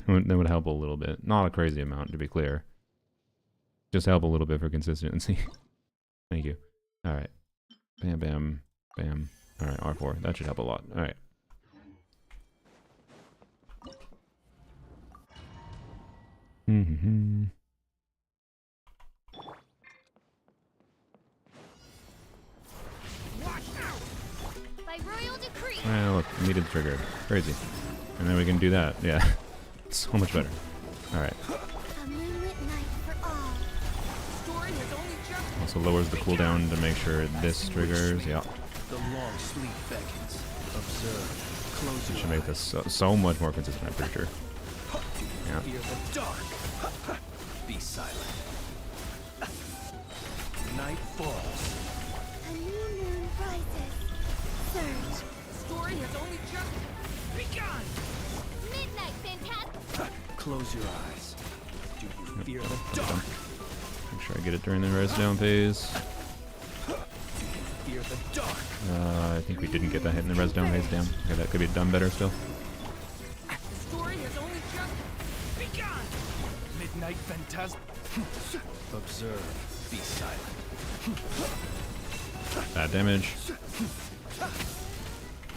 That would help a little bit. Not a crazy amount, to be clear. Just help a little bit for consistency. Thank you. Alright. Bam, bam, bam. Alright, R4. That should help a lot. Alright. By royal decree. Well, look, needed trigger. Crazy. And then we can do that. Yeah. So much better. Alright. A moonlit night for all. Story has only just Also lowers the cooldown to make sure this triggers. Yeah. The long sleep beckons. Observe. Close your Should make this so much more consistent, I'm pretty sure. Yeah. Fear the dark. Be silent. Night falls. A new moon rises. Surge. story has only just begun. Midnight phantasm. Close your eyes. Do you fear the dark? Make sure I get it during the res down phase. Fear the dark. I think we didn't get that hit in the res down phase. Damn. Okay, that could be done better still. The story has only just begun. Midnight phantasm. Observe. Be silent. Bad damage.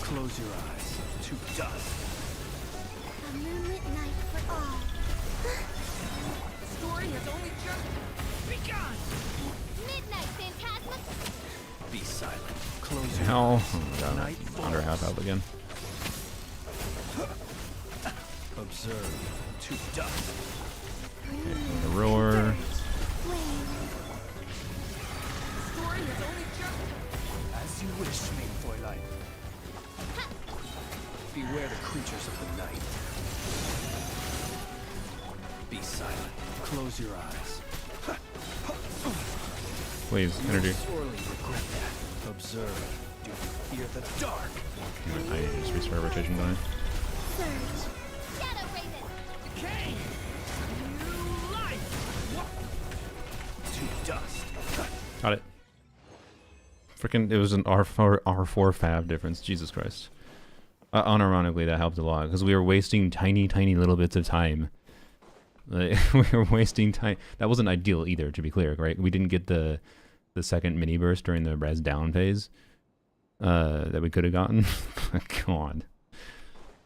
Close your eyes. To dust. A moonlit night for all. The story has only just begun. Midnight phantasm. Be silent. Close your Hell. eyes. Oh my god. Night Under half falls. health again. Observe. To dust. The roar. Flame. The story has only just As you wish, main Fräulein. Beware the creatures of the night. Be silent. Close your eyes. Please, energy. Sorely regret that. Observe. Do you fear the dark? I need to just restart rotation die. Surge. Shadow Raven. Decay! New life! To dust. Got it. freaking, it was an R4 fab difference. Jesus Christ. Unironically, that helped a lot because we were wasting tiny little bits of time. Like, we were wasting time. That wasn't ideal either, to be clear, right? We didn't get the second mini burst during the res down phase that we could have gotten. God,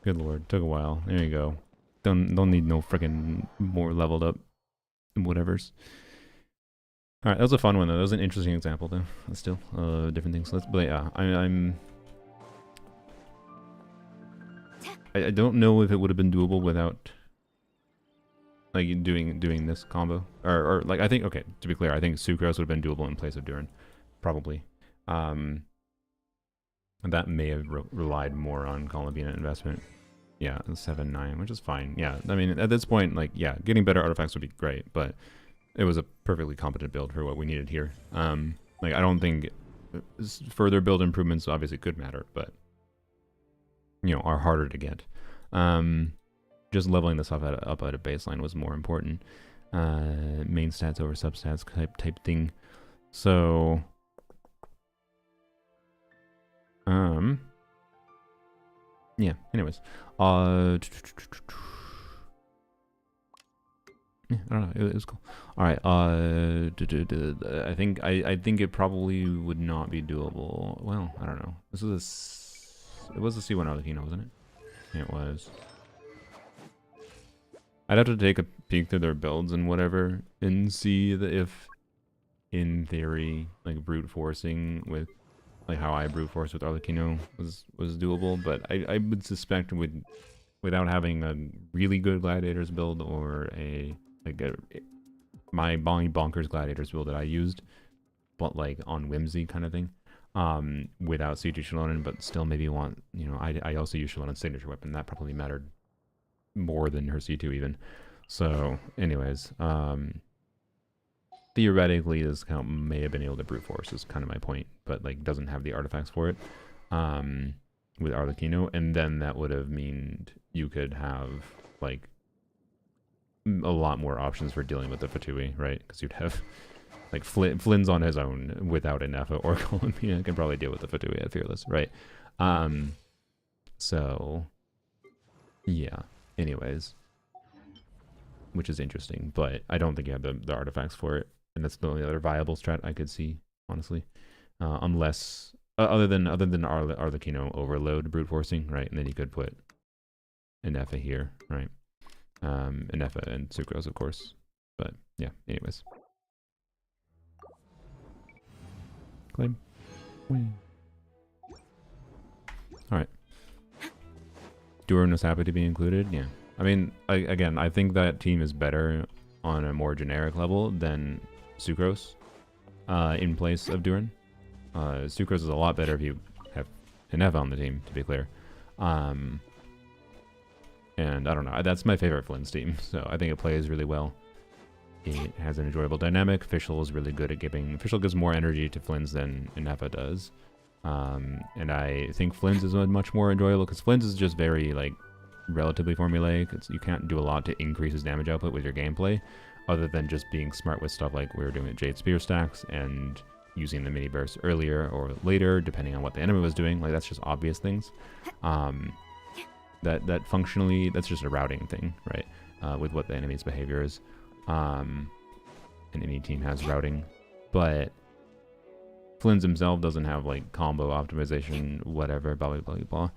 good lord, took a while. There you go. Don't need no freaking more leveled up whatevers. All right, that was a fun one though. That was an interesting example though. Still, different things. But yeah, I don't know if it would have been doable without like doing this combo or like I think, okay, to be clear, I think Sucrose would have been doable in place of Durin, probably. And that may have relied more on Columbina investment. Yeah, 7-9, which is fine. Yeah, I mean at this point, like yeah, getting better artifacts would be great, but it was a perfectly competent build for what we needed here. Like I don't think further build improvements obviously could matter, but you know, are harder to get. Just leveling this up at a baseline was more important. Main stats over substats type thing. So, yeah. Anyways, yeah, I don't know. It was cool. All right. I think it probably would not be doable. Well, I don't know. This was it was a C1 Arlecchino, wasn't it? Yeah, it was. I'd have to take a peek through their builds and whatever and see if, in theory, like brute forcing with, like how I brute force with Arlecchino was doable. But I would suspect without having a really good gladiators build or my bonkers gladiators build that I used, but like on whimsy kind of thing. Without C2 Shallonen, but still maybe want, you know, I also use Shallonen's signature weapon. That probably mattered more than her C2 even. So, anyways, theoretically, this account may have been able to brute force, is kind of my point, but like doesn't have the artifacts for it with Arlecchino, and then that would have meant you could have like a lot more options for dealing with the Fatui, right? Because you'd have like Flynn's on his own without an Effa or Columbina can probably deal with the Fatui at Fearless, right? So yeah. Anyways, which is interesting, but I don't think you have the artifacts for it, and that's the only other viable strat I could see, honestly, unless other than Arlecchino overload brute forcing, right? And then you could put an Effa here, right? An Effa and Sucrose, of course, but yeah. Anyways. Claim. Win. Alright. Durin was happy to be included, yeah. I mean, again, I think that team is better on a more generic level than Sucrose in place of Durin. Sucrose is a lot better if you have an Eva on the team, to be clear. And I don't know, that's my favorite Flynn's team, so I think it plays really well. It has an enjoyable dynamic. Fischl is really good at giving... Fischl gives more energy to Flynn's than Inefa does. And I think Flynn's is much more enjoyable because Flynn's is just very, like, relatively formulaic. You can't do a lot to increase his damage output with your gameplay, other than just being smart with stuff like we were doing with Jade Spear stacks and using the mini burst earlier or later, depending on what the enemy was doing. Like, that's just obvious things. That functionally, that's just a routing thing, right? With what the enemy's behavior is. And any team has routing, but Flynn's himself doesn't have like combo optimization, whatever, blah blah blah blah.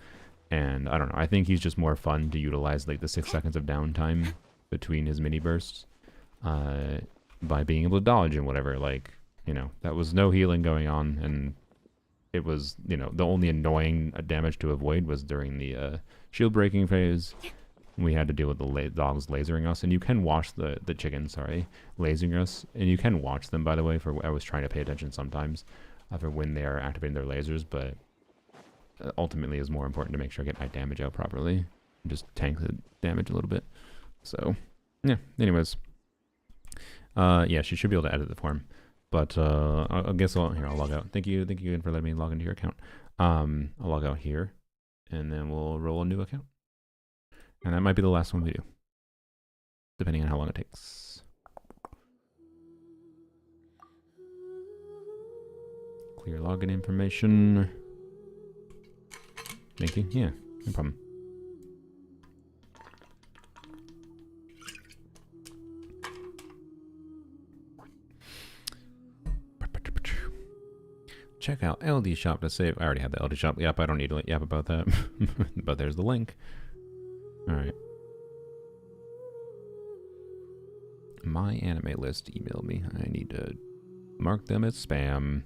And I don't know, I think he's just more fun to utilize like the 6 seconds of downtime between his mini bursts by being able to dodge and whatever. Like, you know, that was no healing going on, and it was, you know, the only annoying damage to avoid was during the shield breaking phase. We had to deal with the dogs lasering us, and you can watch the chickens, lasering us, and you can watch them, by the way, for I was trying to pay attention sometimes for when they are activating their lasers, but ultimately it's more important to make sure I get my damage out properly and just tank the damage a little bit. So, yeah, anyways. Yeah, she should be able to edit the form, but I guess I'll log out. Thank you again for letting me log into your account. I'll log out here, and then we'll roll a new account. And that might be the last one we do, depending on how long it takes. Clear login information. Thank you. Yeah, no problem. Check out LD Shop to save. I already have the LD Shop. Yep, I don't need to yap about that. But there's the link. Alright. My anime list emailed me. I need to mark them as spam.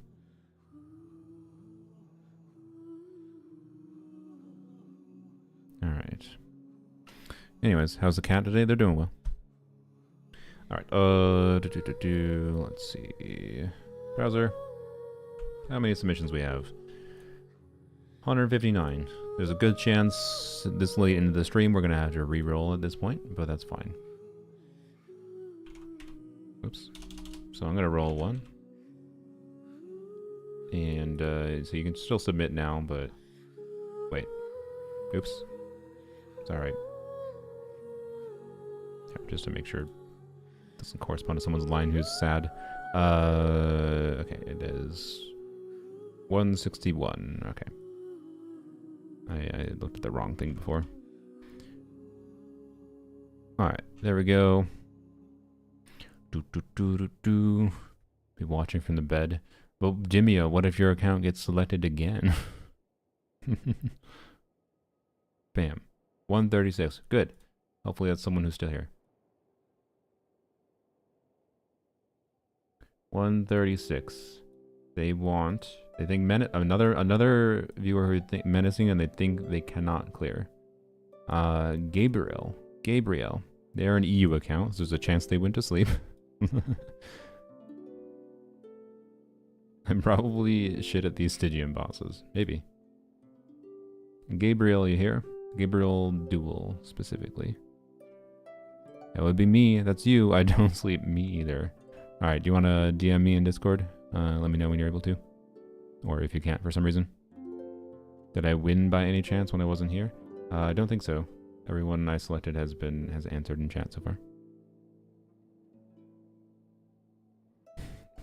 Alright. Anyways, how's the cat today? They're doing well. Alright, let's see. Browser. How many submissions we have? 159. There's a good chance this late into the stream we're gonna have to re-roll at this point, but that's fine. Oops. So I'm gonna roll one. And so you can still submit now, but wait. Oops. It's alright. Just to make sure it doesn't correspond to someone's line who's sad. Okay, it is 161. Okay. I looked at the wrong thing before. Alright, there we go. Be watching from the bed. Well, Jimio, what if your account gets selected again? Bam. 136. Good. Hopefully that's someone who's still here. 136. They think another viewer who think menacing and they think they cannot clear. Gabriel. They're an EU account, so there's a chance they went to sleep. I'm probably shit at these Stygian bosses. Maybe. Gabriel, you here? Gabriel Duel, specifically. That would be me. That's you. I don't sleep. Me either. Alright, do you want to DM me in Discord? Let me know when you're able to. Or if you can't for some reason. Did I win by any chance when I wasn't here? I don't think so. Everyone I selected has answered in chat so far.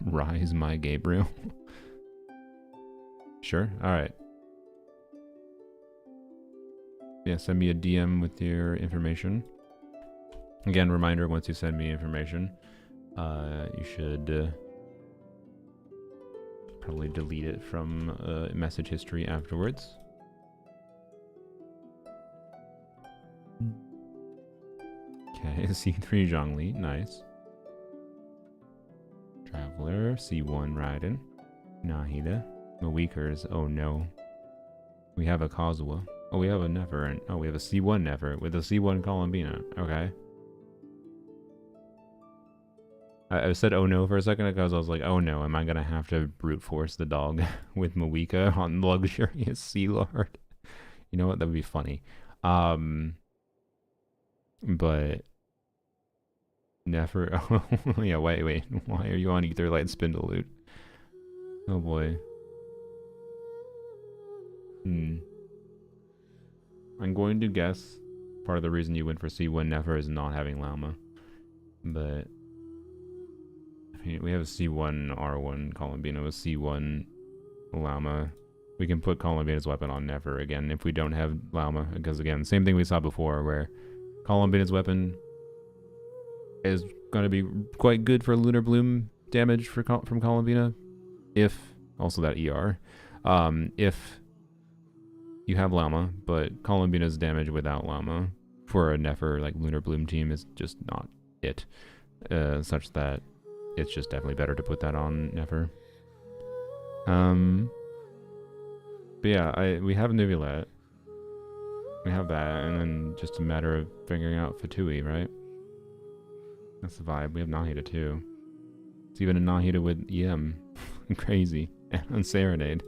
Rise my Gabriel. Sure, alright. Yeah, send me a DM with your information. Again, reminder, once you send me information, you should probably delete it from message history afterwards. Okay, C3 Zhongli, nice. Traveler, C1 Raiden, Nahida, Mawikers, oh no. We have a Kazuha. Oh, we have a Nefer, and oh, we have a C1 Nefer with a C1 Columbina. Okay. I said oh no for a second because I was like, oh no, am I gonna have to brute force the dog with Mawika on Luxurious Sea Lord? You know what? That would be funny. But Nefer, oh yeah, wait. Why are you on Etherlight Spindle Loot? Oh boy. I'm going to guess part of the reason you went for C1 Nefer is not having Llama. But I mean, we have a C1 R1 Columbina with C1 Llama. We can put Columbina's weapon on Nefer again if we don't have Llama. Because again, same thing we saw before where Columbina's weapon is going to be quite good for Lunar Bloom damage from Columbina. If, also that ER. If you have Llama, but Columbina's damage without Llama for a Nefer like Lunar Bloom team is just not it. Such that it's just definitely better to put that on Nefer. But yeah, we have Nivulette. We have that, and then just a matter of figuring out Fatui, right? That's the vibe. We have Nahida too. It's even a Nahida with EM. Crazy. And Serenade.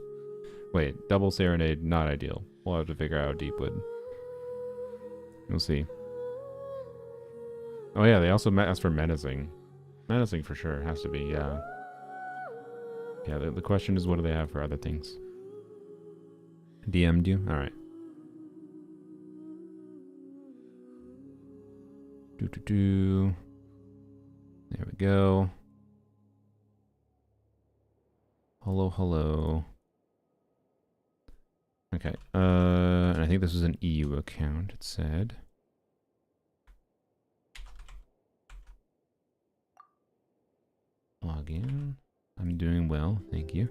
Wait, double Serenade, not ideal. We'll have to figure out Deepwood. We'll see. Oh yeah, they also asked for Menacing. Menacing for sure, has to be, yeah. Yeah, the question is what do they have for other things? DM'd you? Alright. There we go. Hello, hello. Okay, and I think this is an EU account, it said. Log in. I'm doing well, thank you.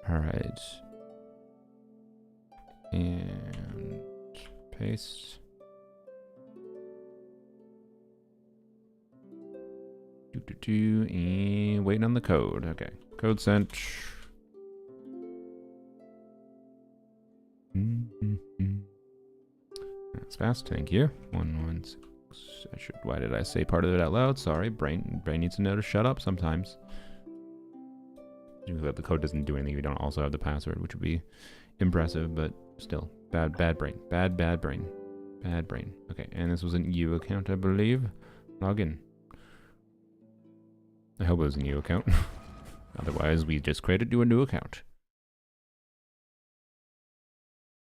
Alright. And paste. And waiting on the code. Okay, code sent. That's fast, thank you. 116. Why did I say part of it out loud? Sorry, brain needs to know to shut up sometimes. The code doesn't do anything. We don't also have the password, which would be impressive, but still, bad brain, bad brain, bad brain. Okay, and this was an EU account, I believe. Log in. I hope it was a new account. Otherwise, we just created you a new account.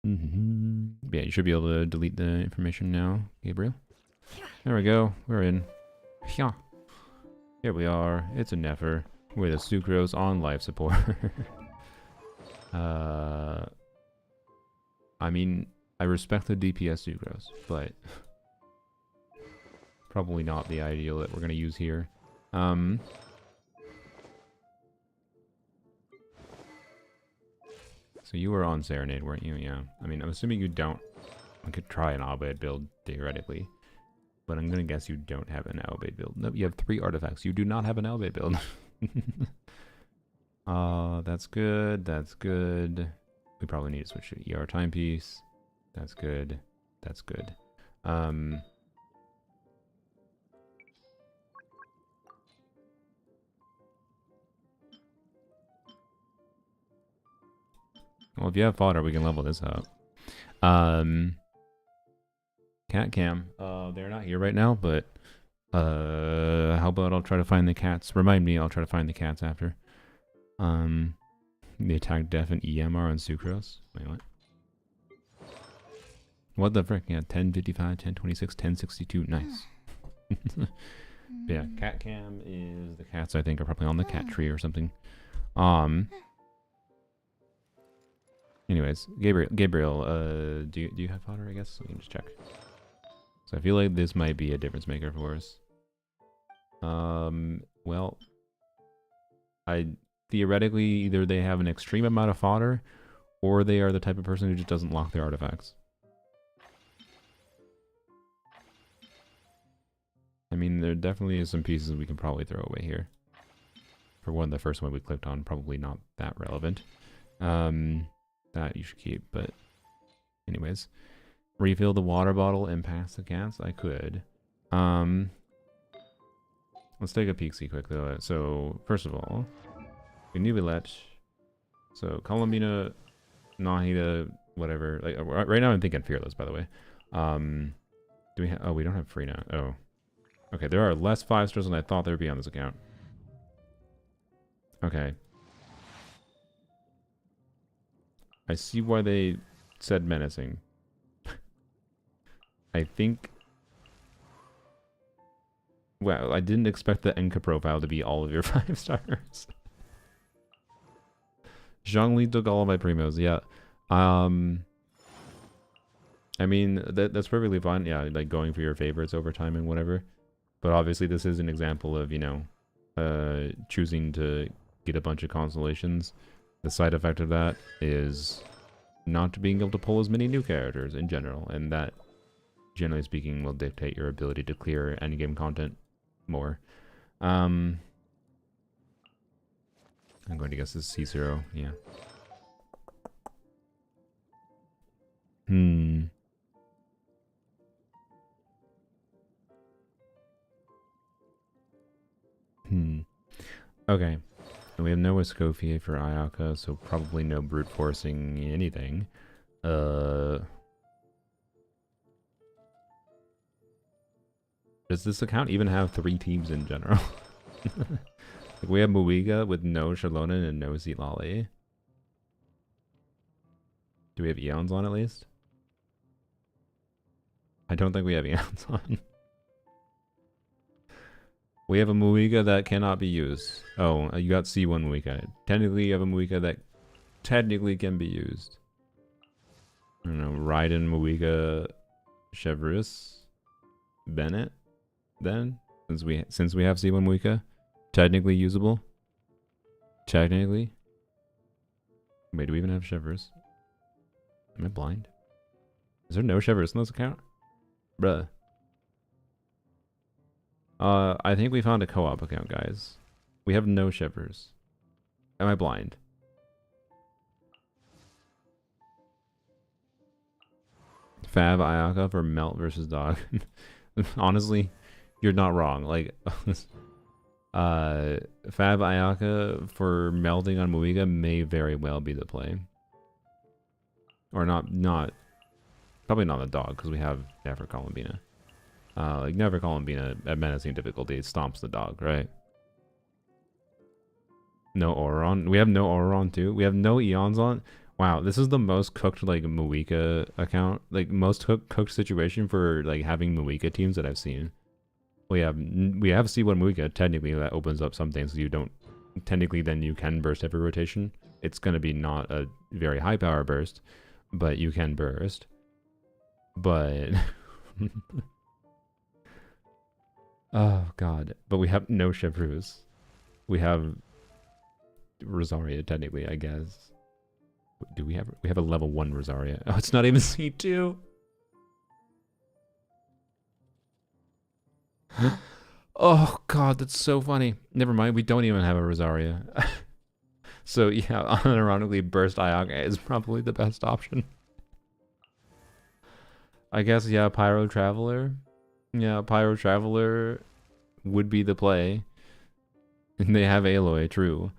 Yeah, you should be able to delete the information now, Gabriel. There we go. We're in. Yeah. Here we are. It's a Nefer with a sucrose on life support. I mean, I respect the DPS sucrose, but probably not the ideal that we're going to use here. So you were on Serenade, weren't you? Yeah. I mean, I'm assuming you don't. I could try an Albade build, theoretically. But I'm going to guess you don't have an Albade build. Nope, you have 3 artifacts. You do not have an Albade build. That's good. That's good. We probably need to switch to ER timepiece. That's good. That's good. Well, if you have fodder, we can level this up. Cat cam. They're not here right now, but how about I'll try to find the cats. Remind me, I'll try to find the cats after. The attack def and EMR on Sucrose. Wait, what? What the frick? Yeah, 1055, 1026, 1062. Nice. Yeah, cat cam is the cats I think are probably on the cat tree or something. Anyways, Gabriel, do you have fodder, I guess? We can just check. So I feel like this might be a difference maker for us. Well, theoretically, either they have an extreme amount of fodder, or they are the type of person who just doesn't lock their artifacts. I mean, there definitely is some pieces we can probably throw away here. For one, the first one we clicked on, probably not that relevant. That you should keep, but anyways. Refill the water bottle and pass the cats? I could. Let's take a peek-see quick though. So, first of all, Unubilet. So, Columbina, Nahida, whatever. Like, right now I'm thinking Fearless, by the way. Do we have... Oh, we don't have Free now. Oh. Okay, there are less 5-stars than I thought there would be on this account. Okay. I see why they said menacing. I think... Well, I didn't expect the Enka profile to be all of your 5-stars. Zhongli took all of my primos, yeah. I mean, that's perfectly fine, yeah, like going for your favorites over time and whatever. But obviously this is an example of, you know, choosing to get a bunch of constellations. The side effect of that is not being able to pull as many new characters in general, and that, generally speaking, will dictate your ability to clear endgame content more. I'm going to guess this is C0, yeah. Okay. And we have no Escoffier for Ayaka, so probably no brute forcing anything. Does this account even have 3 teams in general? Like we have Muiga with no Shalonen and no Zilali. Do we have Eons on at least? I don't think we have Eons on. We have a Muiga that cannot be used. Oh, you got C1 Muiga. Technically, you have a Muiga that technically can be used. I don't know, Raiden, Muiga, Chevreuse, Bennett. Then, since we have C1 Muiga, technically usable. Technically. Wait, do we even have Chevreuse? Am I blind? Is there no Chevreuse in this account? Bruh. I think we found a co-op account, guys. We have no Chevreuse. Am I blind? Fab Ayaka for Melt versus Dog. Honestly, you're not wrong. Like, Fab Ayaka for melting on Muiga may very well be the play. Or not probably not the dog, because we have Never Columbina. Like Never Columbina at menacing difficulty stomps the dog, right? No Auron. We have no Auron too. We have no Eons on. Wow, this is the most cooked like Muiga account, like most cooked situation for like having Muiga teams that I've seen. We have C1 Muiga technically that opens up some things you don't technically then you can burst every rotation. It's gonna be not a very high power burst, but you can burst. But oh god, but we have no Chevreuse. We have Rosaria technically, I guess. Do we have a level 1 Rosaria? Oh, it's not even C2. Oh god, that's so funny. Never mind, we don't even have a Rosaria. So yeah, unironically, Burst Ayaka is probably the best option. I guess, yeah, Pyro Traveler. Yeah, Pyro Traveler would be the play. And they have Aloy, true.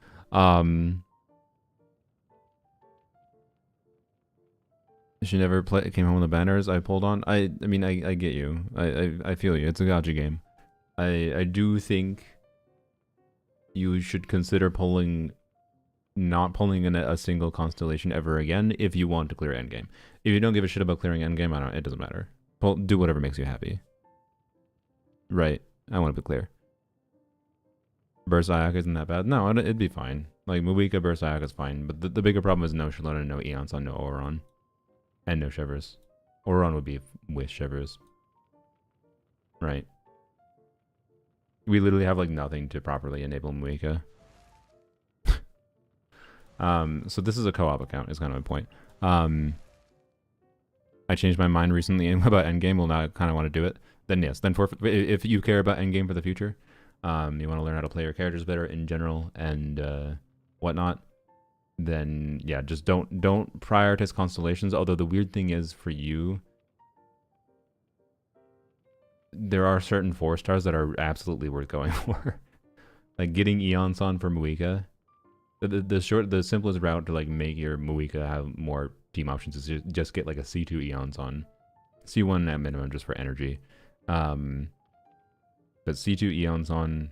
She never came home with the banners I pulled on. I mean, I get you. I feel you. It's a gacha game. I do think you should consider not pulling in a single constellation ever again if you want to clear endgame. If you don't give a shit about clearing endgame, it doesn't matter. Do whatever makes you happy. Right. I want to be clear. Burst Ayaka isn't that bad. No, it'd be fine. Like, Muiga Burst Ayaka is fine. But the bigger problem is no Shalona, no Eonson, no Auron. And no Chevreuse. Auron would be with Chevreuse. Right. We literally have, like, nothing to properly enable Muiga. So this is a co-op account, is kind of my point. I changed my mind recently about endgame. Will now kind of want to do it. Then yes. Then if you care about endgame for the future, you want to learn how to play your characters better in general and whatnot, then yeah, just don't prioritize constellations. Although the weird thing is for you, there are certain 4-stars that are absolutely worth going for. Like getting Eonson for Muiga. The simplest route to like make your Muiga have more team options is just get like a C2 Eonson. C1 at minimum just for energy. But C2 Eonson,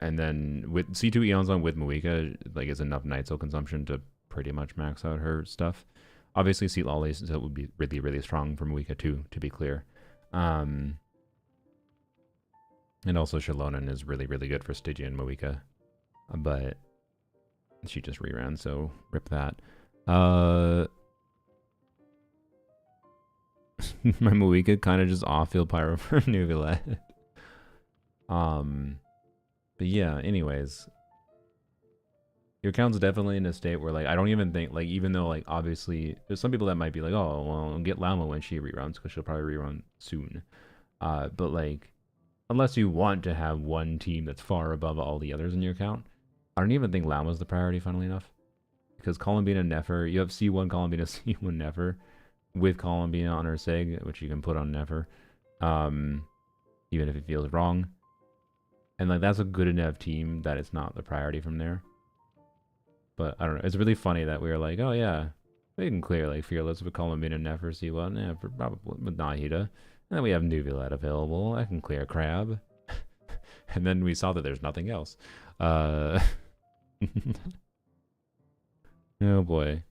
and then with C2 Eonson with Muiga, like is enough Night Soul consumption to pretty much max out her stuff. Obviously, Seat Lolly would be really, really strong for Muiga too, to be clear. And also Shalonen is really, really good for Stygian Muiga. But she just reran, so rip that. My Muiga kind of just off-field pyro for Nuvilet. But yeah, anyways. Your account's definitely in a state where, like, I don't even think, like, even though, like, obviously, there's some people that might be like, oh, well, get Lama when she reruns, because she'll probably rerun soon. But, like, unless you want to have one team that's far above all the others in your account, I don't even think Lama's the priority, funnily enough. Because Columbina Nefer, you have C1 Columbina, C1 Nefer, with Columbina on her Seg, which you can put on Nefer, even if it feels wrong. And, like, that's a good enough team that it's not the priority from there. But, I don't know, it's really funny that we were like, oh, yeah, we can clear, like, Fearless with Columbina Nefer, C1, yeah, probably with Nahida. And then we have Nuvilet available, I can clear Crab. And then we saw that there's nothing else. Oh boy.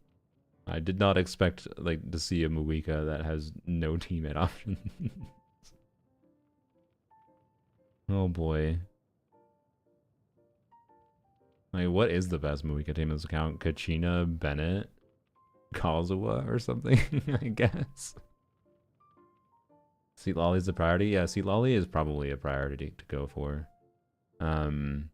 I did not expect like to see a Muiga that has no teammate options. Oh boy. Like, what is the best Muika team in this account? Kachina, Bennett, Kazuha, or something, I guess. Seat Lolly's a priority? Yeah, Seat Lolly is probably a priority to go for. And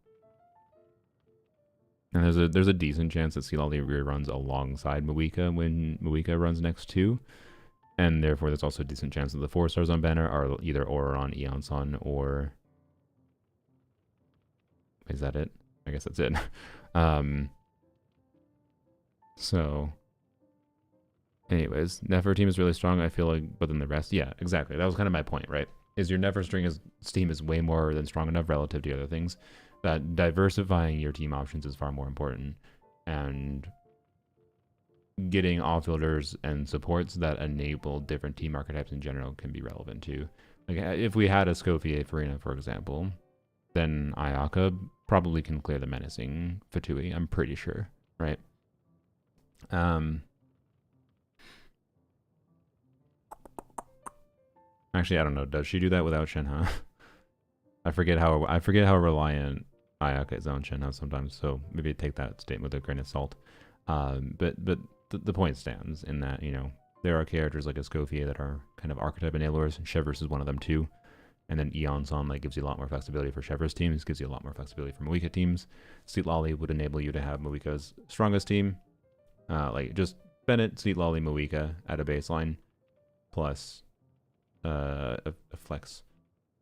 there's a decent chance that Seat Lolly rear runs alongside Muika when Muika runs next to. And therefore, there's also a decent chance that the 4 stars on banner are either on Eon-san or... Is that it? I guess that's it. So... Anyways, Nefer team is really strong, I feel like, but then the rest... Yeah, exactly. That was kind of my point, right? Is your Nefer team is way more than strong enough relative to other things that diversifying your team options is far more important. And... getting offfielders and supports that enable different team archetypes in general can be relevant too. Like if we had a Scofier Farina, for example, then Ayaka probably can clear the menacing Fatui, I'm pretty sure, right? Actually, I don't know. Does she do that without Shenhe? I forget how reliant Ayaka is on Shenhe sometimes. So maybe take that statement with a grain of salt. But the point stands in that, you know, there are characters like Escoffier that are kind of archetype enablers. Chevers is one of them too. And then Eon-san like gives you a lot more flexibility for Chevers teams, gives you a lot more flexibility for Muika teams. Seat Lolly would enable you to have Muika's strongest team. Like just Bennett, Seat Lolly, Muika at a baseline. Plus a flex.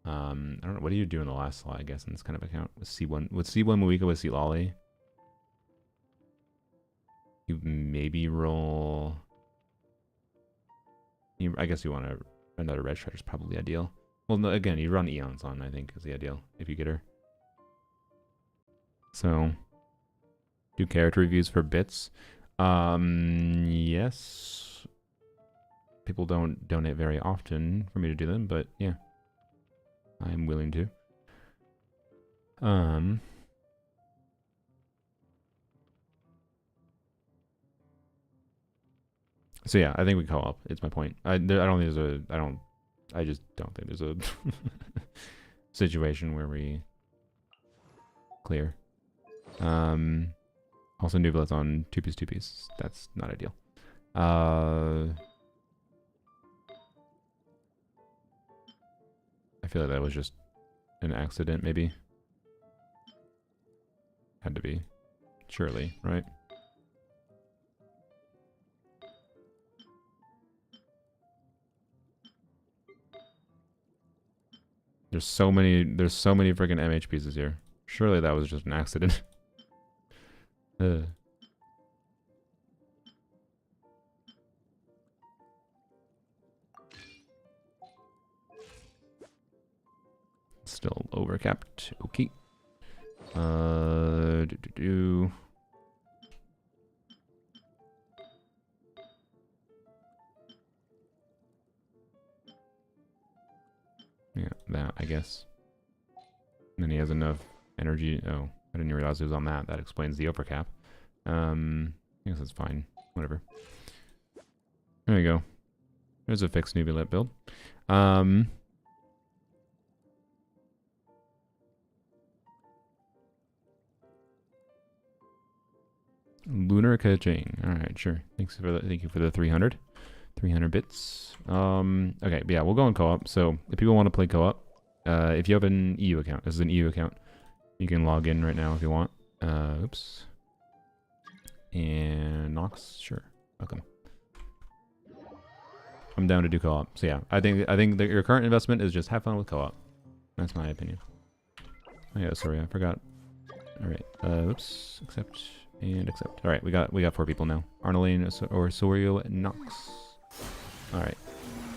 I don't know, what do you do in the last slot, I guess, in this kind of account? With C1 Muika with Seat Lolly. You maybe roll... I guess you want another red shredder is probably ideal. Well, no, again, you run Eons-on, I think, is the ideal, if you get her. So, do character reviews for bits. Yes. People don't donate very often for me to do them, but yeah. I'm willing to. So yeah, I think we co-op. It's my point. I just don't think there's a situation where we clear. Also Nublet's on 2-piece. That's not ideal. I feel like that was just an accident, maybe. Had to be. Surely, right? There's so many freaking MH pieces here. Surely that was just an accident. Still overcapped. Okay. Yeah, that, I guess. And then he has enough energy. Oh, I didn't realize it was on that. That explains the overcap. I guess that's fine. Whatever. There we go. There's a fixed Nubulet build. Lunar Kaching. Alright, sure. Thank you for the 300. 300 bits. Okay, but yeah, we'll go in co-op. So if people want to play co-op, if you have an EU account, this is an EU account, you can log in right now if you want. Oops. And Nox, sure. Welcome. I'm down to do co-op. So yeah, I think that your current investment is just have fun with co-op. That's my opinion. Oh yeah, sorry, I forgot. Alright, oops, accept and accept. Alright, we got 4 people now. Arnoline or Sorio Nox. Alright.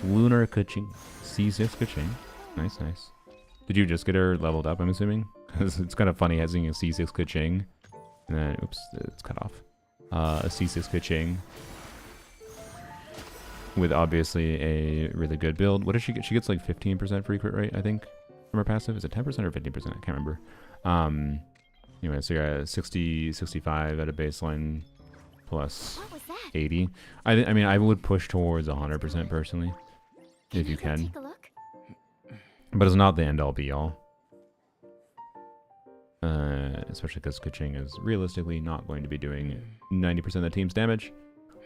Lunar Kaching. C6 Kaching. Nice, nice. Did you just get her leveled up, I'm assuming? Because it's kind of funny having a C6 Kaching. And then, oops, it's cut off. A C6 Kaching. With obviously a really good build. What does she get? She gets like 15% free crit rate, I think, from her passive. Is it 10% or 15%? I can't remember. Anyway, so you're at 60, 65 at a baseline plus 80. I mean, I would push towards 100% personally, if you can. Take a look? But it's not the end all be all. especially because Kaching is realistically not going to be doing 90% of the team's damage.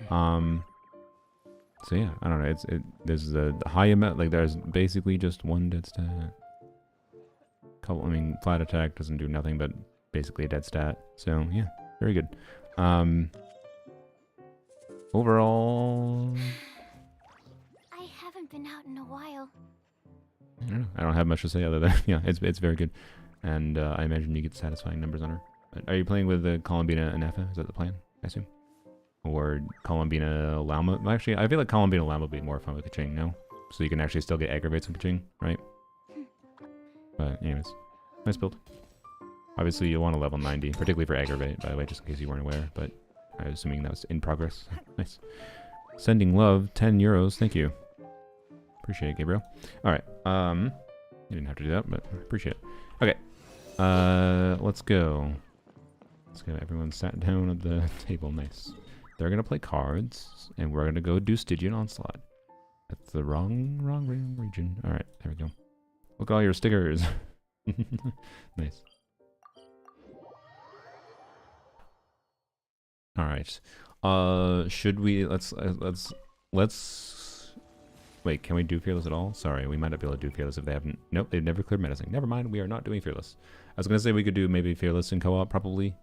So yeah, I don't know. There's the high amount. Like there's basically just one dead stat. I mean, flat attack doesn't do nothing but basically a dead stat. So yeah, very good. Overall, I haven't been out in a while. I don't know. I don't have much to say other than yeah, it's very good, and I imagine you get satisfying numbers on her. Are you playing with the Columbina and Effa? Is that the plan? I assume. Or Columbina Lama? Actually, I feel like Columbina Lama would be more fun with Kaching, no? So you can actually still get aggravates with Kaching, right? But anyways, nice build. Obviously, you want to level 90, particularly for aggravate, by the way, just in case you weren't aware. But I was assuming that was in progress. Nice. Sending love, 10 euros. Thank you. Appreciate it, Gabriel. All right. You didn't have to do that, but appreciate it. Okay. Let's go. Let's go. Everyone sat down at the table. Nice. They're gonna play cards, and we're gonna go do Stygian Onslaught. That's the wrong region. All right, there we go. Look at all your stickers. Nice. All right. Should we? Let's. Wait, can we do Fearless at all? Sorry, we might not be able to do Fearless if they haven't. Nope, they've never cleared Menacing. Never mind, we are not doing Fearless. I was gonna say we could do maybe Fearless in co-op probably,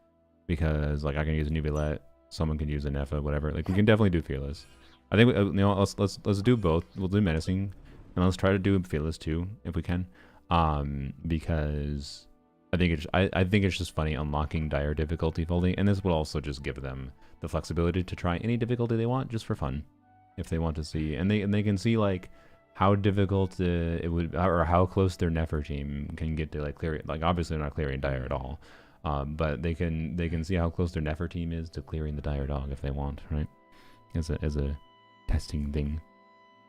because like I can use a Nuvillette, someone can use a Neffa, whatever. Like we can definitely do Fearless. I think you know, let's do both. We'll do Menacing, and let's try to do Fearless too if we can, because I think it's just funny unlocking dire difficulty folding, and this will also just give them the flexibility to try any difficulty they want just for fun. If they want to see, and they can see like how difficult it would, or how close their Nefer team can get to like clearing. Like obviously they're not clearing Dire at all, but they can see how close their Nefer team is to clearing the Dire Dog if they want, right? As a testing thing.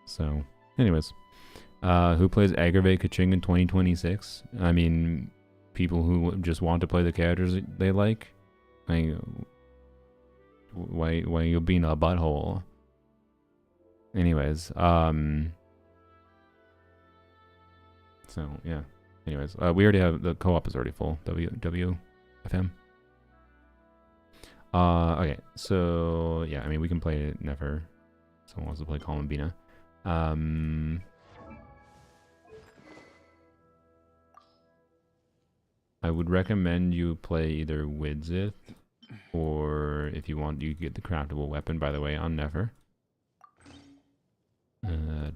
So, anyways, who plays Aggravate Kaching in 2026? I mean, people who just want to play the characters they like. Like, why you being a butthole? Anyways, so yeah. Anyways, we already have the co-op is already full. WFM. Okay, so yeah, I mean we can play Nefer. Someone wants to play Columbina. I would recommend you play either Widzith, or if you want, you get the craftable weapon. By the way, on Nefer. Bam!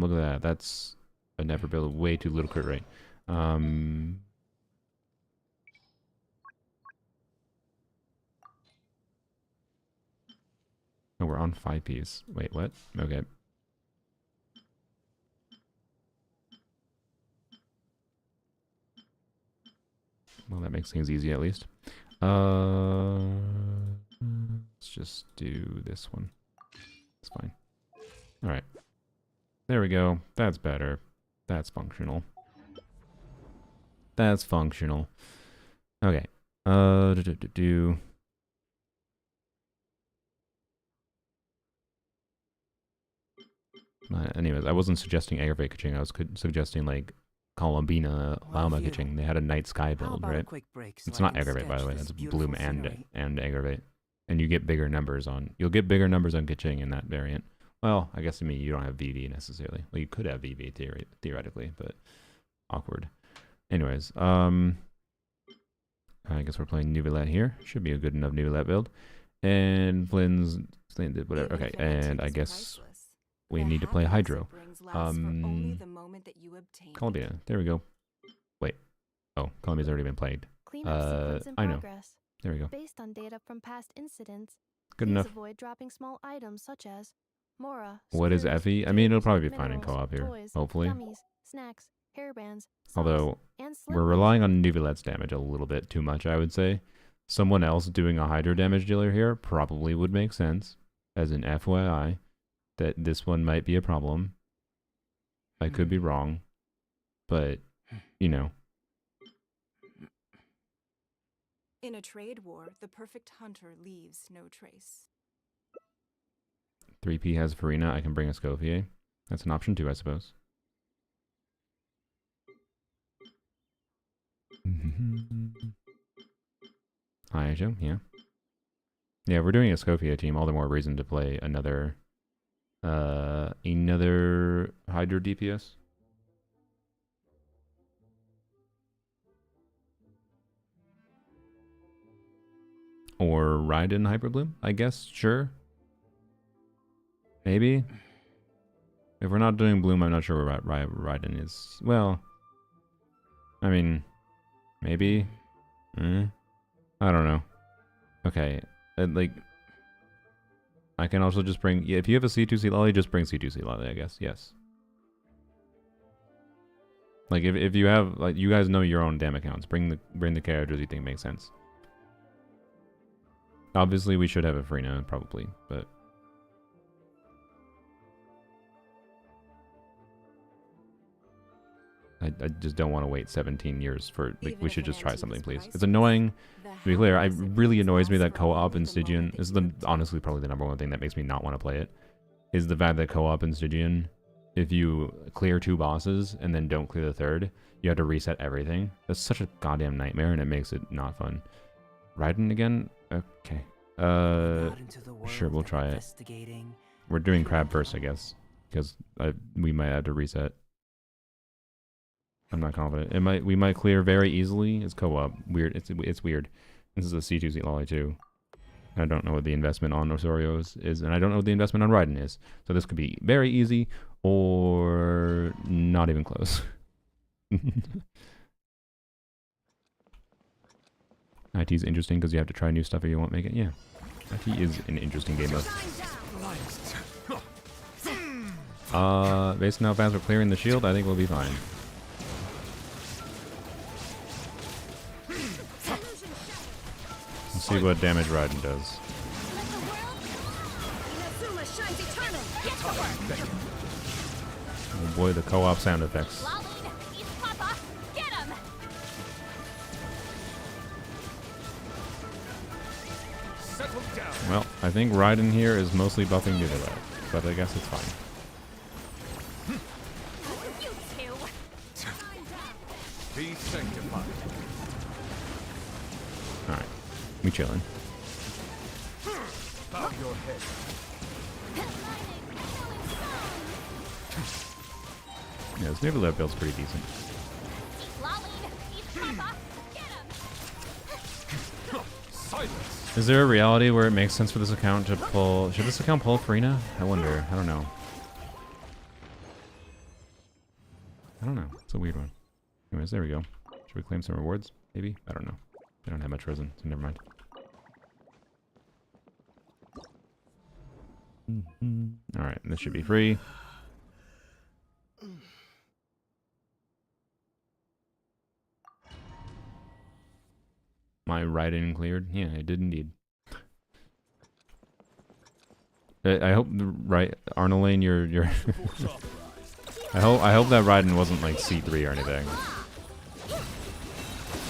Look at that. That's a Never build. Way too little crit rate. Oh, we're on 5 Ps. Wait, what? Okay. Well, that makes things easy at least. Let's just do this one. It's fine. All right. There we go. That's better. That's functional. That's functional. Okay. Anyways, I wasn't suggesting Aggravate Kaching. I was suggesting like Columbina Lama Kaching. They had a Night Sky build, right? It's not Aggravate, by the way. That's Bloom and Aggravate. And you get bigger numbers on. You'll get bigger numbers on Kaching in that variant. Well, I guess to me you don't have VV necessarily. Well, you could have VV theoretically, but awkward. Anyways, I guess we're playing Nuvillette here. Should be a good enough Nuvillette build. And Flynn's did whatever. Okay, and I guess we need to play Hydro. Columbia. There we go. Wait. Oh, Columbia's already been played. I know. There we go. Based on data from past incidents, good please enough. avoid dropping small items such as Mora. What is screws, Effie? I mean, it'll probably be fine in minerals, co-op here, toys, hopefully. gummies, snacks, hairbands, socks, Although, and we're slippers. relying on Nuvillette's damage a little bit too much, I would say. Someone else doing a Hydro damage dealer here probably would make sense, as an FYI, that this one might be a problem. I could be wrong, but, you know. In a trade war, the perfect hunter leaves no trace. 3P has Farina, I can bring a Scofier. That's an option too, I suppose. I do, yeah. Yeah, we're doing a Scofia team. All the more reason to play another Hydra DPS. Or Raiden Hyperbloom, I guess. Sure. Maybe. If we're not doing Bloom, I'm not sure where Raiden is. Well, I mean, maybe. I don't know. Okay, like, I can also just bring. Yeah, if you have a C2C Lolly, just bring C2C Lolly, I guess. Yes. Like, if you have, like, you guys know your own damn accounts. Bring the characters you think make sense. Obviously, we should have a Freena, probably, but. I just don't want to wait 17 years for, like, we should just try something, please. It's annoying, to be clear, it really annoys me that co-op in Stygian, this is honestly probably the #1 thing that makes me not want to play it, is the fact that co-op in Stygian, if you clear 2 bosses and then don't clear the 3rd, you have to reset everything. That's such a goddamn nightmare, and it makes it not fun. Raiden again? Okay. Sure, we'll try it. We're doing crab first, I guess, because we might have to reset. I'm not confident. We might clear very easily. It's co-op. Weird. It's weird. This is a C2C Lolly too. I don't know what the investment on Osorio is, and I don't know what the investment on Raiden is. So this could be very easy or not even close. IT is interesting because you have to try new stuff if you won't make it. Yeah, IT is an interesting game mode. Based on how fast we're clearing the shield, I think we'll be fine. Let's see what damage Raiden does. Oh boy, the co-op sound effects. Well, I think Raiden here is mostly buffing Nidalite, but I guess it's fine. Be sanctified. Alright, we chillin'. Bow your head. Yeah, this Nidalite build's pretty decent. Silence. Is there a reality where it makes sense for this account to pull... Should this account pull Freena? I wonder. I don't know. I don't know. It's a weird one. Anyways, there we go. Should we claim some rewards? Maybe? I don't know. I don't have much resin, so never mind. Alright, this should be free. My Raiden cleared? Yeah, it did indeed. I hope Arnolane, you're I hope that Raiden wasn't like C3 or anything.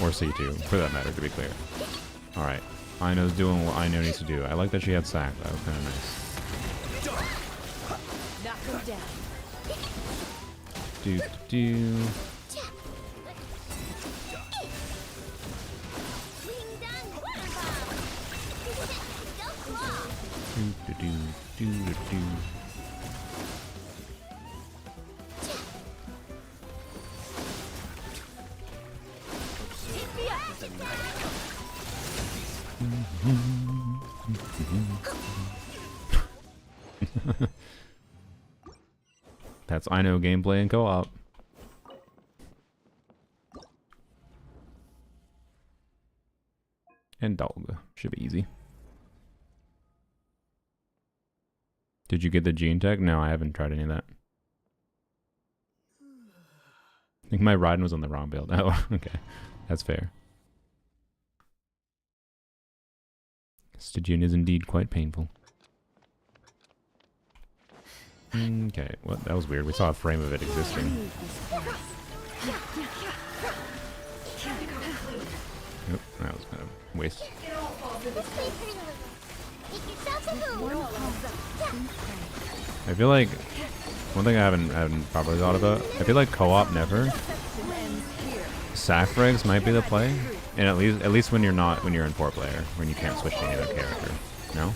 Or C2, for that matter, to be clear. Alright. Aino's doing what Aino needs to do. I like that she had sack. That was kinda nice. Knock him down. Do. Do. That's Aino gameplay and co-op. And dog. Should be easy. Did you get the gene tech? No, I haven't tried any of that. I think my Raiden was on the wrong build. Oh, okay. That's fair. Stygian is indeed quite painful. Okay, what? That was weird. We saw a frame of it existing. Nope, that was kind of a waste. I feel like one thing I haven't properly thought about. I feel like co-op never. Sacrifice might be the play, and at least when you're in 4-player, when you can't switch to any other character. No?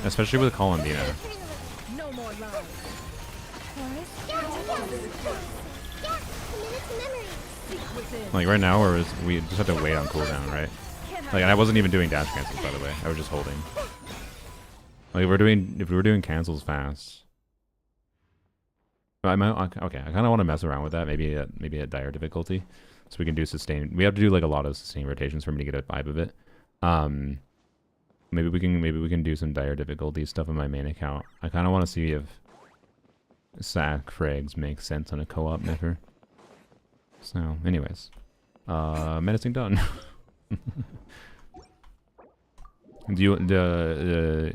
Especially with Columbina. No more lies. Like right now, we just have to wait on cooldown, right? Like, and I wasn't even doing dash cancels, by the way. I was just holding. Like, if we were doing cancels fast. I might, okay, I kind of want to mess around with that. Maybe at dire difficulty, so we can do sustain. We have to do like a lot of sustain rotations for me to get a vibe of it. Maybe we can do some dire difficulty stuff on my main account. I kind of want to see if sac frags make sense on a co-op never. So, anyways, menacing done.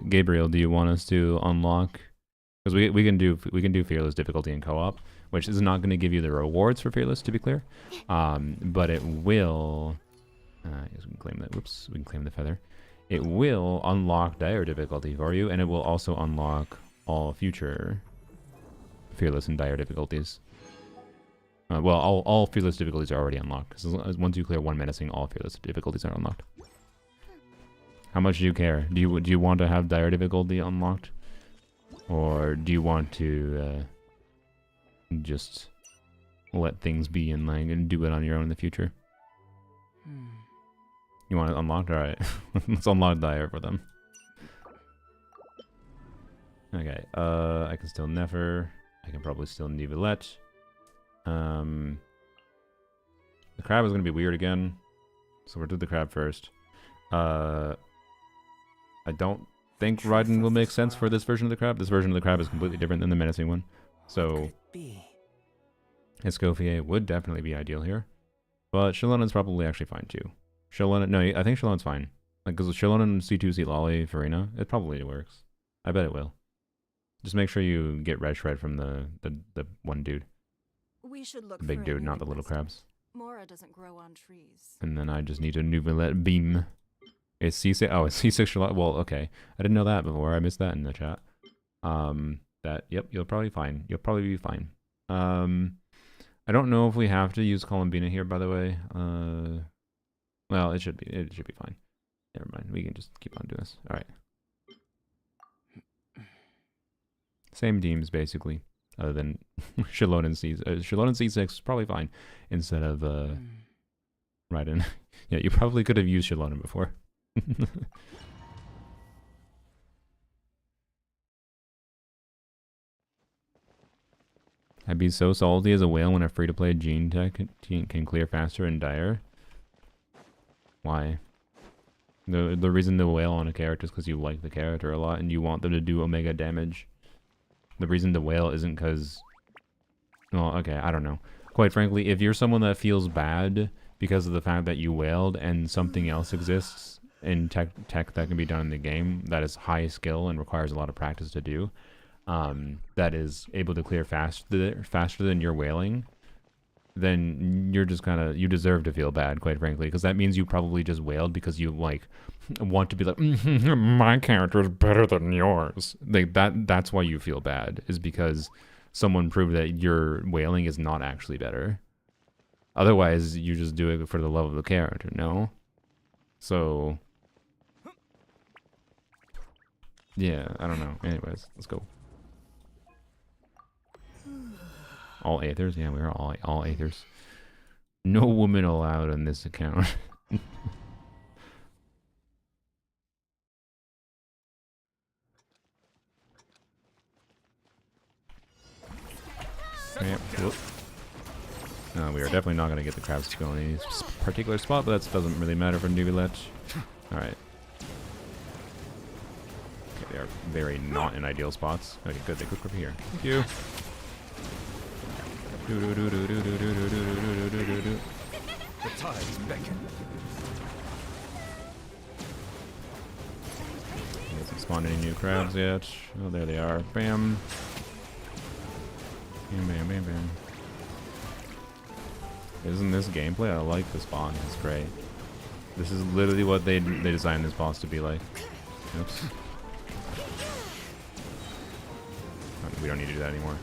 Gabriel, do you want us to unlock? Because we can do fearless difficulty in co-op, which is not going to give you the rewards for fearless, to be clear. But it will. I guess we can claim that. Whoops, we can claim the feather. It will unlock dire difficulty for you, and it will also unlock all future fearless and dire difficulties. Well, all fearless difficulties are already unlocked. Because once you clear one menacing, all fearless difficulties are unlocked. How much do you care? Do you want to have dire difficulty unlocked, or do you want to just let things be and do it on your own in the future? You want it unlocked? All right, let's unlock dire for them. Okay, I can still Nefer. I can probably still Nivelette. The crab is gonna be weird again, so we'll do the crab first. I don't think Raiden will make sense for this version of the crab. This version of the crab is completely different than the menacing one. So Escoffier would definitely be ideal here. But Shalonen's probably actually fine too. No, I think Shalonen's fine. Like, because Shalonen C2 C Lolly Farina, it probably works. I bet it will. Just make sure you get red shred from the one dude. We should look The big for dude, a not the little request. crabs. Mora doesn't grow on trees. And then I just need a Nouvellette beam. It's C6. Oh, it's C6 Charlotte. Well, okay. I didn't know that before. I missed that in the chat. Yep, you'll probably fine. You'll probably be fine. I don't know if we have to use Columbina here, by the way. Well, it should be fine. Never mind. We can just keep on doing this. All right. Same teams basically, other than Shalonen C. Shalonen C6 is probably fine instead of Raiden. Yeah, you probably could have used Shalonen before. I'd be so salty as a whale when a free-to-play gene tech can clear faster and dire. Why? The reason to whale on a character is because you like the character a lot and you want them to do omega damage. The reason to whale isn't because... Well, okay, I don't know. Quite frankly, if you're someone that feels bad because of the fact that you whaled and something else exists in tech that can be done in the game that is high skill and requires a lot of practice to do, that is able to clear faster than you're whaling, then you're just kind of, you deserve to feel bad, quite frankly, because that means you probably just whaled because you like want to be like, my character is better than yours. Like that's why you feel bad, is because someone proved that your whaling is not actually better. Otherwise, you just do it for the love of the character, no? So yeah, I don't know. Anyways, let's go. All Aethers? Yeah, we are all Aethers. No woman allowed on this account. Yep. No, we are definitely not going to get the crabs to go in any particular spot, but that doesn't really matter for Nouvellette. Alright. Okay, they are very not in ideal spots. Okay, good. They cook over here. Thank you. The tides beckon. He hasn't spawned any new crabs yet. Oh, there they are. Bam. Bam, bam, bam, bam. Isn't this gameplay? I like the spawn. It's great. This is literally what they designed this boss to be like. Oops. We don't need to do that anymore.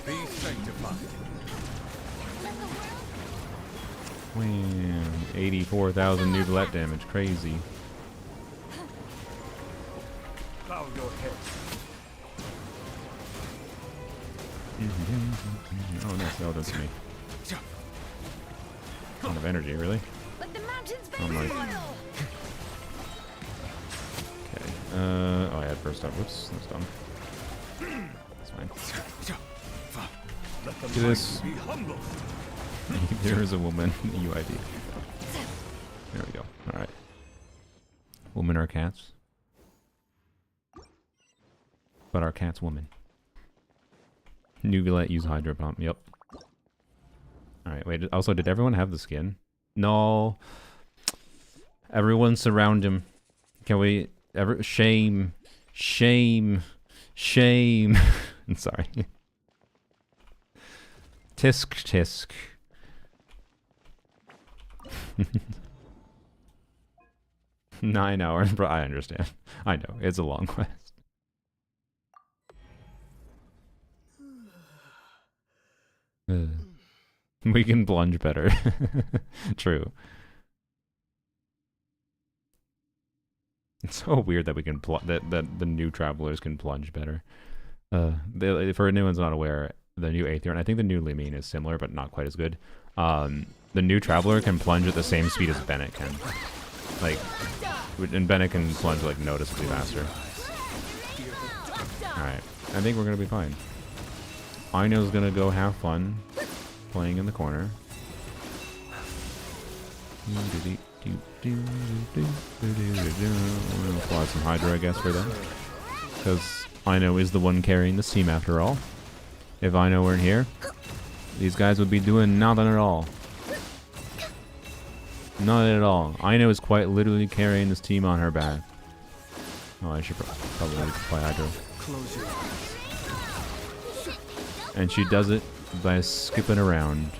Be sanctified. Wham. 84,000 new bullet damage. Crazy. Bow your head. Oh, nice. Oh, that's me. Ton of energy, really? Let the mountains Oh my. Okay. Oh, I had first up. Whoops, that's dumb. That's fine. Let the Do this. mighty be humble. There is a woman. UID. There we go. All right. Women are cats, but are cats women? Nuvulite use hydro pump. Yep. All right. Wait. Also, did everyone have the skin? No. Everyone surround him. Can we? Shame. Shame. Shame. I'm sorry. Tisk tisk. 9 hours, bro. I understand. I know. It's a long quest. We can plunge better. True. It's so weird that we can that the new travelers can plunge better. For anyone's not aware, the new Aether, and I think the new Limine is similar, but not quite as good. The new traveler can plunge at the same speed as Bennett can. Like, and Bennett can plunge like noticeably faster. Alright, I think we're gonna be fine. Aino's gonna go have fun playing in the corner. We'll apply some Hydra, I guess, for them. Because Aino is the one carrying this team after all. If Aino weren't here, these guys would be doing nothing at all. Not at all. Aino is quite literally carrying this team on her back. Oh, I should probably apply Hydra. Close your eyes. And she does it by skipping around.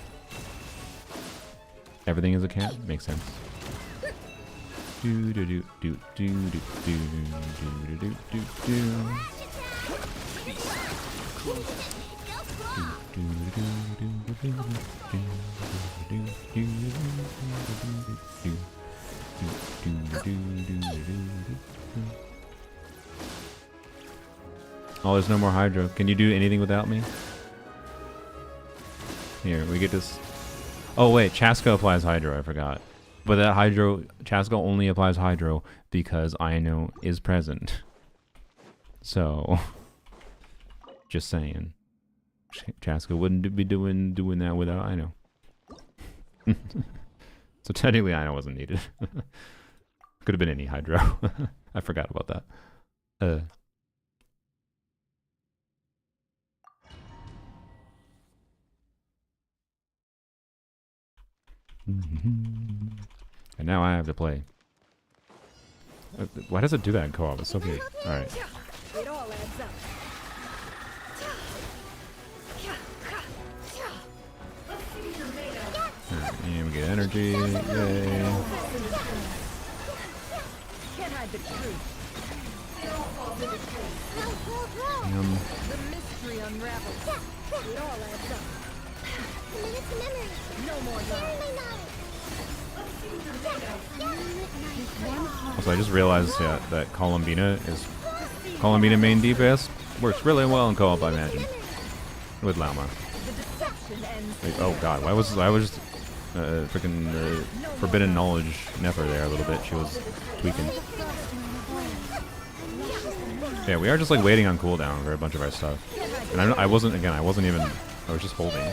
Everything is a cat? Makes sense. Do do do do do do do do do do do. Oh, there's no more Hydro. Can you do anything without me? Here, we get this. Oh wait, Chaska applies Hydro, I forgot. But that Hydro, Chaska only applies Hydro because Aino is present. So, just saying. Chaska wouldn't be doing that without Aino. So technically Aino wasn't needed. Could have been any Hydro. I forgot about that. And now I have to play. Why does it do that in co-op? It's so big. Alright. It all adds up. And we get energy. Yay. Can't hide the truth. The mystery unravels. It all adds up. It's a memory. No more Sharing lies. my knowledge. Also, I just realized that Columbina main DPS works really well in co-op, I imagine. With Lauma. The deception ends. Like, oh god, why was just freaking Forbidden Knowledge Nefer there a little bit? She was tweaking. Yeah, we are just like waiting on cooldown for a bunch of our stuff. And I wasn't even, I was just holding.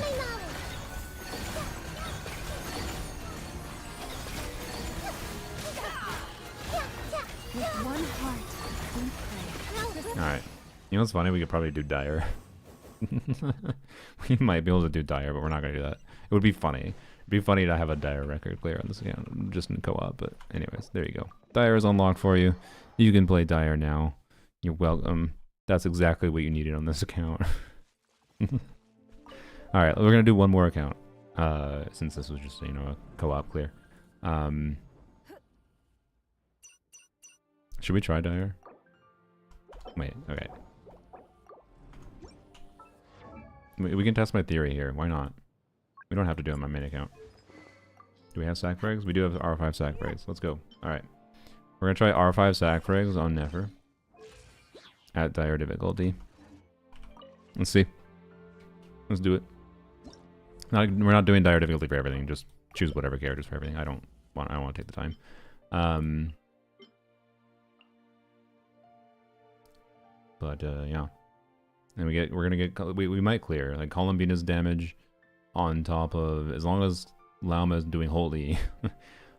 With one heart, we pray. Alright. You know what's funny? We could probably do Dire. We might be able to do Dire, but we're not going to do that. It would be funny. It'd be funny to have a Dire record clear on this account, just in co-op, but anyways, there you go. Dire is unlocked for you. You can play Dire now. You're welcome. That's exactly what you needed on this account. Alright, we're going to do one more account, since this was just, you know, a co-op clear. Should we try Dire? Wait, okay. We can test my theory here. Why not? We don't have to do it on my main account. Do we have sack frags? We do have R5 sack frags. Let's go. Alright. We're gonna try R5 sack frags on Nefer. At dire difficulty. Let's see. Let's do it. We're not doing dire difficulty for everything. Just choose whatever characters for everything. I don't want to take the time. Yeah. And we're gonna get, we might clear like Columbina's damage on top of, as long as Lauma is doing holy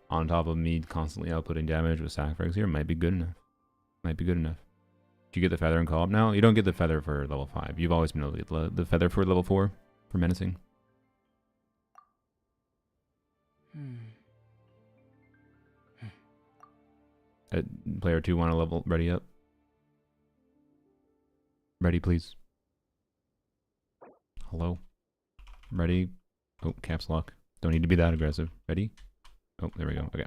on top of me constantly outputting damage with sack frags here, might be good enough. Might be good enough. Do you get the feather in co-op now? You don't get the feather for level 5. You've always been able to get the feather for level 4 for menacing. Player 2 want to level ready up? Ready, please. Hello? Ready? Oh, caps lock. Don't need to be that aggressive. Ready? Oh, there we go. Okay.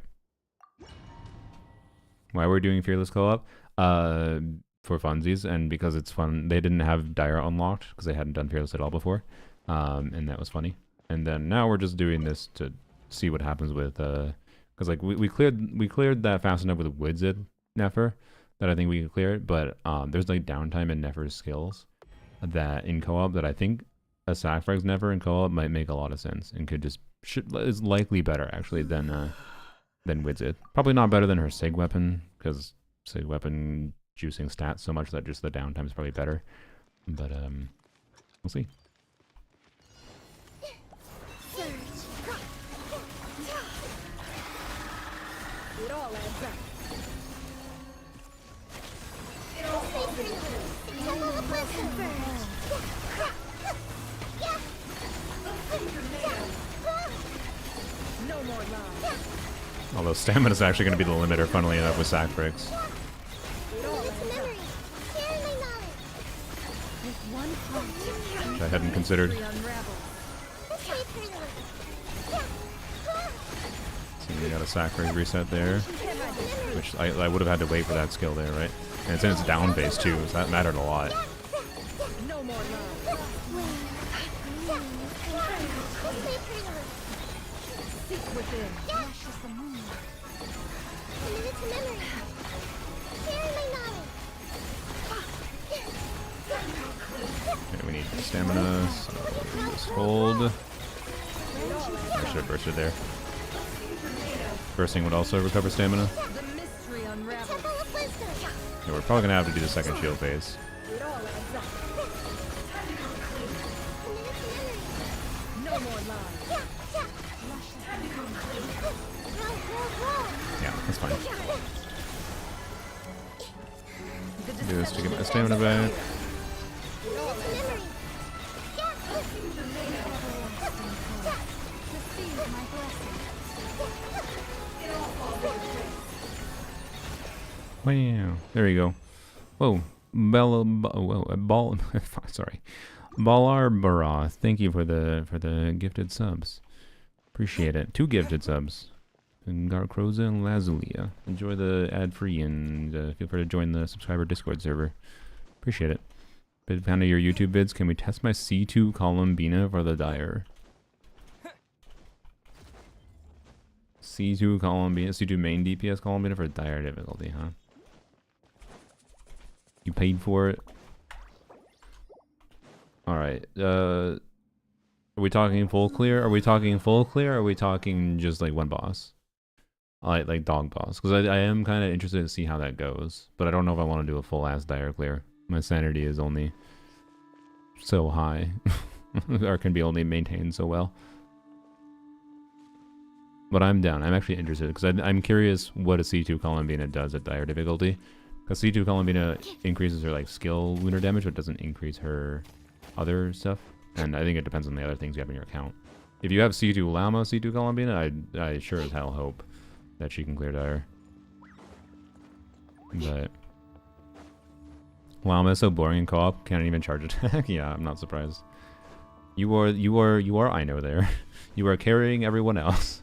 Why we're doing Fearless Co-op? For funsies, and because it's fun. They didn't have Dire unlocked, because they hadn't done Fearless at all before. And that was funny. And then now we're just doing this to see what happens with, because like we cleared that fast enough with Widzid Nefer that I think we could clear it, but there's like downtime in Nefer's skills that in co-op that I think a sack frags Nefer in co-op might make a lot of sense and could just is likely better actually than Widzid. Probably not better than her Sig weapon, because Sig weapon juicing stats so much that just the downtime is probably better. But we'll see. It all adds up. No more lies. Although stamina is actually going to be the limiter, funnily enough, with sack frags. Which I hadn't considered. So you got a sack frag reset there, which I would have had to wait for that skill there, right? And it's in its down phase too, so that mattered a lot. No more lies. Seek within. Okay, we need stamina, so just hold. I should have bursted there. Bursting would also recover stamina. The mystery unravels. Yeah, we're probably gonna have to do the second shield phase. It all adds up. No more lies. Yeah, that's fine. Do this to get my stamina back. Wow, there you go. Whoa, sorry, Balarbara. Thank you for the gifted subs. Appreciate it. 2 gifted subs. And Garcroza and Lazulia. Enjoy the ad-free and feel free to join the subscriber Discord server. Appreciate it. Big fan of your YouTube vids. Can we test my C2 Columbina for the Dire? C2 Columbina, C2 main DPS Columbina for Dire difficulty, huh? You paid for it? Alright, are we talking full clear? Are we talking full clear? Or are we talking just like one boss? Like dog boss? Because I am kind of interested to see how that goes. But I don't know if I want to do a full ass Dire clear. My sanity is only so high. Or can be only maintained so well. But I'm down. I'm actually interested because I'm curious what a C2 Columbina does at Dire difficulty. Because C2 Columbina increases her like skill lunar damage, but doesn't increase her other stuff. And I think it depends on the other things you have in your account. If you have C2 Llama, C2 Columbina, I sure as hell hope that she can clear Dire. But Llama is so boring in co-op, can't even charge attack. Yeah, I'm not surprised. You are I know there. You are carrying everyone else.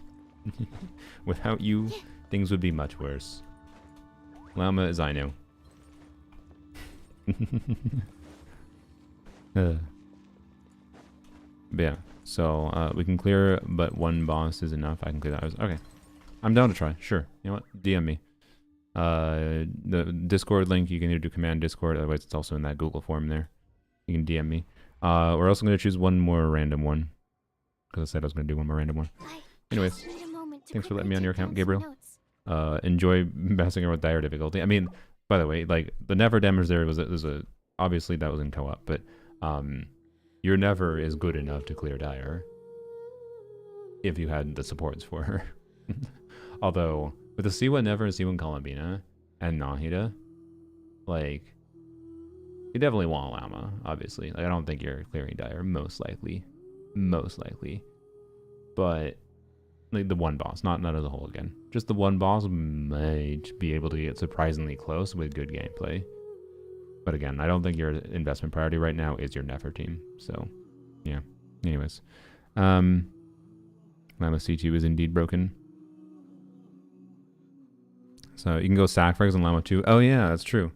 Without you, things would be much worse. Llama is I know. But yeah, So we can clear, but one boss is enough. I can clear that. Okay, I'm down to try. Sure. You know what? DM me. The Discord link, you can either do command Discord, otherwise it's also in that Google form there. You can DM me. We're also going to choose one more random one, because I said I was going to do one more random one. Anyways, thanks for letting me on your account, Gabriel. Enjoy messing around with dire difficulty. I mean, by the way, like, the never damage there was a obviously that was in co-op, but your never is good enough to clear dire if you had the supports for her. Although, with the C1 Never and C1 Columbina and Nahida, like, you definitely want Llama, obviously. Like, I don't think you're clearing dire, most likely. Most likely. But, like, the one boss, not as a whole again. Just the one boss might be able to get surprisingly close with good gameplay. But again, I don't think your investment priority right now is your Nefer team. So, yeah. Anyways. Llama C2 is indeed broken. So you can go Sacrifice and Llama 2. Oh yeah, that's true.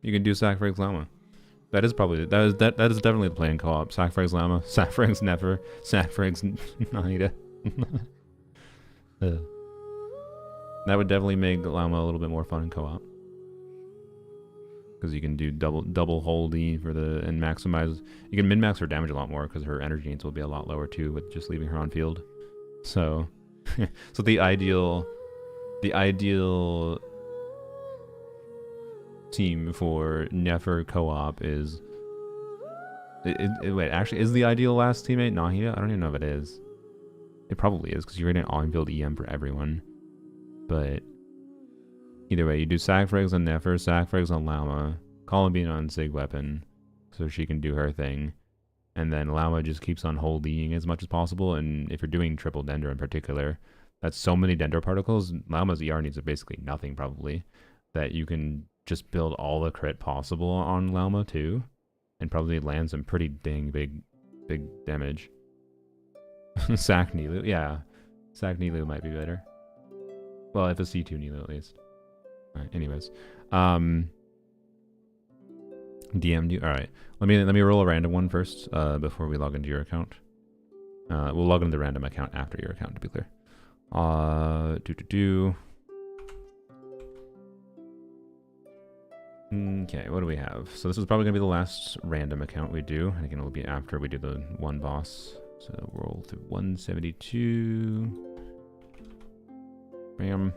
You can do Sacrifice Llama. That is probably that is definitely the play in co-op. Sacrifice Llama, Sacrifice Nefer, Sacrifice Nahida. That would definitely make Llama a little bit more fun in co-op. Because you can do double holdy for the and maximize. You can min-max her damage a lot more because her energy needs will be a lot lower too with just leaving her on field. So, so the ideal team for Nefer co-op is. Wait, actually, is the ideal last teammate Nahida? I don't even know if it is. It probably is because you're getting on-field EM for everyone. But either way, you do Sacrifice on Nefer, Sacrifice on Llama, Columbine on Sig Weapon, so she can do her thing. And then Llama just keeps on holding as much as possible. And if you're doing triple Dendro in particular, that's so many Dendro particles, Llama's ER needs basically nothing probably, that you can just build all the crit possible on Llama too, and probably land some pretty dang big damage. Sac Nilu, yeah. Sac Nilu might be better. Well, if a C2 Nilu at least. Alright, anyways. DM'd you? Alright. Let me roll a random one first, before we log into your account. We'll log into the random account after your account, to be clear. Okay, what do we have? So this is probably going to be the last random account we do. And again, it'll be after we do the one boss. So roll through 172. Bam.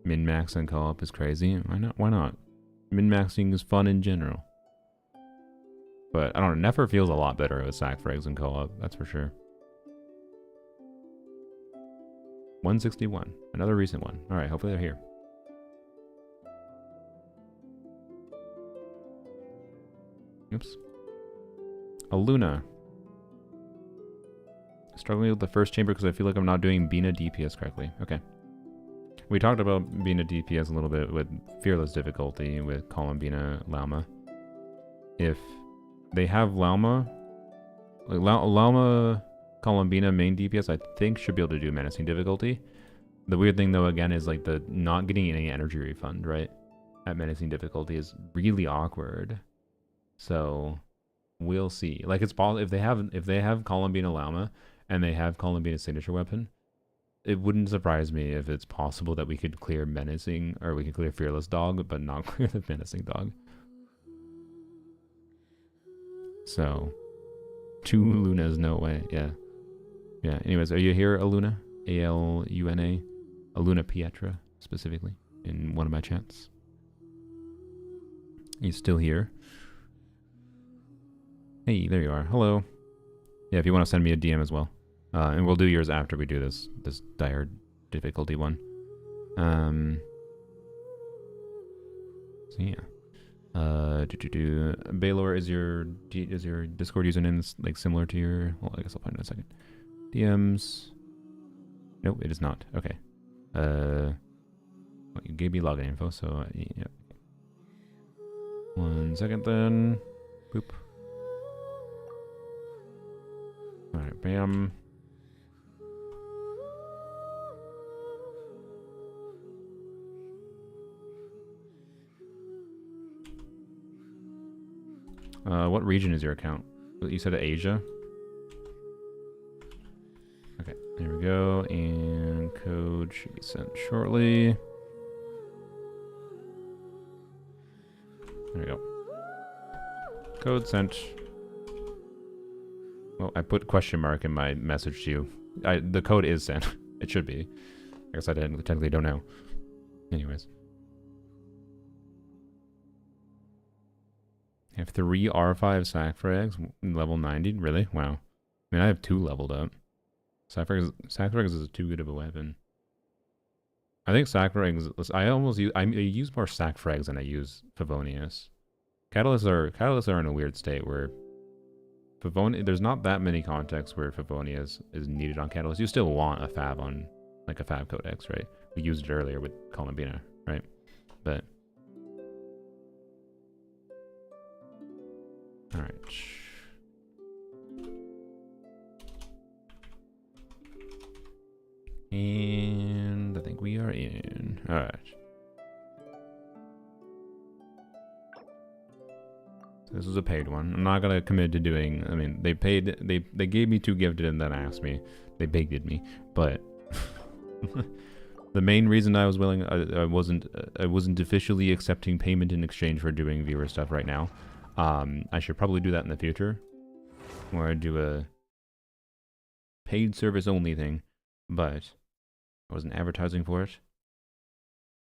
Min-max and co-op is crazy. Why not? Why not? Min-maxing is fun in general. But I don't know, Nefer feels a lot better with sac frags and co-op, that's for sure. 161. Another recent one. Alright, hopefully they're here. Oops. A Luna. Struggling with the first chamber because I feel like I'm not doing Bina DPS correctly. Okay. We talked about Bina DPS a little bit with Fearless difficulty with Columbina Llama. If they have Llama, like Llama Columbina main DPS, I think should be able to do Menacing difficulty. The weird thing though, again, is like the not getting any energy refund, right? At Menacing difficulty is really awkward. So we'll see. Like it's possible if they have Columbina Llama and they have Columbina's signature weapon, it wouldn't surprise me if it's possible that we could clear Menacing, or we could clear Fearless Dog, but not clear the Menacing Dog. So, 2 Lunas, no way. Yeah. Yeah, anyways, are you here, Aluna? A-L-U-N-A? Aluna Pietra, specifically, in one of my chats. You still here? Hey, there you are. Hello. Yeah, if you want to send me a DM as well. And we'll do yours after we do this dire difficulty one. So yeah. Baylor, is your Discord username like similar to your? Well, I guess I'll find it in a second. DMs. Nope, it is not. Okay. Well, you gave me login info, so yeah. 1 second then. Boop. All right, bam. What region is your account? You said Asia? Okay, there we go. And code should be sent shortly. There we go. Code sent. Well, I put question mark in my message to you. The code is sent. It should be. I guess I technically don't know. Anyways. I have 3 R5 sack frags, level 90. Really? Wow. I mean, I have 2 leveled up. Sack frags is too good of a weapon. I think sack frags. I use more sack frags than I use Favonius. Catalysts are in a weird state where there's not that many contexts where Favonius is needed on Catalyst. You still want a Fab on, like a Fab Codex, right? We used it earlier with Columbina, right? But all right. And I think we are in. All right. So this was a paid one. I'm not gonna commit to doing. I mean, they gave me 2 gifted and then asked me. They begged me, but the main reason I was willing, I wasn't officially accepting payment in exchange for doing viewer stuff right now. I should probably do that in the future, where I do a paid service only thing, but I wasn't advertising for it.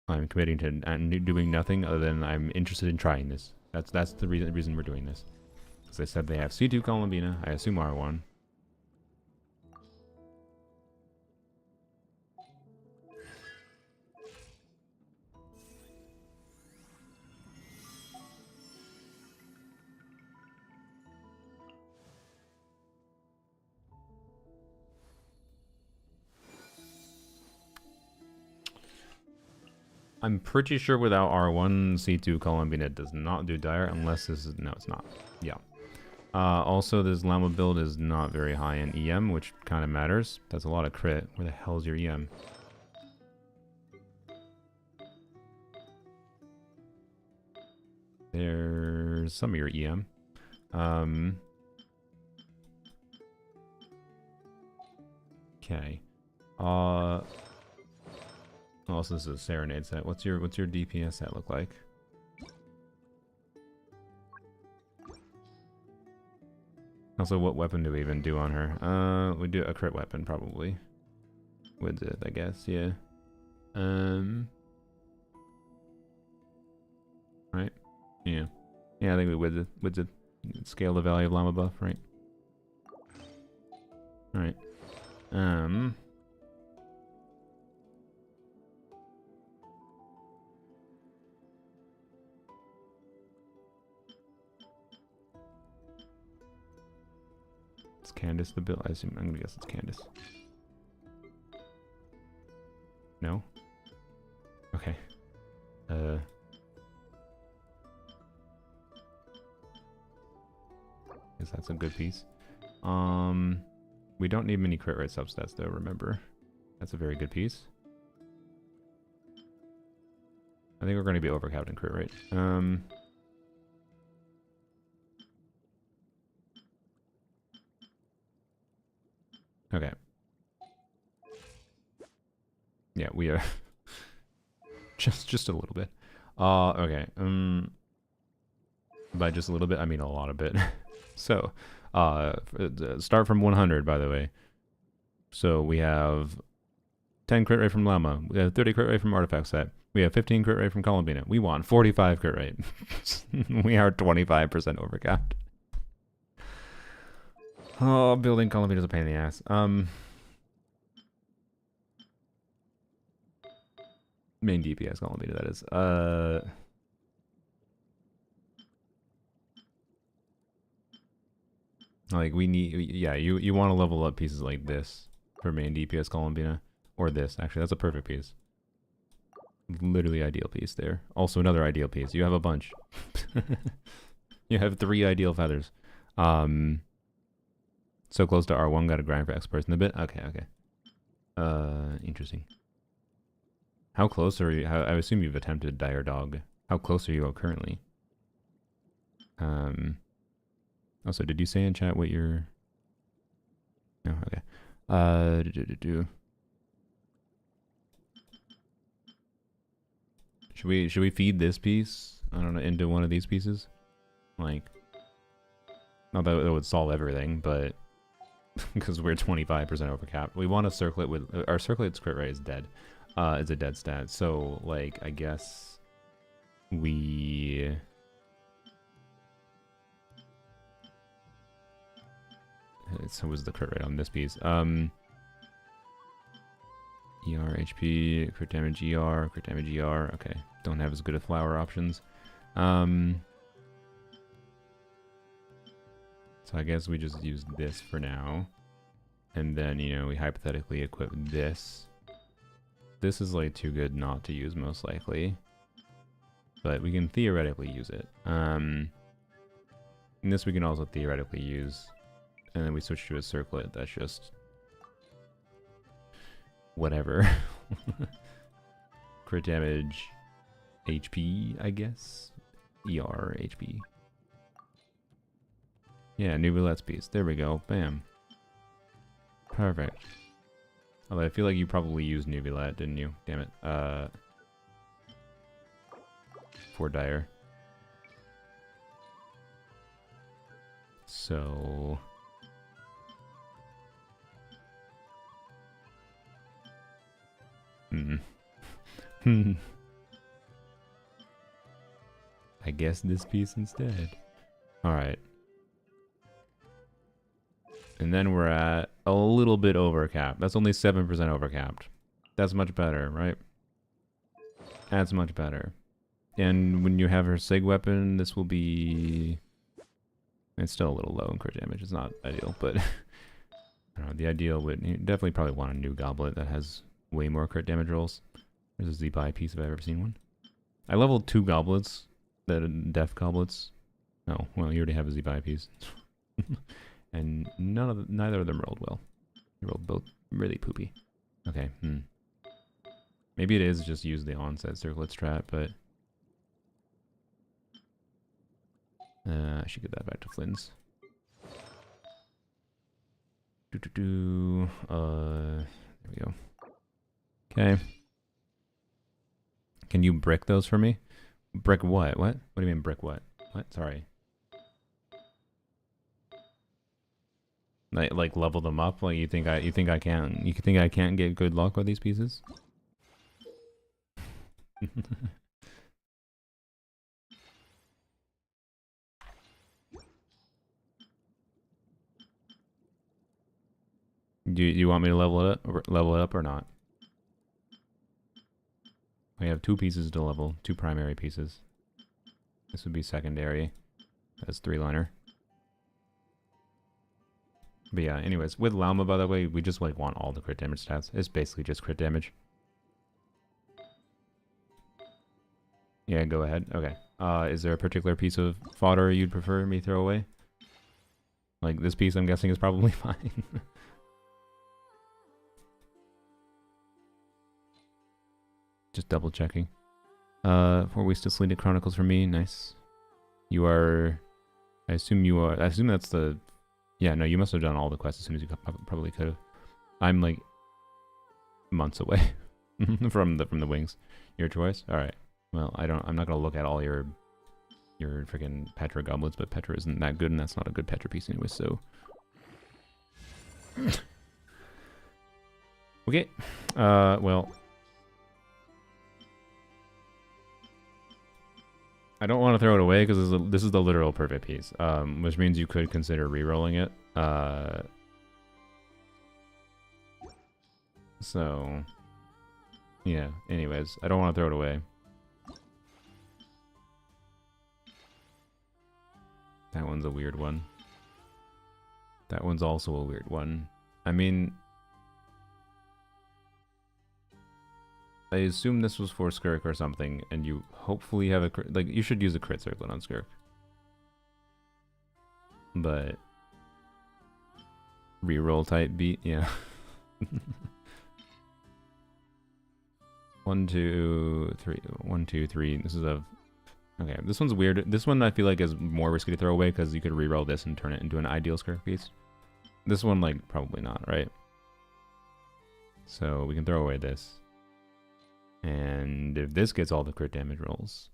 I'm committing to doing nothing other than I'm interested in trying this. That's the reason we're doing this. As I said, they have C2 Columbina. I assume R1. I'm pretty sure without R1, C2 Columbina does not do dire unless this is... No, it's not. Yeah. Also, this Llama build is not very high in EM, which kind of matters. That's a lot of crit. Where the hell is your EM? There's some of your EM. Okay. Also, this is a Serenade set. What's your DPS set look like? Also, what weapon do we even do on her? We do a crit weapon probably. With it, I guess. Yeah. Right. Yeah. Yeah, I think we with the scale the value of llama buff, right? All right. It's Candace the build. I assume I'm gonna guess it's Candace. No? Okay. Guess that's a good piece. We don't need many crit rate substats though, remember. That's a very good piece. I think we're gonna be overcapped in crit rate. Okay. Yeah, we are just a little bit. Okay. By just a little bit, I mean a lot of bit. So, start from 100, by the way. So we have 10 crit rate from Llama. We have 30 crit rate from Artifact Set. We have 15 crit rate from Columbina. We want 45 crit rate. We are 25% overcapped. Oh, building Columbina is a pain in the ass. Main DPS Columbina, that is. Like we need, yeah, you want to level up pieces like this for main DPS Columbina, or this. Actually, that's a perfect piece. Literally ideal piece there. Also another ideal piece. You have a bunch. You have 3 ideal feathers. So close to R1, got to grind for experts in a bit. Okay, okay. Interesting. How close are you? I assume you've attempted Dire Dog. How close are you currently? Also, did you say in chat what your... No, okay. Should we feed this piece? I don't know, into one of these pieces? Like, not that it would solve everything, but because we're 25% overcapped. We want to circlet with our circlet's crit rate is dead. It's a dead stat. So like I guess we so was the crit rate on this piece. ER HP, crit damage ER, crit damage ER. Okay. Don't have as good of flower options. So I guess we just use this for now. And then, you know, we hypothetically equip this. This is like too good not to use most likely. But we can theoretically use it. And this we can also theoretically use. And then we switch to a circlet that's just whatever. Crit damage HP, I guess. ER HP. Yeah, Nubilette's piece. There we go. Bam. Perfect. Although I feel like you probably used Nubulette, didn't you? Damn it. For Dire. So... I guess this piece instead. Alright. And then we're at a little bit overcapped. That's only 7% overcapped. That's much better, right? That's much better. And when you have her Sig weapon, this will be... It's still a little low in crit damage. It's not ideal, but... I don't know, the ideal would... You definitely probably want a new goblet that has way more crit damage rolls. There's a Z-Buy piece if I've ever seen one. I leveled 2 goblets. That are death goblets. Oh, well, you already have a Z-Buy piece. And neither of them rolled well. They rolled both really poopy. Okay, Maybe it is just use the onset circlet strat, but... I should get that back to Flynn's. There we go. Okay. Can you brick those for me? Brick what? What? What do you mean brick what? What? Sorry. Like level them up? Like you think I can't get good luck with these pieces? Do you want me to level it up or not? We have 2 pieces to level, 2 primary pieces. This would be secondary. That's 3-liner. But yeah, anyways, with Llama, by the way, we just like want all the crit damage stats. It's basically just crit damage. Yeah, go ahead. Okay. Is there a particular piece of fodder you'd prefer me throw away? Like this piece, I'm guessing, is probably fine. Just double checking. 4 weeks to Sleeted Chronicles for me. Nice. You are... I assume you are... I assume that's the... Yeah, no, you must have done all the quests as soon as you probably could have. I'm like... months away from the wings. Your choice? Alright. Well, I'm not gonna look at all your freaking Petra goblets, but Petra isn't that good, and that's not a good Petra piece anyway, so... Okay. Well... I don't want to throw it away because this is the literal perfect piece, which means you could consider re-rolling it. So, yeah, anyways, I don't want to throw it away. That one's a weird one. That one's also a weird one. I mean... I assume this was for Skirk or something, and you hopefully have a crit... Like, you should use a crit circlet on Skirk. But... Reroll type beat, yeah. 1, 2, 3. 1, 2, 3. This is a Okay, this one's weird. This one I feel like is more risky to throw away because you could reroll this and turn it into an ideal skirt piece. This one, like, probably not, right? So we can throw away this. And if this gets all the crit damage rolls,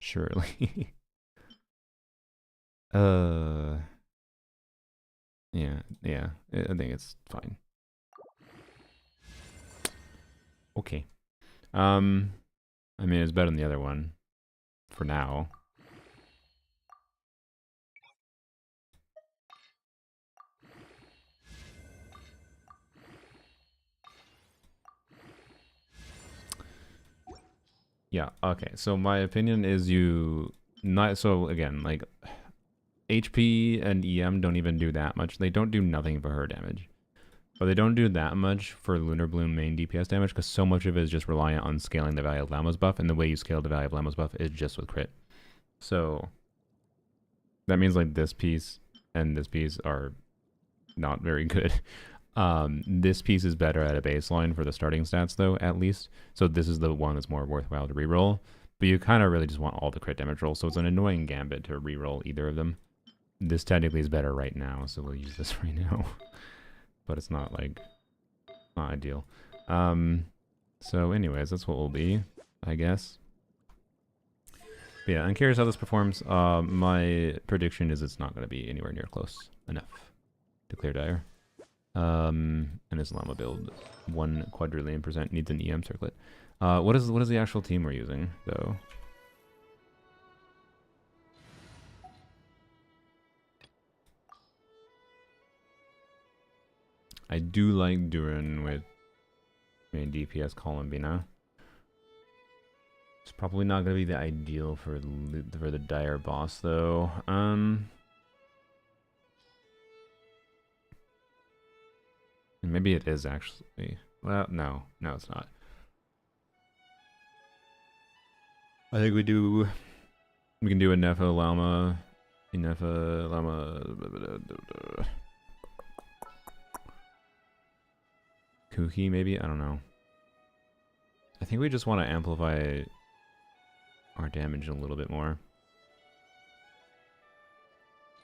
surely. Yeah, I think it's fine. Okay. I mean, it's better than the other one. For now. Yeah, okay. So my opinion is so again, like HP and EM don't even do that much. They don't do nothing for her damage. But they don't do that much for Lunar Bloom main DPS damage because so much of it is just reliant on scaling the value of Llama's buff, and the way you scale the value of Llama's buff is just with crit. So that means like this piece and this piece are not very good. This piece is better at a baseline for the starting stats though, at least. So this is the one that's more worthwhile to reroll. But you kind of really just want all the crit damage rolls, so it's an annoying gambit to reroll either of them. This technically is better right now, so we'll use this right now. But it's not like not ideal. So anyways, that's what we'll be, I guess. But yeah, I'm curious how this performs. My prediction is it's not going to be anywhere near close enough to clear Dire. And this llama build, 1 quadrillion % needs an EM circlet. What is the actual team we're using though? I do like Durin with main DPS Columbina. It's probably not gonna be the ideal for the Dire boss though. Maybe it is actually. Well, no, it's not. I think we can do a Nefa Llama, Kuki maybe? I don't know. I think we just want to amplify our damage a little bit more.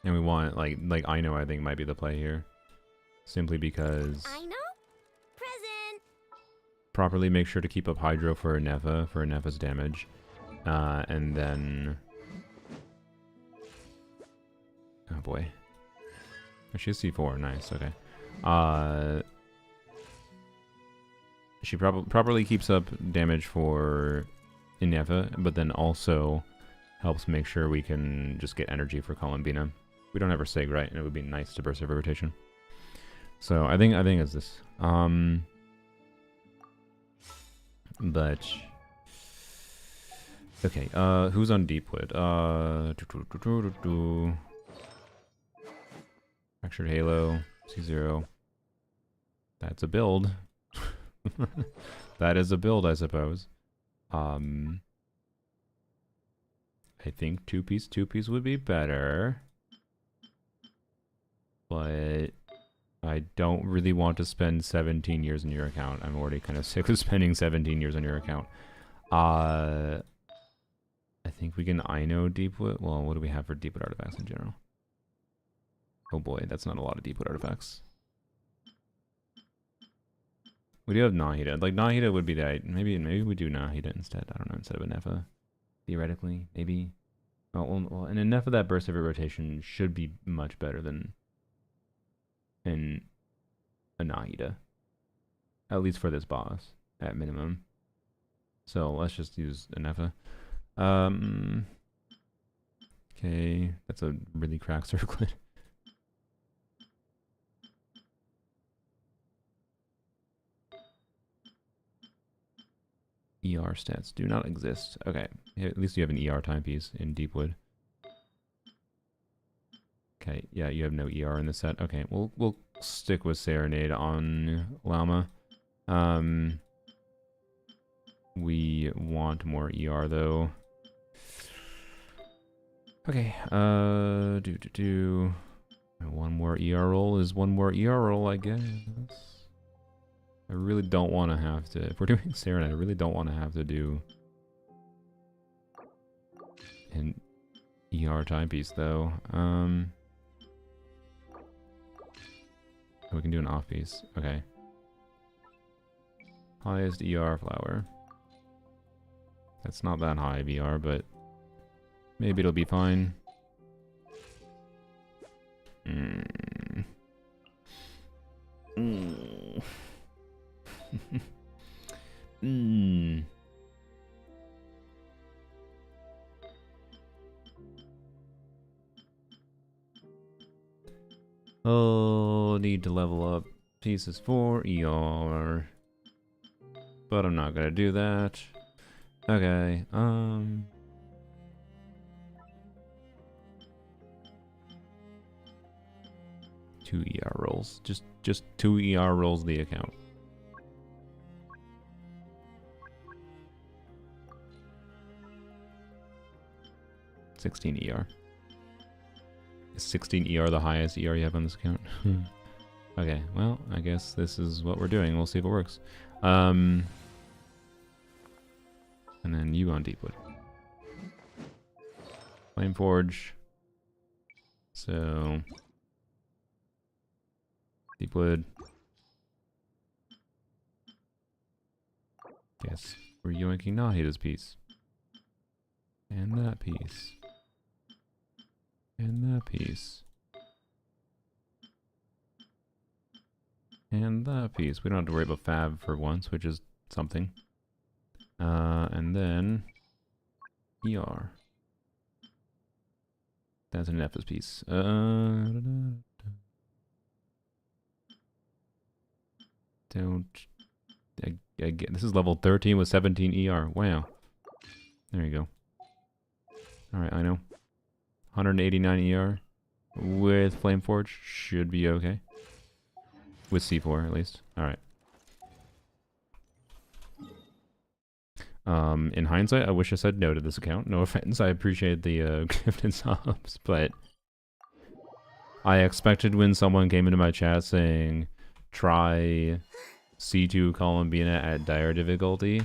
And we want like I know I think might be the play here. Simply because I know. Present. properly make sure to keep up Hydro for Nefa's damage. And then oh boy. She has C4, nice, okay. She properly keeps up damage for Inefa, but then also helps make sure we can just get energy for Columbina. We don't have her Sig, right? And it would be nice to burst her rotation. So I think it's this. But okay, who's on Deepwood? Fractured Halo, C0. That's a build. That is a build, I suppose. I think two piece would be better. But I don't really want to spend 17 years on your account. I'm already kind of sick of spending 17 years on your account. I think we can Ino Deepwood. Well, what do we have for Deepwood artifacts in general? Oh boy, that's not a lot of Deepwood artifacts. We do have Nahida. Like, Nahida would be the... Maybe we do Nahida instead. I don't know, instead of a Nefa. Theoretically, maybe. Well, and a Nefa that burst every rotation should be much better than in a Nahida. At least for this boss, at minimum. So, let's just use a Nefa. Okay, that's a really cracked circlet. ER stats do not exist. Okay, at least you have an ER timepiece in Deepwood. Okay, yeah, you have no ER in the set. Okay, we'll stick with Serenade on Llama. We want more ER though. Okay, one more ER roll is one more ER roll, I guess. I really don't want to have to, if we're doing Serenade, I really don't want to have to do an ER timepiece though. We can do an off piece. Okay. Highest ER flower. That's not that high VR, but maybe it'll be fine. Mm. Mm. Mm. Oh, need to level up pieces for ER. But I'm not gonna do that. Okay, 2 ER rolls. Just 2 ER rolls the account. $16 ER. Is 16 ER the highest ER you have on this account? Okay, well, I guess this is what we're doing. We'll see if it works. And then you on Deepwood. Flameforge. So Deepwood. Guess we're yoinking Nahida's piece. And that piece. And that piece. And that piece. We don't have to worry about Fab for once, which is something. And then ER. That's an Neffa's piece. I get this is level 13 with 17 ER. Wow. There you go. Alright, I know. 189 ER with Flameforge should be okay. With C4 at least. Alright. In hindsight, I wish I said no to this account. No offense, I appreciate the gifted subs, but I expected when someone came into my chat saying try C2 Columbina at dire difficulty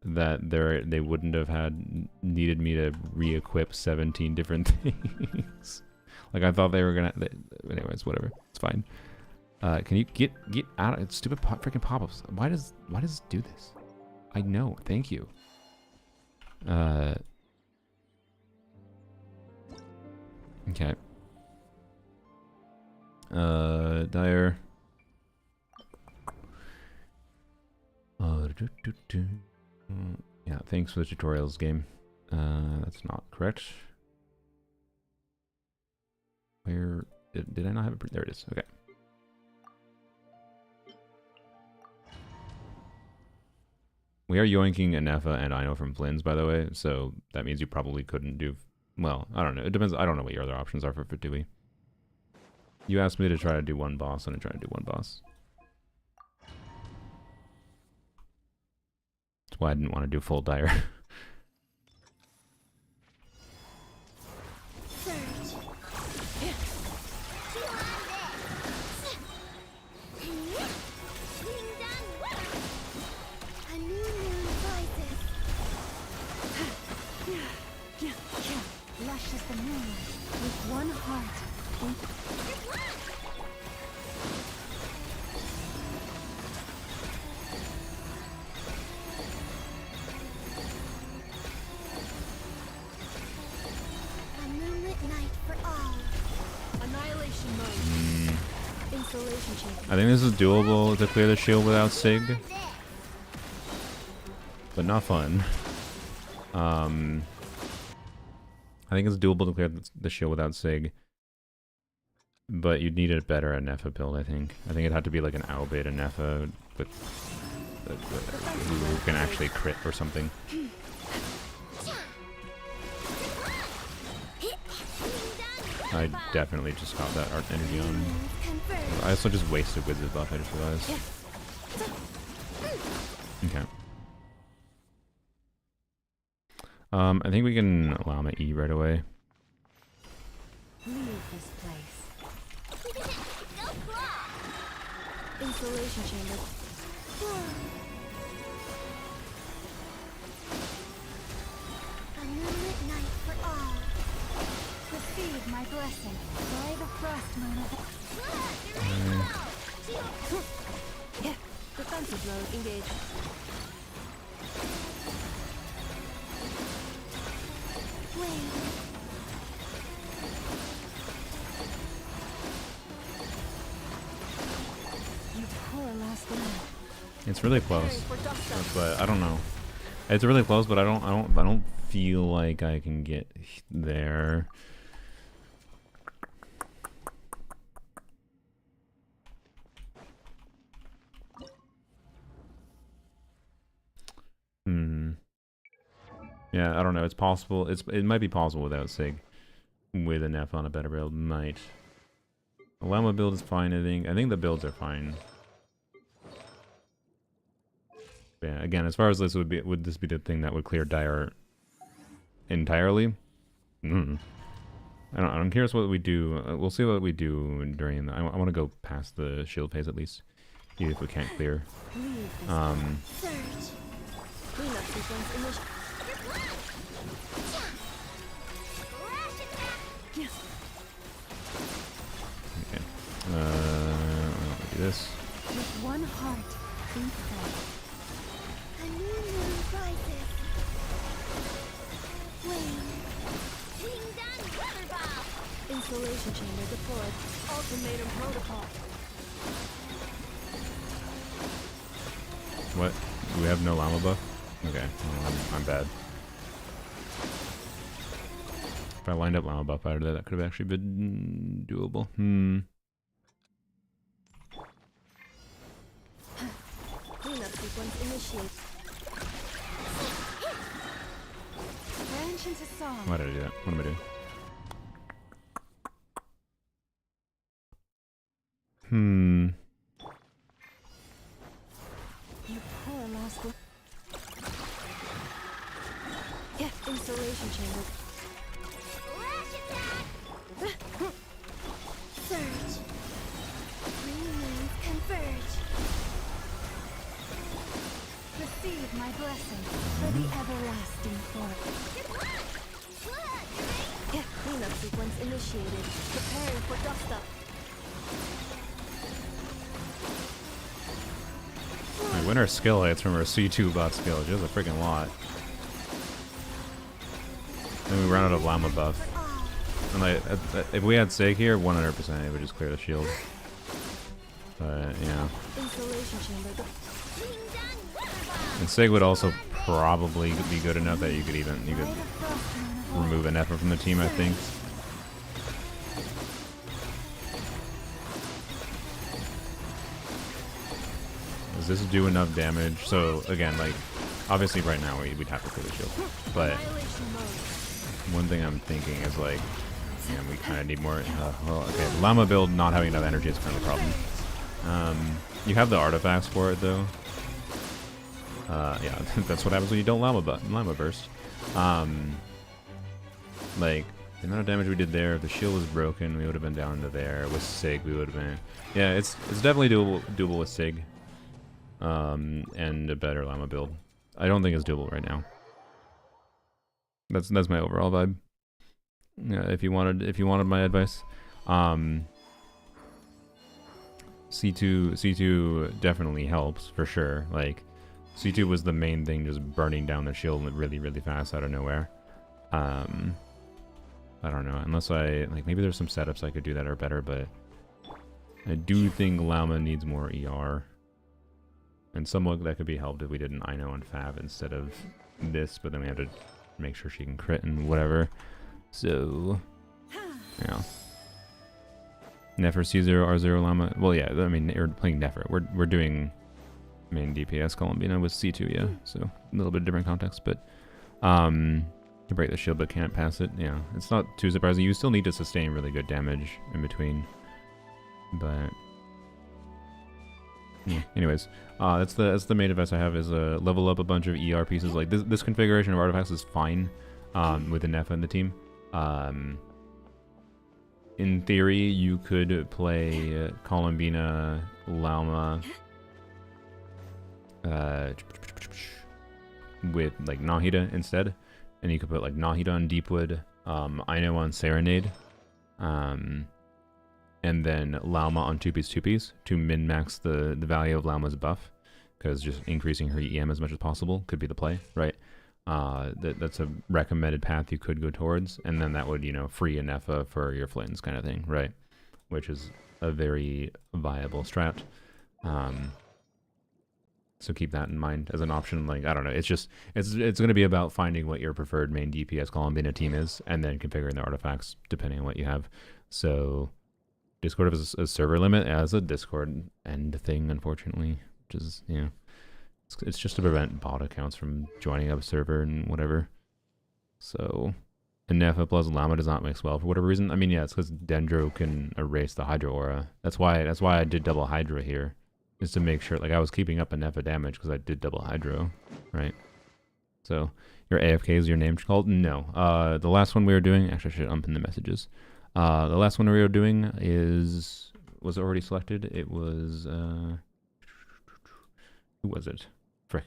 that they wouldn't have needed me to re-equip 17 different things. Like I thought they were gonna. Anyways, whatever. It's fine. Can you get out of stupid freaking pop-ups? Why does it do this? I know. Thank you. Okay. Dire. Yeah, thanks for the tutorials game. That's not correct. Where did I not have it? There it is. Okay. We are yoinking a Neffa and Ino from Flynn's, by the way, so that means you probably couldn't do... Well, I don't know. It depends. I don't know what your other options are for Fatui. You asked me to try to do one boss, and I tried to do one boss. That's why I didn't want to do full dire. Lush as the moon, with one heart. A moonlit night for all. Annihilation mode. Installation chamber. I think this is doable to clear the shield without Sig. But not fun. I think it's doable to clear the shield without Sig. But you'd need a better Neffa build, I think. I think it had to be like an Owl Beta Neffa with who can actually crit or something. I definitely just got that art energy on. I also just wasted Wizard's buff, I just realized. Okay. I think we can Llama E right away. Leave this place. Installation chamber. A moonlit night blessing. By the frost moon of Yeah. Defensive mode engaged. Wait. You poor last man. It's really Preparing close, for dust up. but I don't know. It's really close, but I don't feel like I can get there. Yeah, I don't know. It's possible. It might be possible without Sig. With an F on a better build, might. The Llama build is fine. I think the builds are fine. Yeah, again, as far as this would this be the thing that would clear Dire entirely? I'm curious what we do. We'll see what we do during the... I want to go past the shield phase at least, even if we can't clear. Surge. Cleanup sequence initiated. Flash attack. Okay. I'll do this. With one heart, think fast. A new moon rises. Flame. Ding dong rubber ball. Insulation chamber deployed. Ultimatum protocol. What? Do we have no llama buff? Okay, well, I'm bad. If I lined up llama buff out of there, that could have actually been doable. Cleanup sequence initiated. Branch into song. Why did I do that? What am I doing? You poor last one. Yeah, insulation chamber. Flash attack. Surge. Three moons converge. Receive my blessing for the everlasting force. Good luck. Look, Yeah, cleanup sequence initiated. Preparing for dust up. I win our skill hits from our C2 bot skill, which is a freaking lot. Then we run out of llama buff. And like, if we had Sig here, 100% it would just clear the shield. But yeah, Insulation chamber. ding dong rubber ball. and Sig would also probably be good enough that you could By the frost moon of remove an effort from the team, I think. Does this do enough damage? So again, like, obviously right now we'd have to clear the shield. But annihilation mode. one thing I'm thinking is like, man, we kind of need more. Well, okay, llama build not having enough energy is kind of a problem. You have the artifacts for it though. Yeah, that's what happens when you don't llama burst. Like the amount of damage we did there, if the shield was broken, we would have been down to there. With Sig, we would have been. Yeah, it's definitely doable with Sig. And a better llama build. I don't think it's doable right now. That's my overall vibe. Yeah, if you wanted my advice, C2 definitely helps for sure. Like C2 was the main thing, just burning down the shield really fast out of nowhere. I don't know, unless maybe there's some setups I could do that are better, but I do think llama needs more ER. And somewhat that could be helped if we did an Ino and Fab instead of this, but then we have to make sure she can crit and whatever. So, yeah. Nefer C0 R0 Llama. Well, yeah, I mean, we're playing Nefer. We're doing main DPS Columbina with C2, yeah. So, a little bit different context, but you break the shield but can't pass it. Yeah, it's not too surprising. You still need to sustain really good damage in between, but yeah. Anyways, that's the main advice I have is level up a bunch of ER pieces. Like this configuration of artifacts is fine with Nefa in the team. In theory, you could play Columbina, Llama with like Nahida instead, and you could put like Nahida on Deepwood, Ino on Serenade, And then Lauma on 2-piece to min-max the value of Lauma's buff, because just increasing her EM as much as possible could be the play, right? That's a recommended path you could go towards, and then that would, you know, free a Nefa for your Flins kind of thing, right? Which is a very viable strat. So keep that in mind as an option. Like, I don't know, it's just, it's going to be about finding what your preferred main DPS column in a team is, and then configuring the artifacts depending on what you have. So Discord has a server limit as a Discord end thing, unfortunately, which is, you know, it's just to prevent bot accounts from joining up a server and whatever. So, and Nefa plus Llama does not mix well for whatever reason. I mean, yeah, it's because Dendro can erase the Hydra aura. That's why I did double Hydra here, is to make sure, like, I was keeping up a Nefa damage because I did double Hydro, right? So, your AFK is your name called? No. The last one we were doing, actually I should ump in the messages. The last one we were doing was already selected. It was, who was it? Frick.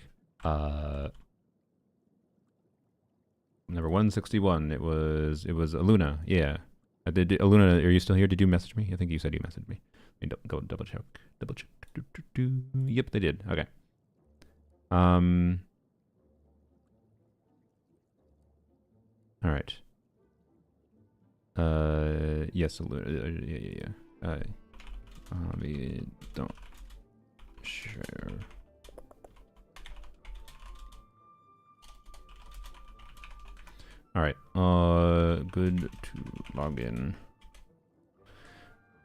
Number 161. It was Aluna. Yeah. Aluna, are you still here? Did you message me? I think you said you messaged me. Let me go double check. Yep, they did. Okay. All right. Yes, yeah. We don't share. All right. Good to log in.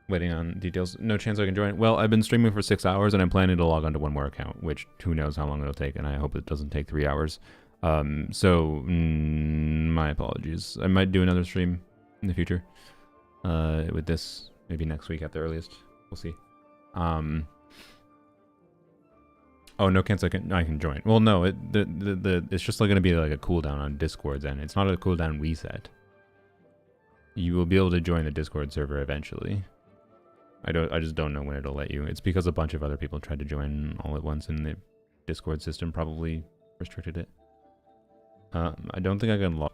Waiting on details. No chance I can join. Well, I've been streaming for 6 hours, and I'm planning to log on to one more account, which who knows how long it'll take, and I hope it doesn't take 3 hours. My apologies. I might do another stream in the future with this, maybe next week at the earliest. We'll see. Oh, no chance I can join. Well, no, it's just like going to be like a cooldown on Discord's end. It's not a cooldown reset. You will be able to join the Discord server eventually. I just don't know when it'll let you. It's because a bunch of other people tried to join all at once, and the Discord system probably restricted it. I don't think I can log.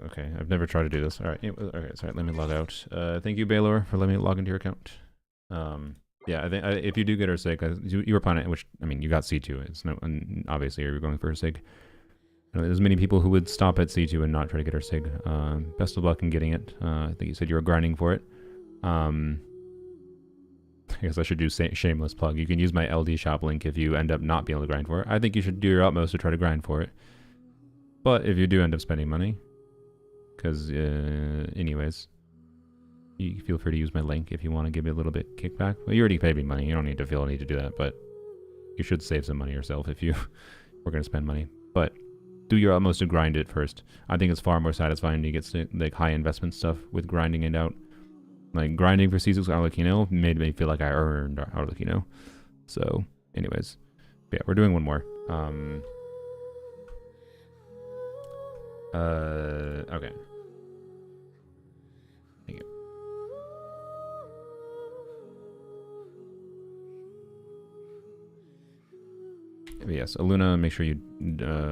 Okay, I've never tried to do this. All right, okay, sorry, let me log out. Thank you, Baylor, for letting me log into your account. Yeah, I think if you do get her SIG, you were planning, which, I mean, you got C2. It's no, obviously you're going for a SIG. There's many people who would stop at C2 and not try to get her SIG. Best of luck in getting it. I think you said you were grinding for it. I guess I should do shameless plug. You can use my LD shop link if you end up not being able to grind for it. I think you should do your utmost to try to grind for it. But if you do end up spending money, because anyways, you feel free to use my link if you want to give me a little bit kickback. Well, you already paid me money. You don't need to feel a need to do that, but you should save some money yourself if you were going to spend money. But do your utmost to grind it first. I think it's far more satisfying to get like high investment stuff with grinding it out. Like grinding for C6 Arlecchino made me feel like I earned Arlecchino. So anyways, yeah, we're doing one more. Okay. Thank you. But yes, Aluna, make sure you,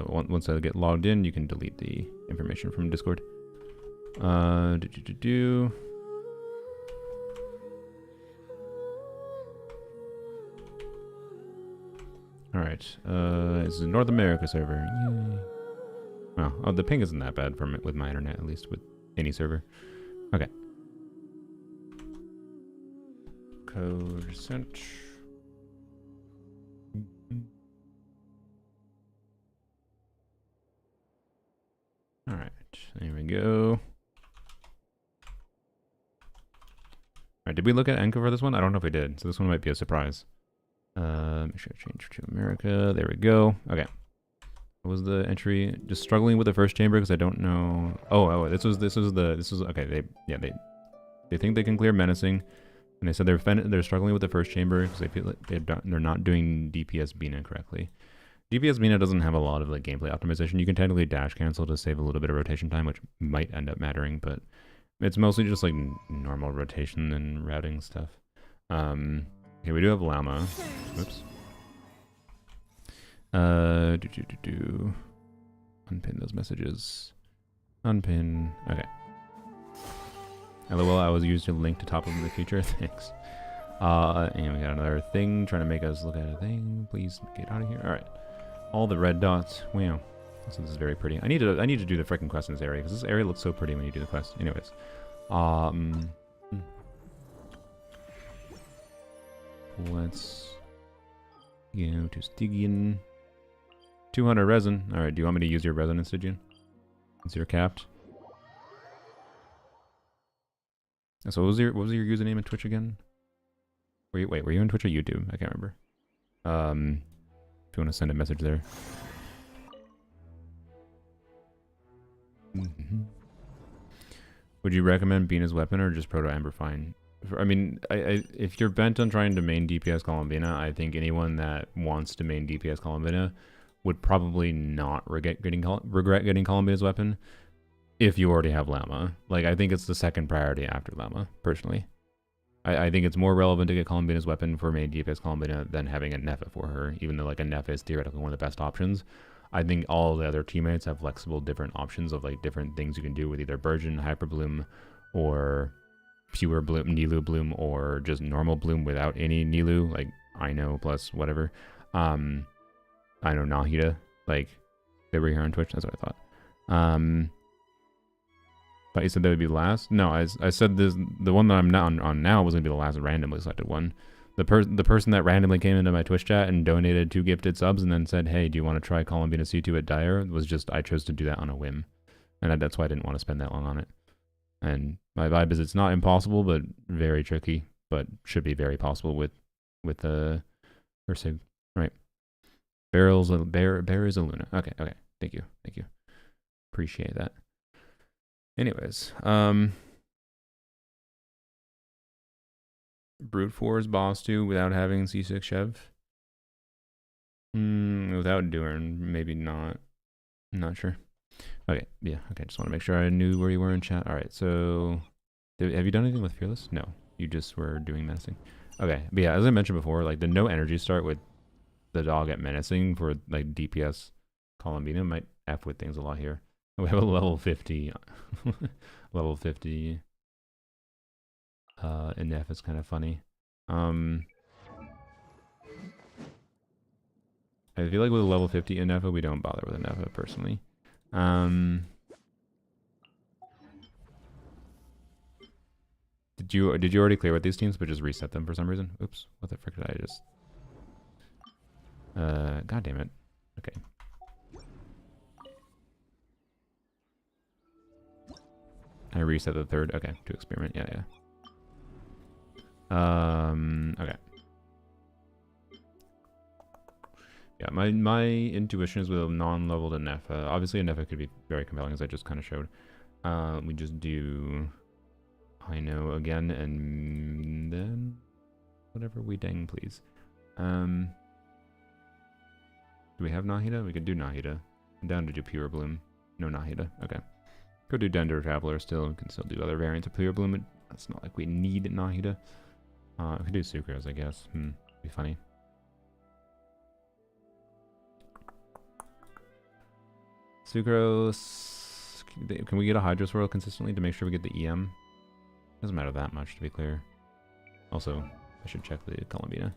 once I get logged in, you can delete the information from Discord. Alright, it's a North America server. Yay. Oh, the ping isn't that bad with my internet, at least with any server. Okay. Code sent. Alright, there we go. Alright, did we look at Enco for this one? I don't know if we did, so this one might be a surprise. Make sure I change to America. There we go. Okay. What was the entry? Just struggling with the first chamber because I don't know. Oh, this was okay. They think they can clear menacing. And they said they're struggling with the first chamber because they feel like they're not doing DPS Bina correctly. DPS Bina doesn't have a lot of like gameplay optimization. You can technically dash cancel to save a little bit of rotation time, which might end up mattering, but it's mostly just like normal rotation and routing stuff. Okay, we do have llama. Whoops. Unpin those messages. Unpin. Okay. LOL, I was used to link to top of them in the future. Thanks. And we got another thing trying to make us look at a thing. Please get out of here. All right. All the red dots. Wow. So this is very pretty. I need to do the freaking quest in this area because this area looks so pretty when you do the quest. Anyways. Let's go to Stygian. 200 resin. All right. Do you want me to use your resin in Stygian? Since you're capped. So what was your username in Twitch again? Were you in Twitch or YouTube? I can't remember. If you want to send a message there. Would you recommend Bina's weapon or just Proto Ember fine? I mean, if you're bent on trying to main DPS Columbina, I think anyone that wants to main DPS Columbina would probably not regret getting Columbina's weapon. If you already have Llama. Like, I think it's the second priority after Llama, personally. I think it's more relevant to get Columbina's weapon for main DPS Columbina than having a Nefa for her, even though, like, a Nefa is theoretically one of the best options. I think all the other teammates have flexible different options of, like, different things you can do with either Burgeon, Hyper Bloom, or Pure Bloom, Nilu Bloom, or just normal Bloom without any Nilu, like, Ino plus whatever. Ino Nahida, like, they were here on Twitch, that's what I thought. But you said that would be last? No, I said this. The one that I'm not on now was going to be the last randomly selected one. The person that randomly came into my Twitch chat and donated 2 gifted subs and then said, hey, do you want to try Columbina C2 at Dire? Was just, I chose to do that on a whim. And that's why I didn't want to spend that long on it. And my vibe is it's not impossible, but very tricky. But should be very possible with the Ursig. Right. Bear is a Luna. Okay. Thank you. Appreciate that. Anyways, Brute Force boss 2 without having C6 Chev. Without doing, maybe not. I'm not sure. Okay, yeah, okay, just want to make sure I knew where you were in chat. Alright, so have you done anything with Fearless? No, you just were doing menacing. Okay, but yeah, as I mentioned before, like the no energy start with the dog at menacing for like DPS Columbina might F with things a lot here. We have a level 50 level 50 NF is kind of funny. I feel like with a level 50 NF we don't bother with NF personally. Did you already clear with these teams but just reset them for some reason? Oops, what the frick did I just god damn it. Okay. I reset the third. Okay, to experiment. Yeah. Okay. Yeah, my intuition is with a non-leveled Nefa. Obviously, a Nefa could be very compelling, as I just kind of showed. We just do I know again, and then whatever we dang please. Do we have Nahida? We could do Nahida. I'm down to do Pure Bloom. No Nahida. Okay. Go do Dender Traveler still. We can still do other variants of Pure Bloom. It's not like we need Nahida. We could do Sucrose, I guess. Be funny. Sucrose. Can we get a Hydro Swirl consistently to make sure we get the EM? Doesn't matter that much, to be clear. Also, I should check the Columbina.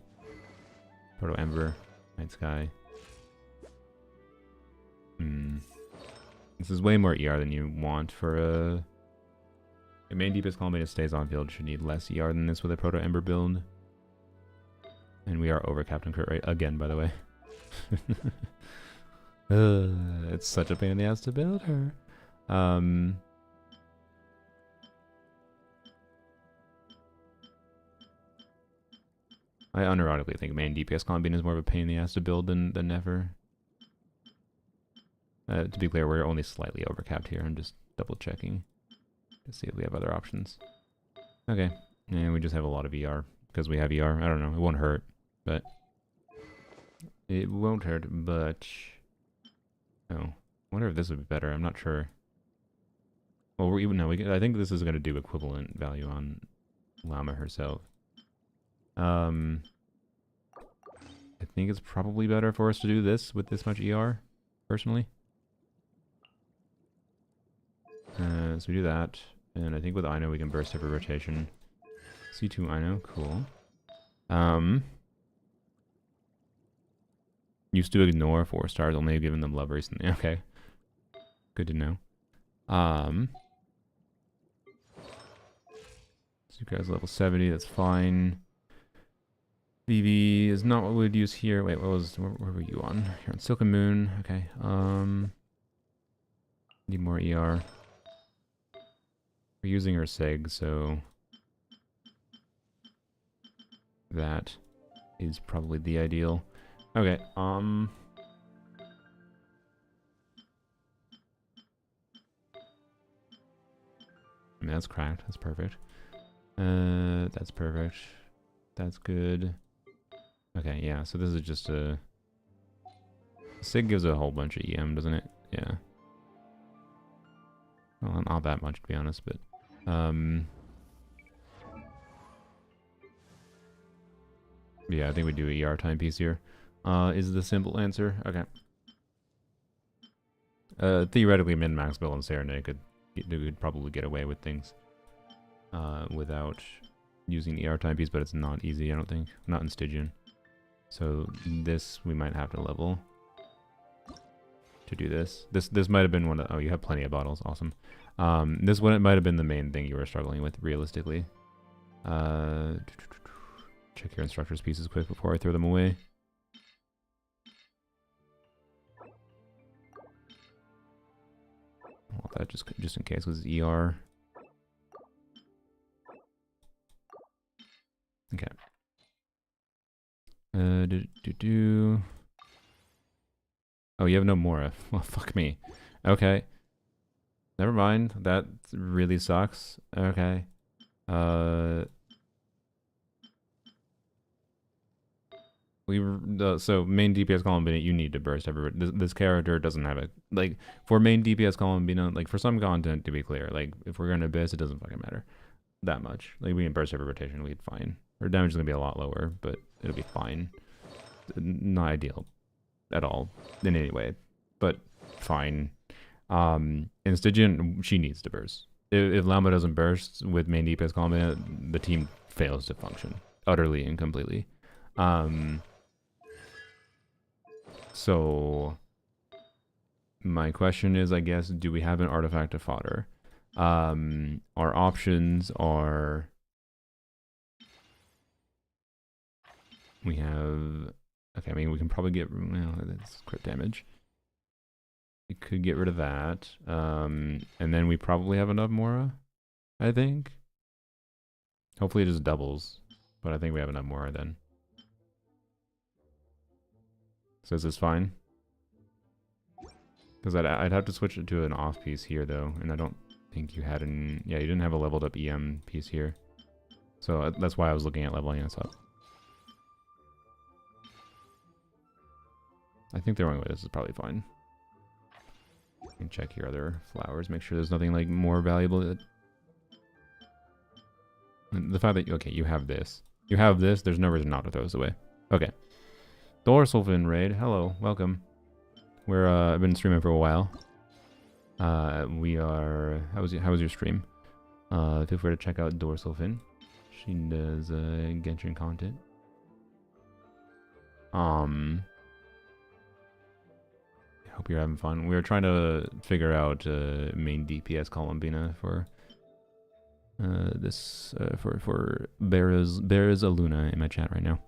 Proto Ember. Night Sky. This is way more ER than you want for a main DPS Columbina stays on field. Should need less ER than this with a Proto Ember build. And we are over Captain Crit Rate again, by the way. It's such a pain in the ass to build her. I unironically think main DPS Columbina is more of a pain in the ass to build than ever. To be clear, we're only slightly overcapped here. I'm just double checking to see if we have other options. Okay, And we just have a lot of ER because we have ER. I don't know. It won't hurt, but it won't hurt. But oh, I wonder if this would be better. I'm not sure. Well, we're even no. I think this is going to do equivalent value on Llama herself. I think it's probably better for us to do this with this much ER, personally. So we do that, and I think with Ino we can burst every rotation. C2 Ino, cool. Used to ignore 4 stars, only giving them love recently. Okay, good to know. Zuka's level 70, that's fine. VV is not what we would use here. Wait, where were you on? You're on Silken Moon. Okay. Need more ER. We're using her Seg, so that is probably the ideal. Okay. I mean, that's cracked. That's perfect. That's perfect. That's good. Okay, yeah, so this is just a... Sig gives a whole bunch of EM, doesn't it? Yeah. Well, not that much, to be honest, but... yeah, I think we do a ER timepiece here. Is the simple answer. Okay. Theoretically, min-max Bill and Serenade could probably get away with things. Without using the ER timepiece, but it's not easy, I don't think. Not in Stygian. So this we might have to level to do this. This might have been one of... Oh, you have plenty of bottles. Awesome. This one, it might have been the main thing you were struggling with, realistically. Check your instructor's pieces quick before I throw them away. Well, that just in case was ER. Okay. Oh, you have no Mora. Well, fuck me. Okay. Never mind. That really sucks. Okay. So main DPS Columbina, you need to burst everywhere. This character doesn't have it. Like, for main DPS Columbina, like, for some content, to be clear, like, if we're gonna Abyss, it doesn't fucking matter that much. Like, we can burst every rotation, we'd fine. Our damage is gonna be a lot lower, but it'll be fine. Not ideal at all in any way, but fine. In Stygian, she needs to burst. If Lama doesn't burst with main DPS Columbina, the team fails to function utterly and completely. So my question is, I guess, do we have an artifact to fodder? Our options are, we have, okay, I mean, we can probably get, well, that's crit damage. We could get rid of that. And then we probably have enough Mora, I think. Hopefully it just doubles, but I think we have enough Mora then. So is this fine? Because I'd have to switch it to an off piece here though, and I don't think you had an... Yeah, you didn't have a leveled up EM piece here. So that's why I was looking at leveling this up. I think the wrong way, this is probably fine. You can check your other flowers, make sure there's nothing like more valuable. The fact that, okay, you have this. You have this, there's no reason not to throw this away. Okay. Dorsal Fin raid, hello, welcome. We're I've been streaming for a while. We are... How was your stream? Feel free to check out Dorsal Fin. She does Genshin content. I hope you're having fun. We were trying to figure out main DPS Columbina for this for Bear's Aluna in my chat right now.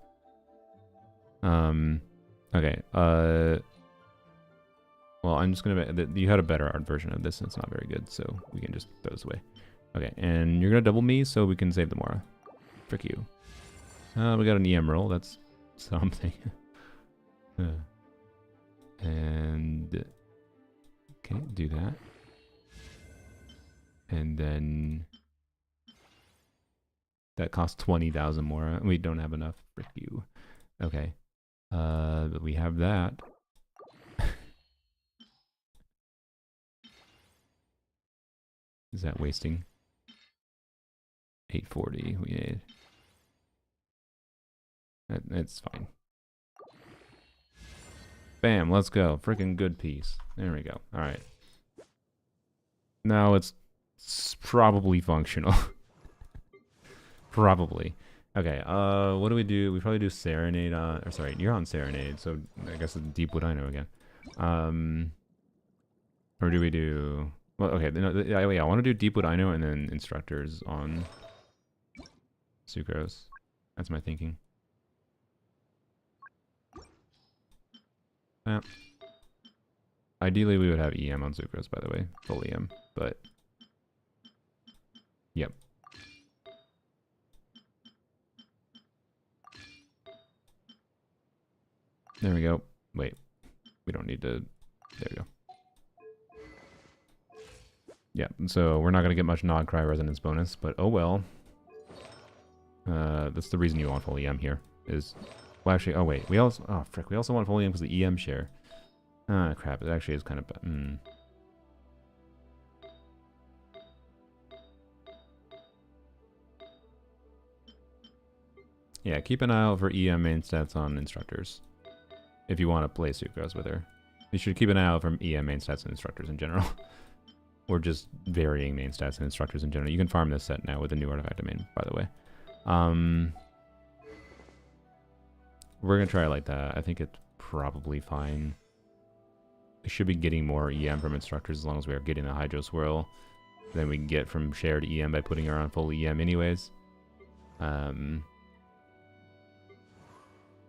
Okay. Well, I'm just gonna... You had a better art version of this, and it's not very good, so we can just throw this away. Okay, and you're gonna double me, so we can save the Mora. Frick you. We got an EM roll. That's something. And... Okay, do that. And then... that costs 20,000 more. We don't have enough. Frick you. Okay. But we have that. Is that wasting? 840 we need. That's fine. Bam, let's go. Freaking good piece. There we go. Alright. Now it's probably functional. Probably. Okay, what do we do? We probably do Serenade on... Or sorry, you're on Serenade, so I guess it's Deepwood I know again. Or do we do... Well, okay, no, yeah, I want to do Deepwood I know and then Instructors on Sucrose. That's my thinking. Yeah. Ideally, we would have EM on Sucrose, by the way. Full EM, but... Yep. There we go. Wait. We don't need to... There we go. Yeah, so we're not going to get much Nod Cry Resonance bonus, but oh well. That's the reason you want full EM here, is... Well, actually, oh wait, we also... Oh, frick, we also want full EM because the EM share. Ah, crap, it actually is kind of... Yeah, keep an eye out for EM main stats on Instructors. If you want to play Sucrose with her. You should keep an eye out for EM main stats and Instructors in general. Or just varying main stats and Instructors in general. You can farm this set now with the new artifact domain, by the way. We're going to try it like that. I think it's probably fine. We should be getting more EM from Instructors as long as we are getting the Hydro Swirl. Then we can get from shared EM by putting her on full EM anyways.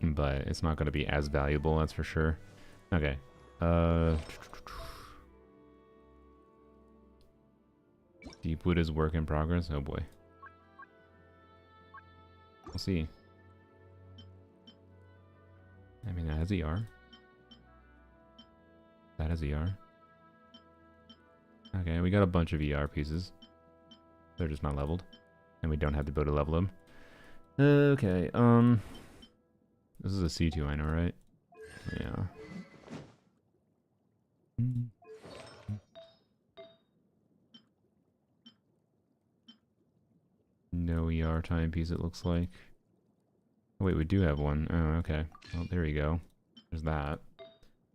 But it's not going to be as valuable, that's for sure. Okay. Deepwood is work in progress. Oh boy. We'll see. I mean, that has ER. That has ER. Okay, we got a bunch of ER pieces. They're just not leveled. And we don't have to go to level them. Okay, this is a C2, I know, right? Yeah. No ER timepiece, it looks like. Oh, wait, we do have one. Oh, okay. Well, there you go. There's that.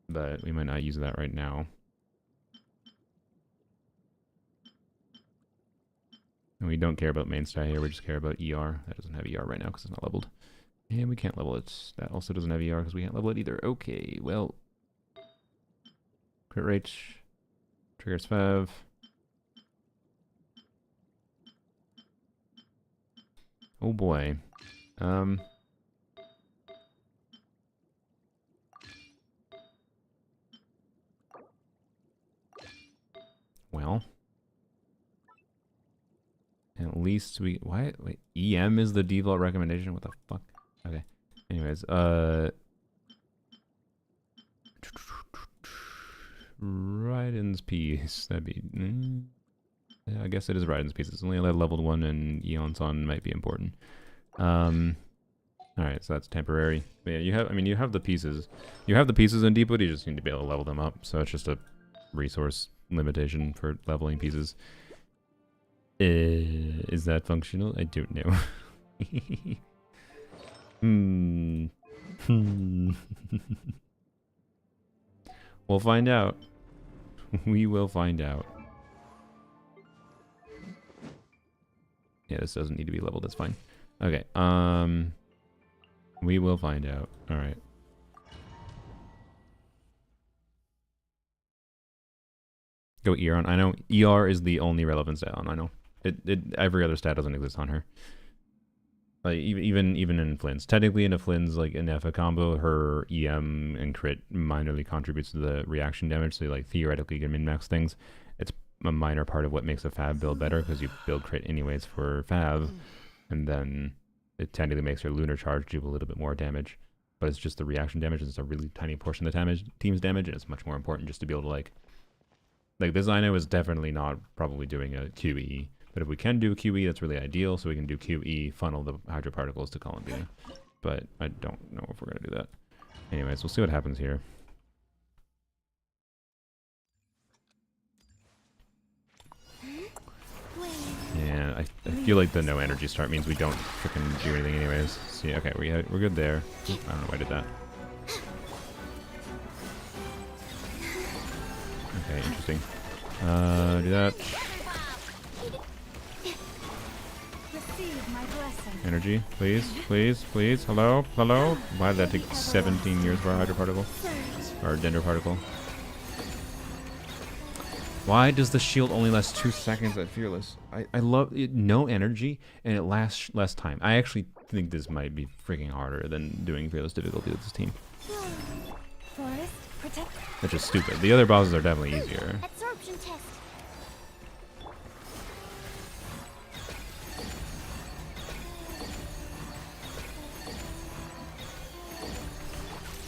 But we might not use that right now. And we don't care about main stat here, we just care about ER. That doesn't have ER right now because it's not leveled. And we can't level it. That also doesn't have ER because we can't level it either. Okay, well. Crit rate. Triggers Fav. Oh boy. Well. At least we... Why? Wait, EM is the default recommendation? What the fuck? Okay. Anyways, Raiden's piece. That'd be... yeah, I guess it is Raiden's piece. It's only a leveled one, and Eon's-on might be important. Alright, so that's temporary. But yeah, you have... I mean, you have the pieces. You have the pieces in Deepwood, you just need to be able to level them up. So it's just a resource limitation for leveling pieces. Is that functional? I don't know. We'll find out. We will find out. Yeah, this doesn't need to be leveled, that's fine. Okay, we will find out. Alright. Go ER on. I know ER is the only relevant stat on. I know. Every other stat doesn't exist on her. Like even in Flynn's. Technically in a Flynn's like an Efa combo, her EM and crit minorly contributes to the reaction damage, so like theoretically you can min-max things. It's a minor part of what makes a Fav build better, because you build crit anyways for Fav, and then it technically makes her lunar charge do a little bit more damage. But it's just the reaction damage, it's a really tiny portion of the team's damage, and it's much more important just to be able to like this Ino is definitely not probably doing a QE But if we can do QE, that's really ideal. So we can do QE, funnel the hydro particles to Columbia. But I don't know if we're going to do that. Anyways, we'll see what happens here. Yeah, I feel like the no energy start means we don't freaking do anything anyways. See, okay, we're good there. Oop, I don't know why I did that. Okay, interesting. Do that. Receive my blessing. Energy, please, please, please. Hello, hello. Why did that take 17 years for a hydro particle? Or dendro particle? Why does the shield only last 2 seconds at Fearless? I love it. No energy, and it lasts less time. I actually think this might be freaking harder than doing Fearless difficulty with this team. Forest, protect. That's just stupid. The other bosses are definitely easier. Absorption test.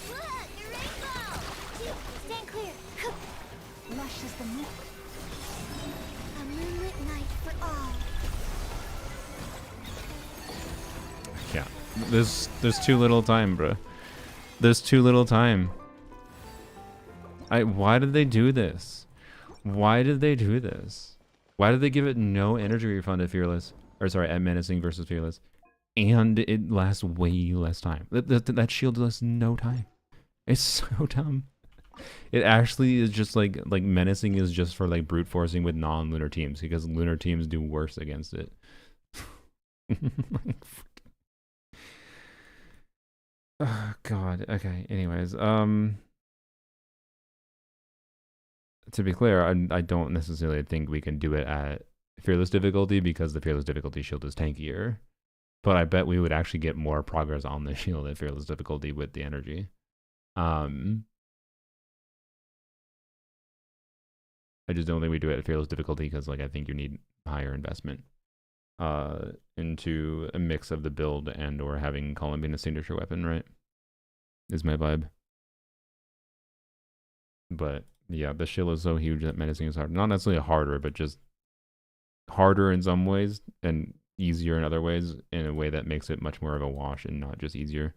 Look, a rainbow! Stand clear. Lush as the milk. A moonlit night for all. Yeah, there's too little time, bro. There's too little time. Why did they do this? Why did they do this? Why did they give it no energy refund at Fearless? Or sorry, at Menacing versus Fearless. And it lasts way less time. That shield lasts no time. It's so dumb. It actually is just like Menacing is just for like brute forcing with non-lunar teams because lunar teams do worse against it. Oh god. Okay. Anyways, to be clear, I don't necessarily think we can do it at Fearless difficulty because the Fearless difficulty shield is tankier. But I bet we would actually get more progress on the shield at Fearless difficulty with the energy. I just don't think we do it at Fearless difficulty because like I think you need higher investment into a mix of the build and or having Colin being a signature weapon, right? Is my vibe. But yeah, the shield is so huge that Menacing is hard. Not necessarily harder, but just harder in some ways and easier in other ways in a way that makes it much more of a wash and not just easier.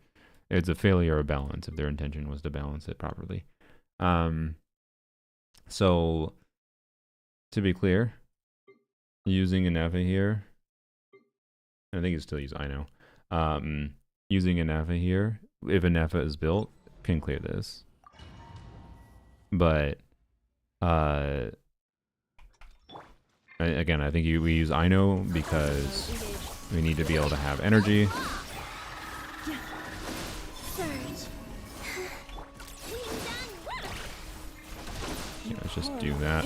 It's a failure of balance if their intention was to balance it properly. So to be clear, using an Anafa here, I think you still use Ino. Using Anafa here, if Anafa is built, can clear this. But again, I think we use Ino because we need to be able to have energy. Yeah, let's just do that.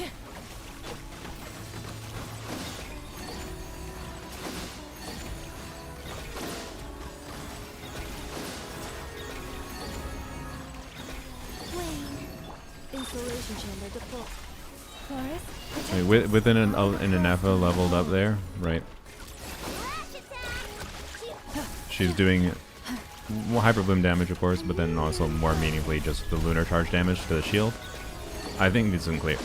Insulation chamber deployed. Forest, I mean, within an Anafa leveled up there, right? She's doing hyper bloom damage, of course, but then also more meaningfully just the lunar charge damage to the shield. I think this is clear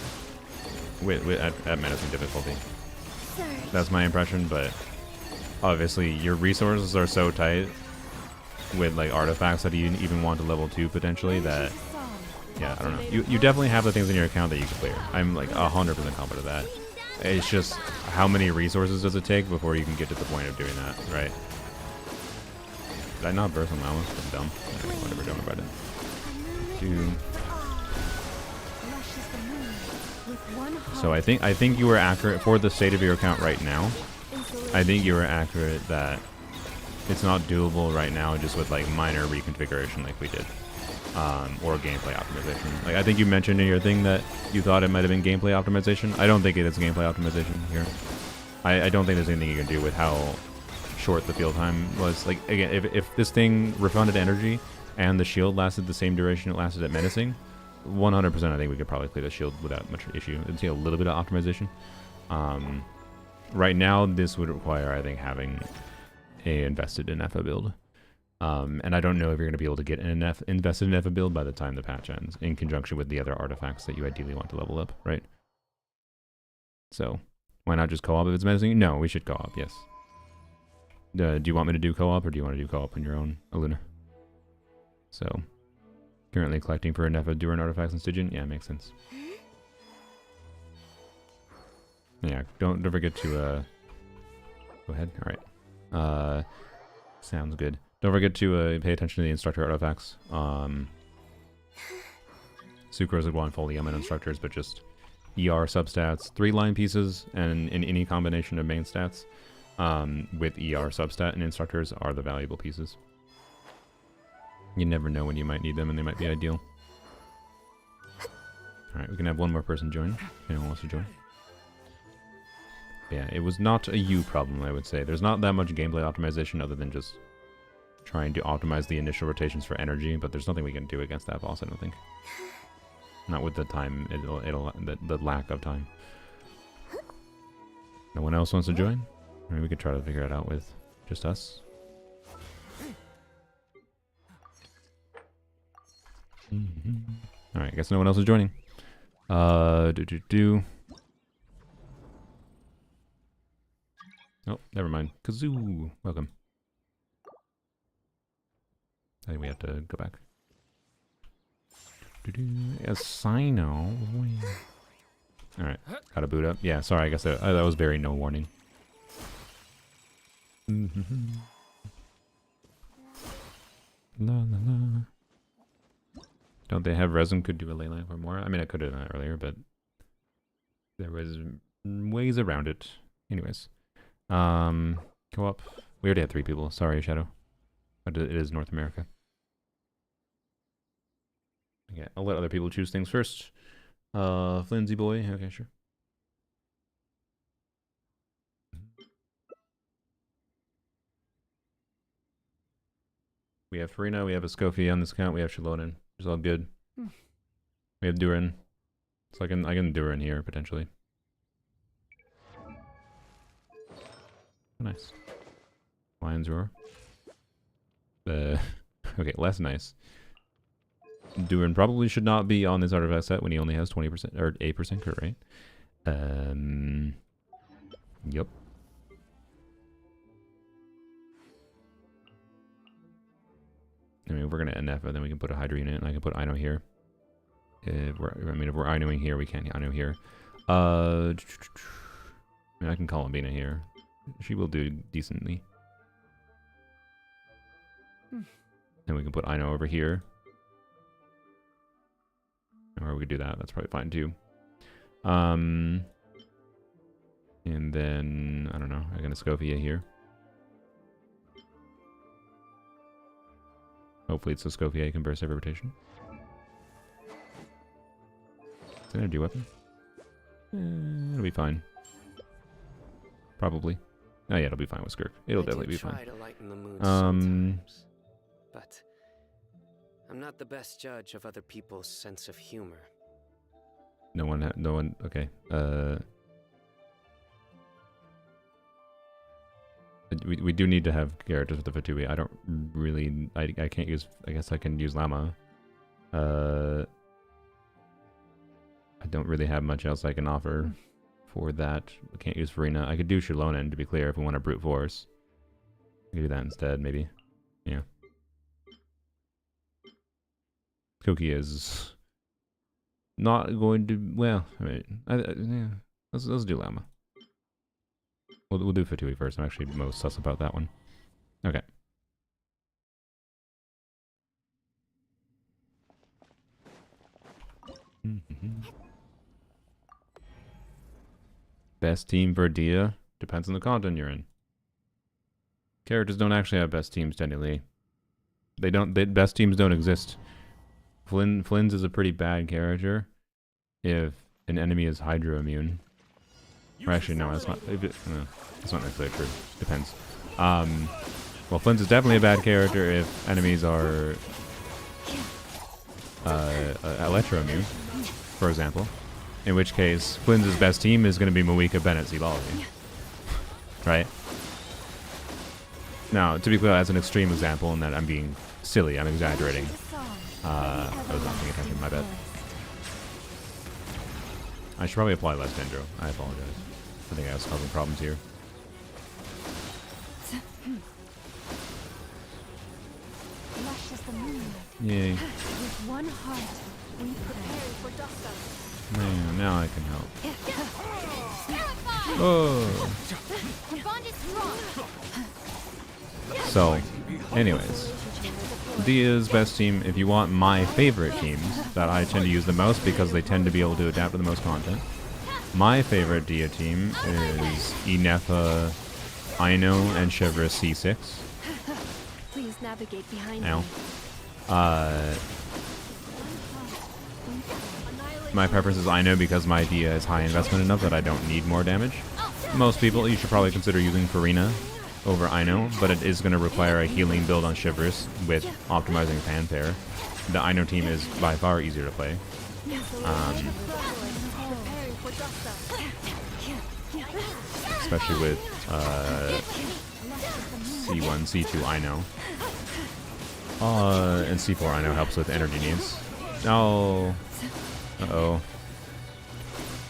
at Menacing difficulty. That's my impression, but obviously your resources are so tight with like artifacts that you even want to level 2 potentially that, yeah, I don't know. You definitely have the things in your account that you can clear. I'm like 100% confident of that. It's just how many resources does it take before you can get to the point of doing that, right? Did I not burst on that one? I'm dumb. Anyway, whatever, don't worry about it. So I think you were accurate for the state of your account right now. I think you were accurate that it's not doable right now just with like minor reconfiguration like we did. Or gameplay optimization. Like I think you mentioned in your thing that you thought it might have been gameplay optimization. I don't think it is gameplay optimization here. I don't think there's anything you can do with how short the field time was. Like again, if this thing refunded energy and the shield lasted the same duration it lasted at Menacing, 100% I think we could probably clear the shield without much issue. It'd take a little bit of optimization. Right now, this would require, I think, having a invested in FA build. And I don't know if you're going to be able to get an invested in FA build by the time the patch ends, in conjunction with the other artifacts that you ideally want to level up, right? So, Why not just co-op if it's menacing? No, we should co-op, yes. Do you want me to do co-op, or do you want to do co-op on your own, Aluna? So, currently collecting for enough of Duran artifacts and Stygian? Yeah, makes sense. Yeah, don't forget to, go ahead, alright. Sounds good. Don't forget to pay attention to the instructor artifacts. Sucrose would want full EM and instructors, but just ER substats, 3-line pieces, and in any combination of main stats with ER substat and instructors are the valuable pieces. You never know when you might need them, and they might be ideal. Alright, we can have one more person join, if anyone wants to join. Yeah, it was not a you problem, I would say. There's not that much gameplay optimization other than just trying to optimize the initial rotations for energy, but there's nothing we can do against that boss, I don't think. Not with the time, the lack of time. No one else wants to join? I mean, we could try to figure it out with just us. Alright, I guess no one else is joining. Oh, never mind. Kazoo! Welcome. I think we have to go back. Asino. Alright, gotta boot up. Yeah, sorry, I guess that was very no warning. La la la. Don't they have resin? Could do a ley line for more? I mean, I could have done that earlier, but there was ways around it. Anyways. Go up. We already had 3 people. Sorry, Shadow. But it is North America. Okay, I'll let other people choose things first. Flimsy boy. Okay, sure. We have Farina, we have Escoffier on this account, we have Shalonen. It's all good. We have Duran. So I can Duran here, potentially. Nice. Lion's Roar. Okay, less nice. Duran probably should not be on this artifact set when he only has 20% or 8% crit rate. Yep. I mean, if we're gonna NF, and then we can put a Hydra unit, and I can put Ino here. If we're Inoing here, we can't Ino here. I mean, I can call Ambina here. She will do decently. And we can put Ino over here. Or we could do that. That's probably fine too. And then, I don't know, I can Escoffier here. Hopefully it's Escoffier, you can burst every rotation. Is that an energy weapon? It'll be fine. Probably. Oh yeah, it'll be fine with Skirk. It'll definitely be fine. To lighten the mood sometimes, but I'm not the best judge of other people's sense of humor. No one, okay. We do need to have characters with the Fatui. I don't really, I can't use, I guess I can use Llama. I don't really have much else I can offer for that. I can't use Farina. I could do Shalonen, to be clear, if we want to brute force. I could do that instead, maybe. Yeah. Koki is not going to, well, I mean, yeah. Let's do Llama. We'll do Fatui first. I'm actually most sus about that one. Okay. Best team for Dia? Depends on the content you're in. Characters don't actually have best teams, technically. Best teams don't exist. Flynn's is a pretty bad character if an enemy is Hydro immune. Or actually, no, that's not necessarily true. Depends. Well, Flynn's is definitely a bad character if enemies are Electro immune, for example. In which case, Flynn's best team is going to be Moika, Bennett, Zebali. Right? Now, to be clear, that's an extreme example in that I'm being silly. I'm exaggerating. I was not paying attention. My bad. I should probably apply less Dendro. I apologize. I think I was causing problems here. Lush as the moonlight. Yay. With one heart, we prepare for dusk. Man, now I can help. Terrified! Oh. The bond is strong. So, anyways, Dia's best team. If you want my favorite teams that I tend to use the most because they tend to be able to adapt to the most content, my favorite Dia team is Inefa, Aino, and Chevra C6. Please navigate behind Ow. me. My preference is Aino because my Dia is high investment enough that I don't need more damage. Most people, you should probably consider using Farina over Aino, but it is going to require a healing build on Chivris with optimizing Fanfare. The Aino team is by far easier to play. Especially with C1, C2 Aino. And C4 Aino helps with energy needs. Oh. Uh-oh.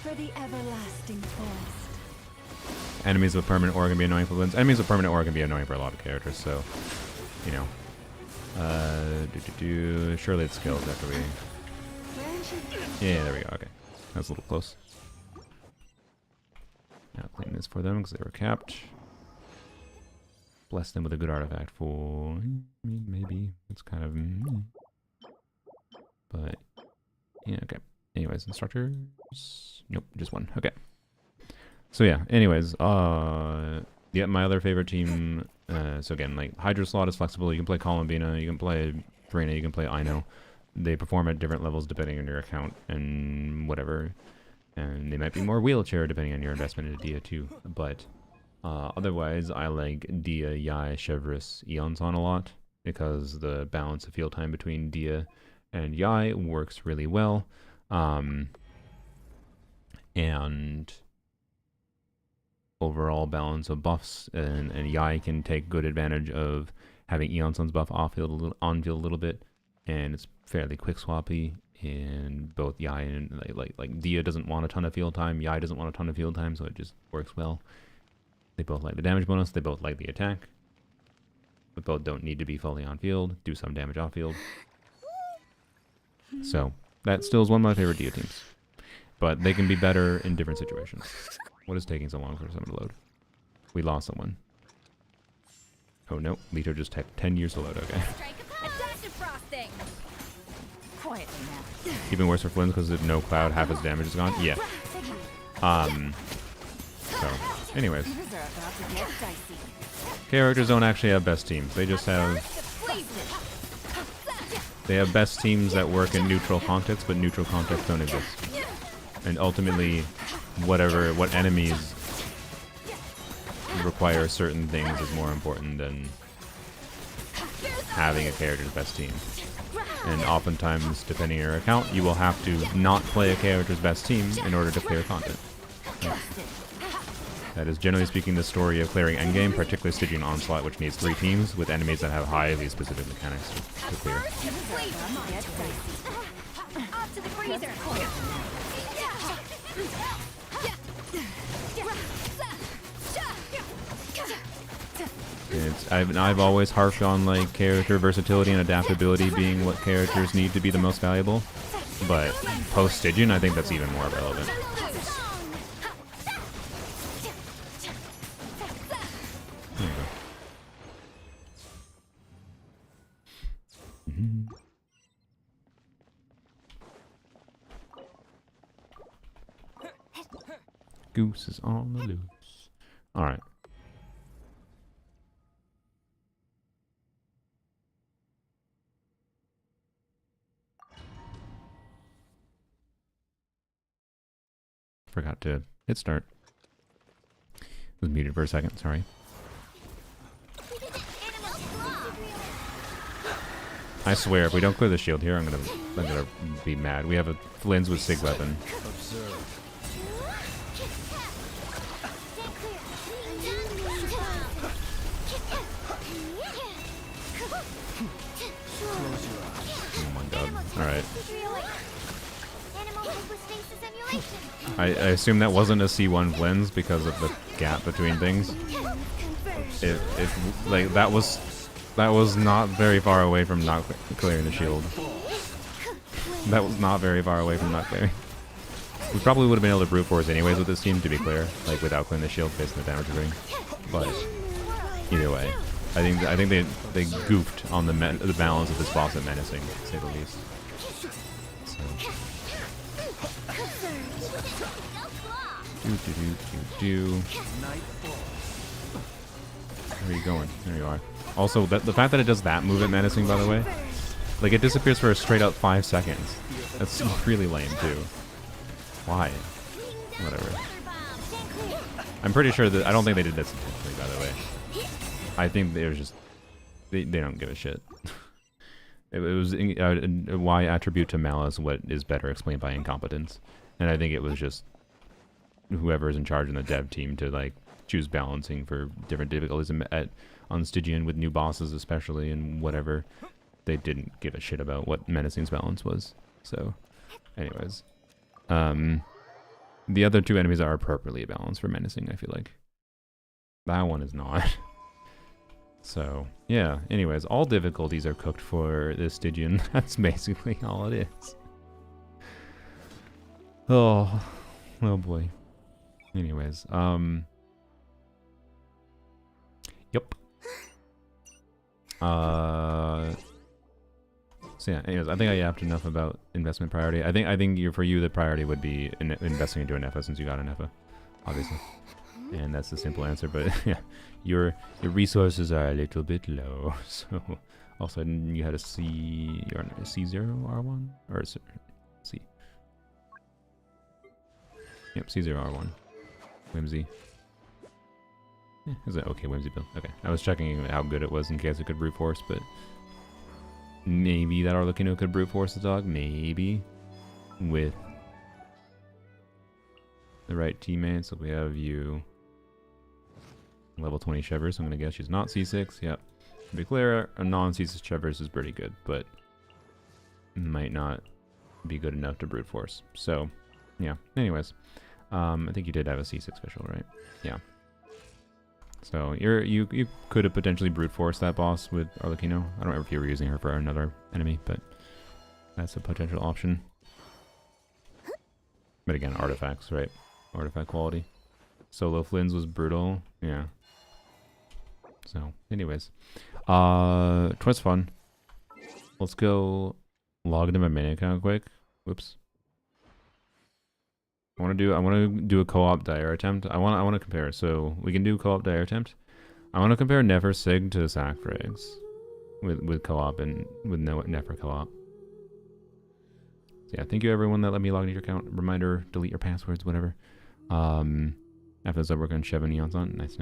For the everlasting forest. Enemies with permanent ore are going to be annoying for Blins. Enemies with permanent ore are going to be annoying for a lot of characters, so, you know. Surely it's skills after we... Yeah, there we go, okay. That was a little close. Now claim this for them because they were capped. Bless them with a good artifact for... I mean, maybe. It's kind of... But, yeah, okay. Anyways, instructors... Nope, just one. Okay. So yeah, anyways, yeah, my other favorite team, so again, like, Hydra slot is flexible. You can play Columbina, you can play Farina, you can play Aino. They perform at different levels depending on your account and whatever. And they might be more wheelchair depending on your investment into Dia too. But otherwise, I like Dia, Yai, Chevris, Eonson a lot because the balance of field time between Dia and Yai works really well. And overall balance of buffs, and Yai can take good advantage of having Eonson's buff on field a little bit, and it's fairly quick swappy. And both Yai and like Dia doesn't want a ton of field time, Yai doesn't want a ton of field time, so it just works well. They both like the damage bonus, they both like the attack, but both don't need to be fully on field, do some damage off field. So that still is one of my favorite Dia teams, but they can be better in different situations. What is taking so long for someone to load? We lost someone. Oh no, Lito just took 10 years to load, okay. Quietly now. Even worse for Flynn because of no cloud, half his damage is gone. Yeah. So, anyways. Characters don't actually have best teams. They just have... They have best teams that work in neutral contexts, but neutral contexts don't exist. And ultimately, what enemies require certain things is more important than having a character's best team. And oftentimes, depending on your account, you will have to not play a character's best team in order to clear content. That is generally speaking the story of clearing endgame, particularly Stygian Onslaught, which needs 3 teams with enemies that have highly specific mechanics to clear. Off to the freezer. I've always harped on like character versatility and adaptability being what characters need to be the most valuable, but post Stygian I think that's even more relevant. There you go. Goose is on the loose. Alright. Forgot to hit start. Was muted for a second, sorry. I swear, if we don't clear the shield here, I'm gonna be mad. We have a Flynn's with Sig weapon. Oh my god. Alright. Animal hypostasis emulation. I assume that wasn't a C1 lens because of the gap between things. If like that was not very far away from not clearing the shield. That was not very far away from not clearing. We probably would have been able to brute force anyways with this team, to be clear, like without clearing the shield based on the damage we're doing. But either way, I think they goofed on the balance of this boss at menacing, to say the least. So. Where are you going? There you are. Also, the fact that it does that move at menacing, by the way, like it disappears for a straight up 5 seconds. That's really lame too. Why? Whatever. I'm pretty sure that I don't think they did this intentionally, by the way. I think they were just they don't give a shit. It was why attribute to malice what is better explained by incompetence, and I think it was just whoever is in charge in the dev team to like choose balancing for different difficulties on Stygian with new bosses especially, and whatever. They didn't give a shit about what menacing's balance was. So, anyways, the other 2 enemies are appropriately balanced for menacing. I feel like that one is not. So yeah. Anyways, all difficulties are cooked for this Stygian. That's basically all it is. Oh boy. Anyways, yep. So yeah, anyways, I think I yapped enough about investment priority. I think for you the priority would be investing into an EFA since you got an EFA, obviously. And that's the simple answer, but yeah, your resources are a little bit low. So all of a sudden you had a C or a C0R1 or C. Yep, C0R1. Whimsy. Yeah, it was an okay Whimsy build. Okay, I was checking how good it was in case it could brute force, but maybe that Arlecchino could brute force the dog. Maybe with the right teammates. So we have you. Level 20 Chevers, so I'm going to guess she's not C6. Yep. To be clear, a non-C6 Chevers is pretty good, but might not be good enough to brute force. So, yeah. Anyways, I think you did have a C6 official, right? Yeah. So you could have potentially brute forced that boss with Arlecchino. I don't remember if you were using her for another enemy, but that's a potential option. But again, artifacts, right? Artifact quality. Solo Flynn's was brutal. Yeah. So, anyways. Twas fun. Let's go log into my main account quick. Whoops. I want to do a co-op dire attempt. I want to compare. So, we can do co-op dire attempt. I want to compare Nefer Sig to Sac Frags with co-op and with no Nefer co-op. So yeah, thank you everyone that let me log into your account. Reminder, delete your passwords, whatever. After this, I work on Shev and Eonson. Nice.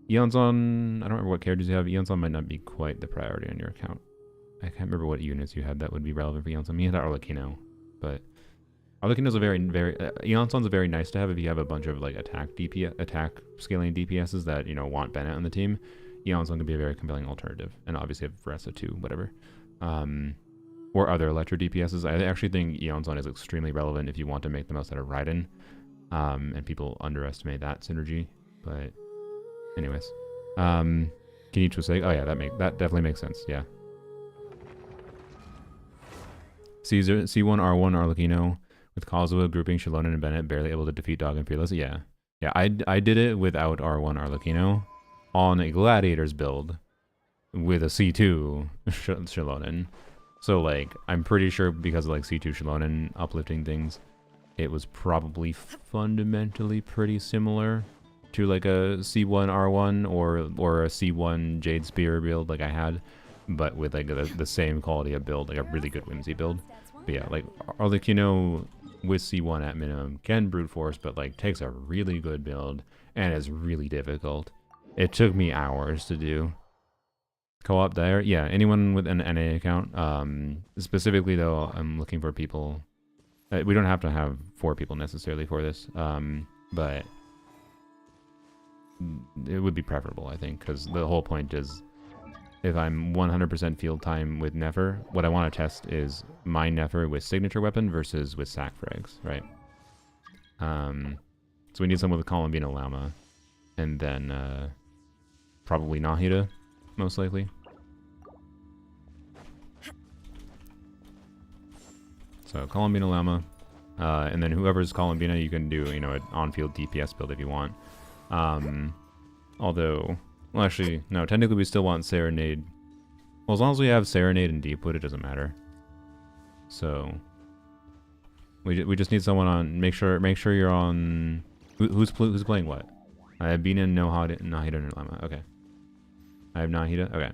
Eonson, I don't remember what characters you have. Eonson might not be quite the priority on your account. I can't remember what units you had that would be relevant for Eonson. You had Arlecchino, but Arlecchino's a very Eonson's a very nice to have if you have a bunch of like attack scaling DPSs that want Bennett on the team. Eonson can be a very compelling alternative, and obviously have Vressa too, whatever. Or other Electro DPSs. I actually think Eonson is extremely relevant if you want to make the most out of Raiden. And people underestimate that synergy, but anyways, can you just say, oh yeah, that definitely makes sense. Yeah. C1 R1 Arlecchino with Kazuha grouping Shilonen and Bennett barely able to defeat Dog and Fearless. Yeah. I did it without R1 Arlecchino on a Gladiators build with a C2 Shilonen. So like I'm pretty sure because of like C2 Shilonen uplifting things, it was probably fundamentally pretty similar to like a C1 R1 or a C1 Jade Spear build like I had, but with like the same quality of build, like a really good Whimsy build. But yeah, like Arlecchino with C1 at minimum can brute force, but like takes a really good build and is really difficult. It took me hours to do. Co-op dire? Yeah, anyone with an NA account. Specifically though, I'm looking for people. We don't have to have 4 people necessarily for this, but it would be preferable, I think, because the whole point is if I'm 100% field time with Nefer, what I want to test is my Nefer with signature weapon versus with Sac Frags, right? So we need someone with Columbina Llama, and then probably Nahida, most likely. So Columbina Llama, and then whoever's Columbina, you can do, you know, an on-field DPS build if you want. Although, well, actually, no, technically we still want Serenade. Well, as long as we have Serenade and Deepwood, it doesn't matter. So we just need someone on. Make sure you're on. Who's playing what? I have Bina, Nahida, and Llama. Okay. I have Nahida. Okay.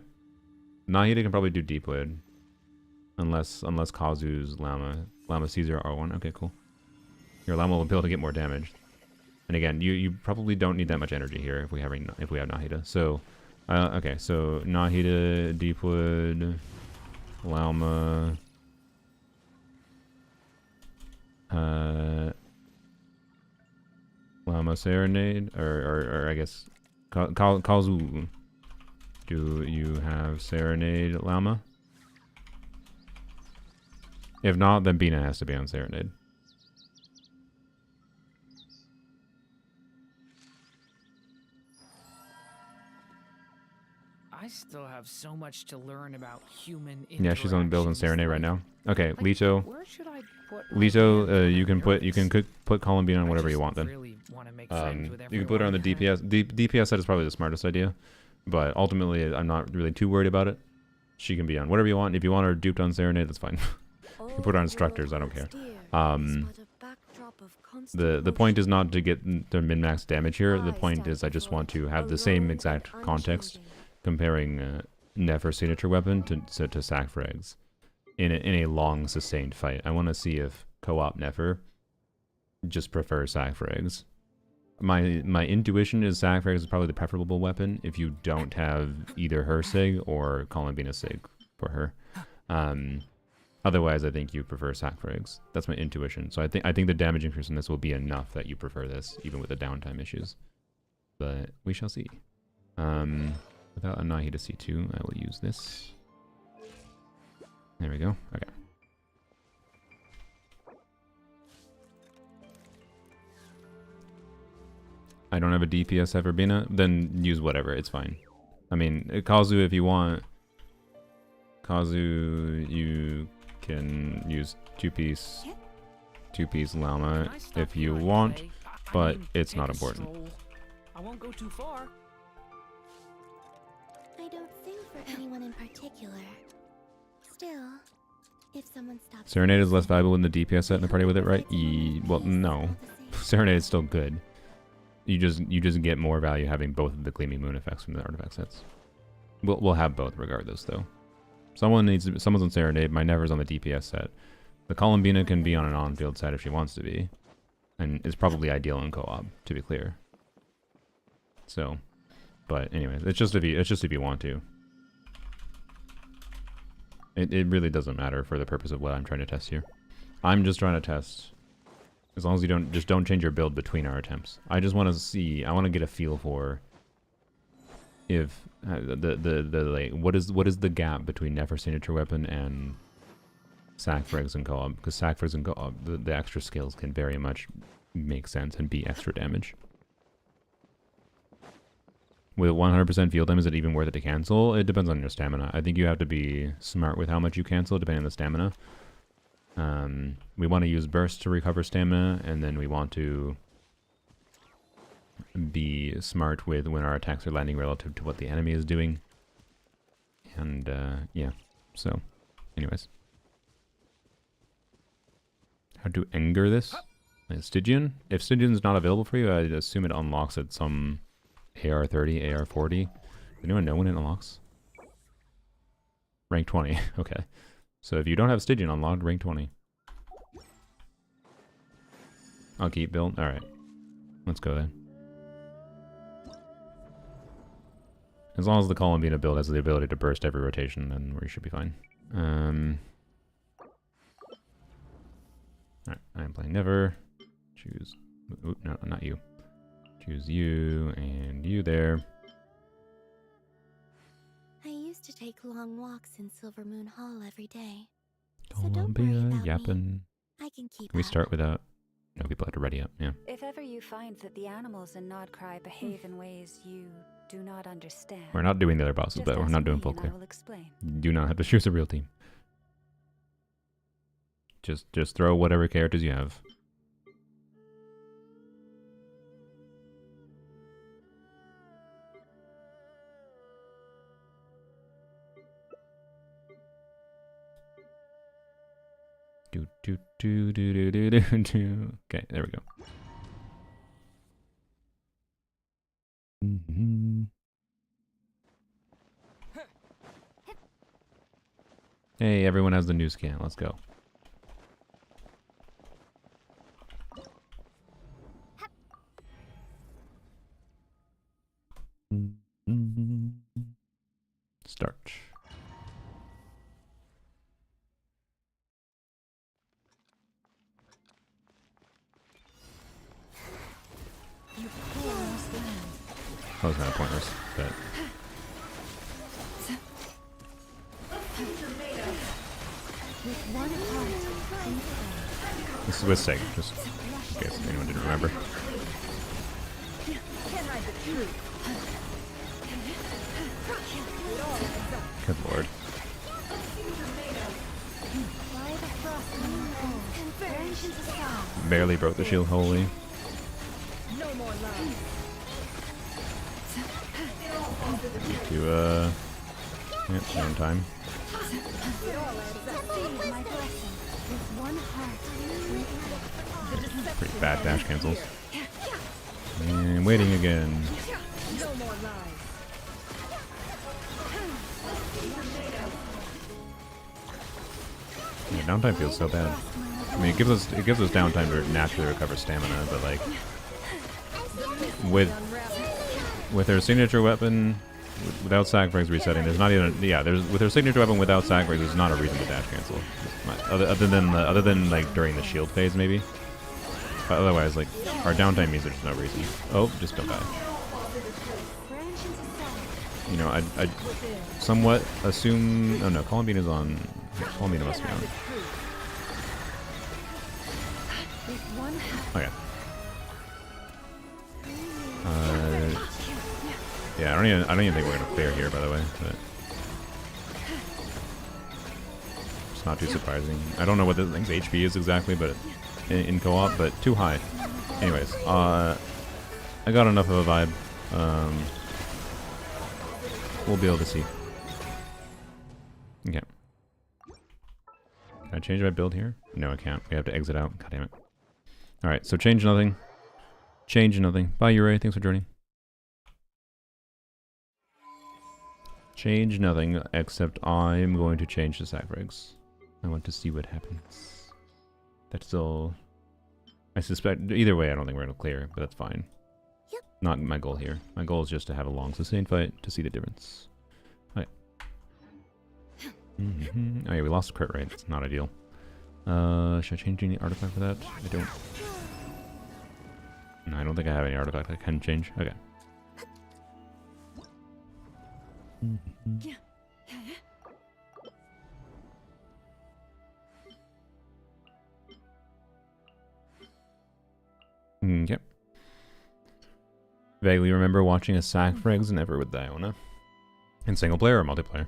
Nahida can probably do Deepwood, unless Kazu's Llama Caesar R1. Okay, cool. Your Llama will be able to get more damage. And again, you probably don't need that much energy here if we have Nahida. So, okay, so Nahida, Deepwood, Llama, Llama Serenade, or I guess Kazu. Do you have Serenade Llama? If not, then Bina has to be on Serenade. I still have so much to learn about human Yeah, she's on build on Serenade right now. Okay, Lito. Where should I put Lito, you can put Columbine on whatever you want then. Really want to make friends with You can put her on the DPS. DPS set is probably the smartest idea, but ultimately I'm not really too worried about it. She can be on whatever you want. If you want her duped on Serenade, that's fine. You can put her on instructors. I don't care. The point is not to get the min-max damage here. The point is I just want to have the same exact context comparing Nefer signature weapon to sack frags in a long sustained fight. I want to see if co-op Nefer just prefers sack frags. My intuition is sack frags is probably the preferable weapon if you don't have either her sig or Columbina sig for her. Otherwise, I think you prefer sack frags. That's my intuition. So I think the damage increase in this will be enough that you prefer this, even with the downtime issues. But we shall see. Without a Nahida C2, I will use this. There we go. Okay. I don't have a DPS Everbina, then use whatever. It's fine. I mean, Kazu if you want. Kazu, you can use two-piece Llama if you want, but it's not important. I won't go too far. I don't think for anyone in particular. Still, if someone stops. Serenade is less valuable in the DPS set in the party with it, right? Well, no. Serenade is still good. You just get more value having both of the Gleaming Moon effects from the artifact sets. We'll have both regardless, though. Someone's on Serenade. My Never's on the DPS set. The Columbina can be on an on-field set if she wants to be, and it's probably ideal in co-op, to be clear. So, but anyways, it's just if you want to. It really doesn't matter for the purpose of what I'm trying to test here. I'm just trying to test. As long as you don't change your build between our attempts. I just want to see. I want to get a feel for if like what is the gap between Nefer signature weapon and sack frags and co-op, because sack frags and co-op the extra skills can very much make sense and be extra damage. With 100% field time, is it even worth it to cancel? It depends on your stamina. I think you have to be smart with how much you cancel depending on the stamina. We want to use burst to recover stamina, and then we want to be smart with when our attacks are landing relative to what the enemy is doing. And yeah, so anyways. How to anger this? Stygian? If Stygian's not available for you, I'd assume it unlocks at some AR30, AR40. Does anyone know when it unlocks? Rank 20, okay. So if you don't have Stygian unlocked, rank 20. I'll keep build. Alright. Let's go then. As long as the Columbina build has the ability to burst every rotation, then we should be fine. Alright, I'm playing Never. Choose... Oop, no, not you. Choose you and you there. I used to take long walks in Silver Moon Hall every day. So don't worry Columbia about yappin'. me. I can keep Can we up. start without... No, people have to ready up. Yeah. If ever you find that the animals in Nodcry behave in ways you do not understand, We're not doing the other bosses, just but we're ask not doing me full and I clear. will explain. You do not have to choose a real team. Just throw whatever characters you have. Do do do do do do do do. Okay, there we go. Hey, everyone has the new scan. Let's go. Start. You poor lost land. That was kind of pointless, but With one heart inside. this is with Sig, just in case anyone didn't remember. Can't hide the truth. It all adds up. Good lord. Fly the frost on your home. Branch into sky. Barely broke the shield wholly. No more love. To yeah, one time. It all adds up. Receive my blessing. With one heart. The deception Pretty bad dash ends cancels. here. And waiting again. No more lies. Yeah, downtime feels so bad. I mean, it gives us downtime to naturally recover stamina, but like with her signature weapon without sacrifice resetting, there's not even with her signature weapon without sacrifice, there's not a reason to dash cancel. Other than like during the shield phase maybe. But otherwise, like our downtime means there's no reason. Oh, just don't die. You know, I somewhat assume. Oh no, Columbine is on. Columbine must be on. Okay. Yeah, I don't even think we're gonna clear here, by the way. But it's not too surprising. I don't know what this thing's HP is exactly, but in co-op, but too high. Anyways, I got enough of a vibe. We'll be able to see. Okay. Can I change my build here? No, I can't. We have to exit out. God damn it. Alright, so change nothing. Change nothing. Bye, Uri. Thanks for joining. Change nothing, except I'm going to change the sacrifice. I want to see what happens. That's all. I suspect, either way, I don't think we're going to clear, but that's fine. Yep. Not my goal here. My goal is just to have a long sustained fight to see the difference. Okay. Oh yeah, we lost a crit rate. It's not ideal. Should I change any artifact for that? I don't. No, I don't think I have any artifact I can change. Okay. Yep. Vaguely remember watching a sack frags never with Diona. In single player or multiplayer?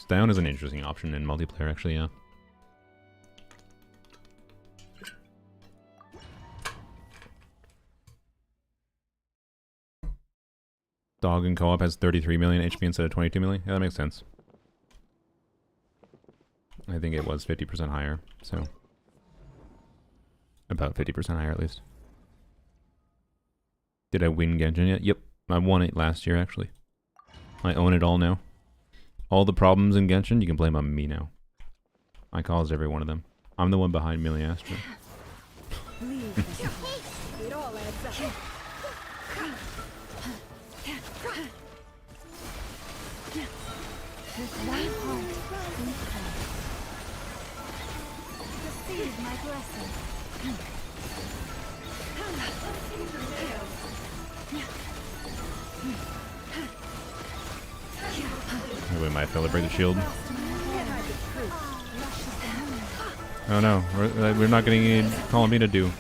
Diona is an interesting option in multiplayer, actually, yeah. Dog in co-op has 33 million HP instead of 22 million. Yeah, that makes sense. I think it was 50% higher, so about 50% higher at least. Did I win Genshin yet? Yep, I won it last year actually. I own it all now. All the problems in Genshin, you can blame on me now. I caused every one of them. I'm the one behind Millie Astra. It all adds up. With one heart inside. Receive my blessing. We might fail to break the shield. Oh no, we're not getting any Columbine to do.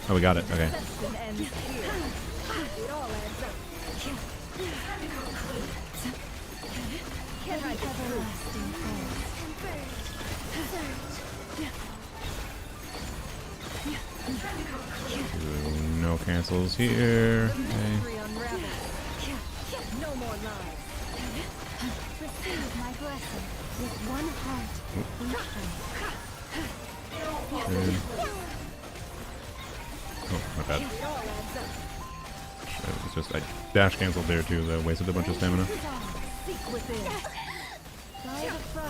Oh, we got it. Okay. Deception ends here. It all adds up. Can I Everlasting force. Ooh, no cancels here. Okay. mystery unravels? No more lies. Receive my blessing with one heart. Good. Oh, my bad. It all adds up. It's just I dash canceled there too. That wasted a bunch of stamina. Seek within.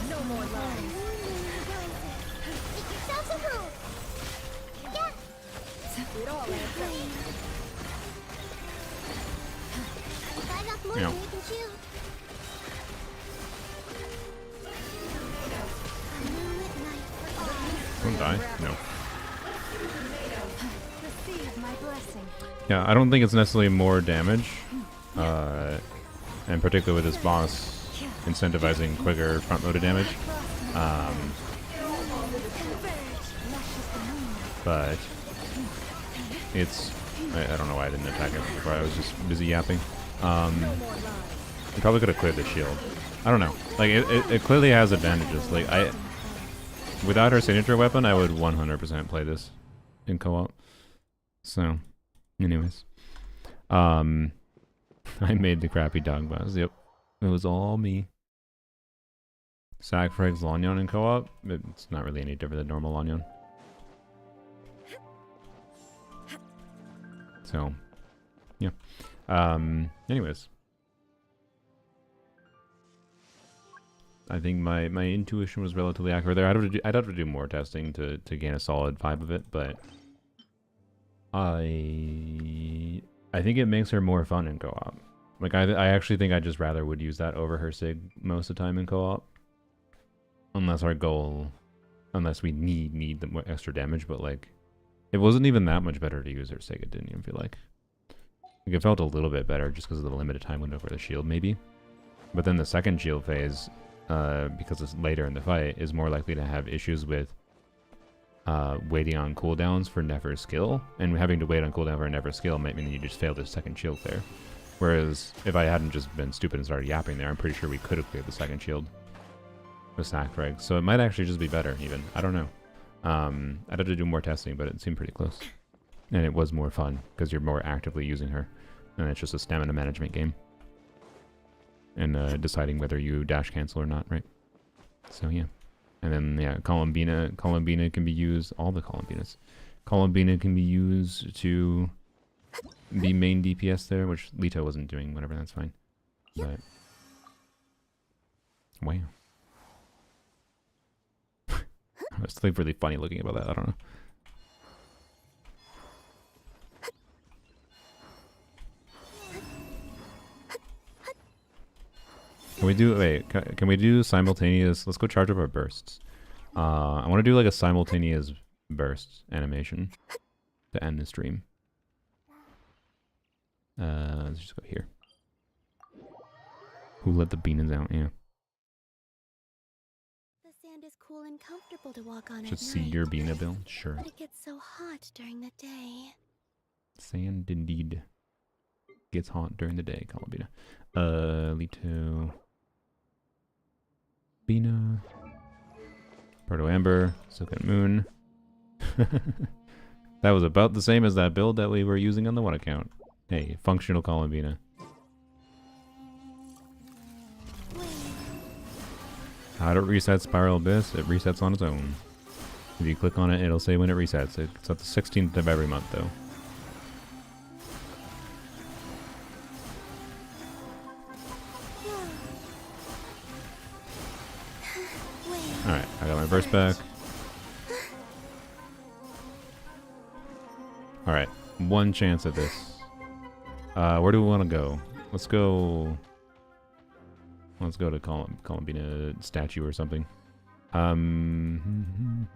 No more lies. It all adds up. I got more Yeah. than you can chew. Moonlit night for all. Don't die. No. Receive my blessing. Yeah, I don't think it's necessarily more damage. And particularly with this boss incentivizing quicker front-loaded damage. But it's... I don't know why I didn't attack it before. I was just busy yapping. You probably could have cleared the shield. I don't know. Like, it clearly has advantages. Like, without her signature weapon, I would 100% play this in co-op. So, anyways. I made the crappy dog boss. Yep. It was all me. Sacrifice Lanyon in co-op? It's not really any different than normal Lanyon. So, yeah. Anyways. I think my intuition was relatively accurate there. I'd have to do more testing to gain a solid vibe of it, but I think it makes her more fun in co-op. Like I actually think I just rather would use that over her sig most of the time in co-op, unless we need the more extra damage. But like, it wasn't even that much better to use her sig. It didn't even feel like it felt a little bit better just because of the limited time window for the shield, maybe. But then the second shield phase, because it's later in the fight, is more likely to have issues with waiting on cooldowns for Nefer's skill, and having to wait on cooldown for a Nefer skill might mean that you just fail the second shield there. Whereas if I hadn't just been stupid and started yapping there, I'm pretty sure we could have cleared the second shield with sack frag. So it might actually just be better even. I don't know. I'd have to do more testing, but it seemed pretty close. And it was more fun because you're more actively using her, and it's just a stamina management game. And deciding whether you dash cancel or not, right? So yeah. And then, yeah, Columbina can be used, all the Columbinas. Columbina can be used to be main DPS there, which Leto wasn't doing, whatever, that's fine. But, wow. It's like really funny looking about that, I don't know. Can we do, wait, can we do simultaneous, let's go charge up our bursts. I want to do like a simultaneous burst animation to end the stream. Let's just go here. Who let the beans out? Yeah. The sand is cool and comfortable to walk on Just at see night, your Bina build? Sure. but it gets so hot during the day. Sand indeed gets hot during the day, Columbina. Leto. Bina. Proto Amber. Silken Moon. That was about the same as that build that we were using on the one account. Hey, functional Columbina. How to reset Spiral Abyss? It resets on its own. If you click on it, it'll say when it resets. It's at the 16th of every month, though. Alright, I got my burst back. Alright, one chance at this. Where do we want to go? Let's go to Columbina statue or something. Time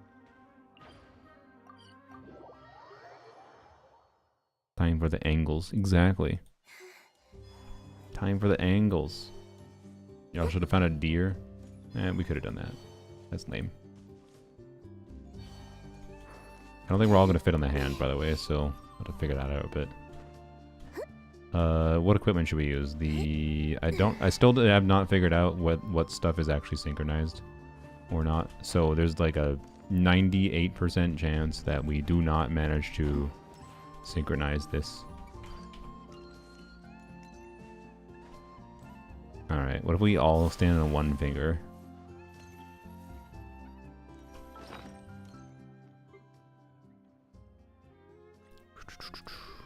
for the angles. Exactly. Time for the angles. Y'all should have found a deer. We could have done that. That's lame. I don't think we're all gonna fit on the hand, by the way, so I'll have to figure that out a bit. What equipment should we use? I still have not figured out what stuff is actually synchronized or not. So there's like a 98% chance that we do not manage to synchronize this. Alright, what if we all stand on one finger?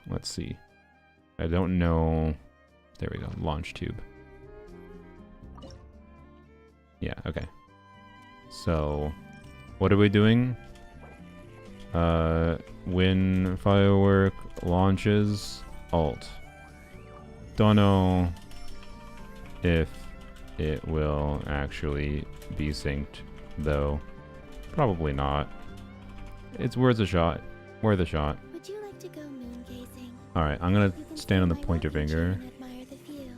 Let's see. I don't know. There we go. Launch tube. Yeah, okay. So, what are we doing? When firework launches, alt. Don't know if it will actually be synced, though. Probably not. It's worth a shot. Worth a shot. Would you like to go moon gazing? Alright, I'm gonna You can stand on the sit by pointer my picture finger. and admire the view.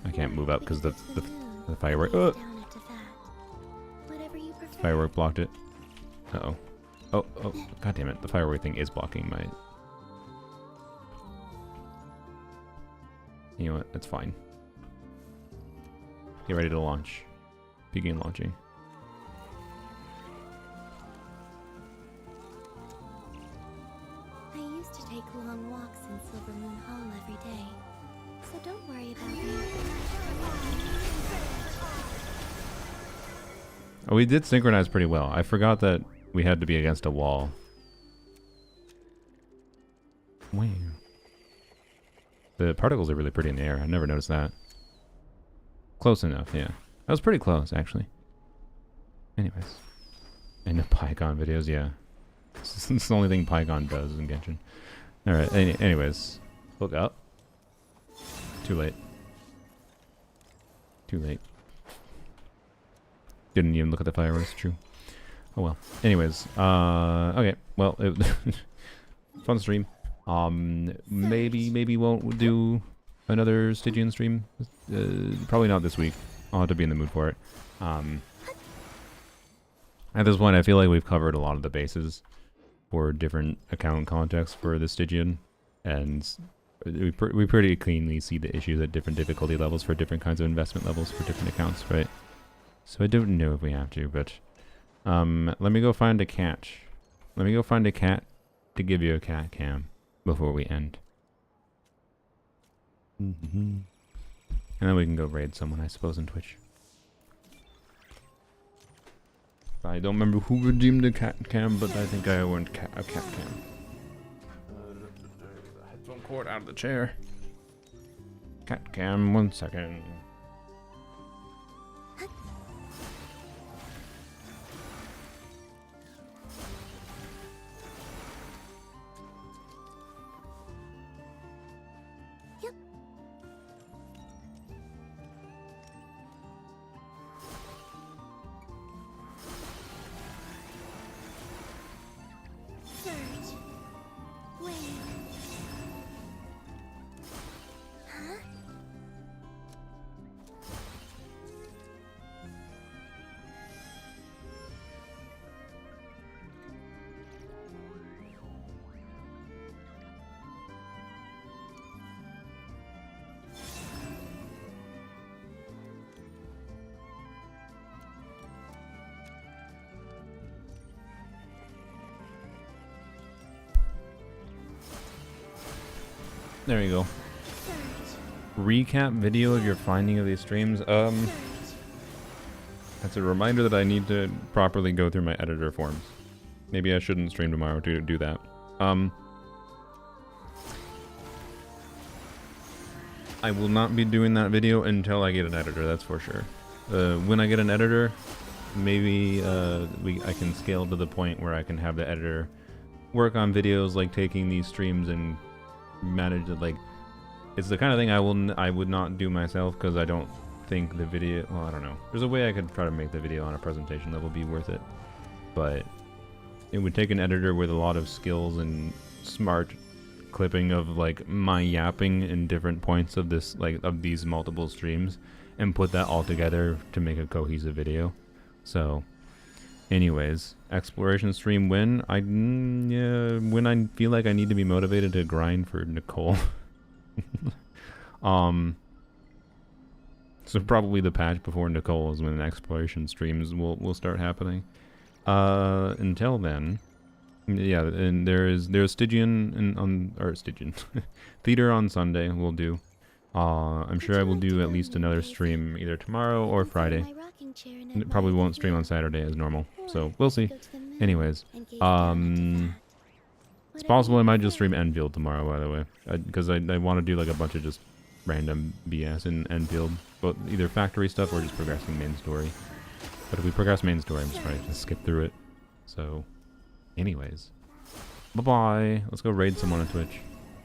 I can't move up because the moon, firework. gaze down at that. Whatever you prefer. Firework blocked it. Uh-oh. Oh, god damn it. The firework thing is blocking my... You know what? That's fine. Get ready to launch. Begin launching. I used to take long walks in Silver Moon Hall every day, so don't worry about me. Oh, we did synchronize pretty well. I forgot that we had to be against a wall. Wow. The particles are really pretty in the air. I never noticed that. Close enough, yeah. That was pretty close, actually. Anyways. And the Pycon videos, yeah. This is the only thing Pycon does in Genshin. Alright, anyways. Look up. Too late. Too late. Didn't even look at the fireworks, true. Oh well. Anyways, okay. Well, fun stream. Maybe won't do another Stygian stream. Probably not this week. I'll have to be in the mood for it. At this point, I feel like we've covered a lot of the bases for different account contexts for the Stygian, and we pretty cleanly see the issues at different difficulty levels for different kinds of investment levels for different accounts, right? So I don't know if we have to, but let me go find a cat. Let me go find a cat to give you a cat cam before we end. And then we can go raid someone, I suppose, on Twitch. I don't remember who redeemed the cat cam, but I think I want a cat cam. Headphone cord out of the chair. Cat cam, 1 second. Search. Wait. Huh? There you go. Search. Recap video of your finding of these streams. Search. That's a reminder that I need to properly go through my editor forms. Maybe I shouldn't stream tomorrow to do that. I will not be doing that video until I get an editor, that's for sure. When I get an editor, maybe I can scale to the point where I can have the editor work on videos like taking these streams and manage it. Like, it's the kind of thing I would not do myself, because I don't think the video, well, I don't know, there's a way I could try to make the video on a presentation level be worth it, but it would take an editor with a lot of skills and smart clipping of like my yapping in different points of this, like of these multiple streams, and put that all together to make a cohesive video. So Anyways, exploration stream when yeah, when I feel like I need to be motivated to grind for Nicole. So probably the patch before Nicole is when exploration streams will start happening. Until then, yeah, and there's Stygian Stygian theater on Sunday. We'll do. I'm sure I will do at least another stream either tomorrow or Friday. And it probably won't stream on Saturday as normal, so we'll see. Anyways, it's possible I might just stream Enfield tomorrow, by the way, because I want to do like a bunch of just random BS in Enfield, both either factory stuff or just progressing main story. But if we progress main story, I'm just trying to skip through it. So, anyways, bye bye. Let's go raid someone on Twitch.